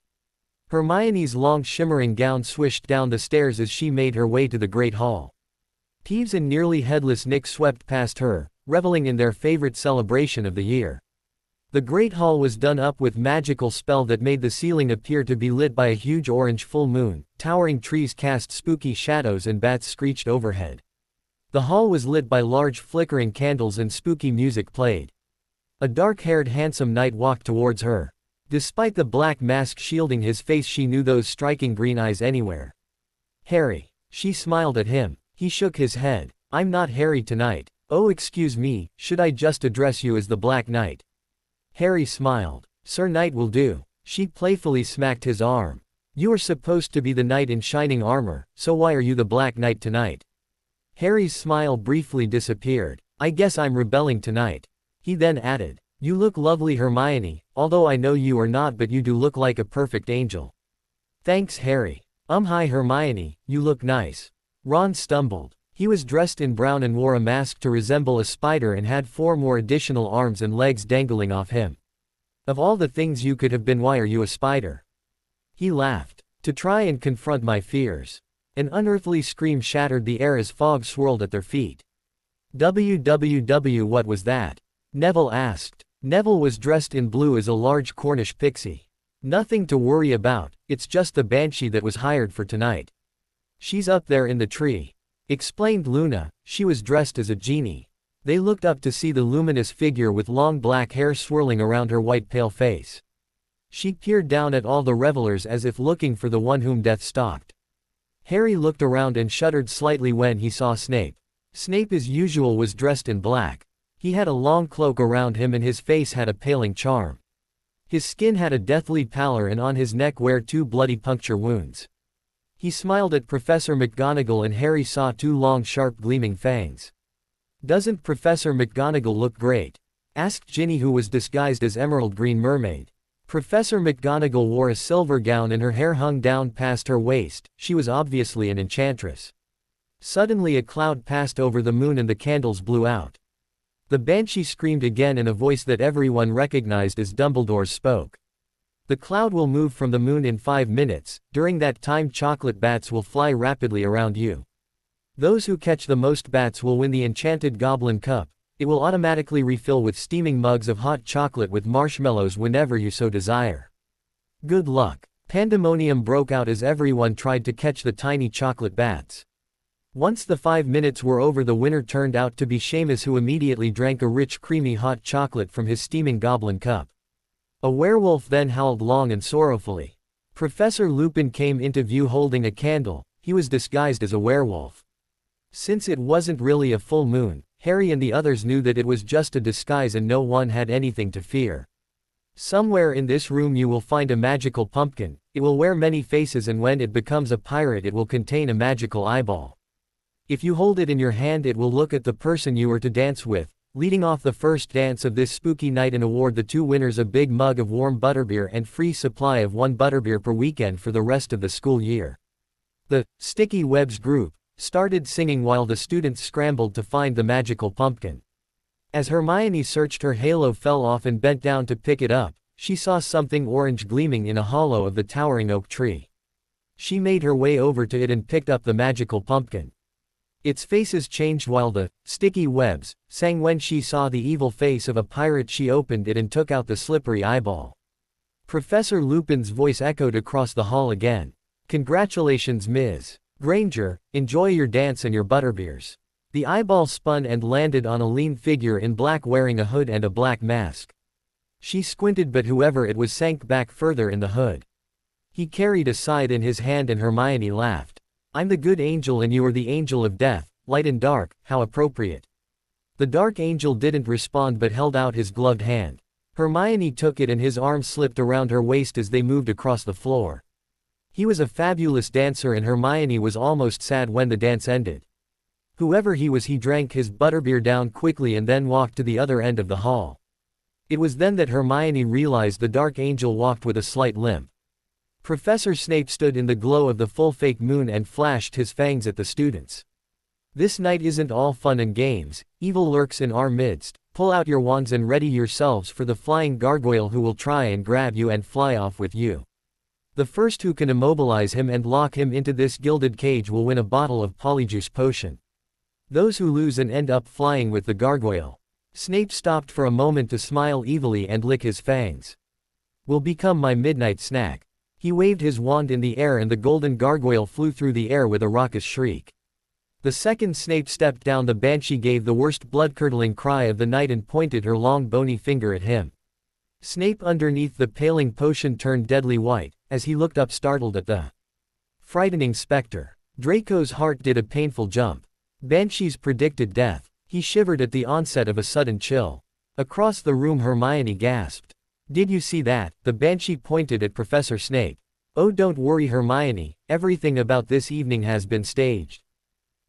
Hermione's long shimmering gown swished down the stairs as she made her way to the Great Hall. Peeves and nearly headless Nick swept past her, reveling in their favorite celebration of the year. The Great Hall was done up with magical spell that made the ceiling appear to be lit by a huge orange full moon, towering trees cast spooky shadows and bats screeched overhead. The hall was lit by large flickering candles and spooky music played. A dark-haired handsome knight walked towards her. Despite the black mask shielding his face, she knew those striking green eyes anywhere. Harry. She smiled at him. He shook his head. I'm not Harry tonight. Oh, excuse me, should I just address you as the Black Knight? Harry smiled. Sir Knight will do. She playfully smacked his arm. You are supposed to be the knight in shining armor, so why are you the Black Knight tonight? Harry's smile briefly disappeared. I guess I'm rebelling tonight. He then added, you look lovely, Hermione, although I know you are not, but you do look like a perfect angel. Thanks, Harry. Hi Hermione, you look nice. Ron stumbled. He was dressed in brown and wore a mask to resemble a spider and had 4 more additional arms and legs dangling off him. Of all the things you could have been, why are you a spider? He laughed. To try and confront my fears. An unearthly scream shattered the air as fog swirled at their feet. What was that? Neville asked. Neville was dressed in blue as a large Cornish pixie. Nothing to worry about, it's just the banshee that was hired for tonight. She's up there in the tree, explained Luna. She was dressed as a genie. They looked up to see the luminous figure with long black hair swirling around her white pale face. She peered down at all the revelers as if looking for the one whom death stalked. Harry looked around and shuddered slightly when he saw Snape. Snape as usual was dressed in black. He had a long cloak around him and his face had a paling charm. His skin had a deathly pallor and on his neck were 2 bloody puncture wounds. He smiled at Professor McGonagall and Harry saw 2 long sharp gleaming fangs. Doesn't Professor McGonagall look great? Asked Ginny, who was disguised as Emerald Green Mermaid. Professor McGonagall wore a silver gown and her hair hung down past her waist. She was obviously an enchantress. Suddenly a cloud passed over the moon and the candles blew out. The banshee screamed again in a voice that everyone recognized as Dumbledore's spoke. The cloud will move from the moon in 5 minutes. During that time chocolate bats will fly rapidly around you. Those who catch the most bats will win the enchanted goblin cup. It will automatically refill with steaming mugs of hot chocolate with marshmallows whenever you so desire. Good luck. Pandemonium broke out as everyone tried to catch the tiny chocolate bats. Once the 5 minutes were over, the winner turned out to be Seamus, who immediately drank a rich creamy hot chocolate from his steaming goblin cup. A werewolf then howled long and sorrowfully. Professor Lupin came into view holding a candle. He was disguised as a werewolf. Since it wasn't really a full moon, Harry and the others knew that it was just a disguise and no one had anything to fear. Somewhere in this room you will find a magical pumpkin. It will wear many faces and when it becomes a pirate it will contain a magical eyeball. If you hold it in your hand it will look at the person you are to dance with. Leading off the first dance of this spooky night and award the 2 winners a big mug of warm butterbeer and free supply of 1 butterbeer per weekend for the rest of the school year. The Sticky Webs group started singing while the students scrambled to find the magical pumpkin. As Hermione searched, her halo fell off and bent down to pick it up. She saw something orange gleaming in a hollow of the towering oak tree. She made her way over to it and picked up the magical pumpkin. Its faces changed while the Sticky Webs sang. When she saw the evil face of a pirate she opened it and took out the slippery eyeball. Professor Lupin's voice echoed across the hall again. Congratulations, Ms. Granger, enjoy your dance and your butterbeers. The eyeball spun and landed on a lean figure in black wearing a hood and a black mask. She squinted but whoever it was sank back further in the hood. He carried a scythe in his hand and Hermione laughed. I'm the good angel and you are the angel of death, light and dark, how appropriate. The dark angel didn't respond but held out his gloved hand. Hermione took it and his arm slipped around her waist as they moved across the floor. He was a fabulous dancer and Hermione was almost sad when the dance ended. Whoever he was, he drank his butterbeer down quickly and then walked to the other end of the hall. It was then that Hermione realized the dark angel walked with a slight limp. Professor Snape stood in the glow of the full fake moon and flashed his fangs at the students. This night isn't all fun and games, evil lurks in our midst. Pull out your wands and ready yourselves for the flying gargoyle who will try and grab you and fly off with you. The first who can immobilize him and lock him into this gilded cage will win a bottle of Polyjuice potion. Those who lose and end up flying with the gargoyle. Snape stopped for a moment to smile evilly and lick his fangs. Will become my midnight snack. He waved his wand in the air and the golden gargoyle flew through the air with a raucous shriek. The second Snape stepped down, the banshee gave the worst blood-curdling cry of the night and pointed her long bony finger at him. Snape underneath the paling potion turned deadly white, as he looked up startled at the frightening specter. Draco's heart did a painful jump. Banshees predicted death. He shivered at the onset of a sudden chill. Across the room Hermione gasped. "Did you see that?" The banshee pointed at Professor Snape. "Oh, don't worry Hermione, everything about this evening has been staged,"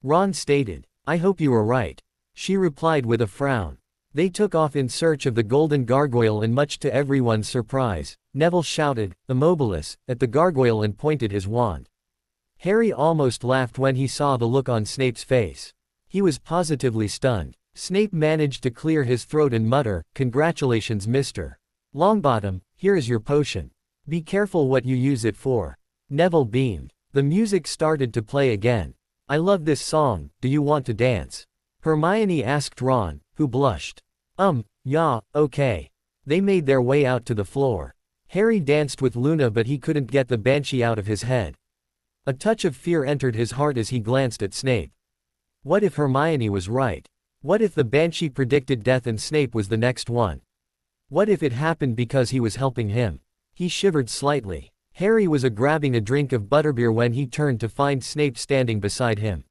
Ron stated. "I hope you were right," she replied with a frown. They took off in search of the golden gargoyle, and much to everyone's surprise, Neville shouted, "Immobilis," at the gargoyle and pointed his wand. Harry almost laughed when he saw the look on Snape's face. He was positively stunned. Snape managed to clear his throat and mutter, "Congratulations, Mr. Longbottom, here is your potion. Be careful what you use it for." Neville beamed. The music started to play again. "I love this song, do you want to dance?" Hermione asked Ron, who blushed. Yeah, okay." They made their way out to the floor. Harry danced with Luna, but he couldn't get the banshee out of his head. A touch of fear entered his heart as he glanced at Snape. What if Hermione was right? What if the banshee predicted death and Snape was the next one? What if it happened because he was helping him? He shivered slightly. Harry was grabbing a drink of butterbeer when he turned to find Snape standing beside him.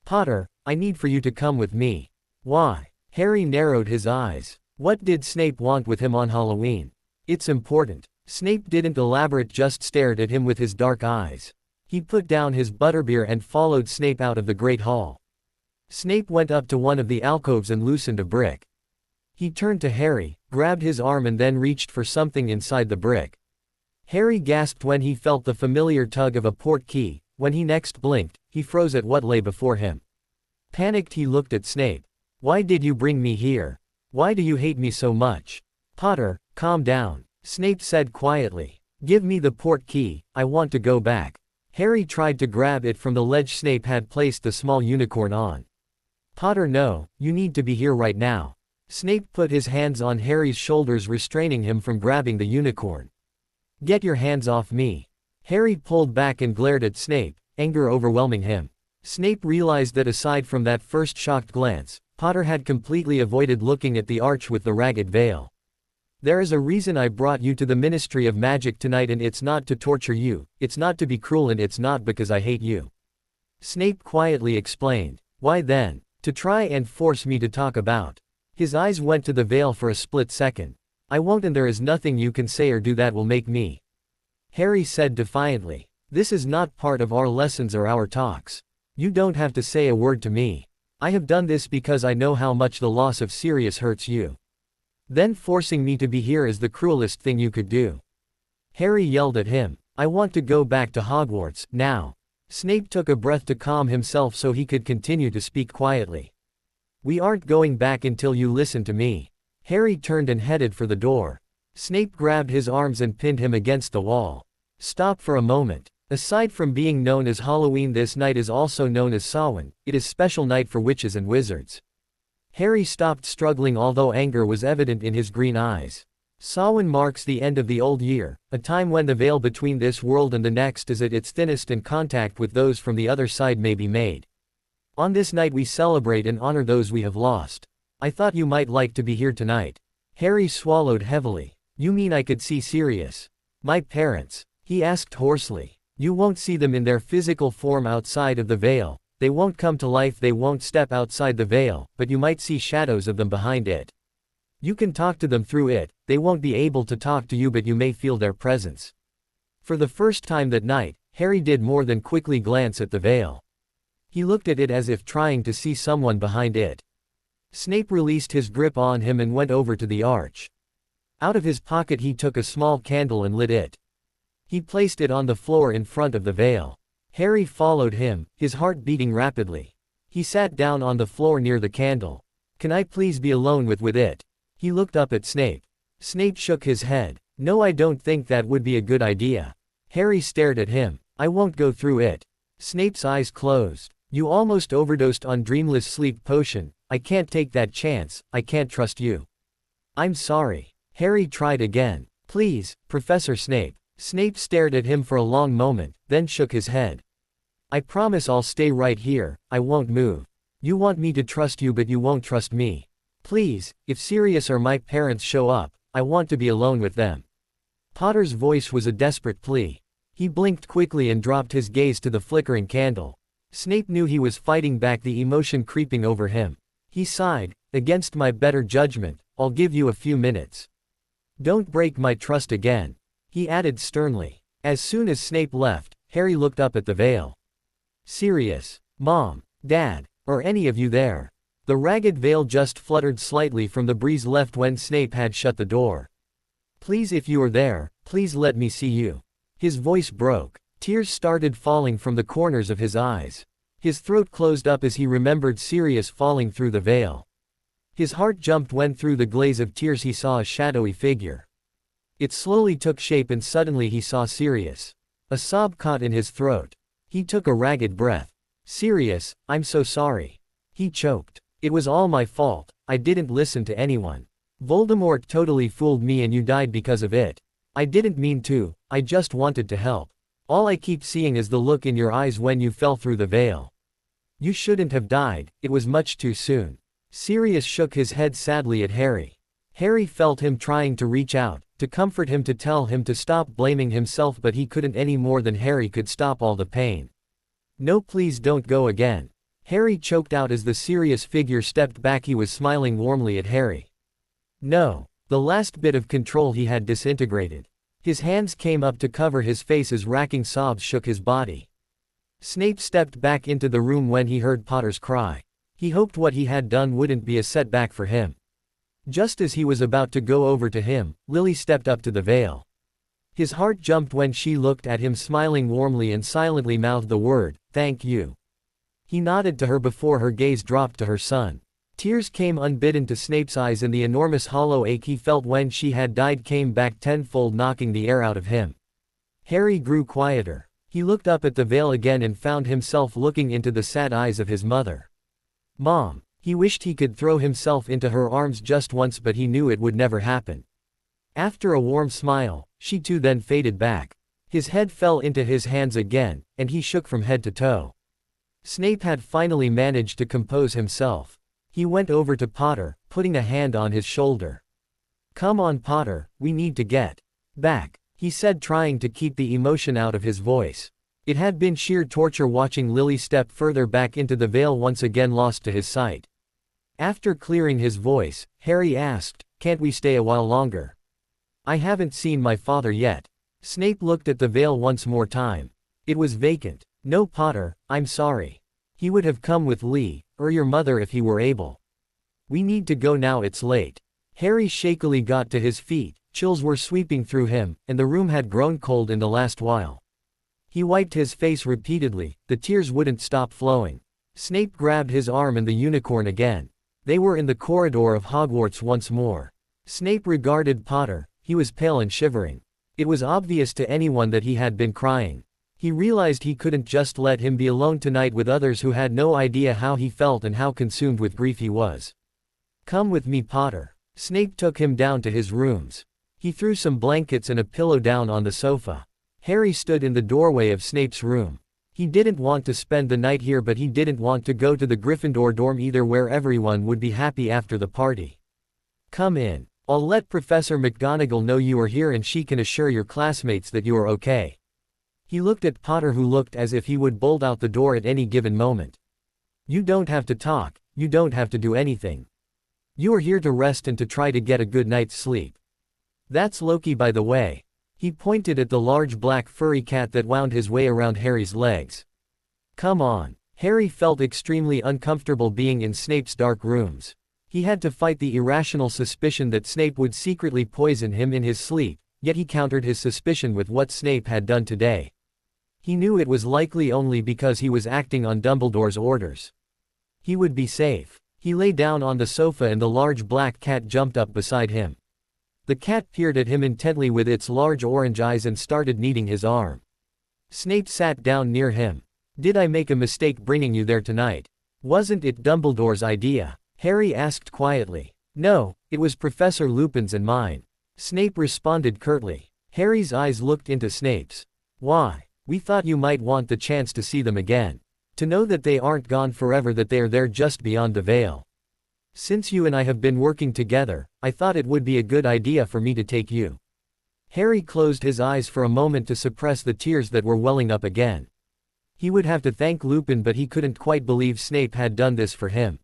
"Potter, I need for you to come with me." "Why?" Harry narrowed his eyes. What did Snape want with him on Halloween? "It's important." Snape didn't elaborate, just stared at him with his dark eyes. He put down his butterbeer and followed Snape out of the Great Hall. Snape went up to one of the alcoves and loosened a brick. He turned to Harry, grabbed his arm and then reached for something inside the brick. Harry gasped when he felt the familiar tug of a port key. When he next blinked, he froze at what lay before him. Panicked, he looked at Snape. "Why did you bring me here? Why do you hate me so much?" "Potter, calm down," Snape said quietly. "Give me the port key, I want to go back." Harry tried to grab it from the ledge Snape had placed the small unicorn on. "Potter, no, you need to be here right now." Snape put his hands on Harry's shoulders, restraining him from grabbing the unicorn. "Get your hands off me." Harry pulled back and glared at Snape, anger overwhelming him. Snape realized that aside from that first shocked glance, Potter had completely avoided looking at the arch with the ragged veil. "There is a reason I brought you to the Ministry of Magic tonight, and it's not to torture you, it's not to be cruel, and it's not because I hate you," Snape quietly explained. "Why then? To try and force me to talk about." His eyes went to the veil for a split second. "I won't, and there is nothing you can say or do that will make me," Harry said defiantly. "This is not part of our lessons or our talks. You don't have to say a word to me. I have done this because I know how much the loss of Sirius hurts you. Then forcing me to be here is the cruelest thing you could do." Harry yelled at him. "I want to go back to Hogwarts, now." Snape took a breath to calm himself so he could continue to speak quietly. "We aren't going back until you listen to me." Harry turned and headed for the door. Snape grabbed his arms and pinned him against the wall. "Stop for a moment. Aside from being known as Halloween, this night is also known as Samhain. It is special night for witches and wizards." Harry stopped struggling, although anger was evident in his green eyes. Samhain marks the end of the old year, a time when the veil between this world and the next is at its thinnest and contact with those from the other side may be made. On this night we celebrate and honor those we have lost. I thought you might like to be here tonight. Harry swallowed heavily. "You mean I could see Sirius? My parents?" he asked hoarsely. "You won't see them in their physical form outside of the veil. They won't come to life, they won't step outside the veil, but you might see shadows of them behind it. You can talk to them through it, they won't be able to talk to you, but you may feel their presence." For the first time that night, Harry did more than quickly glance at the veil. He looked at it as if trying to see someone behind it. Snape released his grip on him and went over to the arch. Out of his pocket he took a small candle and lit it. He placed it on the floor in front of the veil. Harry followed him, his heart beating rapidly. He sat down on the floor near the candle. "Can I please be alone with it?" He looked up at Snape. Snape shook his head. "No, I don't think that would be a good idea." Harry stared at him. "I won't go through it." Snape's eyes closed. "You almost overdosed on Dreamless Sleep Potion. I can't take that chance, I can't trust you." "I'm sorry." Harry tried again. "Please, Professor Snape." Snape stared at him for a long moment, then shook his head. I promise I'll stay right here, I won't move. You want me to trust you but you won't trust me. Please, if Sirius or my parents show up, I want to be alone with them." Potter's voice was a desperate plea. He blinked quickly and dropped his gaze to the flickering candle. Snape knew he was fighting back the emotion creeping over him. He sighed, "Against my better judgment, I'll give you a few minutes. Don't break my trust again," he added sternly. As soon as Snape left, Harry looked up at the veil. "Sirius, Mom, Dad, are any of you there?" The ragged veil just fluttered slightly from the breeze left when Snape had shut the door. "Please, if you are there, please let me see you." His voice broke. Tears started falling from the corners of his eyes. His throat closed up as he remembered Sirius falling through the veil. His heart jumped when through the glaze of tears he saw a shadowy figure. It slowly took shape and suddenly he saw Sirius. A sob caught in his throat. He took a ragged breath. "Sirius, I'm so sorry." He choked. "It was all my fault, I didn't listen to anyone. Voldemort totally fooled me and you died because of it. I didn't mean to, I just wanted to help. All I keep seeing is the look in your eyes when you fell through the veil. You shouldn't have died, it was much too soon." Sirius shook his head sadly at Harry. Harry felt him trying to reach out, to comfort him, to tell him to stop blaming himself, but he couldn't any more than Harry could stop all the pain. "No, please don't go again." Harry choked out as the serious figure stepped back. He was smiling warmly at Harry. "No." The last bit of control he had disintegrated. His hands came up to cover his face as racking sobs shook his body. Snape stepped back into the room when he heard Potter's cry. He hoped what he had done wouldn't be a setback for him. Just as he was about to go over to him, Lily stepped up to the veil. His heart jumped when she looked at him, smiling warmly and silently mouthed the word, "Thank you." He nodded to her before her gaze dropped to her son. Tears came unbidden to Snape's eyes and the enormous hollow ache he felt when she had died came back tenfold, knocking the air out of him. Harry grew quieter. He looked up at the veil again and found himself looking into the sad eyes of his mother. "Mom." He wished he could throw himself into her arms just once, but he knew it would never happen. After a warm smile, she too then faded back. His head fell into his hands again, and he shook from head to toe. Snape had finally managed to compose himself. He went over to Potter, putting a hand on his shoulder. "Come on, Potter, we need to get back," he said, trying to keep the emotion out of his voice. It had been sheer torture watching Lily step further back into the veil, once again lost to his sight. After clearing his voice, Harry asked, "Can't we stay a while longer? I haven't seen my father yet." Snape looked at the veil once more time. It was vacant. "No, Potter, I'm sorry. He would have come with Lee, or your mother if he were able. We need to go now, it's late." Harry shakily got to his feet. Chills were sweeping through him, and the room had grown cold in the last while. He wiped his face repeatedly, the tears wouldn't stop flowing. Snape grabbed his arm and the unicorn again. They were in the corridor of Hogwarts once more. Snape regarded Potter. He was pale and shivering. It was obvious to anyone that he had been crying. He realized he couldn't just let him be alone tonight with others who had no idea how he felt and how consumed with grief he was. "Come with me, Potter." Snape took him down to his rooms. He threw some blankets and a pillow down on the sofa. Harry stood in the doorway of Snape's room. He didn't want to spend the night here, but he didn't want to go to the Gryffindor dorm either, where everyone would be happy after the party. "Come in. I'll let Professor McGonagall know you are here and she can assure your classmates that you are okay." He looked at Potter, who looked as if he would bolt out the door at any given moment. "You don't have to talk, you don't have to do anything. You are here to rest and to try to get a good night's sleep. That's Loki, by the way." He pointed at the large black furry cat that wound his way around Harry's legs. "Come on." Harry felt extremely uncomfortable being in Snape's dark rooms. He had to fight the irrational suspicion that Snape would secretly poison him in his sleep, yet he countered his suspicion with what Snape had done today. He knew it was likely only because he was acting on Dumbledore's orders. He would be safe. He lay down on the sofa and the large black cat jumped up beside him. The cat peered at him intently with its large orange eyes and started kneading his arm. Snape sat down near him. "Did I make a mistake bringing you there tonight? Wasn't it Dumbledore's idea?" Harry asked quietly. "No, it was Professor Lupin's and mine," Snape responded curtly. Harry's eyes looked into Snape's. "Why? We thought you might want the chance to see them again. To know that they aren't gone forever, that they are there just beyond the veil. Since you and I have been working together, I thought it would be a good idea for me to take you." Harry closed his eyes for a moment to suppress the tears that were welling up again. He would have to thank Lupin, but he couldn't quite believe Snape had done this for him.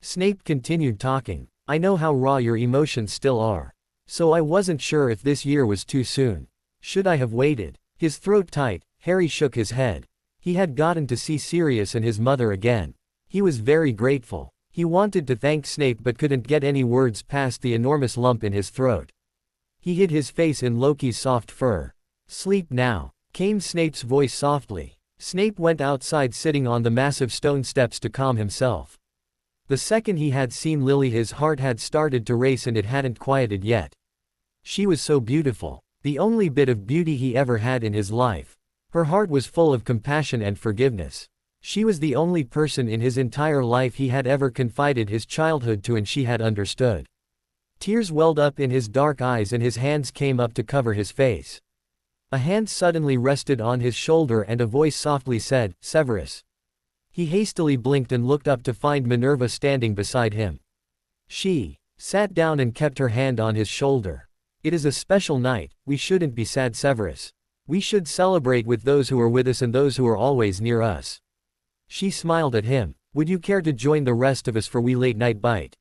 Snape continued talking. "I know how raw your emotions still are. So I wasn't sure if this year was too soon. Should I have waited?" His throat tight, Harry shook his head. He had gotten to see Sirius and his mother again. He was very grateful. He wanted to thank Snape but couldn't get any words past the enormous lump in his throat. He hid his face in Loki's soft fur. "Sleep now," came Snape's voice softly. Snape went outside, sitting on the massive stone steps to calm himself. The second he had seen Lily, his heart had started to race, and it hadn't quieted yet. She was so beautiful. The only bit of beauty he ever had in his life. Her heart was full of compassion and forgiveness. She was the only person in his entire life he had ever confided his childhood to, and she had understood. Tears welled up in his dark eyes and his hands came up to cover his face. A hand suddenly rested on his shoulder and a voice softly said, "Severus." He hastily blinked and looked up to find Minerva standing beside him. She sat down and kept her hand on his shoulder. "It is a special night, we shouldn't be sad, Severus. We should celebrate with those who are with us and those who are always near us." She smiled at him. "Would you care to join the rest of us for we late night bite?"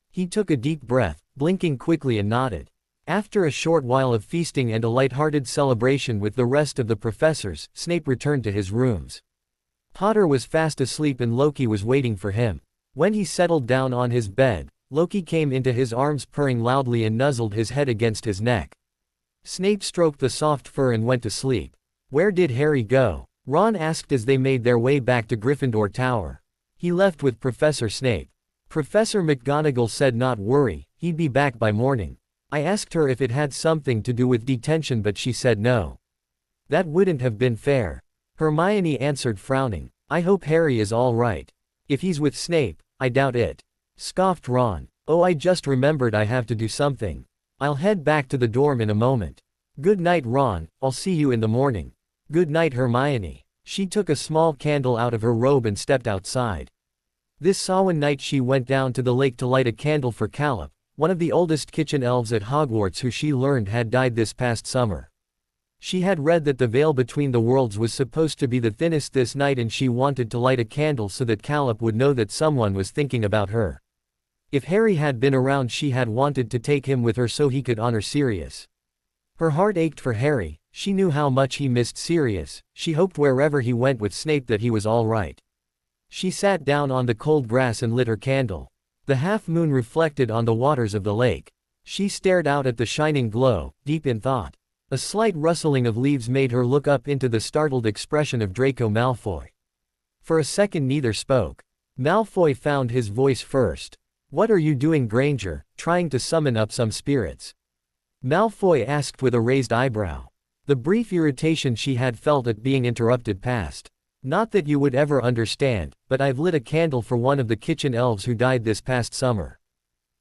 He took a deep breath, blinking quickly, and nodded. After a short while of feasting and a light-hearted celebration with the rest of the professors, Snape returned to his rooms. Potter was fast asleep and Loki was waiting for him. When he settled down on his bed, Loki came into his arms purring loudly and nuzzled his head against his neck. Snape stroked the soft fur and went to sleep. "Where did Harry go?" Ron asked as they made their way back to Gryffindor Tower. "He left with Professor Snape." Professor McGonagall said not worry, he'd be back by morning. "I asked her if it had something to do with detention but she said no." "That wouldn't have been fair." Hermione answered, frowning. "I hope Harry is all right. If he's with Snape, I doubt it," scoffed Ron. "Oh, I just remembered I have to do something. I'll head back to the dorm in a moment." "Good night, Ron, I'll see you in the morning." "Good night, Hermione." She took a small candle out of her robe and stepped outside. This Samhain night she went down to the lake to light a candle for Caleb, one of the oldest kitchen elves at Hogwarts, who she learned had died this past summer. She had read that the veil between the worlds was supposed to be the thinnest this night, and she wanted to light a candle so that Caleb would know that someone was thinking about her. If Harry had been around, she had wanted to take him with her so he could honor Sirius. Her heart ached for Harry. She knew how much he missed Sirius. She hoped wherever he went with Snape that he was all right. She sat down on the cold grass and lit her candle. The half-moon reflected on the waters of the lake. She stared out at the shining glow, deep in thought. A slight rustling of leaves made her look up into the startled expression of Draco Malfoy. For a second neither spoke. Malfoy found his voice first. "What are you doing, Granger, trying to summon up some spirits?" Malfoy asked with a raised eyebrow. The brief irritation she had felt at being interrupted passed. "Not that you would ever understand, but I've lit a candle for one of the kitchen elves who died this past summer.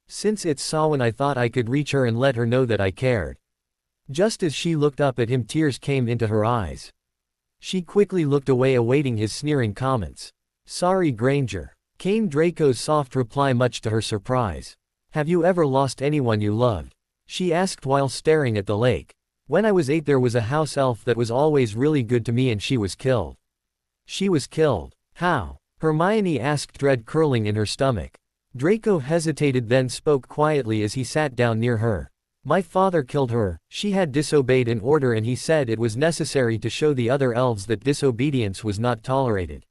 Since it's Samhain, I thought I could reach her and let her know that I cared." Just as she looked up at him, tears came into her eyes. She quickly looked away, awaiting his sneering comments. "Sorry, Granger," came Draco's soft reply, much to her surprise. "Have you ever lost anyone you loved?" she asked while staring at the lake. "When I was 8 there was a house elf that was always really good to me and she was killed." "She was killed? How?" Hermione asked, dread curling in her stomach. Draco hesitated, then spoke quietly as he sat down near her. "My father killed her. She had disobeyed an order and he said it was necessary to show the other elves that disobedience was not tolerated."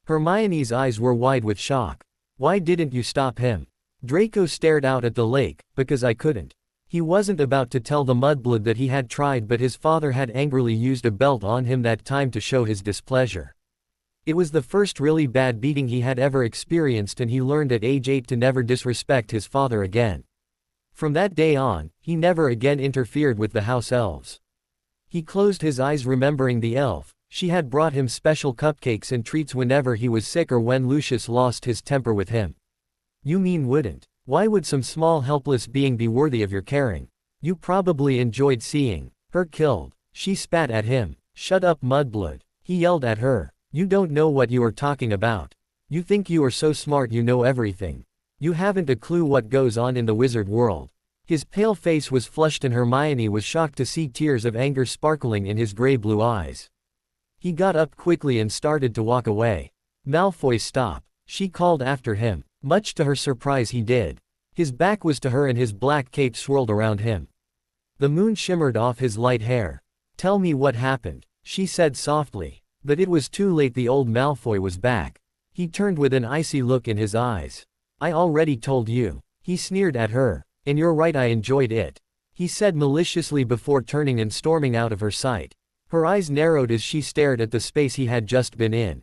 Hermione's eyes were wide with shock. "Why didn't you stop him?" Draco stared out at the lake. "Because I couldn't." He wasn't about to tell the mudblood that he had tried, but his father had angrily used a belt on him that time to show his displeasure. It was the first really bad beating he had ever experienced, and he learned at age 8 to never disrespect his father again. From that day on, he never again interfered with the house elves. He closed his eyes, remembering the elf. She had brought him special cupcakes and treats whenever he was sick or when Lucius lost his temper with him. "You mean wouldn't? Why would some small helpless being be worthy of your caring? You probably enjoyed seeing her killed." She spat at him. "Shut up, Mudblood," he yelled at her. "You don't know what you are talking about. You think you are so smart you know everything. You haven't a clue what goes on in the wizard world." His pale face was flushed and Hermione was shocked to see tears of anger sparkling in his gray-blue eyes. He got up quickly and started to walk away. "Malfoy, stop," she called after him. Much to her surprise he did. His back was to her and his black cape swirled around him. The moon shimmered off his light hair. "Tell me what happened," she said softly. But it was too late. The old Malfoy was back. He turned with an icy look in his eyes. "I already told you," he sneered at her. "And you're right, I enjoyed it," he said maliciously before turning and storming out of her sight. Her eyes narrowed as she stared at the space he had just been in.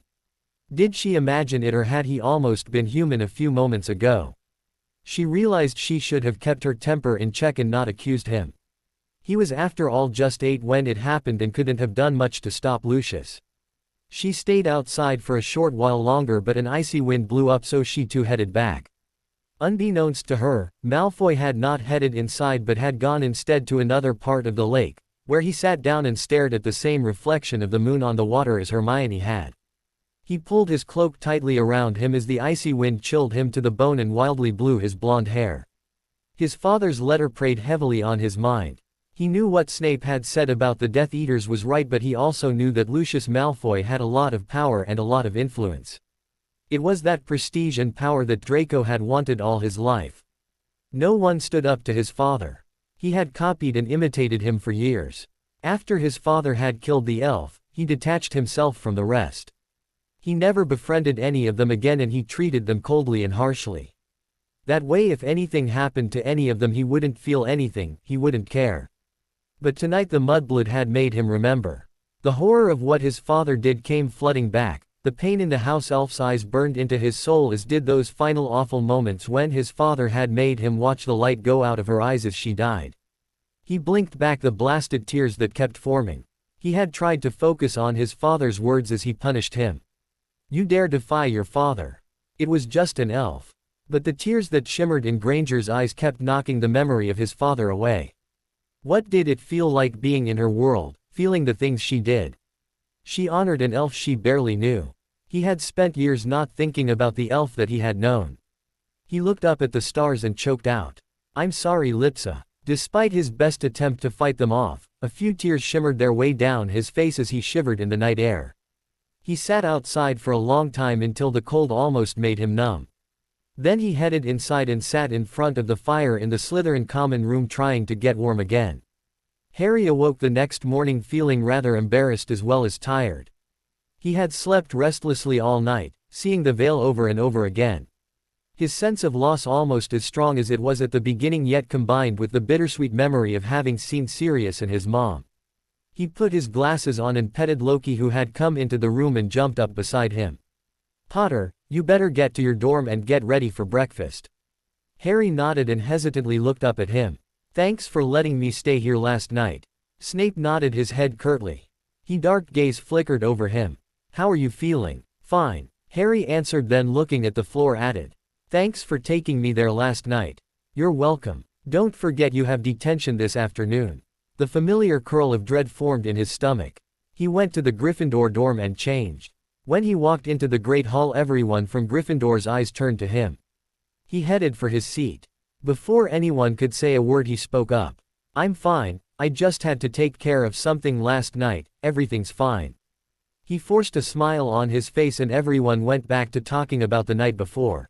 Did she imagine it, or had he almost been human a few moments ago? She realized she should have kept her temper in check and not accused him. He was after all just 8 when it happened and couldn't have done much to stop Lucius. She stayed outside for a short while longer, but an icy wind blew up, so she too headed back. Unbeknownst to her, Malfoy had not headed inside but had gone instead to another part of the lake, where he sat down and stared at the same reflection of the moon on the water as Hermione had. He pulled his cloak tightly around him as the icy wind chilled him to the bone and wildly blew his blonde hair. His father's letter preyed heavily on his mind. He knew what Snape had said about the Death Eaters was right, but he also knew that Lucius Malfoy had a lot of power and a lot of influence. It was that prestige and power that Draco had wanted all his life. No one stood up to his father. He had copied and imitated him for years. After his father had killed the elf, he detached himself from the rest. He never befriended any of them again, and he treated them coldly and harshly. That way, if anything happened to any of them, he wouldn't feel anything, he wouldn't care. But tonight the mudblood had made him remember. The horror of what his father did came flooding back. The pain in the house elf's eyes burned into his soul, as did those final awful moments when his father had made him watch the light go out of her eyes as she died. He blinked back the blasted tears that kept forming. He had tried to focus on his father's words as he punished him. "You dare defy your father. It was just an elf." But the tears that shimmered in Granger's eyes kept knocking the memory of his father away. What did it feel like being in her world, feeling the things she did? She honored an elf she barely knew. He had spent years not thinking about the elf that he had known. He looked up at the stars and choked out, "I'm sorry, Lipsa." Despite his best attempt to fight them off, a few tears shimmered their way down his face as he shivered in the night air. He sat outside for a long time until the cold almost made him numb. Then he headed inside and sat in front of the fire in the Slytherin common room, trying to get warm again. Harry awoke the next morning feeling rather embarrassed as well as tired. He had slept restlessly all night, seeing the veil over and over again. His sense of loss almost as strong as it was at the beginning, yet combined with the bittersweet memory of having seen Sirius and his mom. He put his glasses on and petted Loki, who had come into the room and jumped up beside him. "Potter, you better get to your dorm and get ready for breakfast." Harry nodded and hesitantly looked up at him. "Thanks for letting me stay here last night." Snape nodded his head curtly. His dark gaze flickered over him. "How are you feeling?" "Fine," Harry answered, then looking at the floor added, "Thanks for taking me there last night." "You're welcome. Don't forget you have detention this afternoon." The familiar curl of dread formed in his stomach. He went to the Gryffindor dorm and changed. When he walked into the Great Hall, everyone from Gryffindor's eyes turned to him. He headed for his seat. Before anyone could say a word, he spoke up. "I'm fine, I just had to take care of something last night, everything's fine." He forced a smile on his face and everyone went back to talking about the night before.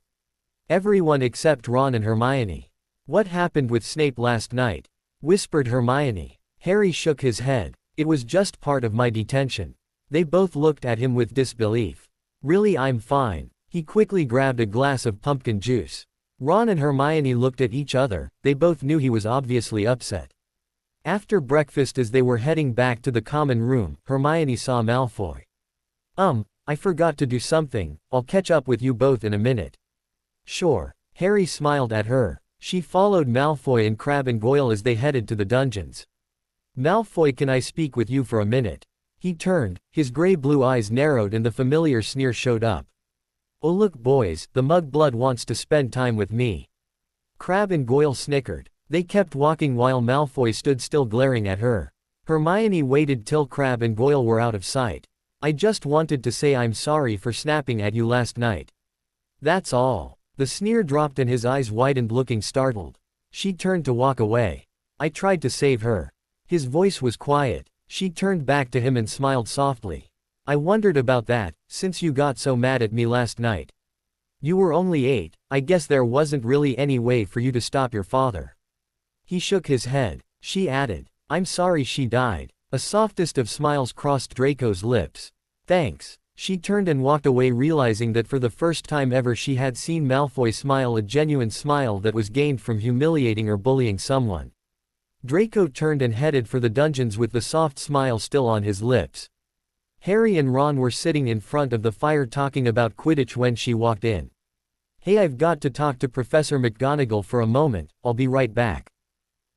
Everyone except Ron and Hermione. "What happened with Snape last night?" whispered Hermione. Harry shook his head. "It was just part of my detention." They both looked at him with disbelief. "Really, I'm fine." He quickly grabbed a glass of pumpkin juice. Ron and Hermione looked at each other. They both knew he was obviously upset. After breakfast, as they were heading back to the common room, Hermione saw Malfoy. I forgot to do something, I'll catch up with you both in a minute." "Sure." Harry smiled at her. She followed Malfoy and Crabbe and Goyle as they headed to the dungeons. "Malfoy, can I speak with you for a minute?" He turned, his gray-blue eyes narrowed and the familiar sneer showed up. "Oh look boys, the Mudblood wants to spend time with me." Crabbe and Goyle snickered. They kept walking while Malfoy stood still glaring at her. Hermione waited till Crabbe and Goyle were out of sight. "I just wanted to say I'm sorry for snapping at you last night. That's all." The sneer dropped and his eyes widened, looking startled. She turned to walk away. "I tried to save her." His voice was quiet. She turned back to him and smiled softly. "I wondered about that, since you got so mad at me last night. You were only 8, I guess there wasn't really any way for you to stop your father." He shook his head. She added, "I'm sorry she died." A softest of smiles crossed Draco's lips. "Thanks." She turned and walked away, realizing that for the first time ever she had seen Malfoy smile, a genuine smile that was gained from humiliating or bullying someone. Draco turned and headed for the dungeons with the soft smile still on his lips. Harry and Ron were sitting in front of the fire talking about Quidditch when she walked in. "Hey, I've got to talk to Professor McGonagall for a moment, I'll be right back."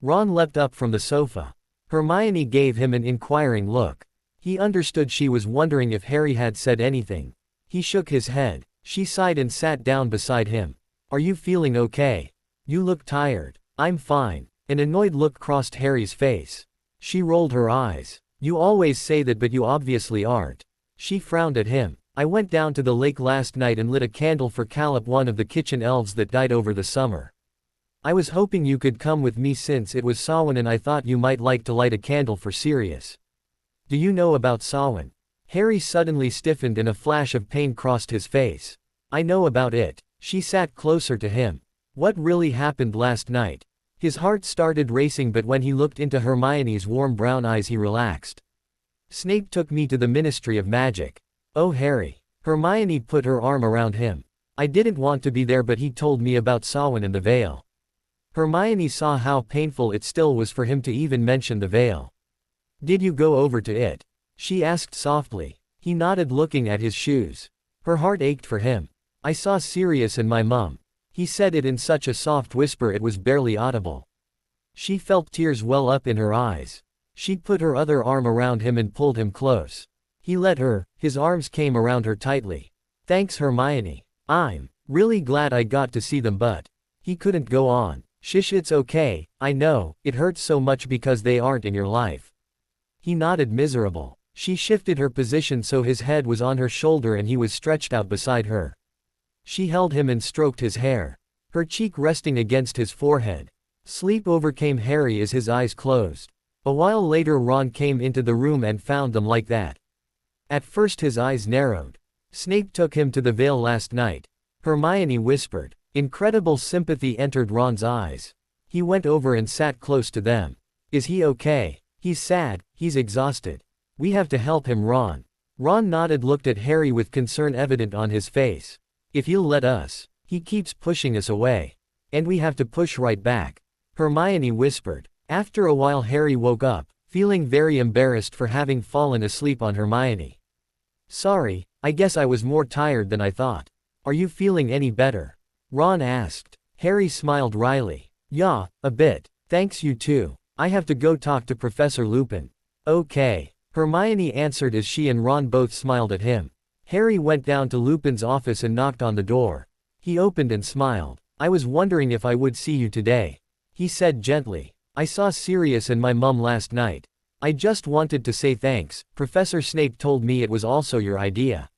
Ron leapt up from the sofa. Hermione gave him an inquiring look. He understood she was wondering if Harry had said anything. He shook his head. She sighed and sat down beside him. "Are you feeling okay? You look tired." "I'm fine." An annoyed look crossed Harry's face. She rolled her eyes. "You always say that, but you obviously aren't." She frowned at him. "I went down to the lake last night and lit a candle for Caleb, one of the kitchen elves that died over the summer. I was hoping you could come with me since it was Samhain, and I thought you might like to light a candle for Sirius. Do you know about Samhain?" Harry suddenly stiffened and a flash of pain crossed his face. "I know about it." She sat closer to him. "What really happened last night?" His heart started racing, but when he looked into Hermione's warm brown eyes he relaxed. "Snape took me to the Ministry of Magic." "Oh, Harry." Hermione put her arm around him. "I didn't want to be there, but he told me about Samhain and the veil." Hermione saw how painful it still was for him to even mention the veil. "Did you go over to it?" she asked softly. He nodded, looking at his shoes. Her heart ached for him. "I saw Sirius and my mum." He said it in such a soft whisper it was barely audible. She felt tears well up in her eyes. She put her other arm around him and pulled him close. He let her, his arms came around her tightly. "Thanks, Hermione. I'm really glad I got to see them, but..." He couldn't go on. "Shush, it's okay, I know, it hurts so much because they aren't in your life." He nodded, miserable. She shifted her position so his head was on her shoulder and he was stretched out beside her. She held him and stroked his hair, her cheek resting against his forehead. Sleep overcame Harry as his eyes closed. A while later Ron came into the room and found them like that. At first his eyes narrowed. "Snape took him to the veil last night," Hermione whispered. Incredible sympathy entered Ron's eyes. He went over and sat close to them. "Is he okay?" "He's sad, he's exhausted. We have to help him, Ron." Ron nodded, looked at Harry with concern evident on his face. "If you'll let us. He keeps pushing us away. And we have to push right back," Hermione whispered. After a while Harry woke up, feeling very embarrassed for having fallen asleep on Hermione. "Sorry, I guess I was more tired than I thought. Are you feeling any better?" Ron asked. Harry smiled wryly. "Yeah, a bit. Thanks, you too. I have to go talk to Professor Lupin." "Okay," Hermione answered as she and Ron both smiled at him. Harry went down to Lupin's office and knocked on the door. He opened and smiled. "I was wondering if I would see you today," he said gently. "I saw Sirius and my mum last night. I just wanted to say thanks. Professor Snape told me it was also your idea.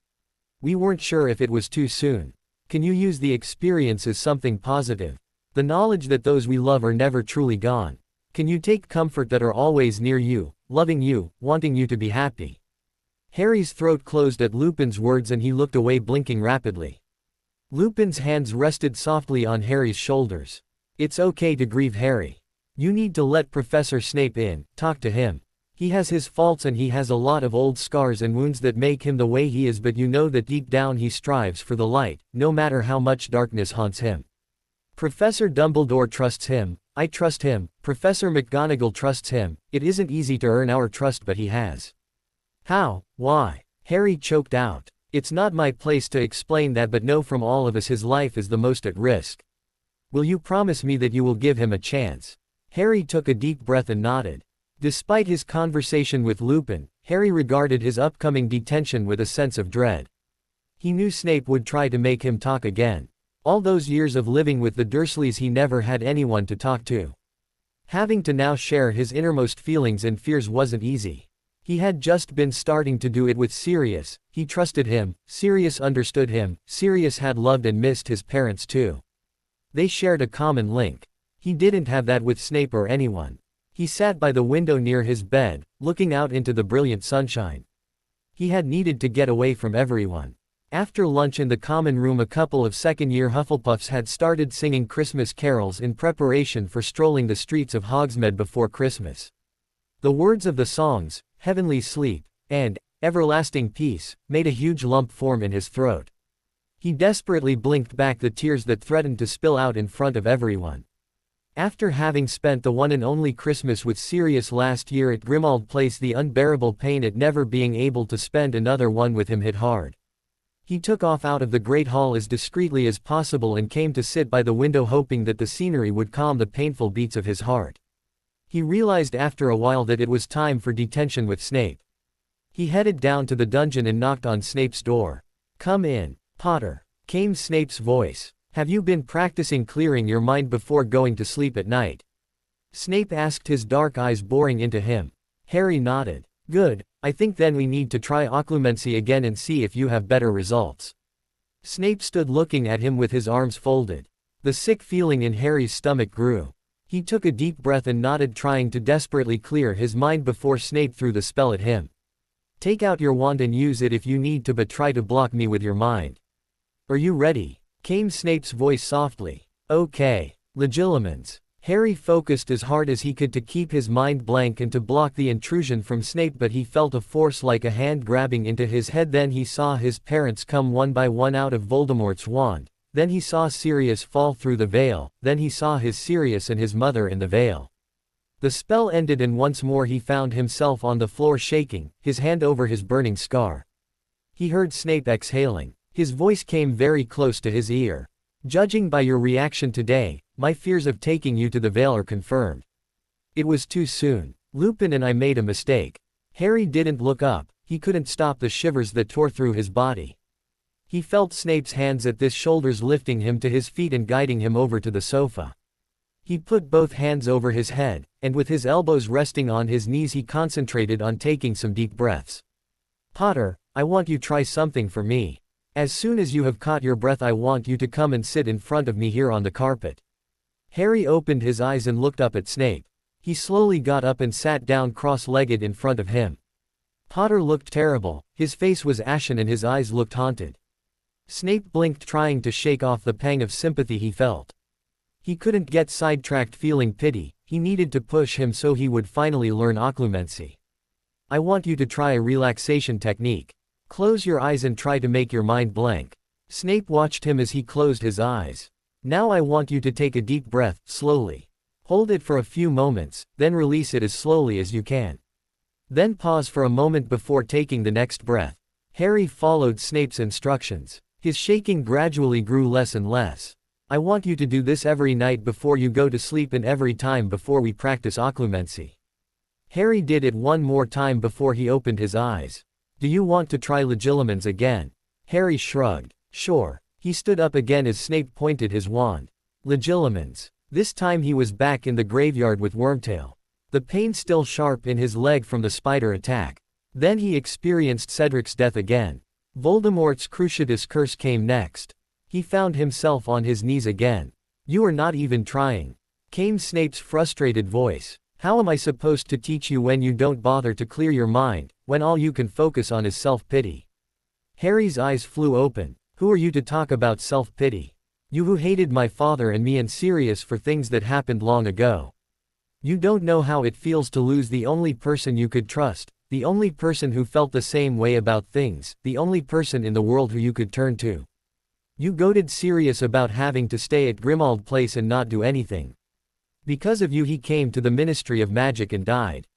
We weren't sure if it was too soon. Can you use the experience as something positive? The knowledge that those we love are never truly gone. Can you take comfort that are always near you, loving you, wanting you to be happy?" Harry's throat closed at Lupin's words and he looked away, blinking rapidly. Lupin's hands rested softly on Harry's shoulders. "It's okay to grieve, Harry. You need to let Professor Snape in, talk to him. He has his faults and he has a lot of old scars and wounds that make him the way he is, but you know that deep down he strives for the light, no matter how much darkness haunts him. Professor Dumbledore trusts him, I trust him, Professor McGonagall trusts him. It isn't easy to earn our trust, but he has." "How? Why?" Harry choked out. "It's not my place to explain that, but know from all of us his life is the most at risk. Will you promise me that you will give him a chance?" Harry took a deep breath and nodded. Despite his conversation with Lupin, Harry regarded his upcoming detention with a sense of dread. He knew Snape would try to make him talk again. All those years of living with the Dursleys he never had anyone to talk to. Having to now share his innermost feelings and fears wasn't easy. He had just been starting to do it with Sirius. He trusted him, Sirius understood him, Sirius had loved and missed his parents too. They shared a common link. He didn't have that with Snape or anyone. He sat by the window near his bed, looking out into the brilliant sunshine. He had needed to get away from everyone. After lunch in the common room, a couple of second-year Hufflepuffs had started singing Christmas carols in preparation for strolling the streets of Hogsmeade before Christmas. The words of the songs, "Heavenly Sleep," and "Everlasting Peace," made a huge lump form in his throat. He desperately blinked back the tears that threatened to spill out in front of everyone. After having spent the one and only Christmas with Sirius last year at Grimmauld Place, the unbearable pain at never being able to spend another one with him hit hard. He took off out of the Great Hall as discreetly as possible and came to sit by the window, hoping that the scenery would calm the painful beats of his heart. He realized after a while that it was time for detention with Snape. He headed down to the dungeon and knocked on Snape's door. "Come in, Potter," came Snape's voice. "Have you been practicing clearing your mind before going to sleep at night?" Snape asked, his dark eyes boring into him. Harry nodded. "Good, I think then we need to try occlumency again and see if you have better results." Snape stood looking at him with his arms folded. The sick feeling in Harry's stomach grew. He took a deep breath and nodded, trying to desperately clear his mind before Snape threw the spell at him. "Take out your wand and use it if you need to, but try to block me with your mind." "Are you ready?" came Snape's voice softly. "Okay." Legilimens. Harry focused as hard as he could to keep his mind blank and to block the intrusion from Snape, but he felt a force like a hand grabbing into his head. Then he saw his parents come one by one out of Voldemort's wand. Then he saw Sirius fall through the veil. Then he saw his Sirius and his mother in the veil. The spell ended and once more he found himself on the floor, shaking, his hand over his burning scar. He heard Snape exhaling. His voice came very close to his ear. "Judging by your reaction today, my fears of taking you to the veil are confirmed. It was too soon. Lupin and I made a mistake." Harry didn't look up. He couldn't stop the shivers that tore through his body. He felt Snape's hands at his shoulders, lifting him to his feet and guiding him over to the sofa. He put both hands over his head, and with his elbows resting on his knees he concentrated on taking some deep breaths. "Potter, I want you to try something for me. As soon as you have caught your breath, I want you to come and sit in front of me here on the carpet." Harry opened his eyes and looked up at Snape. He slowly got up and sat down cross-legged in front of him. Potter looked terrible, his face was ashen and his eyes looked haunted. Snape blinked, trying to shake off the pang of sympathy he felt. He couldn't get sidetracked feeling pity, he needed to push him so he would finally learn occlumency. "I want you to try a relaxation technique. Close your eyes and try to make your mind blank." Snape watched him as he closed his eyes. "Now I want you to take a deep breath, slowly. Hold it for a few moments, then release it as slowly as you can. Then pause for a moment before taking the next breath." Harry followed Snape's instructions. His shaking gradually grew less and less. "I want you to do this every night before you go to sleep and every time before we practice occlumency." Harry did it one more time before he opened his eyes. "Do you want to try legilimens again?" Harry shrugged. "Sure." He stood up again as Snape pointed his wand. Legilimens. This time he was back in the graveyard with Wormtail. The pain still sharp in his leg from the spider attack. Then he experienced Cedric's death again. Voldemort's Cruciatus curse came next. He found himself on his knees again. "You are not even trying," came Snape's frustrated voice. "How am I supposed to teach you when you don't bother to clear your mind, when all you can focus on is self-pity?" Harry's eyes flew open. "Who are you to talk about self-pity? You who hated my father and me and Sirius for things that happened long ago. You don't know how it feels to lose the only person you could trust, the only person who felt the same way about things, the only person in the world who you could turn to. You goaded Sirius about having to stay at Grimmauld Place and not do anything. Because of you he came to the Ministry of Magic and died."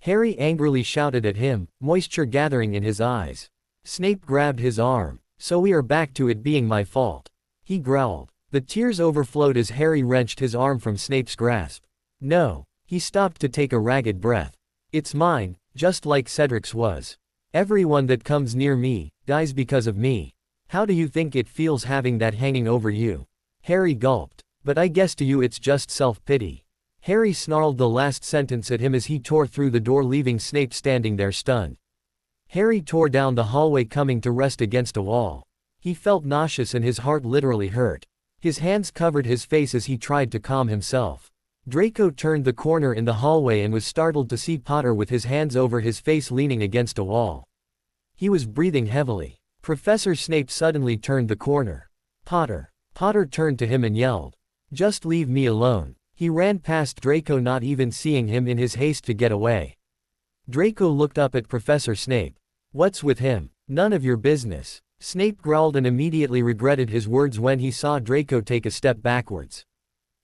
Harry angrily shouted at him, moisture gathering in his eyes. Snape grabbed his arm. "So we are back to it being my fault," he growled. The tears overflowed as Harry wrenched his arm from Snape's grasp. "No." He stopped to take a ragged breath. "It's mine, just like Cedric's was. Everyone that comes near me, dies because of me. How do you think it feels having that hanging over you?" Harry gulped. "But I guess to you it's just self-pity." Harry snarled the last sentence at him as he tore through the door, leaving Snape standing there stunned. Harry tore down the hallway, coming to rest against a wall. He felt nauseous and his heart literally hurt. His hands covered his face as he tried to calm himself. Draco turned the corner in the hallway and was startled to see Potter with his hands over his face, leaning against a wall. He was breathing heavily. Professor Snape suddenly turned the corner. Potter. Potter turned to him and yelled, "Just leave me alone." He ran past Draco, not even seeing him in his haste to get away. Draco looked up at Professor Snape. "What's with him?" "None of your business." Snape growled and immediately regretted his words when he saw Draco take a step backwards.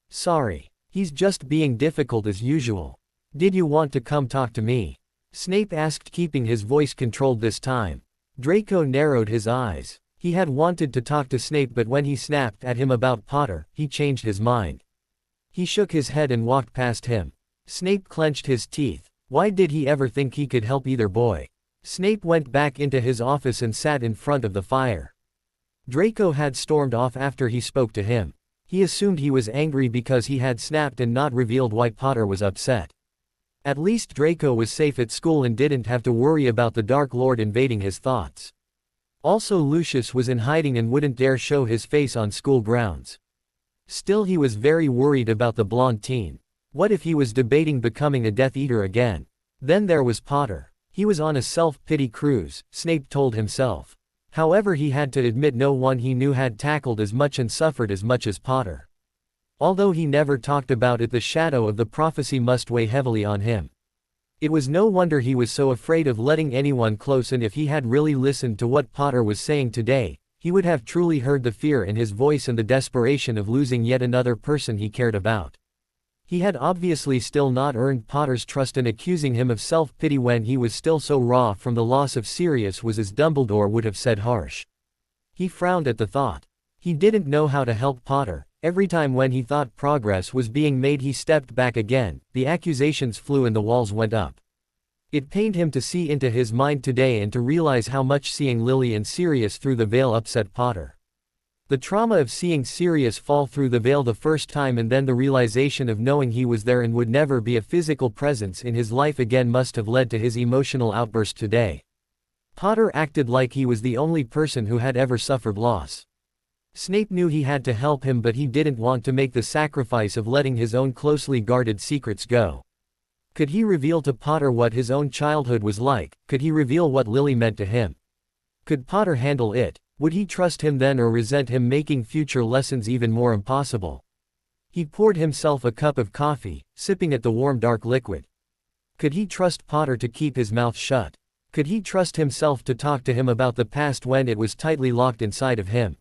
"Sorry. He's just being difficult as usual." "Did you want to come talk to me?" Snape asked, keeping his voice controlled this time. Draco narrowed his eyes. He had wanted to talk to Snape, but when he snapped at him about Potter, he changed his mind. He shook his head and walked past him. Snape clenched his teeth. Why did he ever think he could help either boy? Snape went back into his office and sat in front of the fire. Draco had stormed off after he spoke to him. He assumed he was angry because he had snapped and not revealed why Potter was upset. At least Draco was safe at school and didn't have to worry about the Dark Lord invading his thoughts. Also, Lucius was in hiding and wouldn't dare show his face on school grounds. Still, he was very worried about the blonde teen. What if he was debating becoming a Death Eater again? Then there was Potter. He was on a self-pity cruise, Snape told himself. However, he had to admit no one he knew had tackled as much and suffered as much as Potter. Although he never talked about it, the shadow of the prophecy must weigh heavily on him. It was no wonder he was so afraid of letting anyone close, and if he had really listened to what Potter was saying today, he would have truly heard the fear in his voice and the desperation of losing yet another person he cared about. He had obviously still not earned Potter's trust, and accusing him of self-pity when he was still so raw from the loss of Sirius was, as Dumbledore would have said, harsh. He frowned at the thought. He didn't know how to help Potter. Every time when he thought progress was being made, he stepped back again, the accusations flew and the walls went up. It pained him to see into his mind today and to realize how much seeing Lily and Sirius through the veil upset Potter. The trauma of seeing Sirius fall through the veil the first time, and then the realization of knowing he was there and would never be a physical presence in his life again, must have led to his emotional outburst today. Potter acted like he was the only person who had ever suffered loss. Snape knew he had to help him, but he didn't want to make the sacrifice of letting his own closely guarded secrets go. Could he reveal to Potter what his own childhood was like? Could he reveal what Lily meant to him? Could Potter handle it? Would he trust him then, or resent him, making future lessons even more impossible? He poured himself a cup of coffee, sipping at the warm dark liquid. Could he trust Potter to keep his mouth shut? Could he trust himself to talk to him about the past when it was tightly locked inside of him?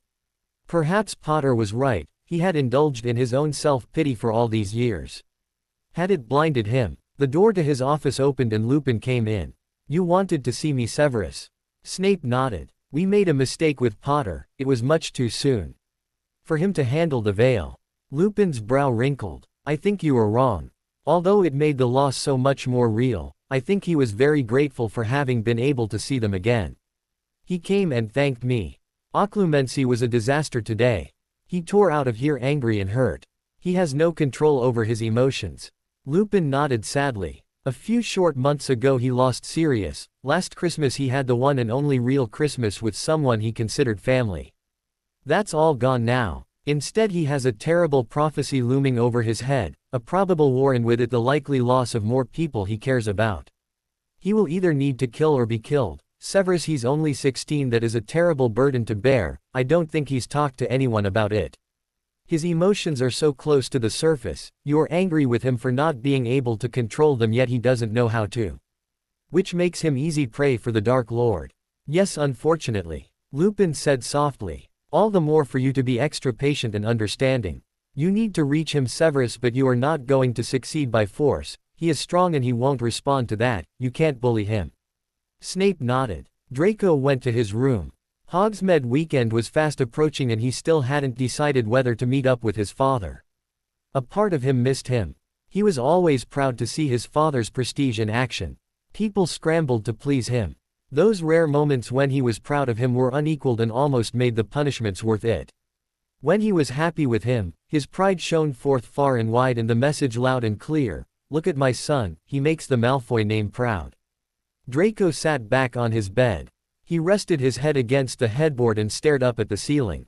Perhaps Potter was right. He had indulged in his own self-pity for all these years. Had it blinded him? The door to his office opened and Lupin came in. "You wanted to see me, Severus?" Snape nodded. "We made a mistake with Potter. It was much too soon for him to handle the veil." Lupin's brow wrinkled. "I think you were wrong. Although it made the loss so much more real, I think he was very grateful for having been able to see them again. He came and thanked me. Occlumency was a disaster today. He tore out of here angry and hurt. He has no control over his emotions." Lupin nodded sadly. "A few short months ago he lost Sirius. Last Christmas he had the one and only real Christmas with someone he considered family. That's all gone now. Instead he has a terrible prophecy looming over his head, a probable war and with it the likely loss of more people he cares about. He will either need to kill or be killed. Severus, he's only 16, that is a terrible burden to bear. I don't think he's talked to anyone about it. His emotions are so close to the surface. You're angry with him for not being able to control them, yet he doesn't know how to. Which makes him easy prey for the Dark Lord." "Yes, unfortunately," Lupin said softly. "All the more for you to be extra patient and understanding. You need to reach him, Severus, but you are not going to succeed by force. He is strong and he won't respond to that. You can't bully him." Snape nodded. Draco went to his room. Hogsmeade weekend was fast approaching and he still hadn't decided whether to meet up with his father. A part of him missed him. He was always proud to see his father's prestige in action. People scrambled to please him. Those rare moments when he was proud of him were unequaled and almost made the punishments worth it. When he was happy with him, his pride shone forth far and wide and the message loud and clear, "Look at my son, he makes the Malfoy name proud." Draco sat back on his bed. He rested his head against the headboard and stared up at the ceiling.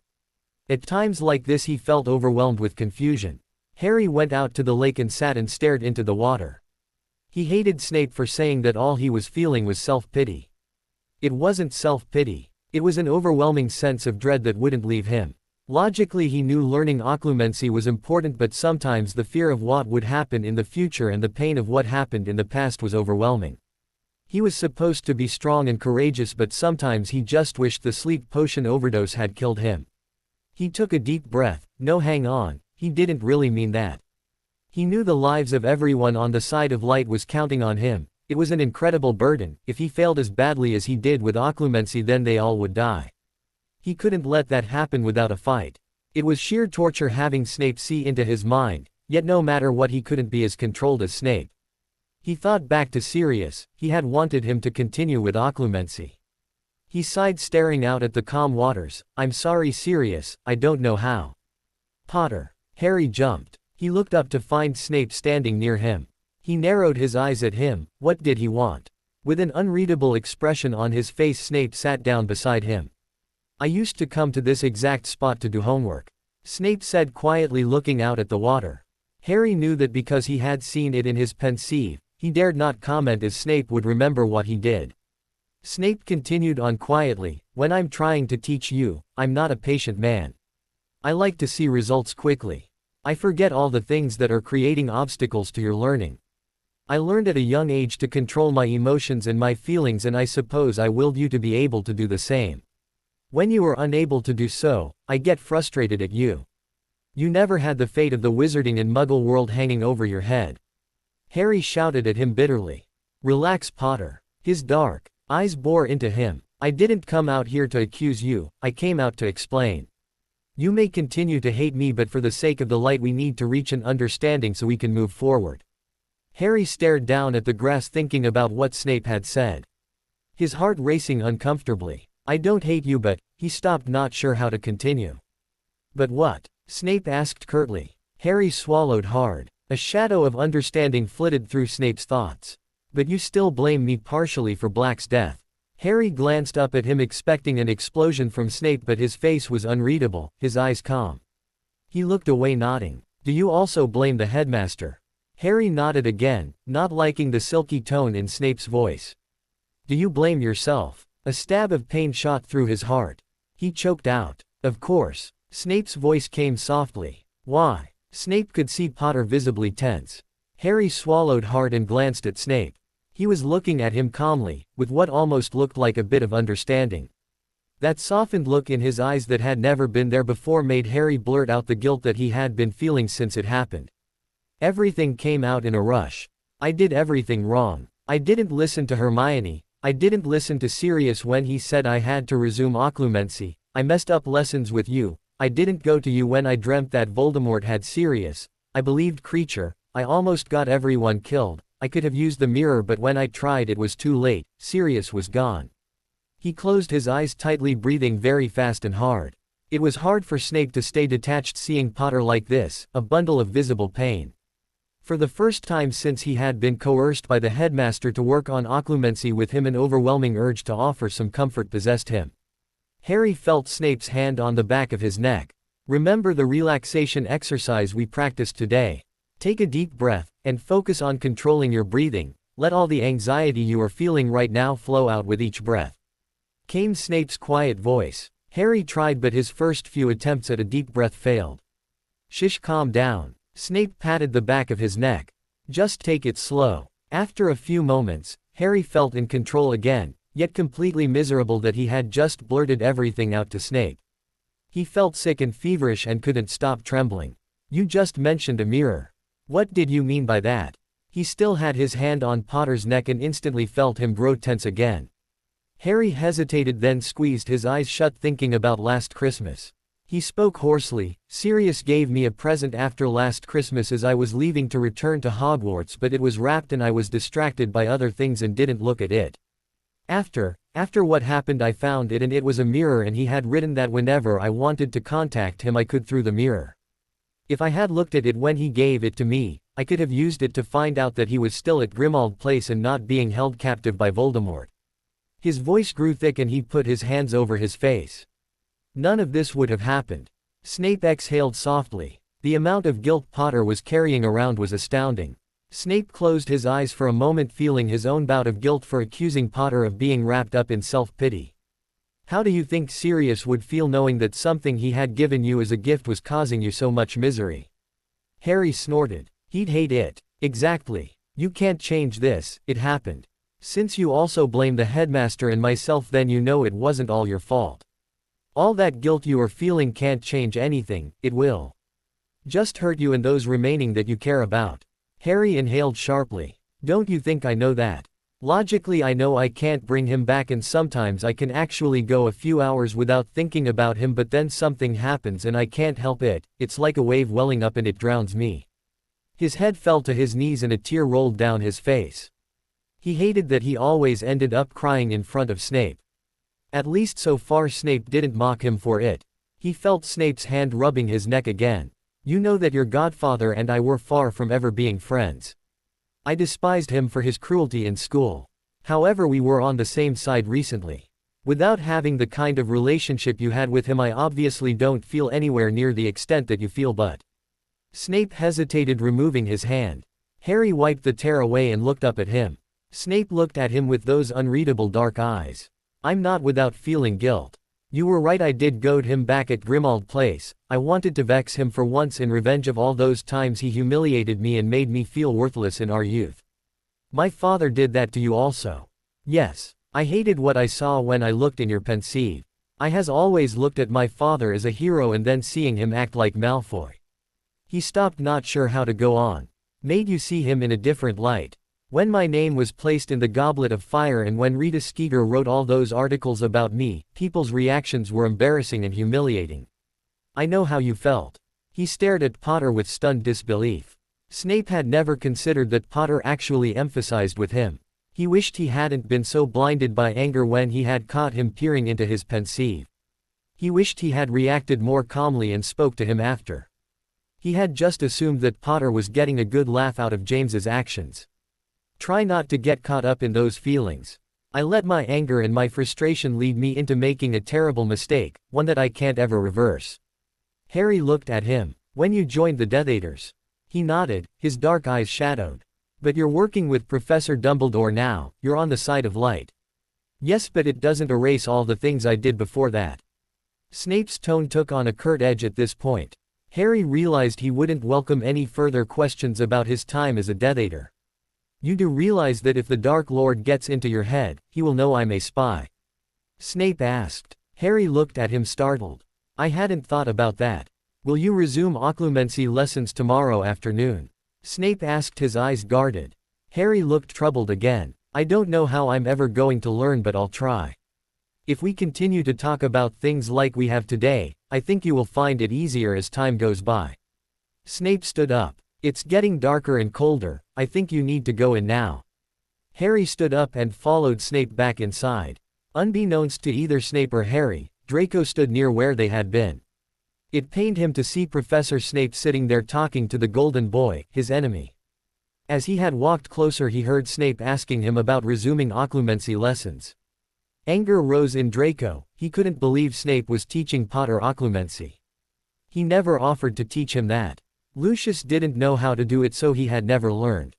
At times like this he felt overwhelmed with confusion. Harry went out to the lake and sat and stared into the water. He hated Snape for saying that all he was feeling was self-pity. It wasn't self-pity. It was an overwhelming sense of dread that wouldn't leave him. Logically he knew learning occlumency was important, but sometimes the fear of what would happen in the future and the pain of what happened in the past was overwhelming. He was supposed to be strong and courageous, but sometimes he just wished the sleep potion overdose had killed him. He took a deep breath. No, hang on, he didn't really mean that. He knew the lives of everyone on the side of light was counting on him. It was an incredible burden. If he failed as badly as he did with occlumency, then they all would die. He couldn't let that happen without a fight. It was sheer torture having Snape see into his mind, yet no matter what he couldn't be as controlled as Snape. He thought back to Sirius. He had wanted him to continue with occlumency. He sighed, staring out at the calm waters. "I'm sorry, Sirius, I don't know how." "Potter." Harry jumped. He looked up to find Snape standing near him. He narrowed his eyes at him. What did he want? With an unreadable expression on his face, Snape sat down beside him. "I used to come to this exact spot to do homework," Snape said quietly, looking out at the water. Harry knew that because he had seen it in his pensieve, he dared not comment, as Snape would remember what he did. Snape continued on quietly, "When I'm trying to teach you, I'm not a patient man. I like to see results quickly. I forget all the things that are creating obstacles to your learning. I learned at a young age to control my emotions and my feelings, and I suppose I willed you to be able to do the same. When you are unable to do so, I get frustrated at you. You never had the fate of the wizarding and muggle world hanging over your head." Harry shouted at him bitterly. "Relax, Potter." His dark eyes bore into him. "I didn't come out here to accuse you, I came out to explain. You may continue to hate me, but for the sake of the light we need to reach an understanding so we can move forward." Harry stared down at the grass, thinking about what Snape had said. His heart racing uncomfortably. "I don't hate you, but..." He stopped, not sure how to continue. "But what?" Snape asked curtly. Harry swallowed hard. A shadow of understanding flitted through Snape's thoughts. "But you still blame me partially for Black's death." Harry glanced up at him, expecting an explosion from Snape, but his face was unreadable, his eyes calm. He looked away, nodding. "Do you also blame the headmaster?" Harry nodded again, not liking the silky tone in Snape's voice. "Do you blame yourself?" A stab of pain shot through his heart. He choked out, "Of course." Snape's voice came softly. "Why?" Snape could see Potter visibly tense. Harry swallowed hard and glanced at Snape. He was looking at him calmly, with what almost looked like a bit of understanding. That softened look in his eyes that had never been there before made Harry blurt out the guilt that he had been feeling since it happened. Everything came out in a rush. "I did everything wrong. I didn't listen to Hermione. I didn't listen to Sirius when he said I had to resume occlumency. I messed up lessons with you. I didn't go to you when I dreamt that Voldemort had Sirius. I believed Creature. I almost got everyone killed. I could have used the mirror, but when I tried it was too late. Sirius was gone." He closed his eyes tightly, breathing very fast and hard. It was hard for Snape to stay detached seeing Potter like this, a bundle of visible pain. For the first time since he had been coerced by the headmaster to work on occlumency with him, an overwhelming urge to offer some comfort possessed him. Harry felt Snape's hand on the back of his neck. "Remember the relaxation exercise we practiced today. Take a deep breath, and focus on controlling your breathing. Let all the anxiety you are feeling right now flow out with each breath," came Snape's quiet voice. Harry tried, but his first few attempts at a deep breath failed. "Shish, calm down." Snape patted the back of his neck. "Just take it slow." After a few moments, Harry felt in control again, yet completely miserable that he had just blurted everything out to Snape. He felt sick and feverish and couldn't stop trembling. "You just mentioned a mirror. What did you mean by that?" He still had his hand on Potter's neck and instantly felt him grow tense again. Harry hesitated, then squeezed his eyes shut, thinking about last Christmas. He spoke hoarsely. "Sirius gave me a present after last Christmas as I was leaving to return to Hogwarts, but it was wrapped and I was distracted by other things and didn't look at it. After what happened I found it and it was a mirror and he had written that whenever I wanted to contact him I could through the mirror. If I had looked at it when he gave it to me, I could have used it to find out that he was still at Grimmauld Place and not being held captive by Voldemort. His voice grew thick and he put his hands over his face. None of this would have happened. Snape exhaled softly. The amount of guilt Potter was carrying around was astounding. Snape closed his eyes for a moment, feeling his own bout of guilt for accusing Potter of being wrapped up in self-pity. How do you think Sirius would feel knowing that something he had given you as a gift was causing you so much misery? Harry snorted. He'd hate it. Exactly. You can't change this, it happened. Since you also blame the headmaster and myself, then you know it wasn't all your fault. All that guilt you are feeling can't change anything, it will just hurt you and those remaining that you care about. Harry inhaled sharply. Don't you think I know that? Logically I know I can't bring him back and sometimes I can actually go a few hours without thinking about him, but then something happens and I can't help it, it's like a wave welling up and it drowns me. His head fell to his knees and a tear rolled down his face. He hated that he always ended up crying in front of Snape. At least so far Snape didn't mock him for it. He felt Snape's hand rubbing his neck again. You know that your godfather and I were far from ever being friends. I despised him for his cruelty in school. However, we were on the same side recently. Without having the kind of relationship you had with him, I obviously don't feel anywhere near the extent that you feel, but... Snape hesitated, removing his hand. Harry wiped the tear away and looked up at him. Snape looked at him with those unreadable dark eyes. I'm not without feeling guilt. You were right, I did goad him back at Grimmauld Place. I wanted to vex him for once in revenge of all those times he humiliated me and made me feel worthless in our youth. My father did that to you also. Yes. I hated what I saw when I looked in your pensieve. I has always looked at my father as a hero, and then seeing him act like Malfoy. He stopped, not sure how to go on. Made you see him in a different light. When my name was placed in the Goblet of Fire and when Rita Skeeter wrote all those articles about me, people's reactions were embarrassing and humiliating. I know how you felt. He stared at Potter with stunned disbelief. Snape had never considered that Potter actually emphasized with him. He wished he hadn't been so blinded by anger when he had caught him peering into his pensieve. He wished he had reacted more calmly and spoke to him after. He had just assumed that Potter was getting a good laugh out of James's actions. Try not to get caught up in those feelings. I let my anger and my frustration lead me into making a terrible mistake, one that I can't ever reverse. Harry looked at him. When you joined the Death Eaters. He nodded, his dark eyes shadowed. But you're working with Professor Dumbledore now, you're on the side of light. Yes, but it doesn't erase all the things I did before that. Snape's tone took on a curt edge at this point. Harry realized he wouldn't welcome any further questions about his time as a Death Eater. You do realize that if the Dark Lord gets into your head, he will know I'm a spy? Snape asked. Harry looked at him startled. I hadn't thought about that. Will you resume occlumency lessons tomorrow afternoon? Snape asked, his eyes guarded. Harry looked troubled again. I don't know how I'm ever going to learn, but I'll try. If we continue to talk about things like we have today, I think you will find it easier as time goes by. Snape stood up. It's getting darker and colder, I think you need to go in now. Harry stood up and followed Snape back inside. Unbeknownst to either Snape or Harry, Draco stood near where they had been. It pained him to see Professor Snape sitting there talking to the Golden Boy, his enemy. As he had walked closer, he heard Snape asking him about resuming occlumency lessons. Anger rose in Draco. He couldn't believe Snape was teaching Potter occlumency. He never offered to teach him that. Lucius didn't know how to do it, so he had never learned.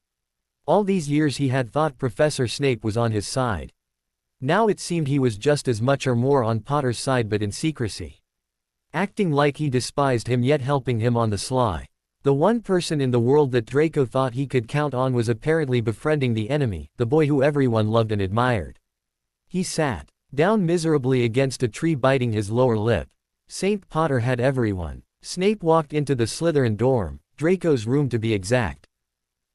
All these years he had thought Professor Snape was on his side. Now it seemed he was just as much or more on Potter's side, but in secrecy. Acting like he despised him, yet helping him on the sly. The one person in the world that Draco thought he could count on was apparently befriending the enemy, the boy who everyone loved and admired. He sat down miserably against a tree, biting his lower lip. St. Potter had everyone. Snape walked into the Slytherin dorm, Draco's room to be exact.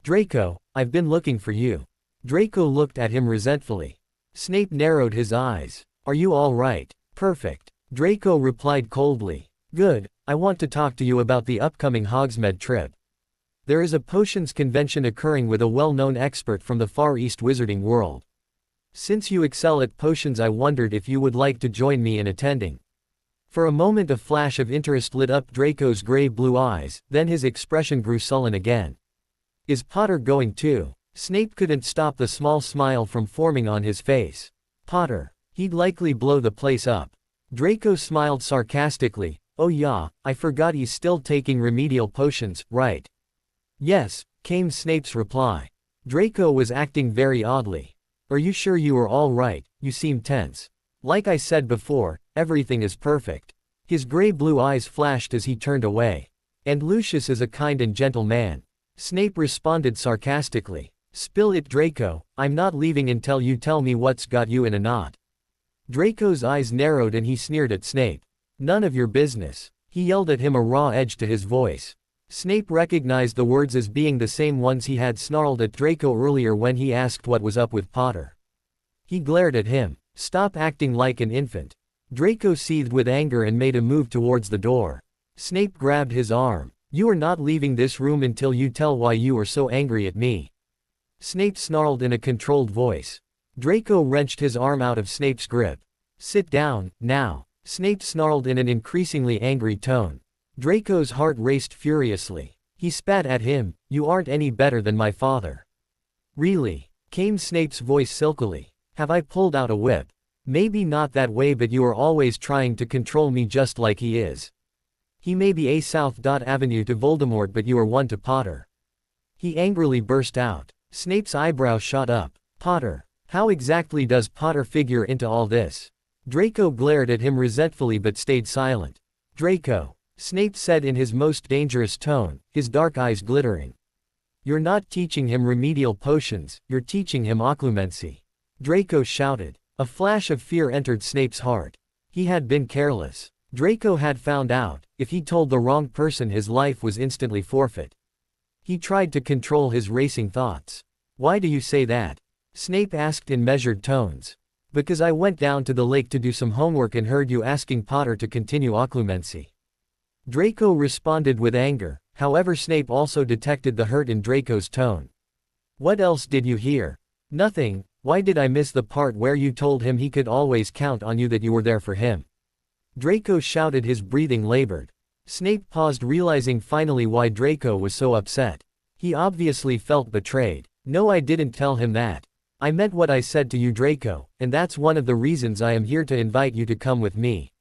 Draco, I've been looking for you. Draco looked at him resentfully. Snape narrowed his eyes. Are you all right? Perfect. Draco replied coldly. Good, I want to talk to you about the upcoming Hogsmeade trip. There is a potions convention occurring with a well-known expert from the Far East wizarding world. Since you excel at potions, I wondered if you would like to join me in attending. For a moment a flash of interest lit up Draco's gray-blue eyes, then his expression grew sullen again. Is Potter going too? Snape couldn't stop the small smile from forming on his face. Potter. He'd likely blow the place up. Draco smiled sarcastically. Oh yeah, I forgot he's still taking remedial potions, right? Yes, came Snape's reply. Draco was acting very oddly. Are you sure you are all right? You seem tense. Like I said before, everything is perfect. His gray-blue eyes flashed as he turned away. And Lucius is a kind and gentle man. Snape responded sarcastically. Spill it, Draco, I'm not leaving until you tell me what's got you in a knot. Draco's eyes narrowed and he sneered at Snape. None of your business. He yelled at him, a raw edge to his voice. Snape recognized the words as being the same ones he had snarled at Draco earlier when he asked what was up with Potter. He glared at him. Stop acting like an infant. Draco seethed with anger and made a move towards the door. Snape grabbed his arm. You are not leaving this room until you tell why you are so angry at me. Snape snarled in a controlled voice. Draco wrenched his arm out of Snape's grip. Sit down, now. Snape snarled in an increasingly angry tone. Draco's heart raced furiously. He spat at him. You aren't any better than my father. Really? Came Snape's voice silkily. Have I pulled out a whip? Maybe not that way, but you are always trying to control me just like he is. He may be a South Avenue to Voldemort, but you are one to Potter. He angrily burst out. Snape's eyebrow shot up. Potter. How exactly does Potter figure into all this? Draco glared at him resentfully but stayed silent. Draco. Snape said in his most dangerous tone, his dark eyes glittering. You're not teaching him remedial potions, you're teaching him occlumency. Draco shouted. A flash of fear entered Snape's heart. He had been careless. Draco had found out, if he told the wrong person his life was instantly forfeit. He tried to control his racing thoughts. Why do you say that? Snape asked in measured tones. Because I went down to the lake to do some homework and heard you asking Potter to continue occlumency. Draco responded with anger, however Snape also detected the hurt in Draco's tone. What else did you hear? Nothing. Why did I miss the part where you told him he could always count on you, that you were there for him? Draco shouted, his breathing labored. Snape paused, realizing finally why Draco was so upset. He obviously felt betrayed. No, I didn't tell him that. I meant what I said to you, Draco, and that's one of the reasons I am here, to invite you to come with me.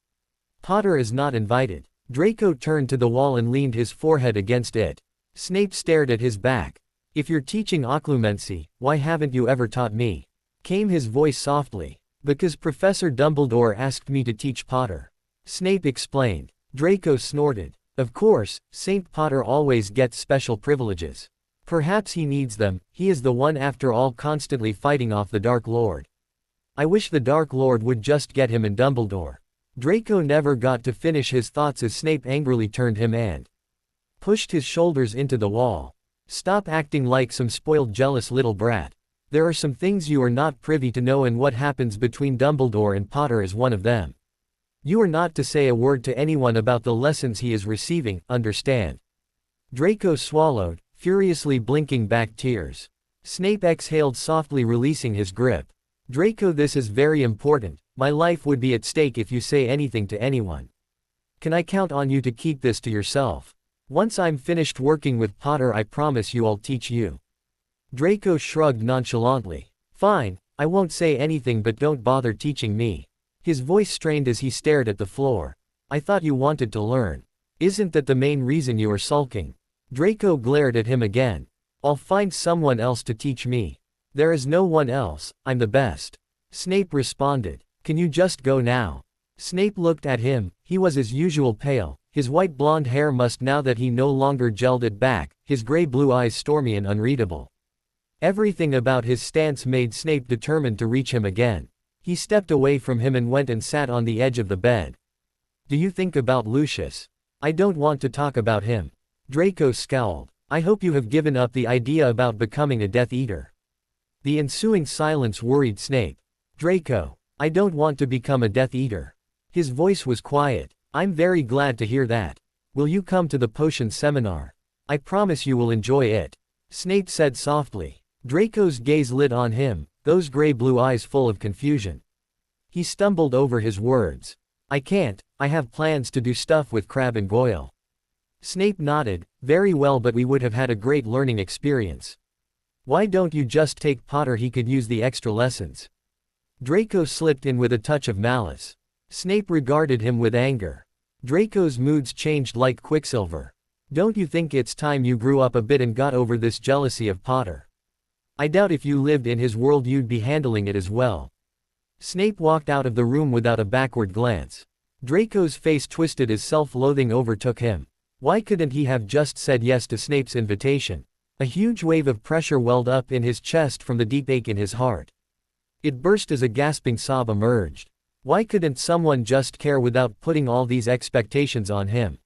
Potter is not invited. Draco turned to the wall and leaned his forehead against it. Snape stared at his back. If you're teaching occlumency, why haven't you ever taught me? Came his voice softly. Because Professor Dumbledore asked me to teach Potter. Snape explained. Draco snorted. Of course, Saint Potter always gets special privileges. Perhaps he needs them, he is the one after all constantly fighting off the Dark Lord. I wish the Dark Lord would just get him and Dumbledore. Draco never got to finish his thoughts as Snape angrily turned him and pushed his shoulders into the wall. Stop acting like some spoiled, jealous little brat. There are some things you are not privy to know, and what happens between Dumbledore and Potter is one of them. You are not to say a word to anyone about the lessons he is receiving, understand? Draco swallowed, furiously blinking back tears. Snape exhaled softly, releasing his grip. Draco, this is very important. My life would be at stake if you say anything to anyone. Can I count on you to keep this to yourself? Once I'm finished working with Potter, I promise you I'll teach you. Draco shrugged nonchalantly. Fine, I won't say anything, but don't bother teaching me. His voice strained as he stared at the floor. I thought you wanted to learn. Isn't that the main reason you are sulking? Draco glared at him again. I'll find someone else to teach me. There is no one else, I'm the best. Snape responded. Can you just go now? Snape looked at him. He was as usual pale. His white blonde hair mussed now that he no longer gelled it back, his gray-blue eyes stormy and unreadable. Everything about his stance made Snape determined to reach him again. He stepped away from him and went and sat on the edge of the bed. Do you think about Lucius? I don't want to talk about him. Draco scowled. I hope you have given up the idea about becoming a Death Eater. The ensuing silence worried Snape. Draco, I don't want to become a Death Eater. His voice was quiet. I'm very glad to hear that. Will you come to the potion seminar? I promise you will enjoy it. Snape said softly. Draco's gaze lit on him. those gray-blue eyes full of confusion. He stumbled over his words. I can't, I have plans to do stuff with Crabbe and Goyle. Snape nodded. Very well, but we would have had a great learning experience. Why don't you just take Potter? He could use the extra lessons. Draco slipped in with a touch of malice. Snape regarded him with anger. Draco's moods changed like quicksilver. Don't you think it's time you grew up a bit and got over this jealousy of Potter? I doubt if you lived in his world you'd be handling it as well. Snape walked out of the room without a backward glance. Draco's face twisted as self-loathing overtook him. Why couldn't he have just said yes to Snape's invitation? A huge wave of pressure welled up in his chest from the deep ache in his heart. It burst as a gasping sob emerged. Why couldn't someone just care without putting all these expectations on him?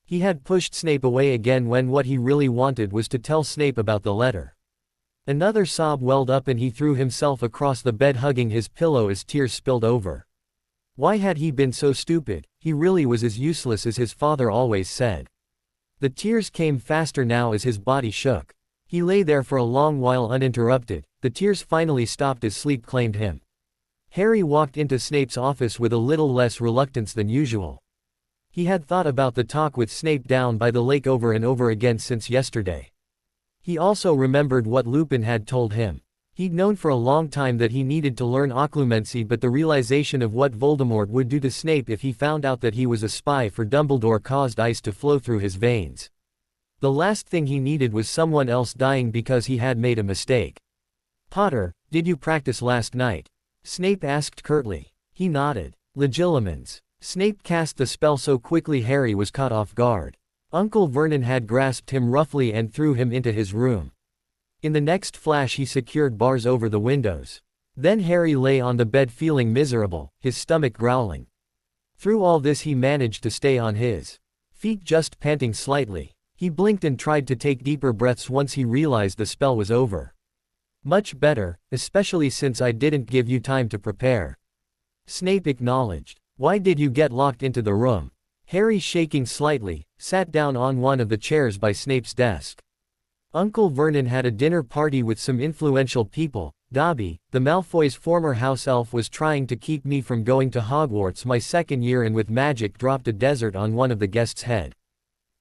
He had pushed Snape away again when what he really wanted was to tell Snape about the letter. Another sob welled up and he threw himself across the bed, hugging his pillow as tears spilled over. Why had he been so stupid? He really was as useless as his father always said. The tears came faster now as his body shook. He lay there for a long while uninterrupted. The tears finally stopped as sleep claimed him. Harry walked into Snape's office with a little less reluctance than usual. He had thought about the talk with Snape down by the lake over and over again since yesterday. He also remembered what Lupin had told him. He'd known for a long time that he needed to learn occlumency, but the realization of what Voldemort would do to Snape if he found out that he was a spy for Dumbledore caused ice to flow through his veins. The last thing he needed was someone else dying because he had made a mistake. Potter, did you practice last night? Snape asked curtly. He nodded. Legilimens. Snape cast the spell so quickly Harry was caught off guard. Uncle Vernon had grasped him roughly and threw him into his room. In the next flash he secured bars over the windows. Then Harry lay on the bed feeling miserable, his stomach growling. Through all this he managed to stay on his feet, just panting slightly. He blinked and tried to take deeper breaths once he realized the spell was over. Much better, especially since I didn't give you time to prepare. Snape acknowledged. Why did you get locked into the room? Harry, shaking slightly, sat down on one of the chairs by Snape's desk. Uncle Vernon had a dinner party with some influential people. Dobby, the Malfoys' former house elf, was trying to keep me from going to Hogwarts my second year and with magic dropped a desert on one of the guests' head.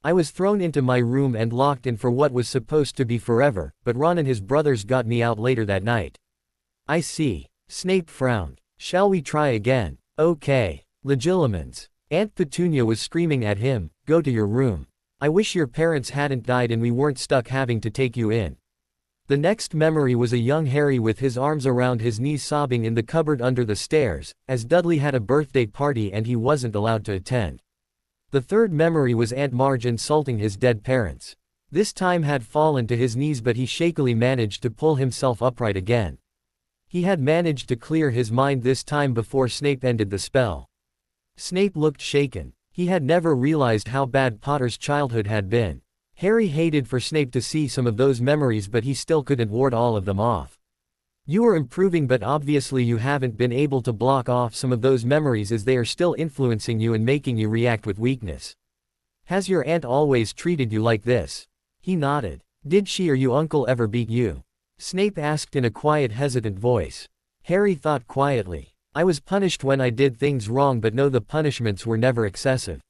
I was thrown into my room and locked in for what was supposed to be forever, but Ron and his brothers got me out later that night. I see. Snape frowned. Shall we try again? Okay. Legilimens. Aunt Petunia was screaming at him, go to your room. I wish your parents hadn't died and we weren't stuck having to take you in. The next memory was a young Harry with his arms around his knees sobbing in the cupboard under the stairs, as Dudley had a birthday party and he wasn't allowed to attend. The third memory was Aunt Marge insulting his dead parents. This time had fallen to his knees, but he shakily managed to pull himself upright again. He had managed to clear his mind this time before Snape ended the spell. Snape looked shaken. He had never realized how bad Potter's childhood had been. Harry hated for Snape to see some of those memories, but he still couldn't ward all of them off. You are improving, but obviously you haven't been able to block off some of those memories as they are still influencing you and making you react with weakness. Has your aunt always treated you like this? He nodded. Did she or your uncle ever beat you? Snape asked in a quiet, hesitant voice. Harry thought quietly. I was punished when I did things wrong, but no, the punishments were never excessive.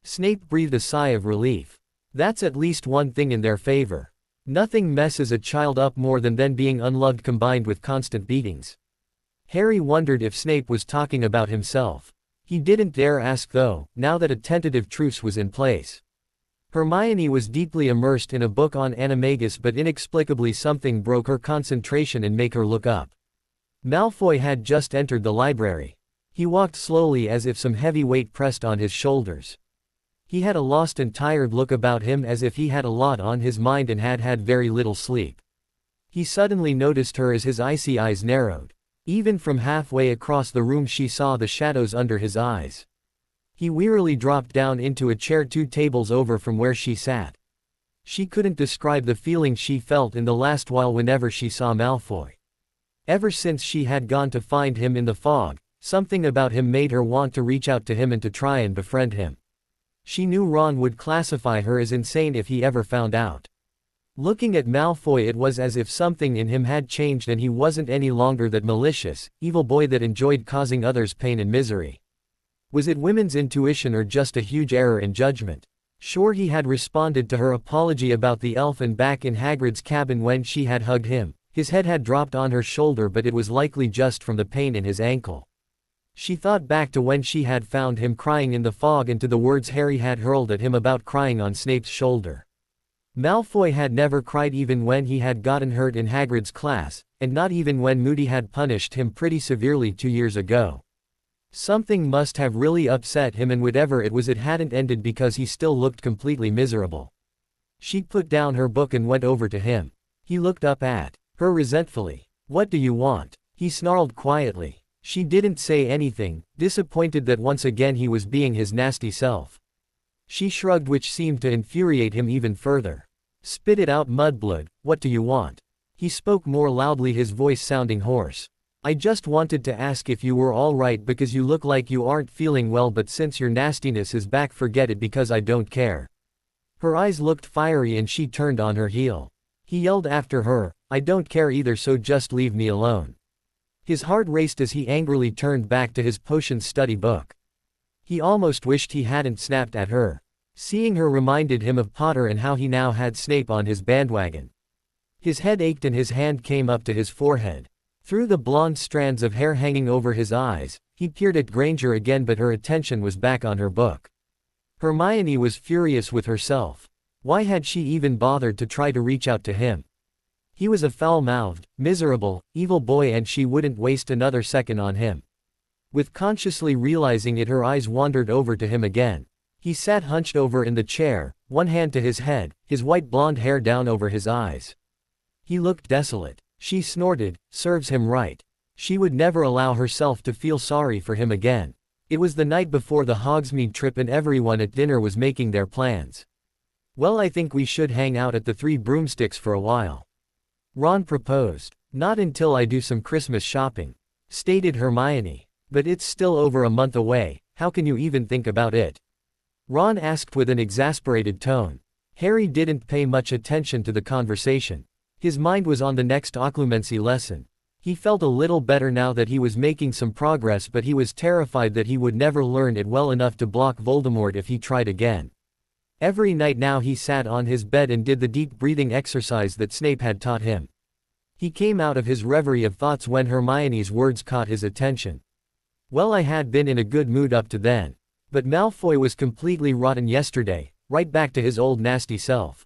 Snape breathed a sigh of relief. That's at least one thing in their favor. Nothing messes a child up more than being unloved combined with constant beatings. Harry wondered if Snape was talking about himself. He didn't dare ask though, now that a tentative truce was in place. Hermione was deeply immersed in a book on animagus, but inexplicably something broke her concentration and made her look up. Malfoy had just entered the library. He walked slowly as if some heavy weight pressed on his shoulders. He had a lost and tired look about him, as if he had a lot on his mind and had had very little sleep. He suddenly noticed her as his icy eyes narrowed. Even from halfway across the room she saw the shadows under his eyes. He wearily dropped down into a chair 2 tables over from where she sat. She couldn't describe the feeling she felt in the last while whenever she saw Malfoy. Ever since she had gone to find him in the fog, something about him made her want to reach out to him and to try and befriend him. She knew Ron would classify her as insane if he ever found out. Looking at Malfoy, it was as if something in him had changed and he wasn't any longer that malicious, evil boy that enjoyed causing others pain and misery. Was it women's intuition or just a huge error in judgment? Sure, he had responded to her apology about the elf and back in Hagrid's cabin when she had hugged him. His head had dropped on her shoulder, but it was likely just from the pain in his ankle. She thought back to when she had found him crying in the fog and to the words Harry had hurled at him about crying on Snape's shoulder. Malfoy had never cried even when he had gotten hurt in Hagrid's class, and not even when Moody had punished him pretty severely 2 years ago. Something must have really upset him, and whatever it was, it hadn't ended because he still looked completely miserable. She put down her book and went over to him. He looked up at her resentfully. "What do you want?" he snarled quietly. She didn't say anything, disappointed that once again he was being his nasty self. She shrugged, which seemed to infuriate him even further. "Spit it out, mudblood, what do you want?" He spoke more loudly, his voice sounding hoarse. "I just wanted to ask if you were all right because you look like you aren't feeling well, but since your nastiness is back, forget it because I don't care." Her eyes looked fiery and she turned on her heel. He yelled after her, "I don't care either, so just leave me alone." His heart raced as he angrily turned back to his potion study book. He almost wished he hadn't snapped at her. Seeing her reminded him of Potter and how he now had Snape on his bandwagon. His head ached and his hand came up to his forehead. Through the blonde strands of hair hanging over his eyes, he peered at Granger again, but her attention was back on her book. Hermione was furious with herself. Why had she even bothered to try to reach out to him? He was a foul-mouthed, miserable, evil boy, and she wouldn't waste another second on him. With consciously realizing it, her eyes wandered over to him again. He sat hunched over in the chair, one hand to his head, his white blonde hair down over his eyes. He looked desolate. She snorted, "Serves him right." She would never allow herself to feel sorry for him again. It was the night before the Hogsmeade trip and everyone at dinner was making their plans. "Well, I think we should hang out at the Three Broomsticks for a while," Ron proposed. "Not until I do some Christmas shopping," stated Hermione. "But it's still over a month away, how can you even think about it?" Ron asked with an exasperated tone. Harry didn't pay much attention to the conversation. His mind was on the next occlumency lesson. He felt a little better now that he was making some progress, but he was terrified that he would never learn it well enough to block Voldemort if he tried again. Every night now he sat on his bed and did the deep breathing exercise that Snape had taught him. He came out of his reverie of thoughts when Hermione's words caught his attention. "Well, I had been in a good mood up to then. But Malfoy was completely rotten yesterday, right back to his old nasty self."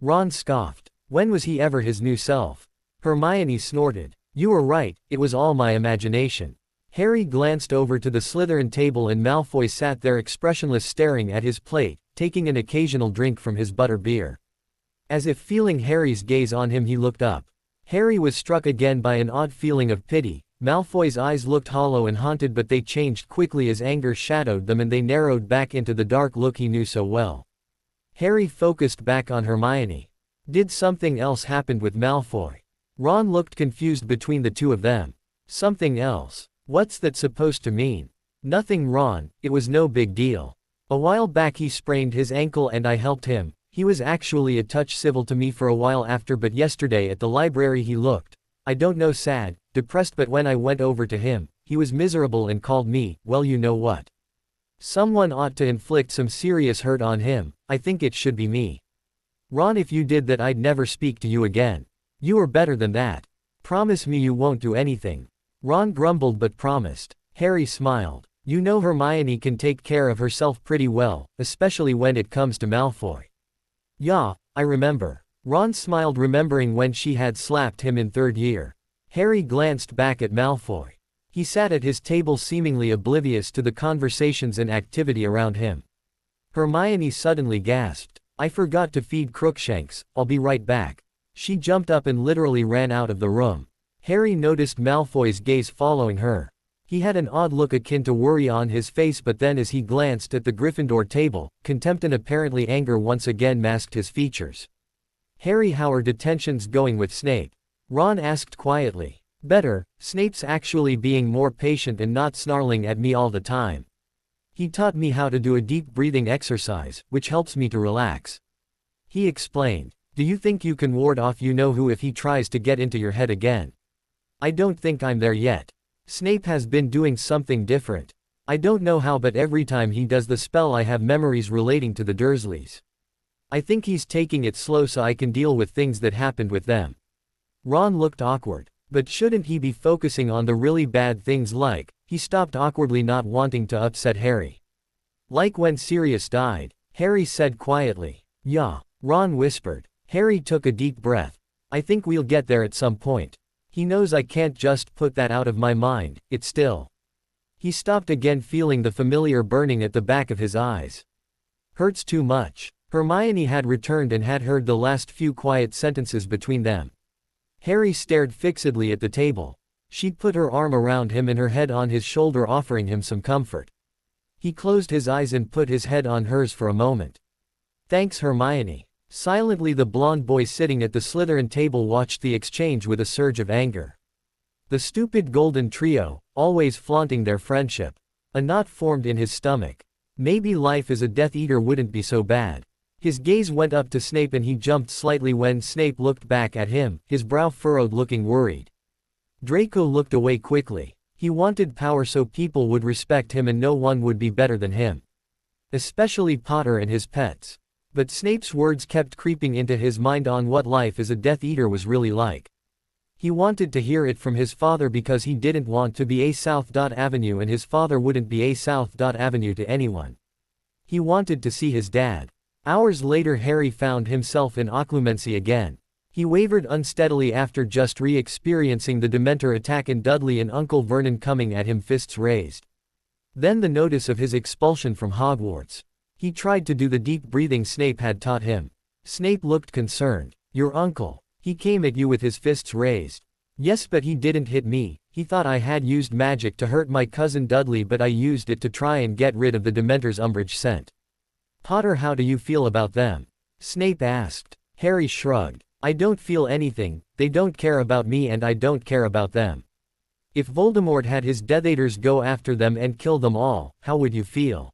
Ron scoffed. When was he ever his new self? Hermione snorted. "You were right, it was all my imagination." Harry glanced over to the Slytherin table and Malfoy sat there expressionless, staring at his plate, taking an occasional drink from his butter beer. As if feeling Harry's gaze on him, he looked up. Harry was struck again by an odd feeling of pity. Malfoy's eyes looked hollow and haunted, but they changed quickly as anger shadowed them and they narrowed back into the dark look he knew so well. Harry focused back on Hermione. Did something else happen with Malfoy? Ron looked confused between the two of them. Something else? What's that supposed to mean? Nothing, Ron, it was no big deal. A while back he sprained his ankle and I helped him. He was actually a touch civil to me for a while after, but yesterday at the library he looked, I don't know, sad, depressed, but when I went over to him, he was miserable and called me, well, you know what? Someone ought to inflict some serious hurt on him. I think it should be me. Ron, if you did that I'd never speak to you again. You are better than that. Promise me you won't do anything. Ron grumbled but promised. Harry smiled. You know Hermione can take care of herself pretty well, especially when it comes to Malfoy. Yeah, I remember. Ron smiled, remembering when she had slapped him in third year. Harry glanced back at Malfoy. He sat at his table seemingly oblivious to the conversations and activity around him. Hermione suddenly gasped. I forgot to feed Crookshanks, I'll be right back. She jumped up and literally ran out of the room. Harry noticed Malfoy's gaze following her. He had an odd look akin to worry on his face, but then as he glanced at the Gryffindor table, contempt and apparently anger once again masked his features. Harry, how are detentions going with Snape? Ron asked quietly. Better, Snape's actually being more patient and not snarling at me all the time. He taught me how to do a deep breathing exercise, which helps me to relax. He explained. Do you think you can ward off you-know-who if he tries to get into your head again? I don't think I'm there yet. Snape has been doing something different. I don't know how, but every time he does the spell I have memories relating to the Dursleys. I think he's taking it slow so I can deal with things that happened with them. Ron looked awkward. But shouldn't he be focusing on the really bad things? He stopped awkwardly, not wanting to upset Harry. Like when Sirius died, Harry said quietly. Yeah, Ron whispered. Harry took a deep breath. I think we'll get there at some point. He knows I can't just put that out of my mind, it's still. He stopped again, feeling the familiar burning at the back of his eyes. Hurts too much. Hermione had returned and had heard the last few quiet sentences between them. Harry stared fixedly at the table. She put her arm around him and her head on his shoulder, offering him some comfort. He closed his eyes and put his head on hers for a moment. Thanks, Hermione. Silently, the blonde boy sitting at the Slytherin table watched the exchange with a surge of anger. The stupid golden trio, always flaunting their friendship. A knot formed in his stomach. Maybe life as a Death Eater wouldn't be so bad. His gaze went up to Snape and he jumped slightly when Snape looked back at him, his brow furrowed, looking worried. Draco looked away quickly. He wanted power so people would respect him and no one would be better than him. Especially Potter and his pets. But Snape's words kept creeping into his mind on what life as a Death Eater was really like. He wanted to hear it from his father because he didn't want to be a South Avenue and his father wouldn't be a South Avenue to anyone. He wanted to see his dad. Hours later, Harry found himself in Occlumency again. He wavered unsteadily after just re-experiencing the Dementor attack and Dudley and Uncle Vernon coming at him, fists raised. Then the notice of his expulsion from Hogwarts. He tried to do the deep breathing Snape had taught him. Snape looked concerned. Your uncle. He came at you with his fists raised. Yes, but he didn't hit me. He thought I had used magic to hurt my cousin Dudley, but I used it to try and get rid of the Dementor's umbrage scent. Potter, how do you feel about them? Snape asked. Harry shrugged. I don't feel anything, they don't care about me and I don't care about them. If Voldemort had his Death Eaters go after them and kill them all, how would you feel?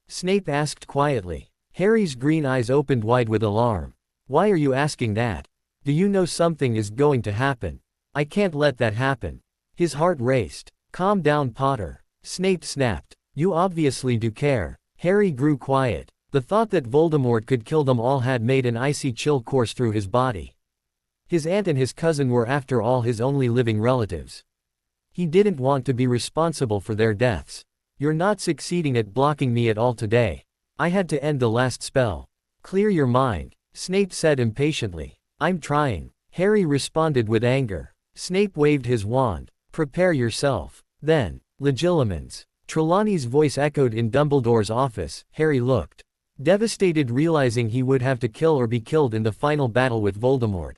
Snape asked quietly. Harry's green eyes opened wide with alarm. Why are you asking that? Do you know something is going to happen? I can't let that happen. His heart raced. Calm down, Potter. Snape snapped. You obviously do care. Harry grew quiet. The thought that Voldemort could kill them all had made an icy chill course through his body. His aunt and his cousin were after all his only living relatives. He didn't want to be responsible for their deaths. You're not succeeding at blocking me at all today. I had to end the last spell. Clear your mind, Snape said impatiently. I'm trying. Harry responded with anger. Snape waved his wand. Prepare yourself. Then, Legilimens. Trelawney's voice echoed in Dumbledore's office. Harry looked devastated, realizing he would have to kill or be killed in the final battle with Voldemort.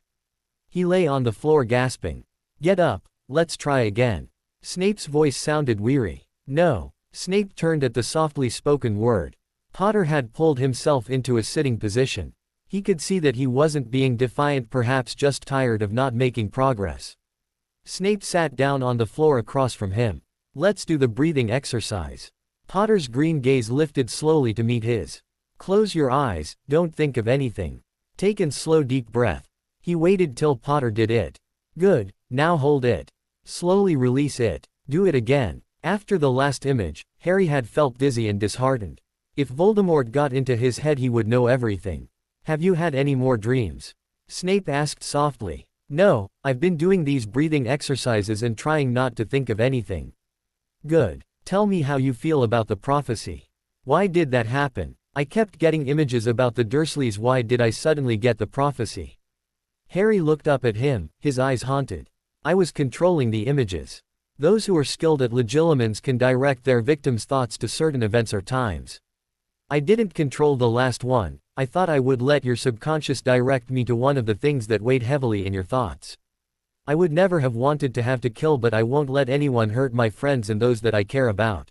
He lay on the floor gasping. Get up, let's try again. Snape's voice sounded weary. No. Snape turned at the softly spoken word. Potter had pulled himself into a sitting position. He could see that he wasn't being defiant, perhaps just tired of not making progress. Snape sat down on the floor across from him. Let's do the breathing exercise. Potter's green gaze lifted slowly to meet his. Close your eyes, don't think of anything. Take a slow deep breath. He waited till Potter did it. Good, now hold it. Slowly release it. Do it again. After the last image, Harry had felt dizzy and disheartened. If Voldemort got into his head, he would know everything. Have you had any more dreams? Snape asked softly. No, I've been doing these breathing exercises and trying not to think of anything. Good. Tell me how you feel about the prophecy. Why did that happen? I kept getting images about the Dursleys. Why did I suddenly get the prophecy? Harry looked up at him, his eyes haunted. I was controlling the images. Those who are skilled at legilimens can direct their victims' thoughts to certain events or times. I didn't control the last one. I thought I would let your subconscious direct me to one of the things that weighed heavily in your thoughts. I would never have wanted to have to kill, but I won't let anyone hurt my friends and those that I care about.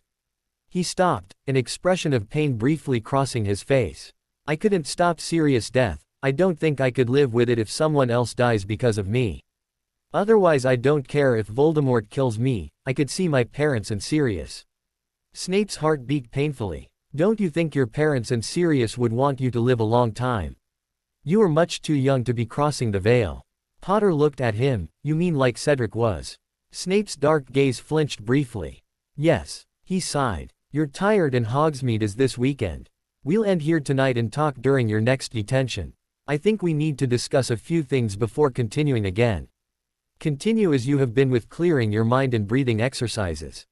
He stopped, an expression of pain briefly crossing his face. I couldn't stop Sirius' death. I don't think I could live with it if someone else dies because of me. Otherwise, I don't care if Voldemort kills me. I could see my parents and Sirius. Snape's heart beat painfully. Don't you think your parents and Sirius would want you to live a long time? You are much too young to be crossing the veil. Potter looked at him. You mean like Cedric was? Snape's dark gaze flinched briefly. Yes. He sighed. You're tired and Hogsmeade is this weekend. We'll end here tonight and talk during your next detention. I think we need to discuss a few things before continuing again. Continue as you have been with clearing your mind and breathing exercises.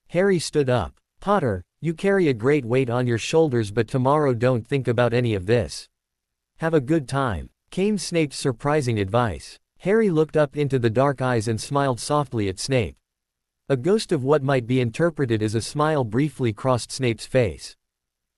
Harry stood up. Potter, you carry a great weight on your shoulders, but tomorrow don't think about any of this. Have a good time, came Snape's surprising advice. Harry looked up into the dark eyes and smiled softly at Snape. A ghost of what might be interpreted as a smile briefly crossed Snape's face.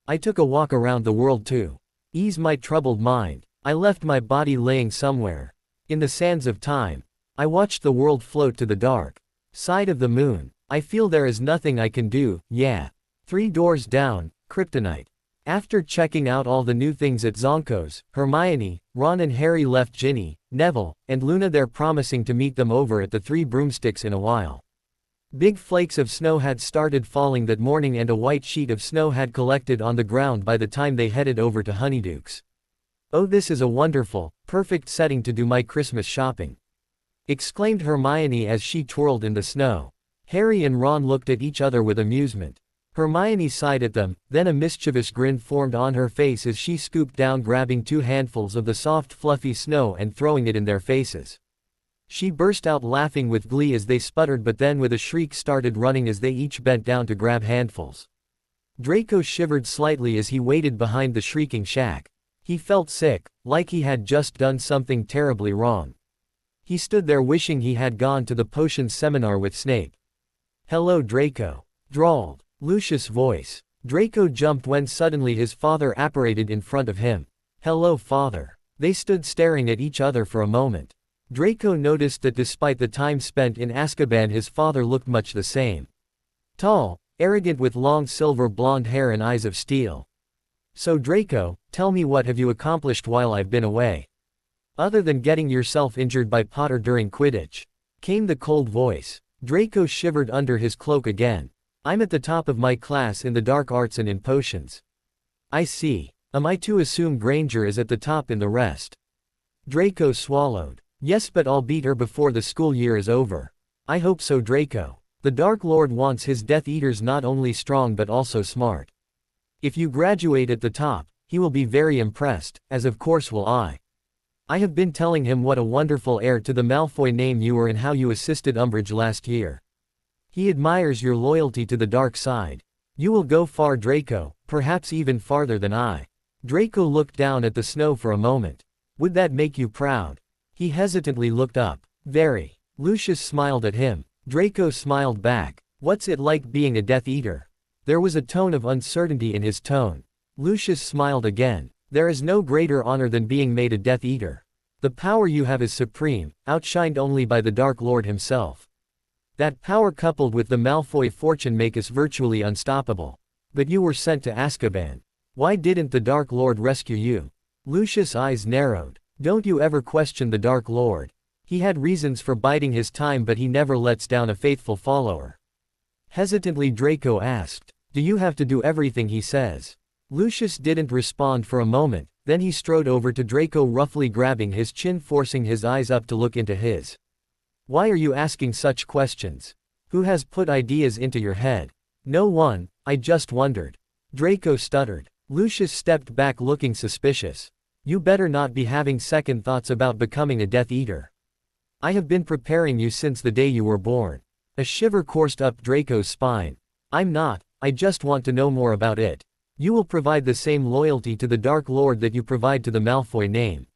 I took a walk around the world to ease my troubled mind. I left my body laying somewhere in the sands of time. I watched the world float to the dark side of the moon. I feel there is nothing I can do, yeah. 3 doors down, kryptonite. After checking out all the new things at Zonko's, Hermione, Ron and Harry left Ginny, Neville, and Luna there, promising to meet them over at the Three Broomsticks in a while. Big flakes of snow had started falling that morning, and a white sheet of snow had collected on the ground by the time they headed over to Honeyduke's. Oh, this is a wonderful, perfect setting to do my Christmas shopping, exclaimed Hermione as she twirled in the snow. Harry and Ron looked at each other with amusement. Hermione sighed at them, then a mischievous grin formed on her face as she scooped down, grabbing 2 handfuls of the soft fluffy snow and throwing it in their faces. She burst out laughing with glee as they sputtered, but then with a shriek started running as they each bent down to grab handfuls. Draco shivered slightly as he waited behind the shrieking shack. He felt sick, like he had just done something terribly wrong. He stood there wishing he had gone to the potions seminar with Snape. "Hello, Draco," drawled Lucius' voice. Draco jumped when suddenly his father apparated in front of him. "Hello, father." They stood staring at each other for a moment. Draco noticed that despite the time spent in Azkaban, his father looked much the same. Tall, arrogant, with long silver blonde hair and eyes of steel. "So Draco, tell me, what have you accomplished while I've been away? Other than getting yourself injured by Potter during Quidditch?" came the cold voice. Draco shivered under his cloak again. "I'm at the top of my class in the dark arts and in potions." "I see. Am I to assume Granger is at the top in the rest?" Draco swallowed. "Yes, but I'll beat her before the school year is over." "I hope so, Draco. The Dark Lord wants his Death Eaters not only strong but also smart. If you graduate at the top, he will be very impressed, as of course will I. I have been telling him what a wonderful heir to the Malfoy name you were and how you assisted Umbridge last year. He admires your loyalty to the dark side. You will go far, Draco, perhaps even farther than I." Draco looked down at the snow for a moment. "Would that make you proud?" He hesitantly looked up. "Very." Lucius smiled at him. Draco smiled back. "What's it like being a Death Eater?" There was a tone of uncertainty in his tone. Lucius smiled again. "There is no greater honor than being made a Death Eater. The power you have is supreme, outshined only by the Dark Lord himself. That power, coupled with the Malfoy fortune, make us virtually unstoppable. But you were sent to Azkaban. Why didn't the Dark Lord rescue you?" Lucius' eyes narrowed. "Don't you ever question the Dark Lord. He had reasons for biding his time, but he never lets down a faithful follower." Hesitantly, Draco asked, "Do you have to do everything he says?" Lucius didn't respond for a moment, then he strode over to Draco, roughly grabbing his chin, forcing his eyes up to look into his. "Why are you asking such questions? Who has put ideas into your head?" "No one, I just wondered." Draco stuttered. Lucius stepped back, looking suspicious. "You better not be having second thoughts about becoming a Death Eater. I have been preparing you since the day you were born." A shiver coursed up Draco's spine. "I'm not, I just want to know more about it. You will provide the same loyalty to the Dark Lord that you provide to the Malfoy name.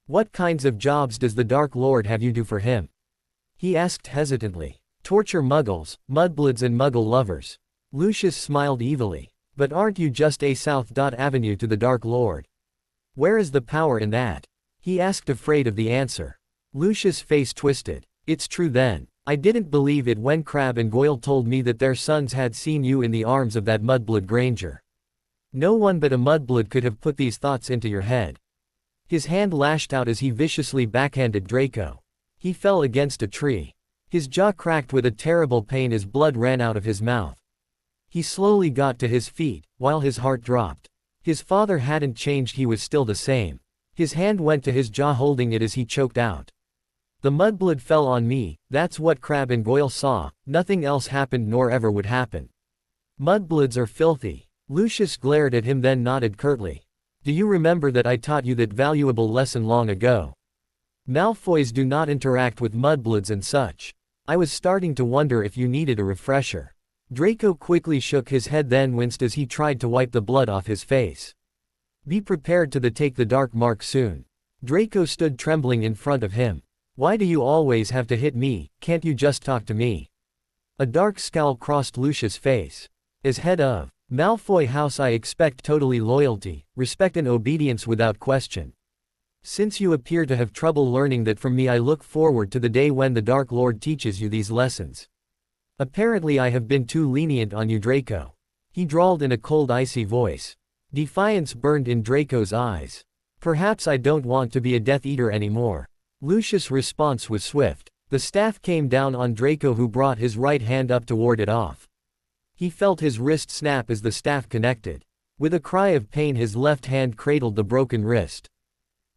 What kinds of jobs does the Dark Lord have you do for him?" he asked hesitantly. "Torture Muggles, mudbloods and Muggle lovers." Lucius smiled evilly. "But aren't you just a South Avenue to the Dark Lord? Where is the power in that?" he asked, afraid of the answer. Lucius' face twisted. "It's true then. I didn't believe it when Crabbe and Goyle told me that their sons had seen you in the arms of that mudblood Granger. No one but a mudblood could have put these thoughts into your head." His hand lashed out as he viciously backhanded Draco. He fell against a tree. His jaw cracked with a terrible pain as blood ran out of his mouth. He slowly got to his feet, while his heart dropped. His father hadn't changed, he was still the same. His hand went to his jaw, holding it as he choked out. The mudblood fell on me. That's what Crabbe and Goyle saw. Nothing else happened nor ever would happen. Mudbloods are filthy. Lucius glared at him, then nodded curtly. Do you remember that I taught you that valuable lesson long ago? Malfoys do not interact with mudbloods and such. I was starting to wonder if you needed a refresher. Draco quickly shook his head, then winced as he tried to wipe the blood off his face. Be prepared to take the dark mark soon. Draco stood trembling in front of him. Why do you always have to hit me? Can't you just talk to me? A dark scowl crossed Lucius' face. As head of Malfoy House, I expect totally loyalty, respect and obedience without question. Since you appear to have trouble learning that from me, I look forward to the day when the Dark Lord teaches you these lessons. Apparently I have been too lenient on you, Draco. He drawled in a cold, icy voice. Defiance burned in Draco's eyes. Perhaps I don't want to be a Death Eater anymore. Lucius' response was swift. The staff came down on Draco, who brought his right hand up to ward it off. He felt his wrist snap as the staff connected. With a cry of pain, his left hand cradled the broken wrist.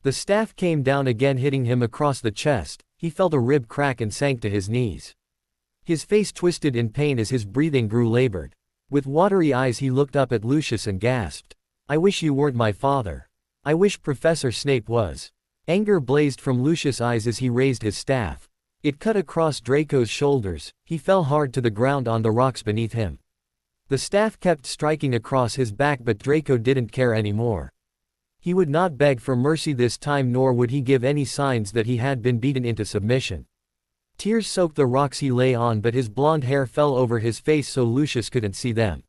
The staff came down again, hitting him across the chest. He felt a rib crack and sank to his knees. His face twisted in pain as his breathing grew labored. With watery eyes he looked up at Lucius and gasped. I wish you weren't my father. I wish Professor Snape was. Anger blazed from Lucius' eyes as he raised his staff. It cut across Draco's shoulders. He fell hard to the ground on the rocks beneath him. The staff kept striking across his back, but Draco didn't care anymore. He would not beg for mercy this time, nor would he give any signs that he had been beaten into submission. Tears soaked the rocks he lay on, but his blonde hair fell over his face so Lucius couldn't see them.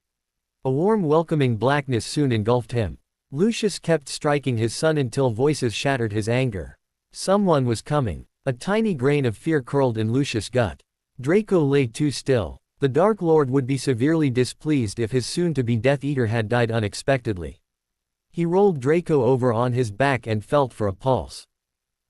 A warm, welcoming blackness soon engulfed him. Lucius kept striking his son until voices shattered his anger. Someone was coming. A tiny grain of fear curled in Lucius' gut. Draco lay too still. The Dark Lord would be severely displeased if his soon-to-be Death Eater had died unexpectedly. He rolled Draco over on his back and felt for a pulse.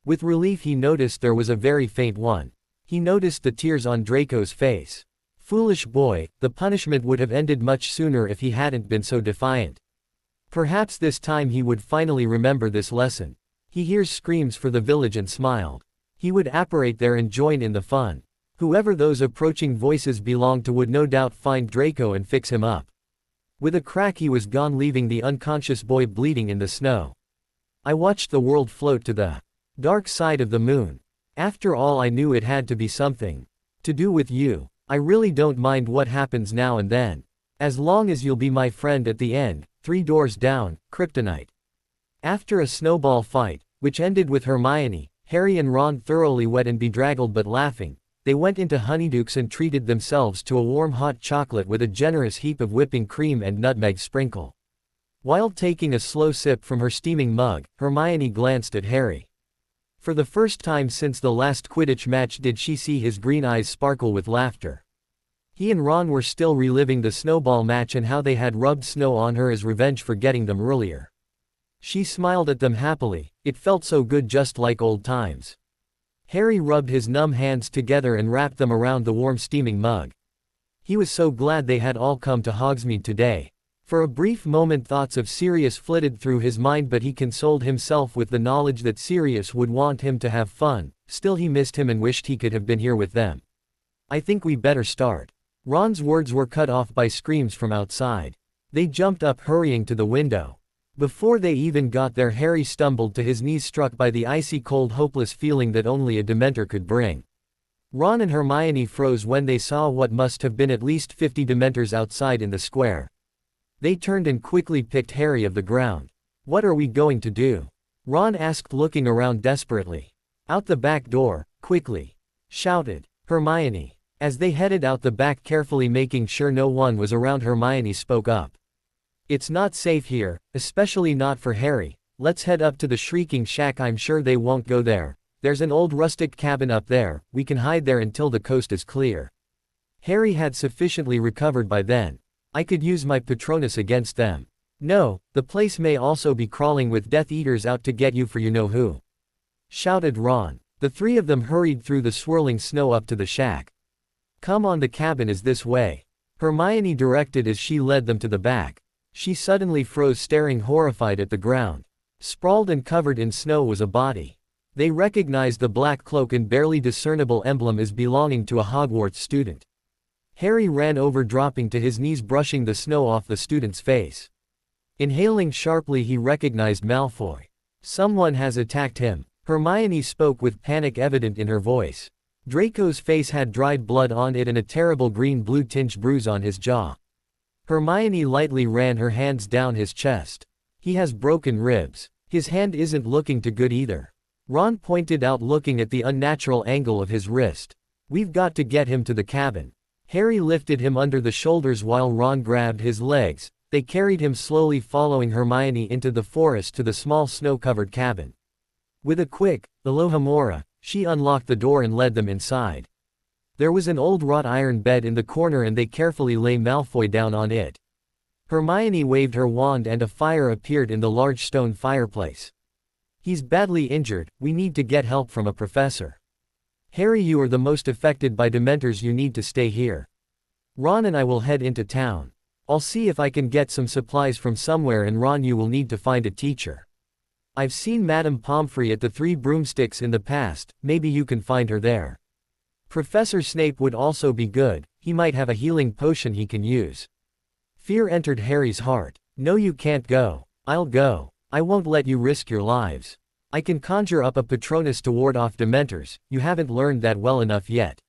With relief he noticed there was a very faint one. He noticed the tears on Draco's face. Foolish boy, the punishment would have ended much sooner if he hadn't been so defiant. Perhaps this time he would finally remember this lesson. He hears screams for the village and smiled. He would apparate there and join in the fun. Whoever those approaching voices belonged to would no doubt find Draco and fix him up. With a crack he was gone, leaving the unconscious boy bleeding in the snow. I watched the world float to the dark side of the moon. After all, I knew it had to be something to do with you. I really don't mind what happens now and then. As long as you'll be my friend at the end. 3 doors down, Kryptonite. After a snowball fight, which ended with Hermione, Harry and Ron thoroughly wet and bedraggled but laughing, they went into Honeydukes and treated themselves to a warm hot chocolate with a generous heap of whipping cream and nutmeg sprinkle. While taking a slow sip from her steaming mug, Hermione glanced at Harry. For the first time since the last Quidditch match did she see his green eyes sparkle with laughter. He and Ron were still reliving the snowball match and how they had rubbed snow on her as revenge for getting them earlier. She smiled at them happily. It felt so good, just like old times. Harry rubbed his numb hands together and wrapped them around the warm steaming mug. He was so glad they had all come to Hogsmeade today. For a brief moment thoughts of Sirius flitted through his mind, but he consoled himself with the knowledge that Sirius would want him to have fun. Still, he missed him and wished he could have been here with them. I think we better start. Ron's words were cut off by screams from outside. They jumped up, hurrying to the window. Before they even got there, Harry stumbled to his knees, struck by the icy cold, hopeless feeling that only a Dementor could bring. Ron and Hermione froze when they saw what must have been at least 50 Dementors outside in the square. They turned and quickly picked Harry of the ground. What are we going to do? Ron asked, looking around desperately. Out the back door, quickly, shouted Hermione. As they headed out the back, carefully making sure no one was around, Hermione spoke up. It's not safe here, especially not for Harry. Let's head up to the Shrieking Shack. I'm sure they won't go there. There's an old rustic cabin up there. We can hide there until the coast is clear. Harry had sufficiently recovered by then. I could use my Patronus against them. No, the place may also be crawling with Death Eaters out to get you for you know who, shouted Ron. The 3 of them hurried through the swirling snow up to the shack. Come on, the cabin is this way, Hermione directed as she led them to the back. She suddenly froze, staring horrified at the ground. Sprawled and covered in snow was a body. They recognized the black cloak and barely discernible emblem as belonging to a Hogwarts student. Harry ran over, dropping to his knees, brushing the snow off the student's face. Inhaling sharply, he recognized Malfoy. Someone has attacked him. Hermione spoke with panic evident in her voice. Draco's face had dried blood on it and a terrible green-blue tinged bruise on his jaw. Hermione lightly ran her hands down his chest. He has broken ribs. His hand isn't looking too good either. Ron pointed out, looking at the unnatural angle of his wrist. We've got to get him to the cabin. Harry lifted him under the shoulders while Ron grabbed his legs. They carried him slowly, following Hermione into the forest to the small snow-covered cabin. With a quick, "Alohomora," she unlocked the door and led them inside. There was an old wrought iron bed in the corner and they carefully lay Malfoy down on it. Hermione waved her wand and a fire appeared in the large stone fireplace. He's badly injured, we need to get help from a professor. Harry, you are the most affected by Dementors, you need to stay here. Ron and I will head into town. I'll see if I can get some supplies from somewhere, and Ron, you will need to find a teacher. I've seen Madame Pomfrey at the Three Broomsticks in the past, maybe you can find her there. Professor Snape would also be good, he might have a healing potion he can use. Fear entered Harry's heart. No, you can't go. I'll go. I won't let you risk your lives. I can conjure up a Patronus to ward off Dementors, you haven't learned that well enough yet.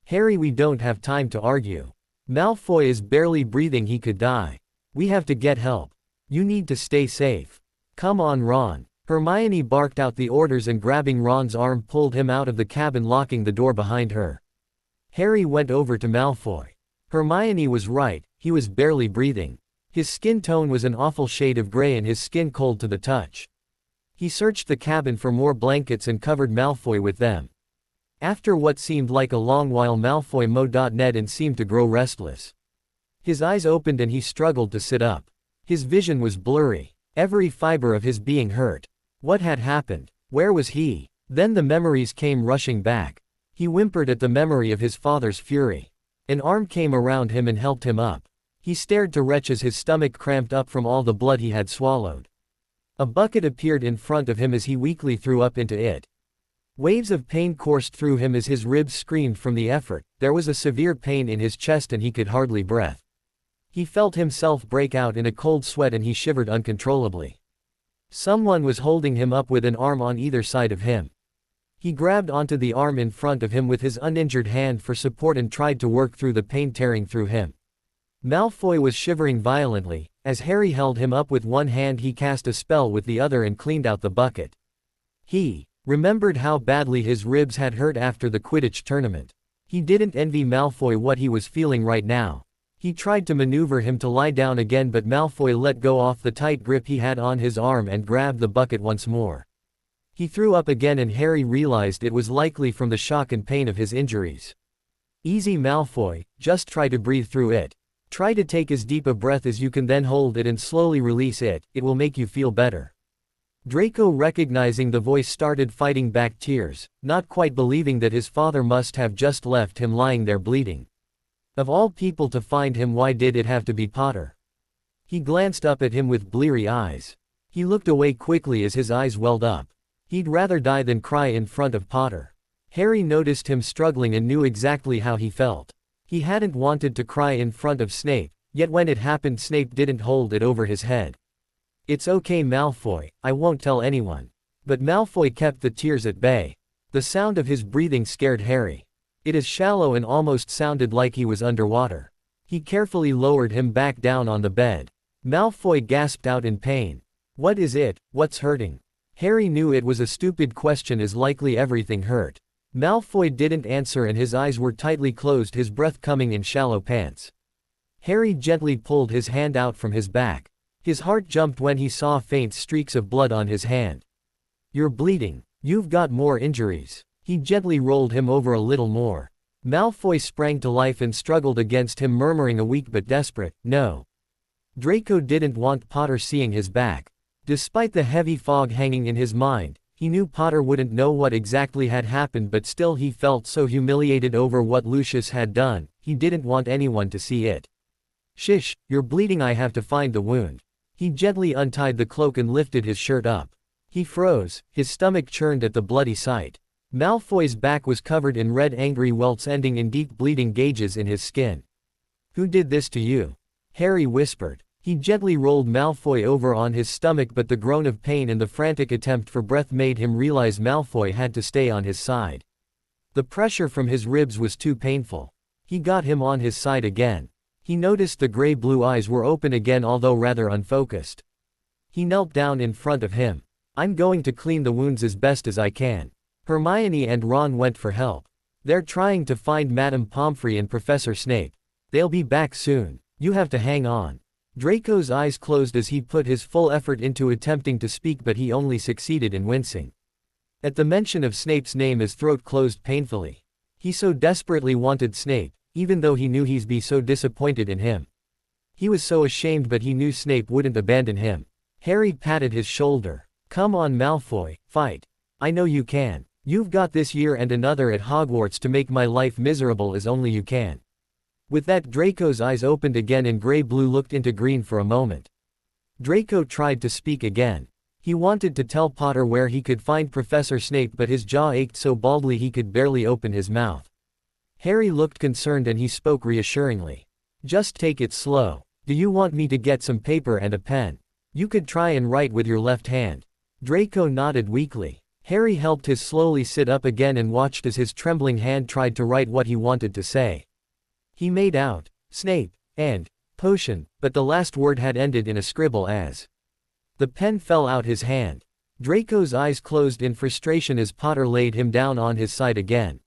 Harry, we don't have time to argue. Malfoy is barely breathing, he could die. We have to get help. You need to stay safe. Come on, Ron. Hermione barked out the orders and grabbing Ron's arm pulled him out of the cabin, locking the door behind her. Harry went over to Malfoy. Hermione was right, he was barely breathing. His skin tone was an awful shade of gray and his skin cold to the touch. He searched the cabin for more blankets and covered Malfoy with them. After what seemed like a long while, Malfoy mo.ned and seemed to grow restless. His eyes opened and he struggled to sit up. His vision was blurry. Every fiber of his being hurt. What had happened? Where was he? Then the memories came rushing back. He whimpered at the memory of his father's fury. An arm came around him and helped him up. He stared to retch as his stomach cramped up from all the blood he had swallowed. A bucket appeared in front of him as he weakly threw up into it. Waves of pain coursed through him as his ribs screamed from the effort. There was a severe pain in his chest and he could hardly breathe. He felt himself break out in a cold sweat and he shivered uncontrollably. Someone was holding him up with an arm on either side of him. He grabbed onto the arm in front of him with his uninjured hand for support and tried to work through the pain tearing through him. Malfoy was shivering violently. As Harry held him up with one hand, he cast a spell with the other and cleaned out the bucket. He remembered how badly his ribs had hurt after the Quidditch tournament. He didn't envy Malfoy what he was feeling right now. He tried to maneuver him to lie down again, but Malfoy let go off the tight grip he had on his arm and grabbed the bucket once more. He threw up again and Harry realized it was likely from the shock and pain of his injuries. Easy, Malfoy, just try to breathe through it. Try to take as deep a breath as you can, then hold it and slowly release it, it will make you feel better. Draco, recognizing the voice, started fighting back tears, not quite believing that his father must have just left him lying there bleeding. Of all people to find him, why did it have to be Potter? He glanced up at him with bleary eyes. He looked away quickly as his eyes welled up. He'd rather die than cry in front of Potter. Harry noticed him struggling and knew exactly how he felt. He hadn't wanted to cry in front of Snape, yet when it happened Snape didn't hold it over his head. It's okay, Malfoy, I won't tell anyone. But Malfoy kept the tears at bay. The sound of his breathing scared Harry. It is shallow and almost sounded like he was underwater. He carefully lowered him back down on the bed. Malfoy gasped out in pain. What is it? What's hurting? Harry knew it was a stupid question, as likely everything hurt. Malfoy didn't answer and his eyes were tightly closed, his breath coming in shallow pants. Harry gently pulled his hand out from his back. His heart jumped when he saw faint streaks of blood on his hand. You're bleeding. You've got more injuries. He gently rolled him over a little more. Malfoy sprang to life and struggled against him, murmuring a weak but desperate, "No." Draco didn't want Potter seeing his back. Despite the heavy fog hanging in his mind, he knew Potter wouldn't know what exactly had happened, but still he felt so humiliated over what Lucius had done, he didn't want anyone to see it. "Shish, you're bleeding, I have to find the wound." He gently untied the cloak and lifted his shirt up. He froze, his stomach churned at the bloody sight. Malfoy's back was covered in red angry welts ending in deep bleeding gauges in his skin. "Who did this to you?" Harry whispered. He gently rolled Malfoy over on his stomach, but the groan of pain and the frantic attempt for breath made him realize Malfoy had to stay on his side. The pressure from his ribs was too painful. He got him on his side again. He noticed the gray-blue eyes were open again, although rather unfocused. He knelt down in front of him. "I'm going to clean the wounds as best as I can." Hermione and Ron went for help. "They're trying to find Madame Pomfrey and Professor Snape. They'll be back soon. You have to hang on." Draco's eyes closed as he put his full effort into attempting to speak, but he only succeeded in wincing. At the mention of Snape's name, his throat closed painfully. He so desperately wanted Snape, even though he knew he'd be so disappointed in him. He was so ashamed, but he knew Snape wouldn't abandon him. Harry patted his shoulder. "Come on, Malfoy, fight. I know you can. You've got this year and another at Hogwarts to make my life miserable as only you can." With that, Draco's eyes opened again and gray-blue looked into green for a moment. Draco tried to speak again. He wanted to tell Potter where he could find Professor Snape, but his jaw ached so badly he could barely open his mouth. Harry looked concerned and he spoke reassuringly. "Just take it slow. Do you want me to get some paper and a pen? You could try and write with your left hand." Draco nodded weakly. Harry helped him slowly sit up again and watched as his trembling hand tried to write what he wanted to say. He made out, "Snape," and "potion," but the last word had ended in a scribble as the pen fell out his hand. Draco's eyes closed in frustration as Potter laid him down on his side again.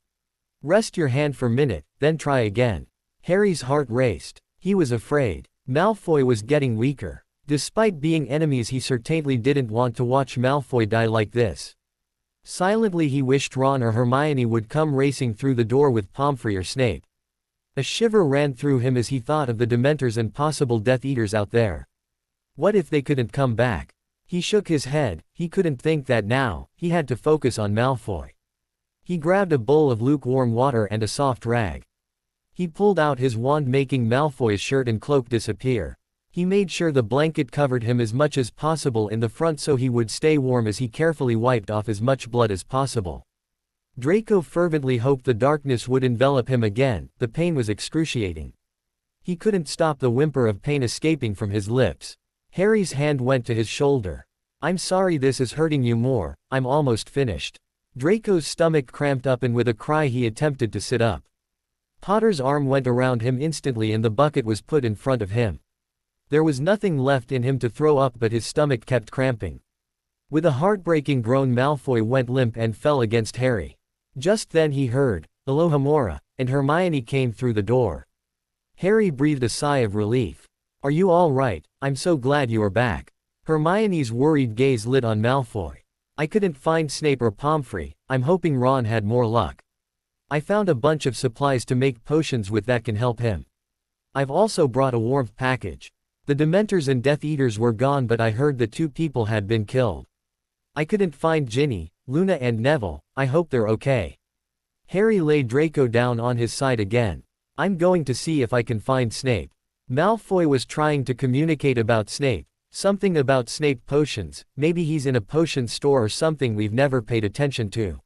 "Rest your hand for a minute, then try again." Harry's heart raced. He was afraid. Malfoy was getting weaker. Despite being enemies, he certainly didn't want to watch Malfoy die like this. Silently he wished Ron or Hermione would come racing through the door with Pomfrey or Snape. A shiver ran through him as he thought of the Dementors and possible Death Eaters out there. What if they couldn't come back? He shook his head. He couldn't think that now. He had to focus on Malfoy. He grabbed a bowl of lukewarm water and a soft rag. He pulled out his wand, making Malfoy's shirt and cloak disappear. He made sure the blanket covered him as much as possible in the front so he would stay warm as he carefully wiped off as much blood as possible. Draco fervently hoped the darkness would envelop him again. The pain was excruciating. He couldn't stop the whimper of pain escaping from his lips. Harry's hand went to his shoulder. "I'm sorry this is hurting you more. I'm almost finished." Draco's stomach cramped up and with a cry he attempted to sit up. Potter's arm went around him instantly and the bucket was put in front of him. There was nothing left in him to throw up, but his stomach kept cramping. With a heartbreaking groan, Malfoy went limp and fell against Harry. Just then he heard, "Alohomora," and Hermione came through the door. Harry breathed a sigh of relief. "Are you all right? I'm so glad you are back." Hermione's worried gaze lit on Malfoy. "I couldn't find Snape or Pomfrey. I'm hoping Ron had more luck. I found a bunch of supplies to make potions with that can help him. I've also brought a warmth package. The Dementors and Death Eaters were gone, but I heard that 2 people had been killed. I couldn't find Ginny, Luna and Neville. I hope they're okay." Harry laid Draco down on his side again. "I'm going to see if I can find Snape." Malfoy was trying to communicate about Snape. Something about Snape potions. Maybe he's in a potion store or something we've never paid attention to.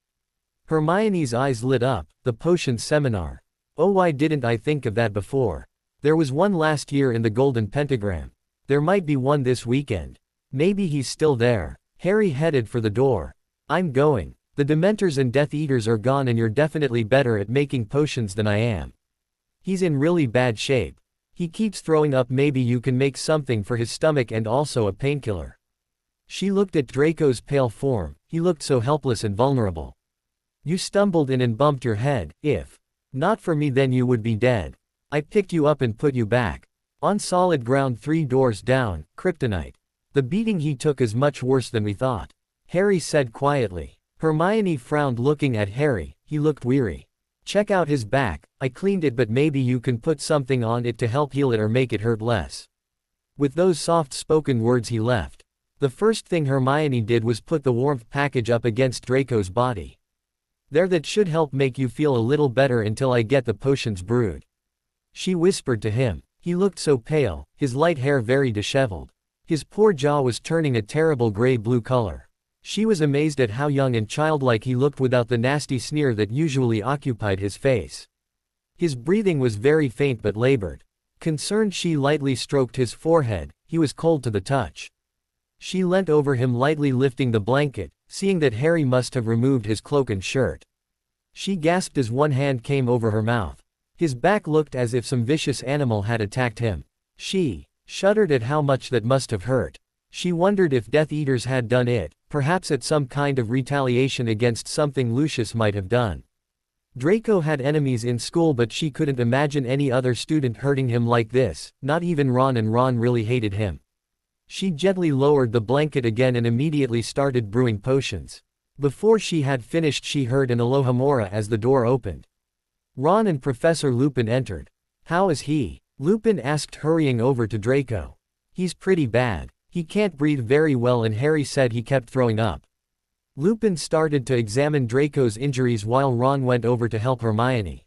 Hermione's eyes lit up. The potions seminar. Oh, why didn't I think of that before? There was one last year in the Golden Pentagram. There might be one this weekend. Maybe he's still there. Harry headed for the door. "I'm going. The Dementors and Death Eaters are gone and you're definitely better at making potions than I am. He's in really bad shape. He keeps throwing up. Maybe you can make something for his stomach and also a painkiller." She looked at Draco's pale form. He looked so helpless and vulnerable. "You stumbled in and bumped your head. If not for me, then you would be dead. I picked you up and put you back on solid ground 3 doors down, kryptonite. The beating he took is much worse than we thought," Harry said quietly. Hermione frowned, looking at Harry. He looked weary. "Check out his back. I cleaned it, but maybe you can put something on it to help heal it or make it hurt less." With those soft-spoken words he left. The first thing Hermione did was put the warmth package up against Draco's body. "There, that should help make you feel a little better until I get the potions brewed," she whispered to him. He looked so pale, his light hair very disheveled. His poor jaw was turning a terrible gray-blue color. She was amazed at how young and childlike he looked without the nasty sneer that usually occupied his face. His breathing was very faint but labored. Concerned, she lightly stroked his forehead. He was cold to the touch. She leant over him, lightly lifting the blanket, seeing that Harry must have removed his cloak and shirt. She gasped as one hand came over her mouth. His back looked as if some vicious animal had attacked him. She shuddered at how much that must have hurt. She wondered if Death Eaters had done it, perhaps at some kind of retaliation against something Lucius might have done. Draco had enemies in school, but she couldn't imagine any other student hurting him like this, not even Ron, and Ron really hated him. She gently lowered the blanket again and immediately started brewing potions. Before she had finished, she heard an alohomora as the door opened. Ron and Professor Lupin entered. "How is he?" Lupin asked, hurrying over to Draco. "He's pretty bad. He can't breathe very well, and Harry said he kept throwing up." Lupin started to examine Draco's injuries while Ron went over to help Hermione.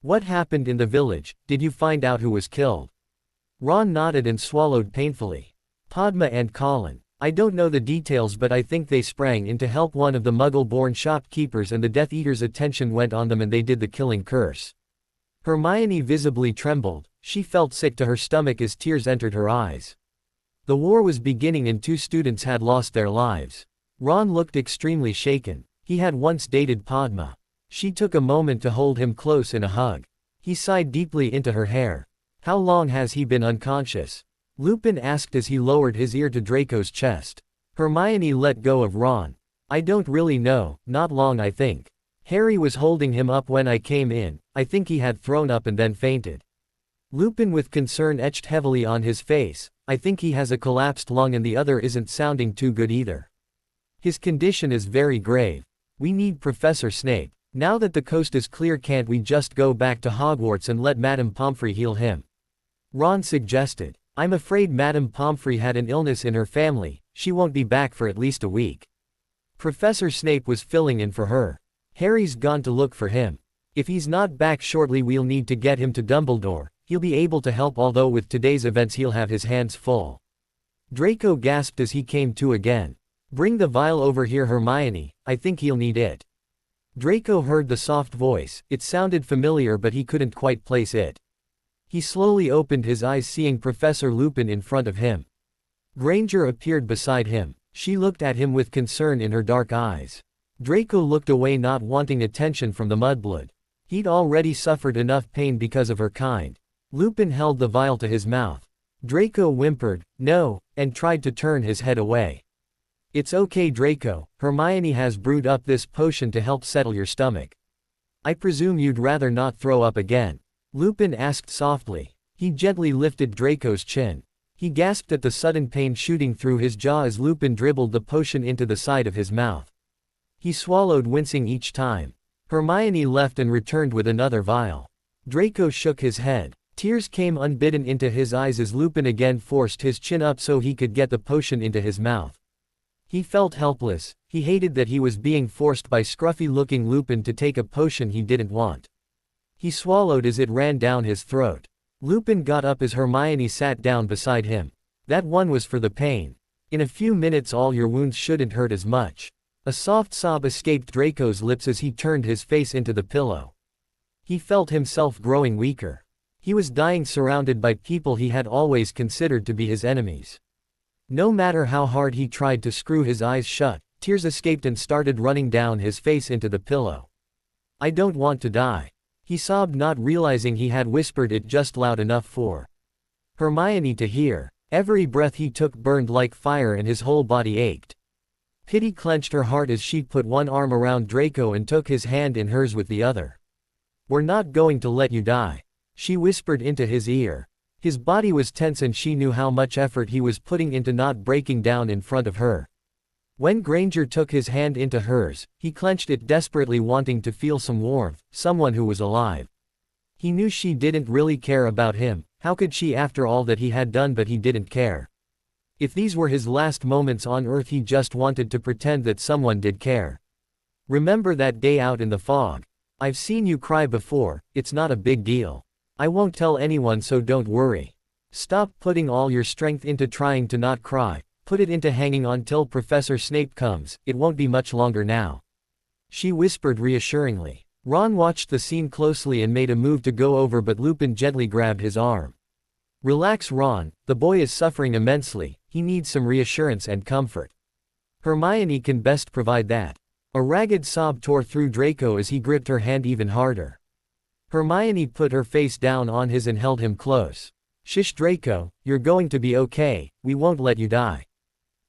"What happened in the village? Did you find out who was killed?" Ron nodded and swallowed painfully. "Padma and Colin. I don't know the details, but I think they sprang in to help one of the Muggle-born shopkeepers, and the Death Eater's attention went on them and they did the killing curse." Hermione visibly trembled. She felt sick to her stomach as tears entered her eyes. The war was beginning and 2 students had lost their lives. Ron looked extremely shaken. He had once dated Padma. She took a moment to hold him close in a hug. He sighed deeply into her hair. "How long has he been unconscious?" Lupin asked as he lowered his ear to Draco's chest. Hermione let go of Ron. "I don't really know, not long I think. Harry was holding him up when I came in. I think he had thrown up and then fainted." Lupin, with concern etched heavily on his face. "I think he has a collapsed lung, and the other isn't sounding too good either. His condition is very grave. We need Professor Snape. Now that the coast is clear, can't we just go back to Hogwarts and let Madame Pomfrey heal him?" Ron suggested. "I'm afraid Madame Pomfrey had an illness in her family. She won't be back for at least a week. Professor Snape was filling in for her. Harry's gone to look for him. If he's not back shortly, we'll need to get him to Dumbledore. He'll be able to help, although with today's events he'll have his hands full." Draco gasped as he came to again. "Bring the vial over here, Hermione. I think he'll need it." Draco heard the soft voice. It sounded familiar, but he couldn't quite place it. He slowly opened his eyes, seeing Professor Lupin in front of him. Granger appeared beside him. She looked at him with concern in her dark eyes. Draco looked away, not wanting attention from the mudblood. He'd already suffered enough pain because of her kind. Lupin held the vial to his mouth. Draco whimpered, "No," and tried to turn his head away. "It's okay, Draco. Hermione has brewed up this potion to help settle your stomach. I presume you'd rather not throw up again?" Lupin asked softly. He gently lifted Draco's chin. He gasped at the sudden pain shooting through his jaw as Lupin dribbled the potion into the side of his mouth. He swallowed, wincing each time. Hermione left and returned with another vial. Draco shook his head. Tears came unbidden into his eyes as Lupin again forced his chin up so he could get the potion into his mouth. He felt helpless. He hated that he was being forced by scruffy-looking Lupin to take a potion he didn't want. He swallowed as it ran down his throat. Lupin got up as Hermione sat down beside him. "That one was for the pain. In a few minutes all your wounds shouldn't hurt as much." A soft sob escaped Draco's lips as he turned his face into the pillow. He felt himself growing weaker. He was dying, surrounded by people he had always considered to be his enemies. No matter how hard he tried to screw his eyes shut, tears escaped and started running down his face into the pillow. "I don't want to die," he sobbed, not realizing he had whispered it just loud enough for Hermione to hear. Every breath he took burned like fire and his whole body ached. Pity clenched her heart as she put one arm around Draco and took his hand in hers with the other. "We're not going to let you die," she whispered into his ear. His body was tense and she knew how much effort he was putting into not breaking down in front of her. When Granger took his hand into hers, he clenched it, desperately wanting to feel some warmth, someone who was alive. He knew she didn't really care about him. How could she after all that he had done? But he didn't care. If these were his last moments on Earth, he just wanted to pretend that someone did care. "Remember that day out in the fog? I've seen you cry before. It's not a big deal. I won't tell anyone, so don't worry." Stop putting all your strength into trying to not cry, put it into hanging on till Professor Snape comes, it won't be much longer now. She whispered reassuringly. Ron watched the scene closely and made a move to go over, but Lupin gently grabbed his arm. Relax, Ron, the boy is suffering immensely, he needs some reassurance and comfort. Hermione can best provide that. A ragged sob tore through Draco as he gripped her hand even harder. Hermione put her face down on his and held him close. Shush, Draco, you're going to be okay, we won't let you die.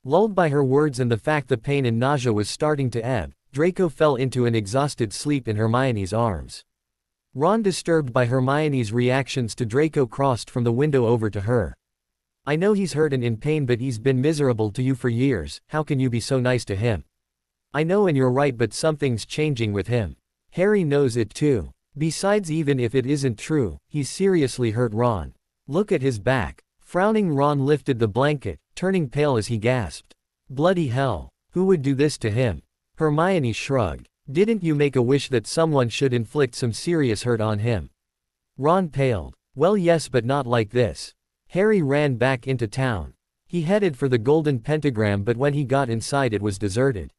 Lulled by her words and the fact the pain and nausea was starting to ebb, Draco fell into an exhausted sleep in Hermione's arms. Ron, disturbed by Hermione's reactions to Draco, crossed from the window over to her. I know he's hurt and in pain, but he's been miserable to you for years, how can you be so nice to him? I know and you're right, but something's changing with him. Harry knows it too. Besides, even if it isn't true, he's seriously hurt, Ron. Look at his back. Frowning, Ron lifted the blanket, turning pale as he gasped. Bloody hell. Who would do this to him? Hermione shrugged. Didn't you make a wish that someone should inflict some serious hurt on him? Ron paled. Well, yes, but not like this. Harry ran back into town. He headed for the Golden Pentagram, but when he got inside it was deserted.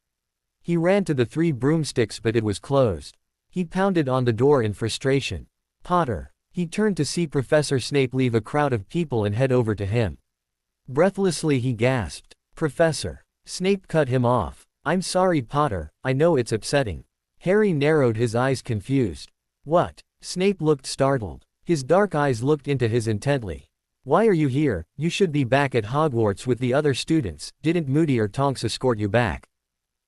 He ran to the Three Broomsticks, but it was closed. He pounded on the door in frustration. Potter. He turned to see Professor Snape leave a crowd of people and head over to him. Breathlessly he gasped. Professor. Snape cut him off. I'm sorry, Potter, I know it's upsetting. Harry narrowed his eyes, confused. What? Snape looked startled. His dark eyes looked into his intently. Why are you here? You should be back at Hogwarts with the other students. Didn't Moody or Tonks escort you back?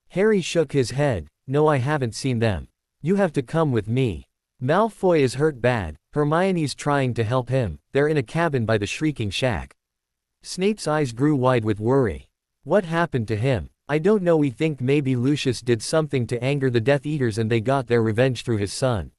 Harry shook his head. No, I haven't seen them. You have to come with me. Malfoy is hurt bad. Hermione's trying to help him. They're in a cabin by the Shrieking Shack. Snape's eyes grew wide with worry. What happened to him? I don't know, we think maybe Lucius did something to anger the Death Eaters and they got their revenge through his son.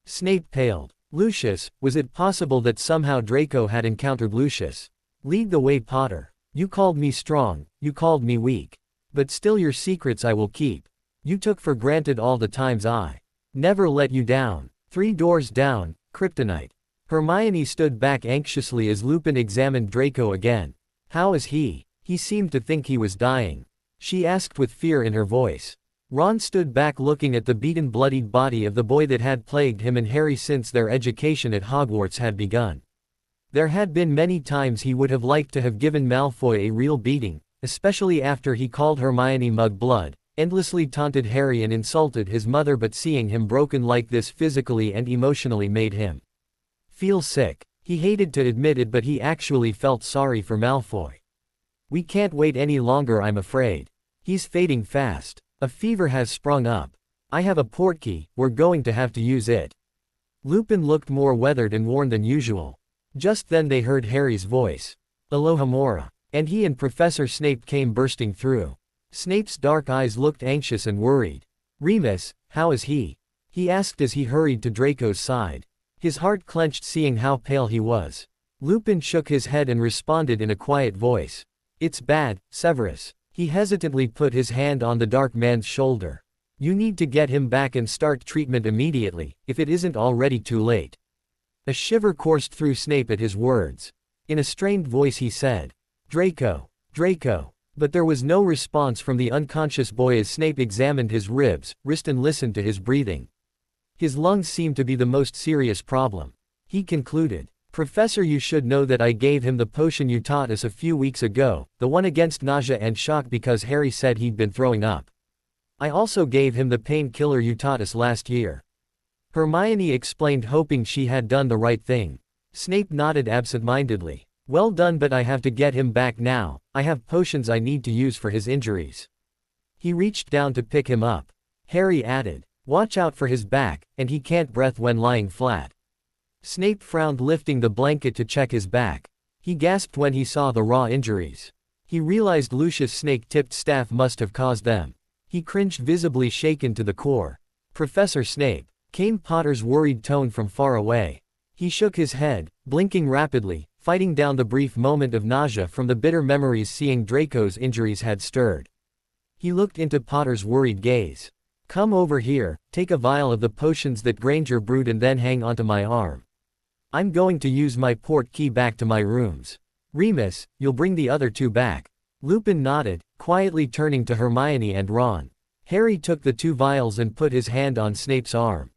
Snape paled. Lucius, was it possible that somehow Draco had encountered Lucius? Lead the way, Potter. You called me strong, you called me weak. But still, your secrets I will keep. You took for granted all the times I never let you down. 3 doors down, kryptonite. Hermione stood back anxiously as Lupin examined Draco again. How is he? He seemed to think he was dying. She asked with fear in her voice. Ron stood back looking at the beaten, bloodied body of the boy that had plagued him and Harry since their education at Hogwarts had begun. There had been many times he would have liked to have given Malfoy a real beating, especially after he called Hermione mug-blood, endlessly taunted Harry and insulted his mother, but seeing him broken like this physically and emotionally made him feel sick. He hated to admit it, but he actually felt sorry for Malfoy. We can't wait any longer, I'm afraid. He's fading fast. A fever has sprung up. I have a portkey, we're going to have to use it. Lupin looked more weathered and worn than usual. Just then they heard Harry's voice. Alohomora. And he and Professor Snape came bursting through. Snape's dark eyes looked anxious and worried. Remus, how is he? He asked as he hurried to Draco's side. His heart clenched seeing how pale he was. Lupin shook his head and responded in a quiet voice. It's bad, Severus. He hesitantly put his hand on the dark man's shoulder. You need to get him back and start treatment immediately, if it isn't already too late. A shiver coursed through Snape at his words. In a strained voice he said, Draco, Draco. But there was no response from the unconscious boy as Snape examined his ribs, wrist and listened to his breathing. His lungs seemed to be the most serious problem. He concluded. Professor, you should know that I gave him the potion you taught us a few weeks ago, the one against nausea and shock, because Harry said he'd been throwing up. I also gave him the painkiller you taught us last year. Hermione explained, hoping she had done the right thing. Snape nodded absent-mindedly. Well done, but I have to get him back now. I have potions I need to use for his injuries. He reached down to pick him up. Harry added, watch out for his back, and he can't breathe when lying flat. Snape frowned, lifting the blanket to check his back. He gasped when he saw the raw injuries. He realized Lucius' snake-tipped staff must have caused them. He cringed, visibly shaken to the core. Professor Snape, came Potter's worried tone from far away. He shook his head, blinking rapidly, fighting down the brief moment of nausea from the bitter memories seeing Draco's injuries had stirred. He looked into Potter's worried gaze. Come over here, take a vial of the potions that Granger brewed and then hang onto my arm. I'm going to use my port key back to my rooms. Remus, you'll bring the other two back. Lupin nodded, quietly turning to Hermione and Ron. Harry took the two vials and put his hand on Snape's arm.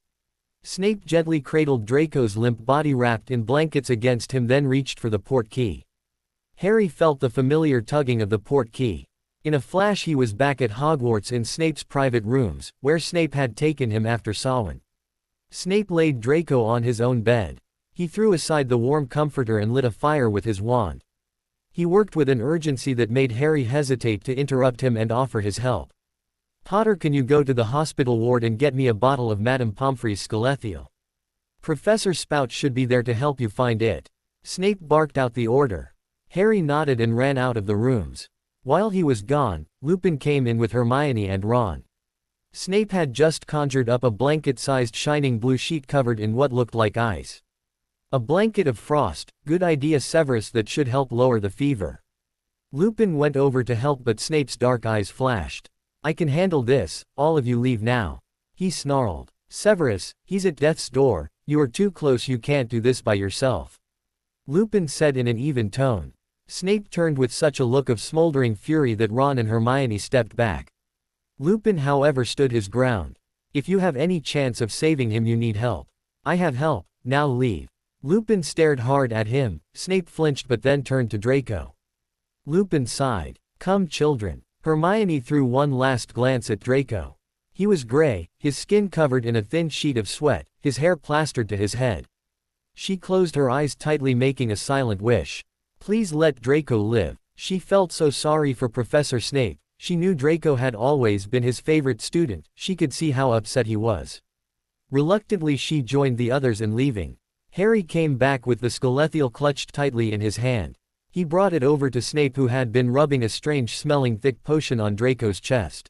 Snape gently cradled Draco's limp body wrapped in blankets against him, then reached for the port key. Harry felt the familiar tugging of the port key. In a flash he was back at Hogwarts in Snape's private rooms, where Snape had taken him after Samhain. Snape laid Draco on his own bed. He threw aside the warm comforter and lit a fire with his wand. He worked with an urgency that made Harry hesitate to interrupt him and offer his help. Potter, can you go to the hospital ward and get me a bottle of Madame Pomfrey's Skelethial? Professor Spout should be there to help you find it. Snape barked out the order. Harry nodded and ran out of the rooms. While he was gone, Lupin came in with Hermione and Ron. Snape had just conjured up a blanket-sized shining blue sheet covered in what looked like ice. A blanket of frost, good idea Severus, that should help lower the fever. Lupin went over to help, but Snape's dark eyes flashed. I can handle this, all of you leave now. He snarled. Severus, he's at death's door, you are too close, you can't do this by yourself. Lupin said in an even tone. Snape turned with such a look of smoldering fury that Ron and Hermione stepped back. Lupin, however, stood his ground. If you have any chance of saving him, you need help. I have help, now leave. Lupin stared hard at him. Snape flinched but then turned to Draco. Lupin sighed. Come, children. Hermione threw one last glance at Draco. He was gray, his skin covered in a thin sheet of sweat, his hair plastered to his head. She closed her eyes tightly, making a silent wish. Please let Draco live. She felt so sorry for Professor Snape. She knew Draco had always been his favorite student. She could see how upset he was. Reluctantly she joined the others in leaving. Harry came back with the Skelethial clutched tightly in his hand. He brought it over to Snape, who had been rubbing a strange-smelling thick potion on Draco's chest.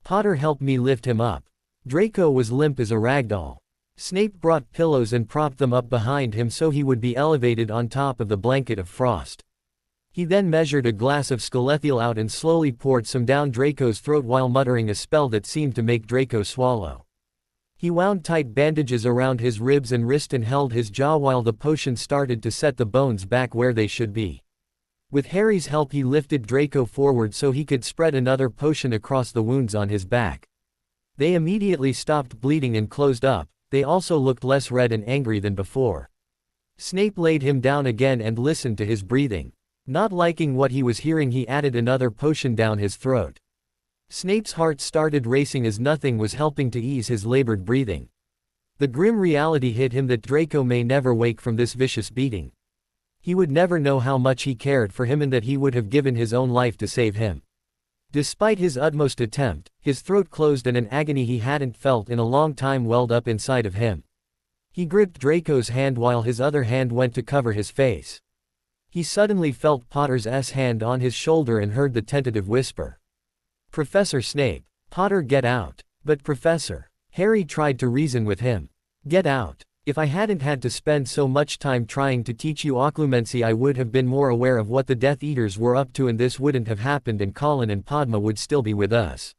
Potter helped me lift him up. Draco was limp as a ragdoll. Snape brought pillows and propped them up behind him so he would be elevated on top of the blanket of frost. He then measured a glass of Skelethial out and slowly poured some down Draco's throat while muttering a spell that seemed to make Draco swallow. He wound tight bandages around his ribs and wrist and held his jaw while the potion started to set the bones back where they should be. With Harry's help he lifted Draco forward so he could spread another potion across the wounds on his back. They immediately stopped bleeding and closed up. They also looked less red and angry than before. Snape laid him down again and listened to his breathing. Not liking what he was hearing, he added another potion down his throat. Snape's heart started racing as nothing was helping to ease his labored breathing. The grim reality hit him that Draco may never wake from this vicious beating. He would never know how much he cared for him and that he would have given his own life to save him. Despite his utmost attempt, his throat closed and an agony he hadn't felt in a long time welled up inside of him. He gripped Draco's hand while his other hand went to cover his face. He suddenly felt Potter's hand on his shoulder and heard the tentative whisper. Professor Snape. Potter, get out. But Professor. Harry tried to reason with him. Get out. If I hadn't had to spend so much time trying to teach you occlumency, I would have been more aware of what the Death Eaters were up to, and this wouldn't have happened, and Colin and Padma would still be with us.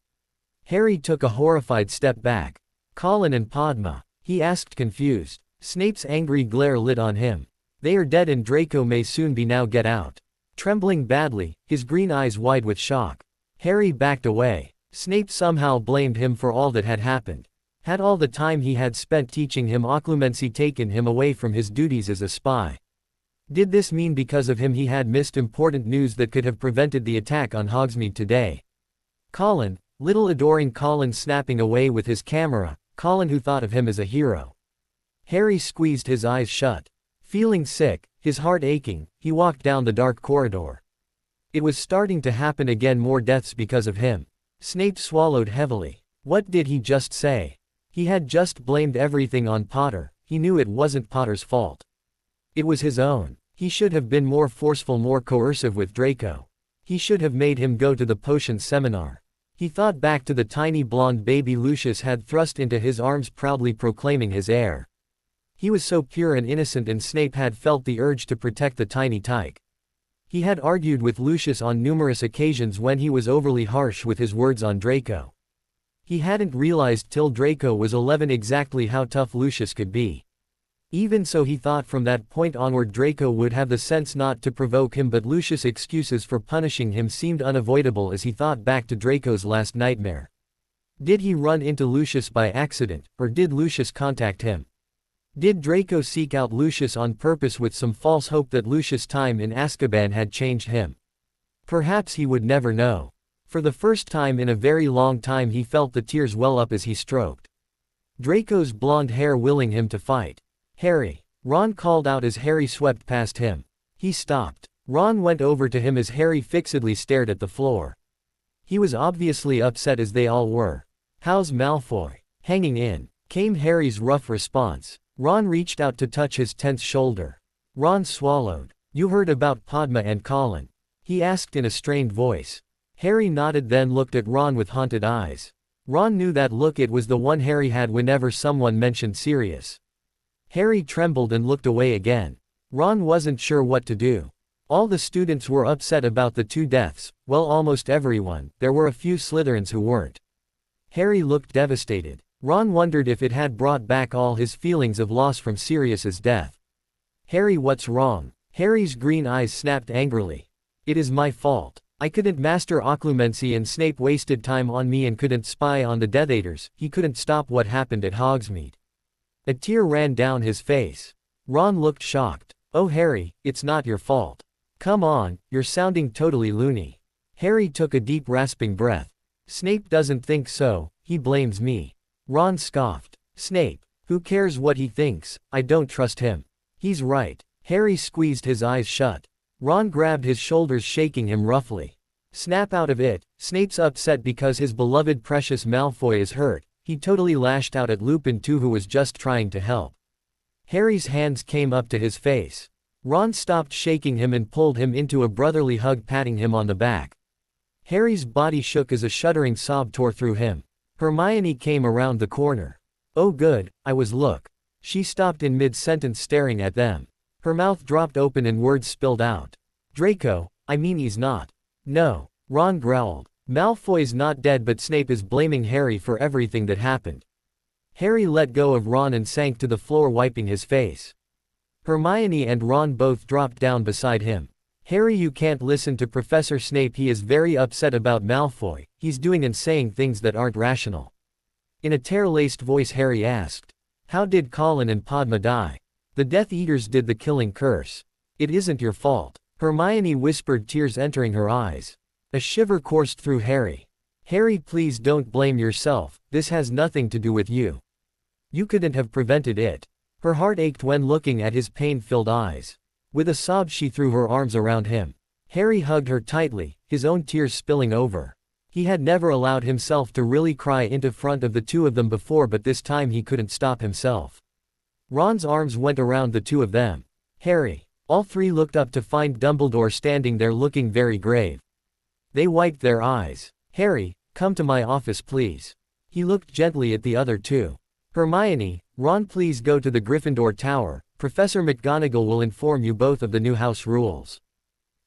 Harry took a horrified step back. Colin and Padma? He asked, confused. Snape's angry glare lit on him. They are dead and Draco may soon be. Now get out. Trembling badly, his green eyes wide with shock, Harry backed away. Snape somehow blamed him for all that had happened. Had all the time he had spent teaching him occlumency taken him away from his duties as a spy? Did this mean because of him he had missed important news that could have prevented the attack on Hogsmeade today? Colin, little adoring Colin snapping away with his camera, Colin who thought of him as a hero. Harry squeezed his eyes shut. Feeling sick, his heart aching, he walked down the dark corridor. It was starting to happen again, more deaths because of him. Snape swallowed heavily. What did he just say? He had just blamed everything on Potter. He knew it wasn't Potter's fault. It was his own. He should have been more forceful, more coercive with Draco. He should have made him go to the potion seminar. He thought back to the tiny blonde baby Lucius had thrust into his arms, proudly proclaiming his heir. He was so pure and innocent, and Snape had felt the urge to protect the tiny tyke. He had argued with Lucius on numerous occasions when he was overly harsh with his words on Draco. He hadn't realized till Draco was 11 exactly how tough Lucius could be. Even so, he thought from that point onward Draco would have the sense not to provoke him, but Lucius' excuses for punishing him seemed unavoidable as he thought back to Draco's last nightmare. Did he run into Lucius by accident, or did Lucius contact him? Did Draco seek out Lucius on purpose with some false hope that Lucius' time in Azkaban had changed him? Perhaps he would never know. For the first time in a very long time he felt the tears well up as he stroked Draco's blonde hair, willing him to fight. "Harry!" Ron called out as Harry swept past him. He stopped. Ron went over to him as Harry fixedly stared at the floor. He was obviously upset, as they all were. "How's Malfoy?" "Hanging in," came Harry's rough response. Ron reached out to touch his tense shoulder. Ron swallowed. "You heard about Padma and Colin?" he asked in a strained voice. Harry nodded, then looked at Ron with haunted eyes. Ron knew that look. It was the one Harry had whenever someone mentioned Sirius. Harry trembled and looked away again. Ron wasn't sure what to do. All the students were upset about the 2 deaths, well, almost everyone. There were a few Slytherins who weren't. Harry looked devastated. Ron wondered if it had brought back all his feelings of loss from Sirius's death. "Harry, what's wrong?" Harry's green eyes snapped angrily. "It is my fault. I couldn't master occlumency, and Snape wasted time on me and couldn't spy on the Death Eaters. He couldn't stop what happened at Hogsmeade." A tear ran down his face. Ron looked shocked. "Oh Harry, it's not your fault. Come on, you're sounding totally loony." Harry took a deep rasping breath. "Snape doesn't think so, he blames me." Ron scoffed. "Snape? Who cares what he thinks? I don't trust him. He's right." Harry squeezed his eyes shut. Ron grabbed his shoulders, shaking him roughly. "Snap out of it. Snape's upset because his beloved precious Malfoy is hurt. He totally lashed out at Lupin too, who was just trying to help." Harry's hands came up to his face. Ron stopped shaking him and pulled him into a brotherly hug, patting him on the back. Harry's body shook as a shuddering sob tore through him. Hermione came around the corner. "Oh good, I was look." She stopped in mid-sentence, staring at them. Her mouth dropped open and words spilled out. "Draco, I mean he's not." "No," Ron growled. "Malfoy's not dead, but Snape is blaming Harry for everything that happened." Harry let go of Ron and sank to the floor, wiping his face. Hermione and Ron both dropped down beside him. "Harry, you can't listen to Professor Snape. He is very upset about Malfoy. He's doing and saying things that aren't rational." In a tear-laced voice Harry asked, "How did Colin and Padma die?" "The Death Eaters did the killing curse. It isn't your fault," Hermione whispered, tears entering her eyes. A shiver coursed through Harry. "Harry, please don't blame yourself. This has nothing to do with you. You couldn't have prevented it." Her heart ached when looking at his pain-filled eyes. With a sob she threw her arms around him. Harry hugged her tightly, his own tears spilling over. He had never allowed himself to really cry into front of the 2 of them before, but this time he couldn't stop himself. Ron's arms went around the 2 of them. "Harry." All 3 looked up to find Dumbledore standing there, looking very grave. They wiped their eyes. "Harry, come to my office please." He looked gently at the other 2. "Hermione, Ron, please go to the Gryffindor Tower. Professor McGonagall will inform you both of the new house rules.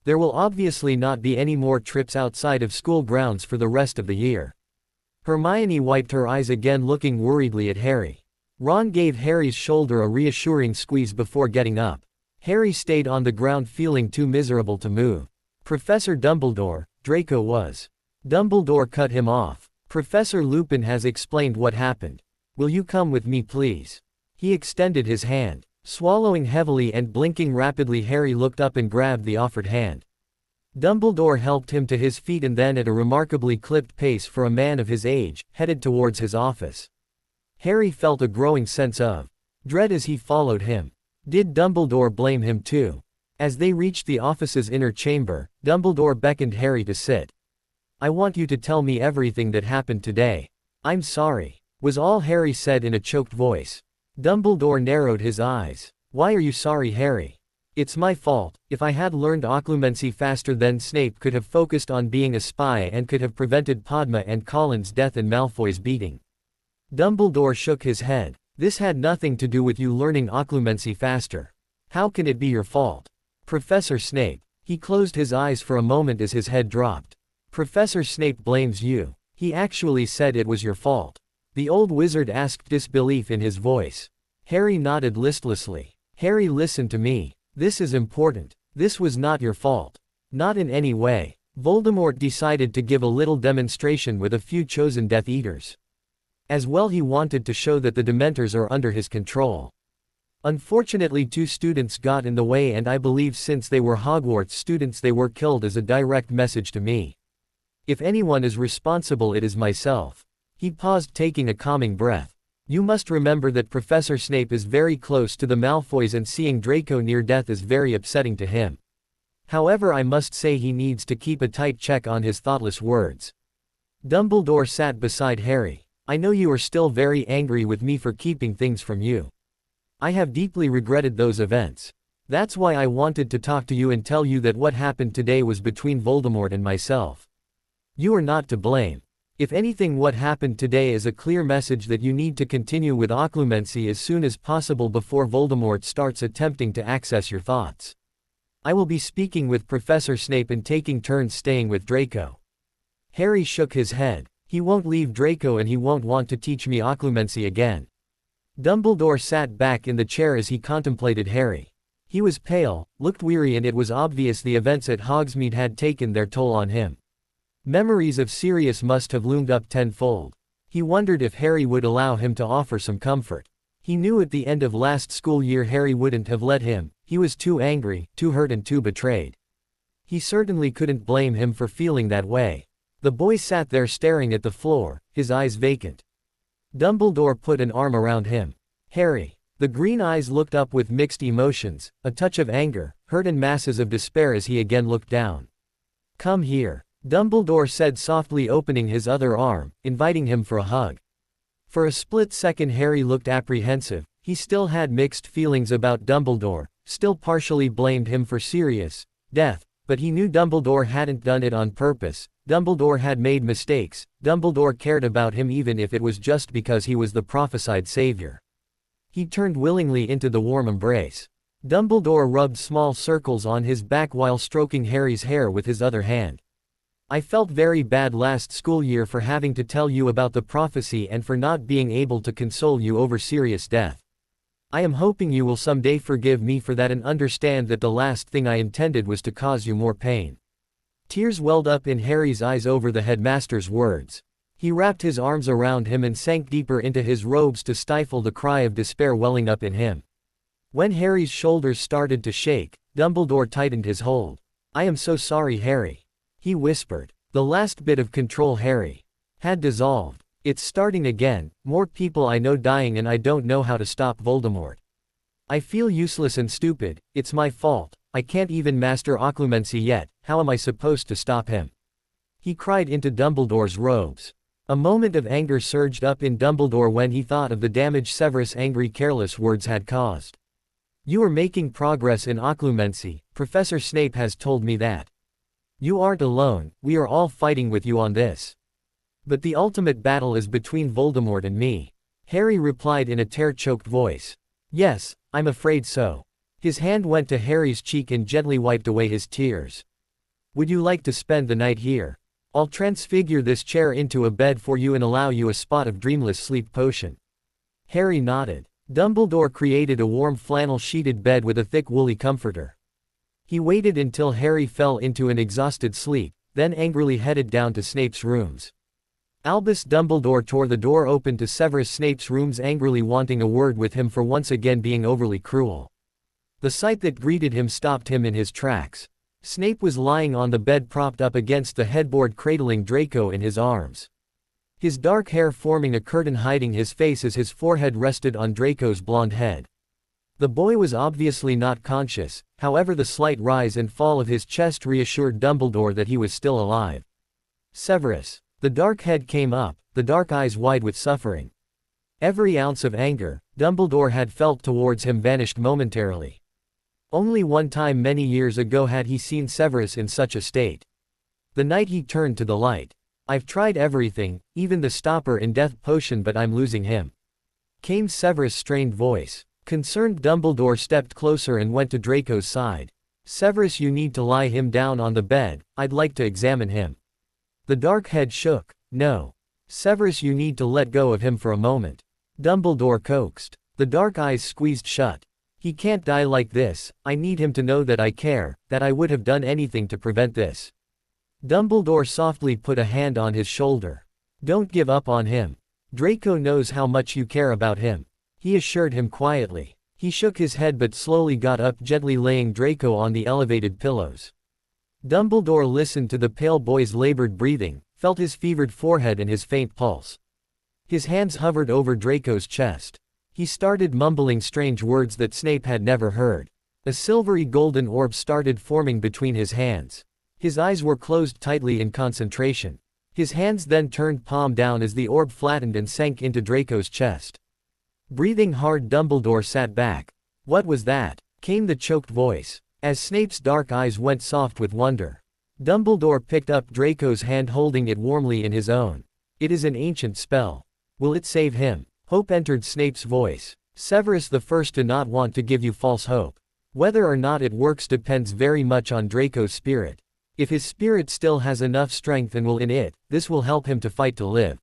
There will obviously not be any more trips outside of school grounds for the rest of the year." Hermione wiped her eyes again, looking worriedly at Harry. Ron gave Harry's shoulder a reassuring squeeze before getting up. Harry stayed on the ground, feeling too miserable to move. "Professor Dumbledore," Draco was. Dumbledore cut him off. "Professor Lupin has explained what happened. Will you come with me please?" He extended his hand. Swallowing heavily and blinking rapidly, Harry looked up and grabbed the offered hand. Dumbledore helped him to his feet and then, at a remarkably clipped pace for a man of his age, headed towards his office. Harry felt a growing sense of dread as he followed him. Did Dumbledore blame him too? As they reached the office's inner chamber, Dumbledore beckoned Harry to sit. "I want you to tell me everything that happened today." "I'm sorry," was all Harry said in a choked voice. Dumbledore narrowed his eyes. "Why are you sorry, Harry?" "It's my fault. If I had learned occlumency faster, then Snape could have focused on being a spy and could have prevented Padma and Colin's death and Malfoy's beating." Dumbledore shook his head. "This had nothing to do with you learning occlumency faster. How can it be your fault?" "Professor Snape." He closed his eyes for a moment as his head dropped. "Professor Snape blames you. He actually said it was your fault." The old wizard asked, disbelief in his voice. Harry nodded listlessly. Harry, listen to me. This is important. This was not your fault. Not in any way. Voldemort decided to give a little demonstration with a few chosen Death Eaters. As well, he wanted to show that the Dementors are under his control. Unfortunately, 2 students got in the way, and I believe since they were Hogwarts students they were killed as a direct message to me. If anyone is responsible, it is myself. He paused, taking a calming breath. You must remember that Professor Snape is very close to the Malfoys, and seeing Draco near death is very upsetting to him. However, I must say he needs to keep a tight check on his thoughtless words. Dumbledore sat beside Harry. I know you are still very angry with me for keeping things from you. I have deeply regretted those events. That's why I wanted to talk to you and tell you that what happened today was between Voldemort and myself. You are not to blame. If anything, what happened today is a clear message that you need to continue with occlumency as soon as possible before Voldemort starts attempting to access your thoughts. I will be speaking with Professor Snape and taking turns staying with Draco. Harry shook his head. He won't leave Draco, and he won't want to teach me occlumency again. Dumbledore sat back in the chair as he contemplated Harry. He was pale, looked weary, and it was obvious the events at Hogsmeade had taken their toll on him. Memories of Sirius must have loomed up tenfold. He wondered if Harry would allow him to offer some comfort. He knew at the end of last school year Harry wouldn't have let him. He was too angry, too hurt, and too betrayed. He certainly couldn't blame him for feeling that way. The boy sat there staring at the floor, his eyes vacant. Dumbledore put an arm around him. Harry. The green eyes looked up with mixed emotions, a touch of anger, hurt, and masses of despair as he again looked down. Come here, Dumbledore said softly, opening his other arm, inviting him for a hug. For a split second Harry looked apprehensive. He still had mixed feelings about Dumbledore, still partially blamed him for Sirius' death, but he knew Dumbledore hadn't done it on purpose. Dumbledore had made mistakes. Dumbledore cared about him even if it was just because he was the prophesied savior. He turned willingly into the warm embrace. Dumbledore rubbed small circles on his back while stroking Harry's hair with his other hand. I felt very bad last school year for having to tell you about the prophecy and for not being able to console you over Sirius' death. I am hoping you will someday forgive me for that and understand that the last thing I intended was to cause you more pain. Tears welled up in Harry's eyes over the headmaster's words. He wrapped his arms around him and sank deeper into his robes to stifle the cry of despair welling up in him. When Harry's shoulders started to shake, Dumbledore tightened his hold. I am so sorry, Harry. He whispered. The last bit of control Harry had dissolved. It's starting again, more people I know dying, and I don't know how to stop Voldemort. I feel useless and stupid. It's my fault. I can't even master occlumency yet. How am I supposed to stop him? He cried into Dumbledore's robes. A moment of anger surged up in Dumbledore when he thought of the damage Severus' angry, careless words had caused. You are making progress in occlumency. Professor Snape has told me that. You aren't alone. We are all fighting with you on this. But the ultimate battle is between Voldemort and me. Harry replied in a tear-choked voice. Yes, I'm afraid so. His hand went to Harry's cheek and gently wiped away his tears. Would you like to spend the night here? I'll transfigure this chair into a bed for you and allow you a spot of dreamless sleep potion. Harry nodded. Dumbledore created a warm flannel-sheeted bed with a thick woolly comforter. He waited until Harry fell into an exhausted sleep, then angrily headed down to Snape's rooms. Albus Dumbledore tore the door open to Severus Snape's rooms, angrily wanting a word with him for once again being overly cruel. The sight that greeted him stopped him in his tracks. Snape was lying on the bed propped up against the headboard, cradling Draco in his arms. His dark hair forming a curtain hiding his face as his forehead rested on Draco's blonde head. The boy was obviously not conscious, however the slight rise and fall of his chest reassured Dumbledore that he was still alive. Severus. The dark head came up, the dark eyes wide with suffering. Every ounce of anger Dumbledore had felt towards him vanished momentarily. Only one time many years ago had he seen Severus in such a state. The night he turned to the light. I've tried everything, even the stopper in death potion, but I'm losing him. Came Severus' strained voice. Concerned Dumbledore stepped closer and went to Draco's side. Severus, you need to lie him down on the bed, I'd like to examine him. The dark head shook. No. Severus, you need to let go of him for a moment. Dumbledore coaxed. The dark eyes squeezed shut. He can't die like this. I need him to know that I care, that I would have done anything to prevent this. Dumbledore softly put a hand on his shoulder. Don't give up on him. Draco knows how much you care about him, he assured him quietly. He shook his head but slowly got up, gently laying Draco on the elevated pillows. Dumbledore listened to the pale boy's labored breathing, felt his fevered forehead and his faint pulse. His hands hovered over Draco's chest. He started mumbling strange words that Snape had never heard. A silvery golden orb started forming between his hands. His eyes were closed tightly in concentration. His hands then turned palm down as the orb flattened and sank into Draco's chest. Breathing hard, Dumbledore sat back. What was that? Came the choked voice, as Snape's dark eyes went soft with wonder. Dumbledore picked up Draco's hand, holding it warmly in his own. It is an ancient spell. Will it save him? Hope entered Snape's voice. Severus the First did not want to give you false hope. Whether or not it works depends very much on Draco's spirit. If his spirit still has enough strength and will in it, this will help him to fight to live.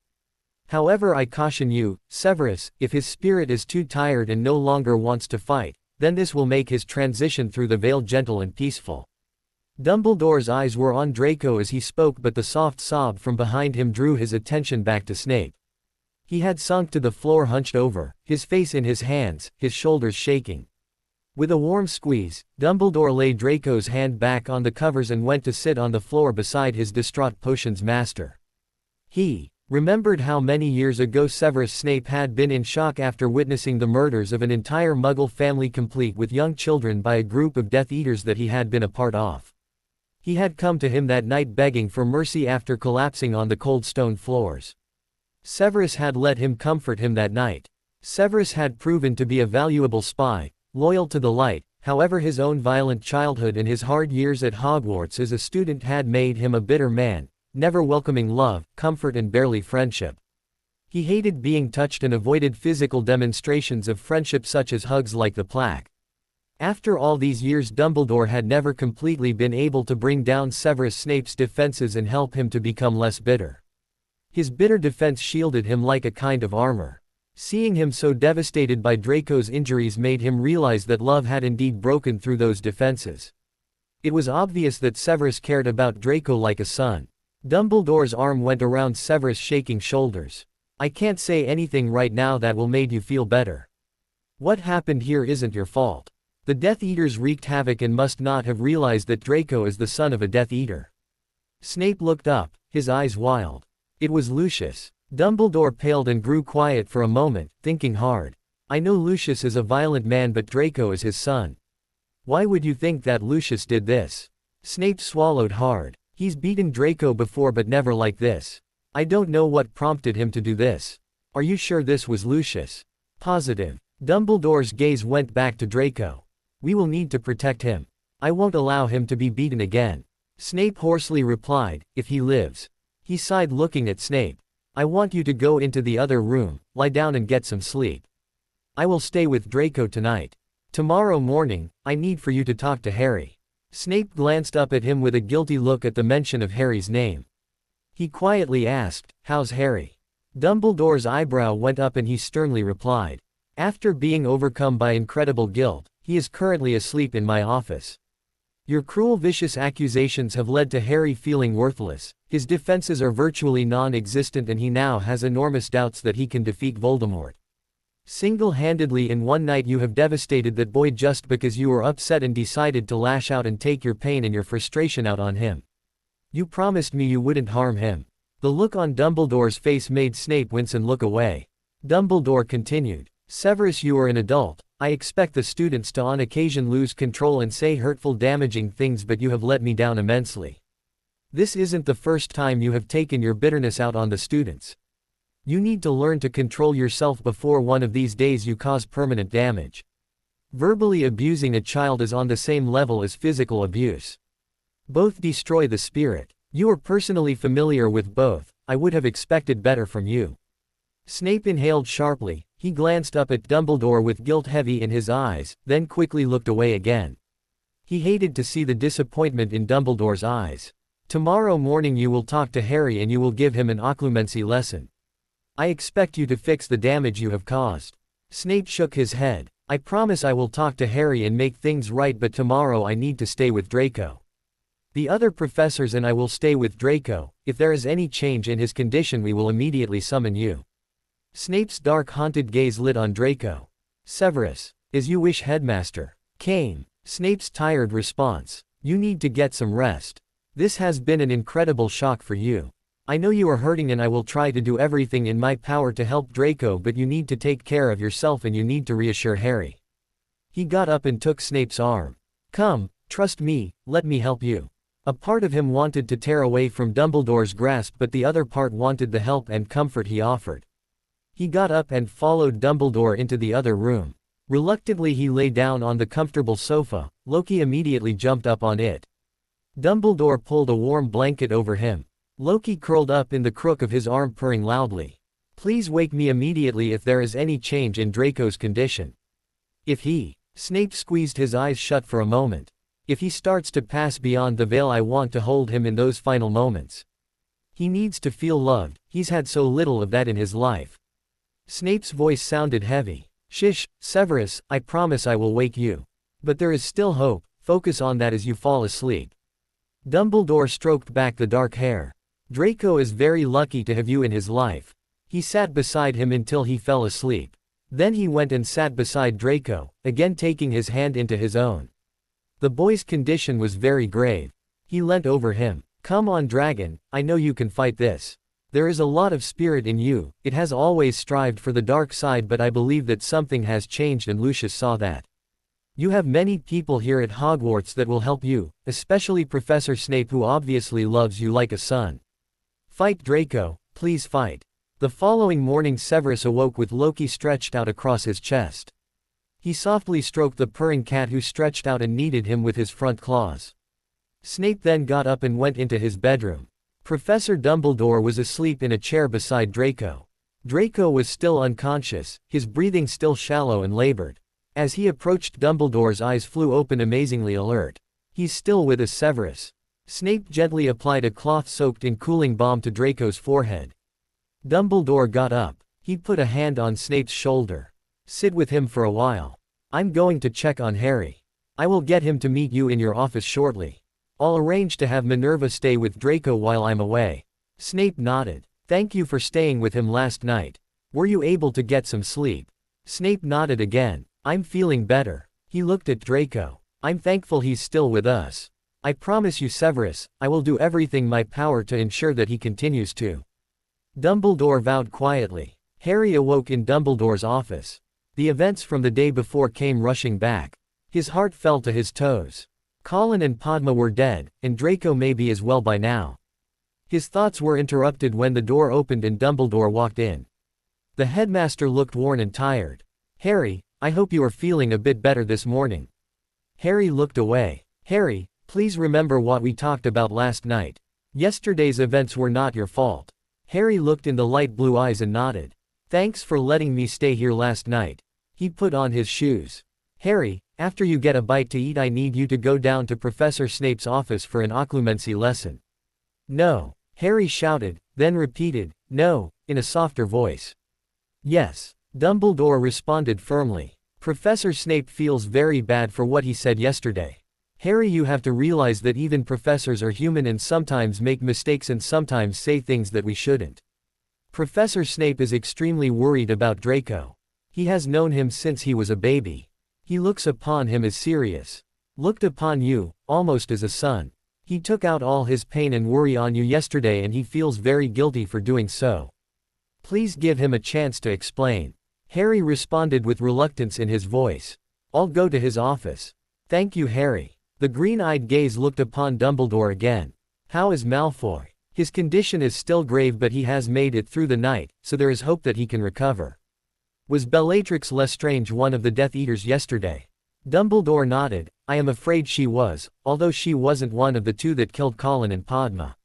However, I caution you, Severus, if his spirit is too tired and no longer wants to fight, then this will make his transition through the veil gentle and peaceful. Dumbledore's eyes were on Draco as he spoke, but the soft sob from behind him drew his attention back to Snape. He had sunk to the floor, hunched over, his face in his hands, his shoulders shaking. With a warm squeeze, Dumbledore laid Draco's hand back on the covers and went to sit on the floor beside his distraught potions master. He remembered how many years ago Severus Snape had been in shock after witnessing the murders of an entire Muggle family, complete with young children, by a group of Death Eaters that he had been a part of. He had come to him that night begging for mercy after collapsing on the cold stone floors. Severus had let him comfort him that night. Severus had proven to be a valuable spy, loyal to the light. However, his own violent childhood and his hard years at Hogwarts as a student had made him a bitter man, never welcoming love, comfort and barely friendship. He hated being touched and avoided physical demonstrations of friendship such as hugs like the plaque. After all these years, Dumbledore had never completely been able to bring down Severus Snape's defenses and help him to become less bitter. His bitter defense shielded him like a kind of armor. Seeing him so devastated by Draco's injuries made him realize that love had indeed broken through those defenses. It was obvious that Severus cared about Draco like a son. Dumbledore's arm went around Severus' shaking shoulders. I can't say anything right now that will make you feel better. What happened here isn't your fault. The Death Eaters wreaked havoc and must not have realized that Draco is the son of a Death Eater. Snape looked up, his eyes wild. It was Lucius. Dumbledore paled and grew quiet for a moment, thinking hard. I know Lucius is a violent man, but Draco is his son. Why would you think that Lucius did this? Snape swallowed hard. He's beaten Draco before, but never like this. I don't know what prompted him to do this. Are you sure this was Lucius? Positive. Dumbledore's gaze went back to Draco. We will need to protect him. I won't allow him to be beaten again. Snape hoarsely replied, if he lives. He sighed, looking at Snape. I want you to go into the other room, lie down and get some sleep. I will stay with Draco tonight. Tomorrow morning, I need for you to talk to Harry. Snape glanced up at him with a guilty look at the mention of Harry's name. He quietly asked, how's Harry? Dumbledore's eyebrow went up and he sternly replied. After being overcome by incredible guilt, he is currently asleep in my office. Your cruel, vicious accusations have led to Harry feeling worthless. His defenses are virtually non-existent and he now has enormous doubts that he can defeat Voldemort. Single-handedly in one night you have devastated that boy just because you were upset and decided to lash out and take your pain and your frustration out on him. You promised me you wouldn't harm him. The look on Dumbledore's face made Snape wince and look away. Dumbledore continued. Severus, you are an adult. I expect the students to on occasion lose control and say hurtful, damaging things, but you have let me down immensely. This isn't the first time you have taken your bitterness out on the students. You need to learn to control yourself before one of these days you cause permanent damage. Verbally abusing a child is on the same level as physical abuse. Both destroy the spirit. You are personally familiar with both. I would have expected better from you. Snape inhaled sharply. He glanced up at Dumbledore with guilt heavy in his eyes, then quickly looked away again. He hated to see the disappointment in Dumbledore's eyes. Tomorrow morning you will talk to Harry and you will give him an occlumency lesson. I expect you to fix the damage you have caused. Snape shook his head. I promise I will talk to Harry and make things right, but tomorrow I need to stay with Draco. The other professors and I will stay with Draco. If there is any change in his condition we will immediately summon you. Snape's dark haunted gaze lit on Draco. Severus. As you wish, Headmaster. Came. Snape's tired response. You need to get some rest. This has been an incredible shock for you. I know you are hurting and I will try to do everything in my power to help Draco, but you need to take care of yourself and you need to reassure Harry. He got up and took Snape's arm. Come, trust me, let me help you. A part of him wanted to tear away from Dumbledore's grasp, but the other part wanted the help and comfort he offered. He got up and followed Dumbledore into the other room. Reluctantly he lay down on the comfortable sofa. Loki immediately jumped up on it. Dumbledore pulled a warm blanket over him. Loki curled up in the crook of his arm, purring loudly. Please wake me immediately if there is any change in Draco's condition. If he... Snape squeezed his eyes shut for a moment. If he starts to pass beyond the veil, I want to hold him in those final moments. He needs to feel loved, he's had so little of that in his life. Snape's voice sounded heavy. Shish, Severus, I promise I will wake you. But there is still hope, focus on that as you fall asleep. Dumbledore stroked back the dark hair. Draco is very lucky to have you in his life. He sat beside him until he fell asleep. Then he went and sat beside Draco, again taking his hand into his own. The boy's condition was very grave. He leant over him. Come on, dragon, I know you can fight this. There is a lot of spirit in you, it has always strived for the dark side, but I believe that something has changed and Lucius saw that. You have many people here at Hogwarts that will help you, especially Professor Snape, who obviously loves you like a son. Fight, Draco, please fight. The following morning Severus awoke with Loki stretched out across his chest. He softly stroked the purring cat who stretched out and kneaded him with his front claws. Snape then got up and went into his bedroom. Professor Dumbledore was asleep in a chair beside Draco. Draco was still unconscious, his breathing still shallow and labored. As he approached, Dumbledore's eyes flew open, amazingly alert. He's still with us, Severus. Snape gently applied a cloth soaked in cooling balm to Draco's forehead. Dumbledore got up. He put a hand on Snape's shoulder. Sit with him for a while. I'm going to check on Harry. I will get him to meet you in your office shortly. I'll arrange to have Minerva stay with Draco while I'm away. Snape nodded. Thank you for staying with him last night. Were you able to get some sleep? Snape nodded again. I'm feeling better. He looked at Draco. I'm thankful he's still with us. I promise you, Severus, I will do everything in my power to ensure that he continues to. Dumbledore vowed quietly. Harry awoke in Dumbledore's office. The events from the day before came rushing back. His heart fell to his toes. Colin and Padma were dead, and Draco may be as well by now. His thoughts were interrupted when the door opened and Dumbledore walked in. The headmaster looked worn and tired. Harry, I hope you are feeling a bit better this morning. Harry looked away. Harry, please remember what we talked about last night. Yesterday's events were not your fault. Harry looked in the light blue eyes and nodded. Thanks for letting me stay here last night. He put on his shoes. Harry, after you get a bite to eat, I need you to go down to Professor Snape's office for an occlumency lesson. No, Harry shouted, then repeated, no, in a softer voice. Yes, Dumbledore responded firmly. Professor Snape feels very bad for what he said yesterday. Harry, you have to realize that even professors are human and sometimes make mistakes and sometimes say things that we shouldn't. Professor Snape is extremely worried about Draco. He has known him since he was a baby. He looks upon him as serious. Looked upon you, almost as a son. He took out all his pain and worry on you yesterday and he feels very guilty for doing so. Please give him a chance to explain. Harry responded with reluctance in his voice. I'll go to his office. Thank you, Harry. The green-eyed gaze looked upon Dumbledore again. How is Malfoy? His condition is still grave, but he has made it through the night, so there is hope that he can recover. Was Bellatrix Lestrange one of the Death Eaters yesterday? Dumbledore nodded. I am afraid she was, although she wasn't one of the two that killed Colin and Padma.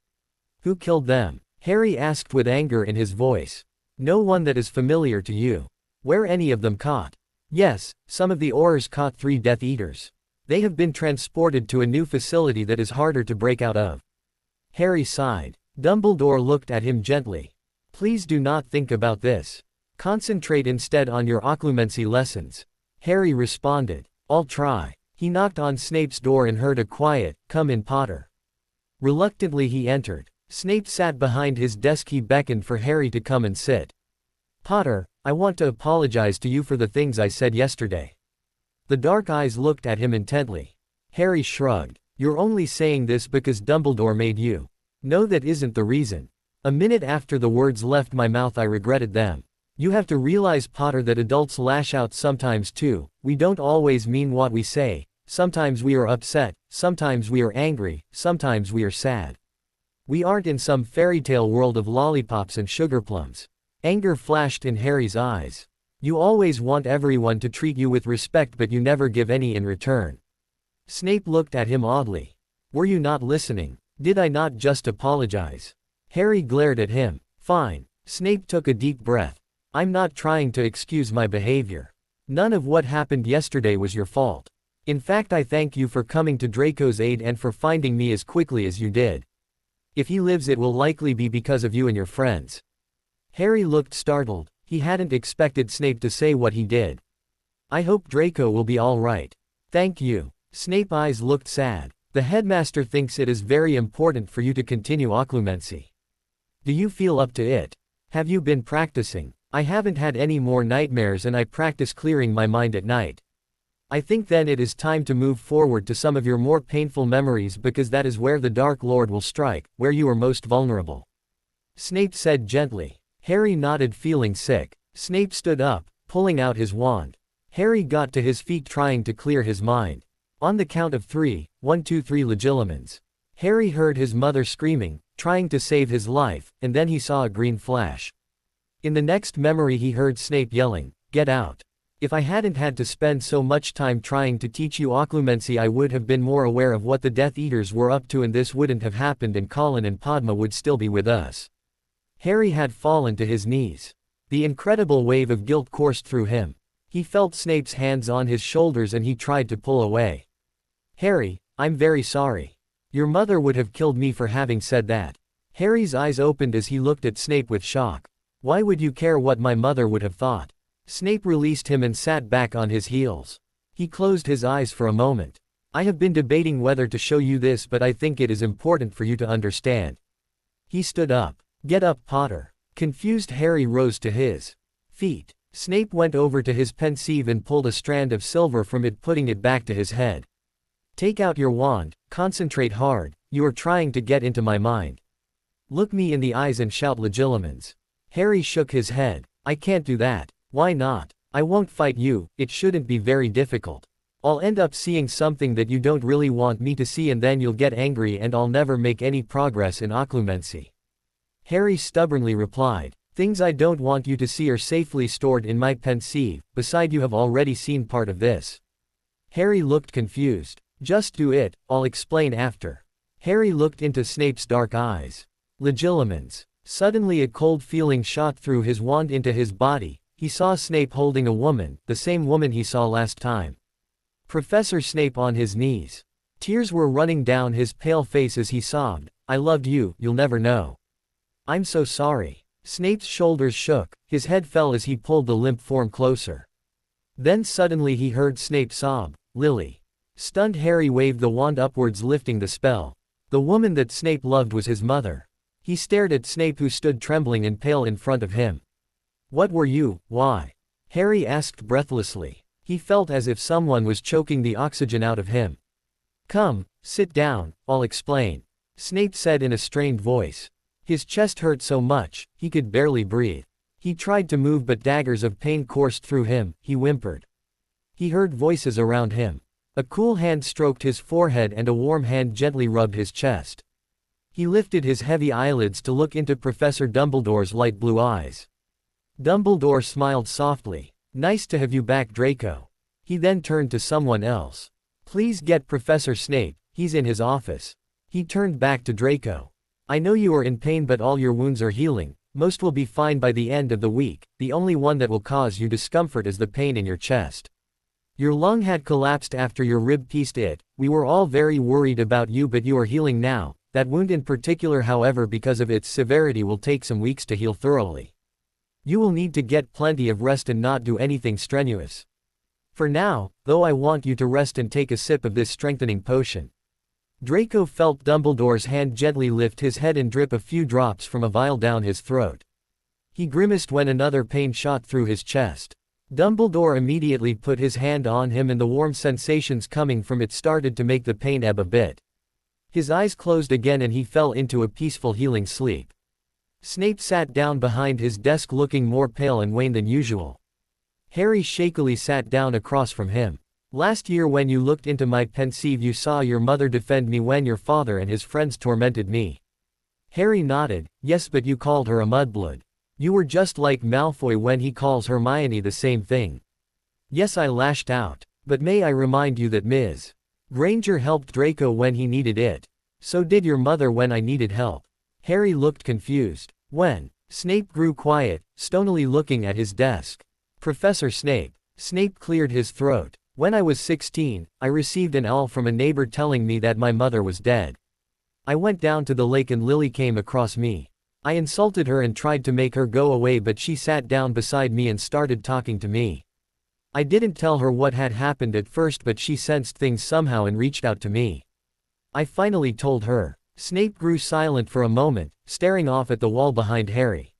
Who killed them? Harry asked with anger in his voice. No one that is familiar to you. Were any of them caught? Yes, some of the Aurors caught 3 Death Eaters. They have been transported to a new facility that is harder to break out of. Harry sighed. Dumbledore looked at him gently. Please do not think about this. Concentrate instead on your occlumency lessons. Harry responded. I'll try. He knocked on Snape's door and heard a quiet, "Come in, Potter." Reluctantly he entered. Snape sat behind his desk. He beckoned for Harry to come and sit. "Potter, I want to apologize to you for the things I said yesterday." The dark eyes looked at him intently. Harry shrugged. "You're only saying this because Dumbledore made you." "No, that isn't the reason. A minute after the words left my mouth I regretted them. You have to realize, Potter, that adults lash out sometimes too. We don't always mean what we say. Sometimes we are upset, sometimes we are angry, sometimes we are sad. We aren't in some fairy tale world of lollipops and sugar plums." Anger flashed in Harry's eyes. "You always want everyone to treat you with respect, but you never give any in return." Snape looked at him oddly. "Were you not listening? Did I not just apologize?" Harry glared at him. "Fine." Snape took a deep breath. "I'm not trying to excuse my behavior. None of what happened yesterday was your fault. In fact, I thank you for coming to Draco's aid and for finding me as quickly as you did. If he lives, it will likely be because of you and your friends." Harry looked startled. He hadn't expected Snape to say what he did. "I hope Draco will be all right." "Thank you." Snape's eyes looked sad. "The headmaster thinks it is very important for you to continue occlumency. Do you feel up to it? Have you been practicing?" "I haven't had any more nightmares and I practice clearing my mind at night. I think then it is time to move forward to some of your more painful memories, because that is where the Dark Lord will strike, where you are most vulnerable," Snape said gently. Harry nodded, feeling sick. Snape stood up, pulling out his wand. Harry got to his feet, trying to clear his mind. On the count of 3, 1, 2, 3 legilimens. Harry heard his mother screaming, trying to save his life, and then he saw a green flash. In the next memory he heard Snape yelling, "Get out. If I hadn't had to spend so much time trying to teach you occlumency, I would have been more aware of what the Death Eaters were up to, and this wouldn't have happened, and Colin and Padma would still be with us." Harry had fallen to his knees. The incredible wave of guilt coursed through him. He felt Snape's hands on his shoulders and he tried to pull away. "Harry, I'm very sorry. Your mother would have killed me for having said that." Harry's eyes opened as he looked at Snape with shock. "Why would you care what my mother would have thought?" Snape released him and sat back on his heels. He closed his eyes for a moment. "I have been debating whether to show you this, but I think it is important for you to understand." He stood up. "Get up, Potter." Confused Harry rose to his feet. Snape went over to his pensieve and pulled a strand of silver from it, putting it back to his head. "Take out your wand, concentrate hard, you are trying to get into my mind. Look me in the eyes and shout legilimens." Harry shook his head. "I can't do that." "Why not?" "I won't fight you, it shouldn't be very difficult. I'll end up seeing something that you don't really want me to see, and then you'll get angry and I'll never make any progress in occlumency." Harry stubbornly replied. "Things I don't want you to see are safely stored in my pensieve, beside you have already seen part of this." Harry looked confused. "Just do it, I'll explain after." Harry looked into Snape's dark eyes. "Legilimens." Suddenly a cold feeling shot through his wand into his body. He saw Snape holding a woman, the same woman he saw last time. Professor Snape on his knees. Tears were running down his pale face as he sobbed, "I loved you, you'll never know. I'm so sorry." Snape's shoulders shook, his head fell as he pulled the limp form closer. Then suddenly he heard Snape sob, "Lily." Stunned, Harry waved the wand upwards, lifting the spell. The woman that Snape loved was his mother. He stared at Snape, who stood trembling and pale in front of him. "What were you, why?" Harry asked breathlessly. He felt as if someone was choking the oxygen out of him. "Come, sit down, I'll explain," Snape said in a strained voice. His chest hurt so much, he could barely breathe. He tried to move, but daggers of pain coursed through him. He whimpered. He heard voices around him. A cool hand stroked his forehead and a warm hand gently rubbed his chest. He lifted his heavy eyelids to look into Professor Dumbledore's light blue eyes. Dumbledore smiled softly. "Nice to have you back, Draco." He then turned to someone else. "Please get Professor Snape, he's in his office." He turned back to Draco. "I know you are in pain, but all your wounds are healing. Most will be fine by the end of the week. The only one that will cause you discomfort is the pain in your chest. Your lung had collapsed after your rib pieced it. We were all very worried about you, but you are healing now. That wound in particular, however, because of its severity, will take some weeks to heal thoroughly. You will need to get plenty of rest and not do anything strenuous. For now, though, I want you to rest and take a sip of this strengthening potion." Draco felt Dumbledore's hand gently lift his head and drip a few drops from a vial down his throat. He grimaced when another pain shot through his chest. Dumbledore immediately put his hand on him and the warm sensations coming from it started to make the pain ebb a bit. His eyes closed again and he fell into a peaceful healing sleep. Snape sat down behind his desk looking more pale and wan than usual. Harry shakily sat down across from him. "Last year when you looked into my pensieve you saw your mother defend me when your father and his friends tormented me." Harry nodded. "Yes, but you called her a mudblood. You were just like Malfoy when he calls Hermione the same thing." "Yes," I lashed out. "But may I remind you that Ms. Granger helped Draco when he needed it. So did your mother when I needed help." Harry looked confused. "When?" Snape grew quiet, stonily looking at his desk. "Professor Snape." Snape cleared his throat. "When I was 16, I received an owl from a neighbor telling me that my mother was dead. I went down to the lake and Lily came across me. I insulted her and tried to make her go away, but she sat down beside me and started talking to me. I didn't tell her what had happened at first, but she sensed things somehow and reached out to me. I finally told her." Snape grew silent for a moment, staring off at the wall behind Harry.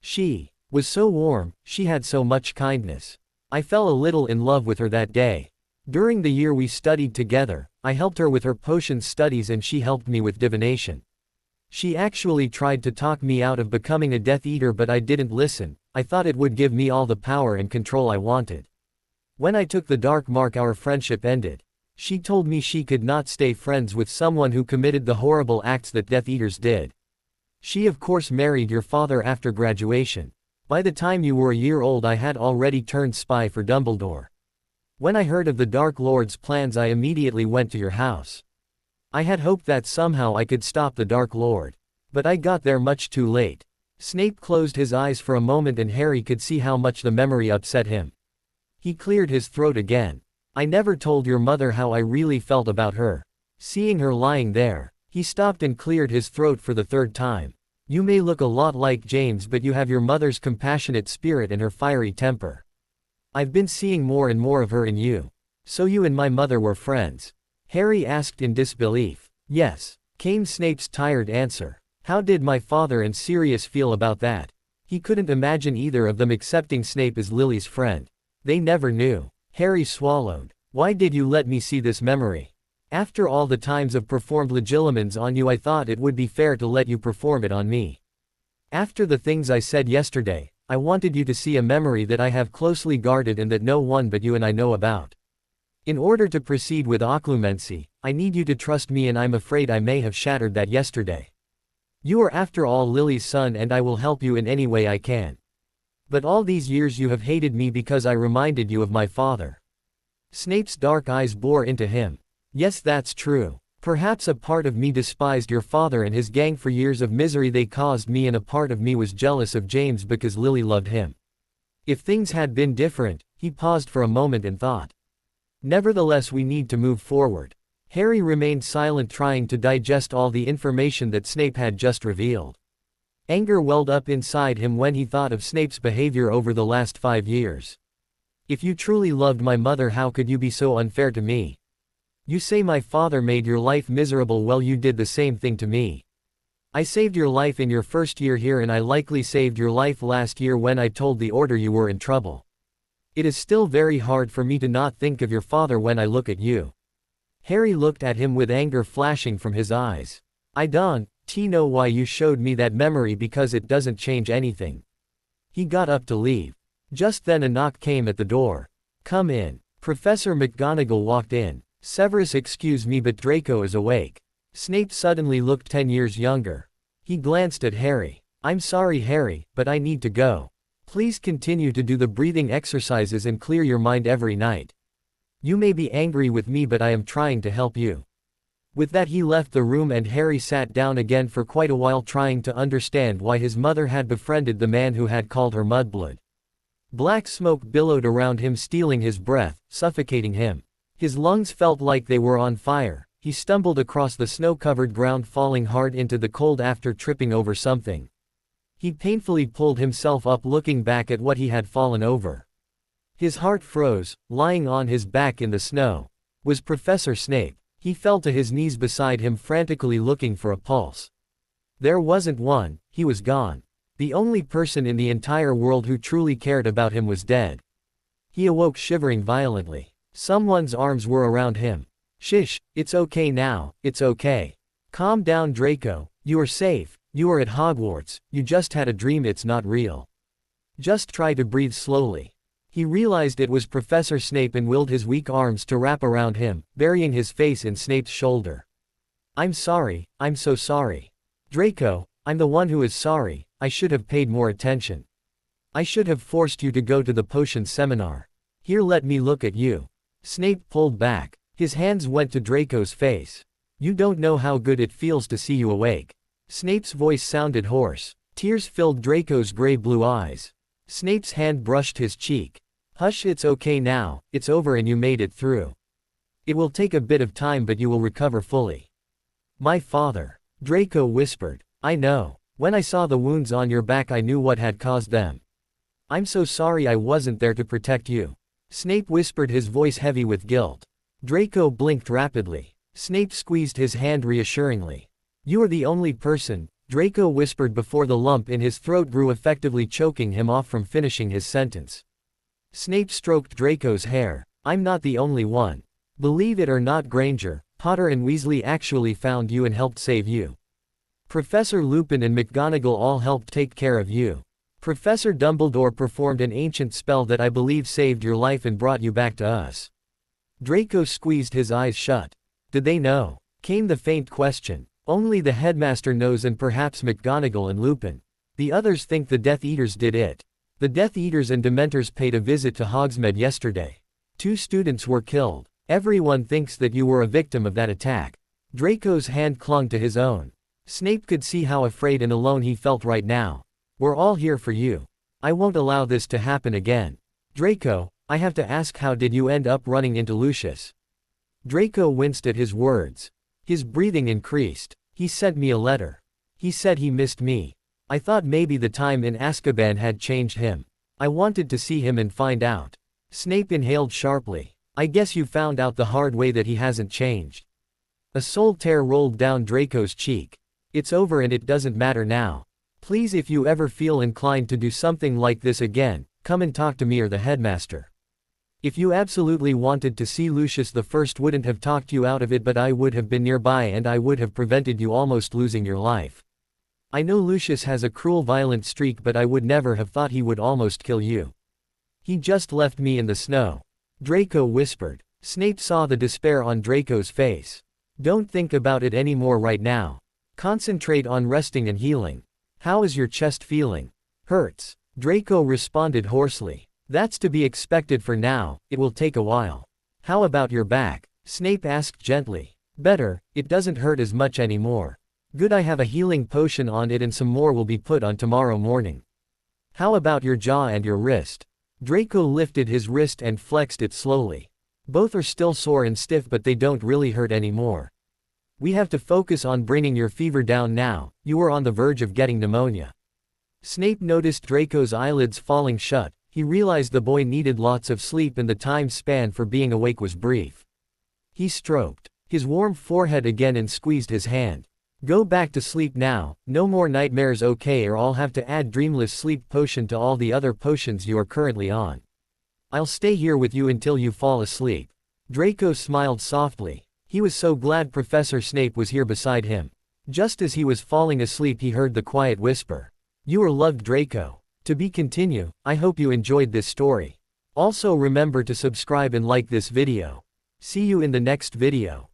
"She was so warm, she had so much kindness. I fell a little in love with her that day. During the year we studied together, I helped her with her potions studies and she helped me with divination. She actually tried to talk me out of becoming a Death Eater, but I didn't listen. I thought it would give me all the power and control I wanted. When I took the dark mark, our friendship ended. She told me she could not stay friends with someone who committed the horrible acts that Death Eaters did. She of course married your father after graduation. By the time you were a year old I had already turned spy for Dumbledore. When I heard of the Dark Lord's plans I immediately went to your house. I had hoped that somehow I could stop the Dark Lord. But I got there much too late." Snape closed his eyes for a moment and Harry could see how much the memory upset him. He cleared his throat again. "I never told your mother how I really felt about her. Seeing her lying there." He stopped and cleared his throat for the third time. "You may look a lot like James, but you have your mother's compassionate spirit and her fiery temper. I've been seeing more and more of her in you. So you and my mother were friends?" Harry asked in disbelief. "Yes," came Snape's tired answer. How did my father and Sirius feel about that? He couldn't imagine either of them accepting Snape as Lily's friend. They never knew. Harry swallowed. "Why did you let me see this memory? After all the times I've performed legilimens on you, I thought it would be fair to let you perform it on me. After the things I said yesterday, I wanted you to see a memory that I have closely guarded and that no one but you and I know about. In order to proceed with occlumency, I need you to trust me, and I'm afraid I may have shattered that yesterday. You are after all Lily's son and I will help you in any way I can. But all these years you have hated me because I reminded you of my father." Snape's dark eyes bore into him. "Yes, that's true. Perhaps a part of me despised your father and his gang for years of misery they caused me, and a part of me was jealous of James because Lily loved him. If things had been different." He paused for a moment and thought. "Nevertheless, we need to move forward." Harry remained silent, trying to digest all the information that Snape had just revealed. Anger welled up inside him when he thought of Snape's behavior over the last 5 years. "If you truly loved my mother, how could you be so unfair to me? You say my father made your life miserable. Well, you did the same thing to me. I saved your life in your first year here, and I likely saved your life last year when I told the Order you were in trouble. It is still very hard for me to not think of your father when I look at you." Harry looked at him with anger flashing from his eyes. "I don't know why you showed me that memory, because it doesn't change anything." He got up to leave. Just then a knock came at the door. "Come in." Professor McGonagall walked in. "Severus, excuse me, but Draco is awake." Snape suddenly looked 10 years younger. He glanced at Harry. "I'm sorry, Harry, but I need to go. Please continue to do the breathing exercises and clear your mind every night. You may be angry with me, but I am trying to help you." With that he left the room, and Harry sat down again for quite a while, trying to understand why his mother had befriended the man who had called her mudblood. Black smoke billowed around him, stealing his breath, suffocating him. His lungs felt like they were on fire. He stumbled across the snow-covered ground, falling hard into the cold after tripping over something. He painfully pulled himself up, looking back at what he had fallen over. His heart froze. Lying on his back in the snow was Professor Snape. He fell to his knees beside him, frantically looking for a pulse. There wasn't one. He was gone. The only person in the entire world who truly cared about him was dead. He awoke, shivering violently. Someone's arms were around him. "Shish, it's okay now, it's okay. Calm down, Draco. You are safe. You are at Hogwarts. You just had a dream, it's not real. Just try to breathe slowly." He realized it was Professor Snape and willed his weak arms to wrap around him, burying his face in Snape's shoulder. "I'm sorry, I'm so sorry. Draco, I'm the one who is sorry. I should have paid more attention. I should have forced you to go to the potion seminar. Here, let me look at you." Snape pulled back. His hands went to Draco's face. "You don't know how good it feels to see you awake." Snape's voice sounded hoarse. Tears filled Draco's gray-blue eyes. Snape's hand brushed his cheek. "Hush, it's okay now, it's over and you made it through. It will take a bit of time, but you will recover fully." "My father," Draco whispered. "I know. When I saw the wounds on your back, I knew what had caused them. I'm so sorry I wasn't there to protect you." Snape whispered, his voice heavy with guilt. Draco blinked rapidly. Snape squeezed his hand reassuringly. "You are the only person," Draco whispered before the lump in his throat grew, effectively choking him off from finishing his sentence. Snape stroked Draco's hair. "I'm not the only one. Believe it or not, Granger, Potter and Weasley actually found you and helped save you. Professor Lupin and McGonagall all helped take care of you. Professor Dumbledore performed an ancient spell that I believe saved your life and brought you back to us." Draco squeezed his eyes shut. "Did they know?" came the faint question. "Only the headmaster knows, and perhaps McGonagall and Lupin. The others think the Death Eaters did it. The Death Eaters and Dementors paid a visit to Hogsmeade yesterday. 2 students were killed. Everyone thinks that you were a victim of that attack." Draco's hand clung to his own. Snape could see how afraid and alone he felt right now. "We're all here for you. I won't allow this to happen again. Draco, I have to ask, how did you end up running into Lucius?" Draco winced at his words. His breathing increased. "He sent me a letter. He said he missed me. I thought maybe the time in Azkaban had changed him. I wanted to see him and find out." Snape inhaled sharply. "I guess you found out the hard way that he hasn't changed." A soul tear rolled down Draco's cheek. "It's over and it doesn't matter now. Please, if you ever feel inclined to do something like this again, come and talk to me or the headmaster. If you absolutely wanted to see Lucius, the First wouldn't have talked you out of it, but I would have been nearby and I would have prevented you almost losing your life. I know Lucius has a cruel, violent streak, but I would never have thought he would almost kill you. He just left me in the snow." Draco whispered. Snape saw the despair on Draco's face. "Don't think about it anymore right now. Concentrate on resting and healing. How is your chest feeling?" "Hurts," Draco responded hoarsely. "That's to be expected for now, it will take a while." "How about your back?" Snape asked gently. "Better, it doesn't hurt as much anymore." "Good, I have a healing potion on it and some more will be put on tomorrow morning." "How about your jaw and your wrist?" Draco lifted his wrist and flexed it slowly. "Both are still sore and stiff, but they don't really hurt anymore. We have to focus on bringing your fever down now, you were on the verge of getting pneumonia." Snape noticed Draco's eyelids falling shut. He realized the boy needed lots of sleep and the time span for being awake was brief. He stroked his warm forehead again and squeezed his hand. "Go back to sleep now, no more nightmares, okay, or I'll have to add Dreamless Sleep Potion to all the other potions you are currently on. I'll stay here with you until you fall asleep." Draco smiled softly. He was so glad Professor Snape was here beside him. Just as he was falling asleep, he heard the quiet whisper. "You are loved, Draco." To be continued. I hope you enjoyed this story. Also remember to subscribe and like this video. See you in the next video.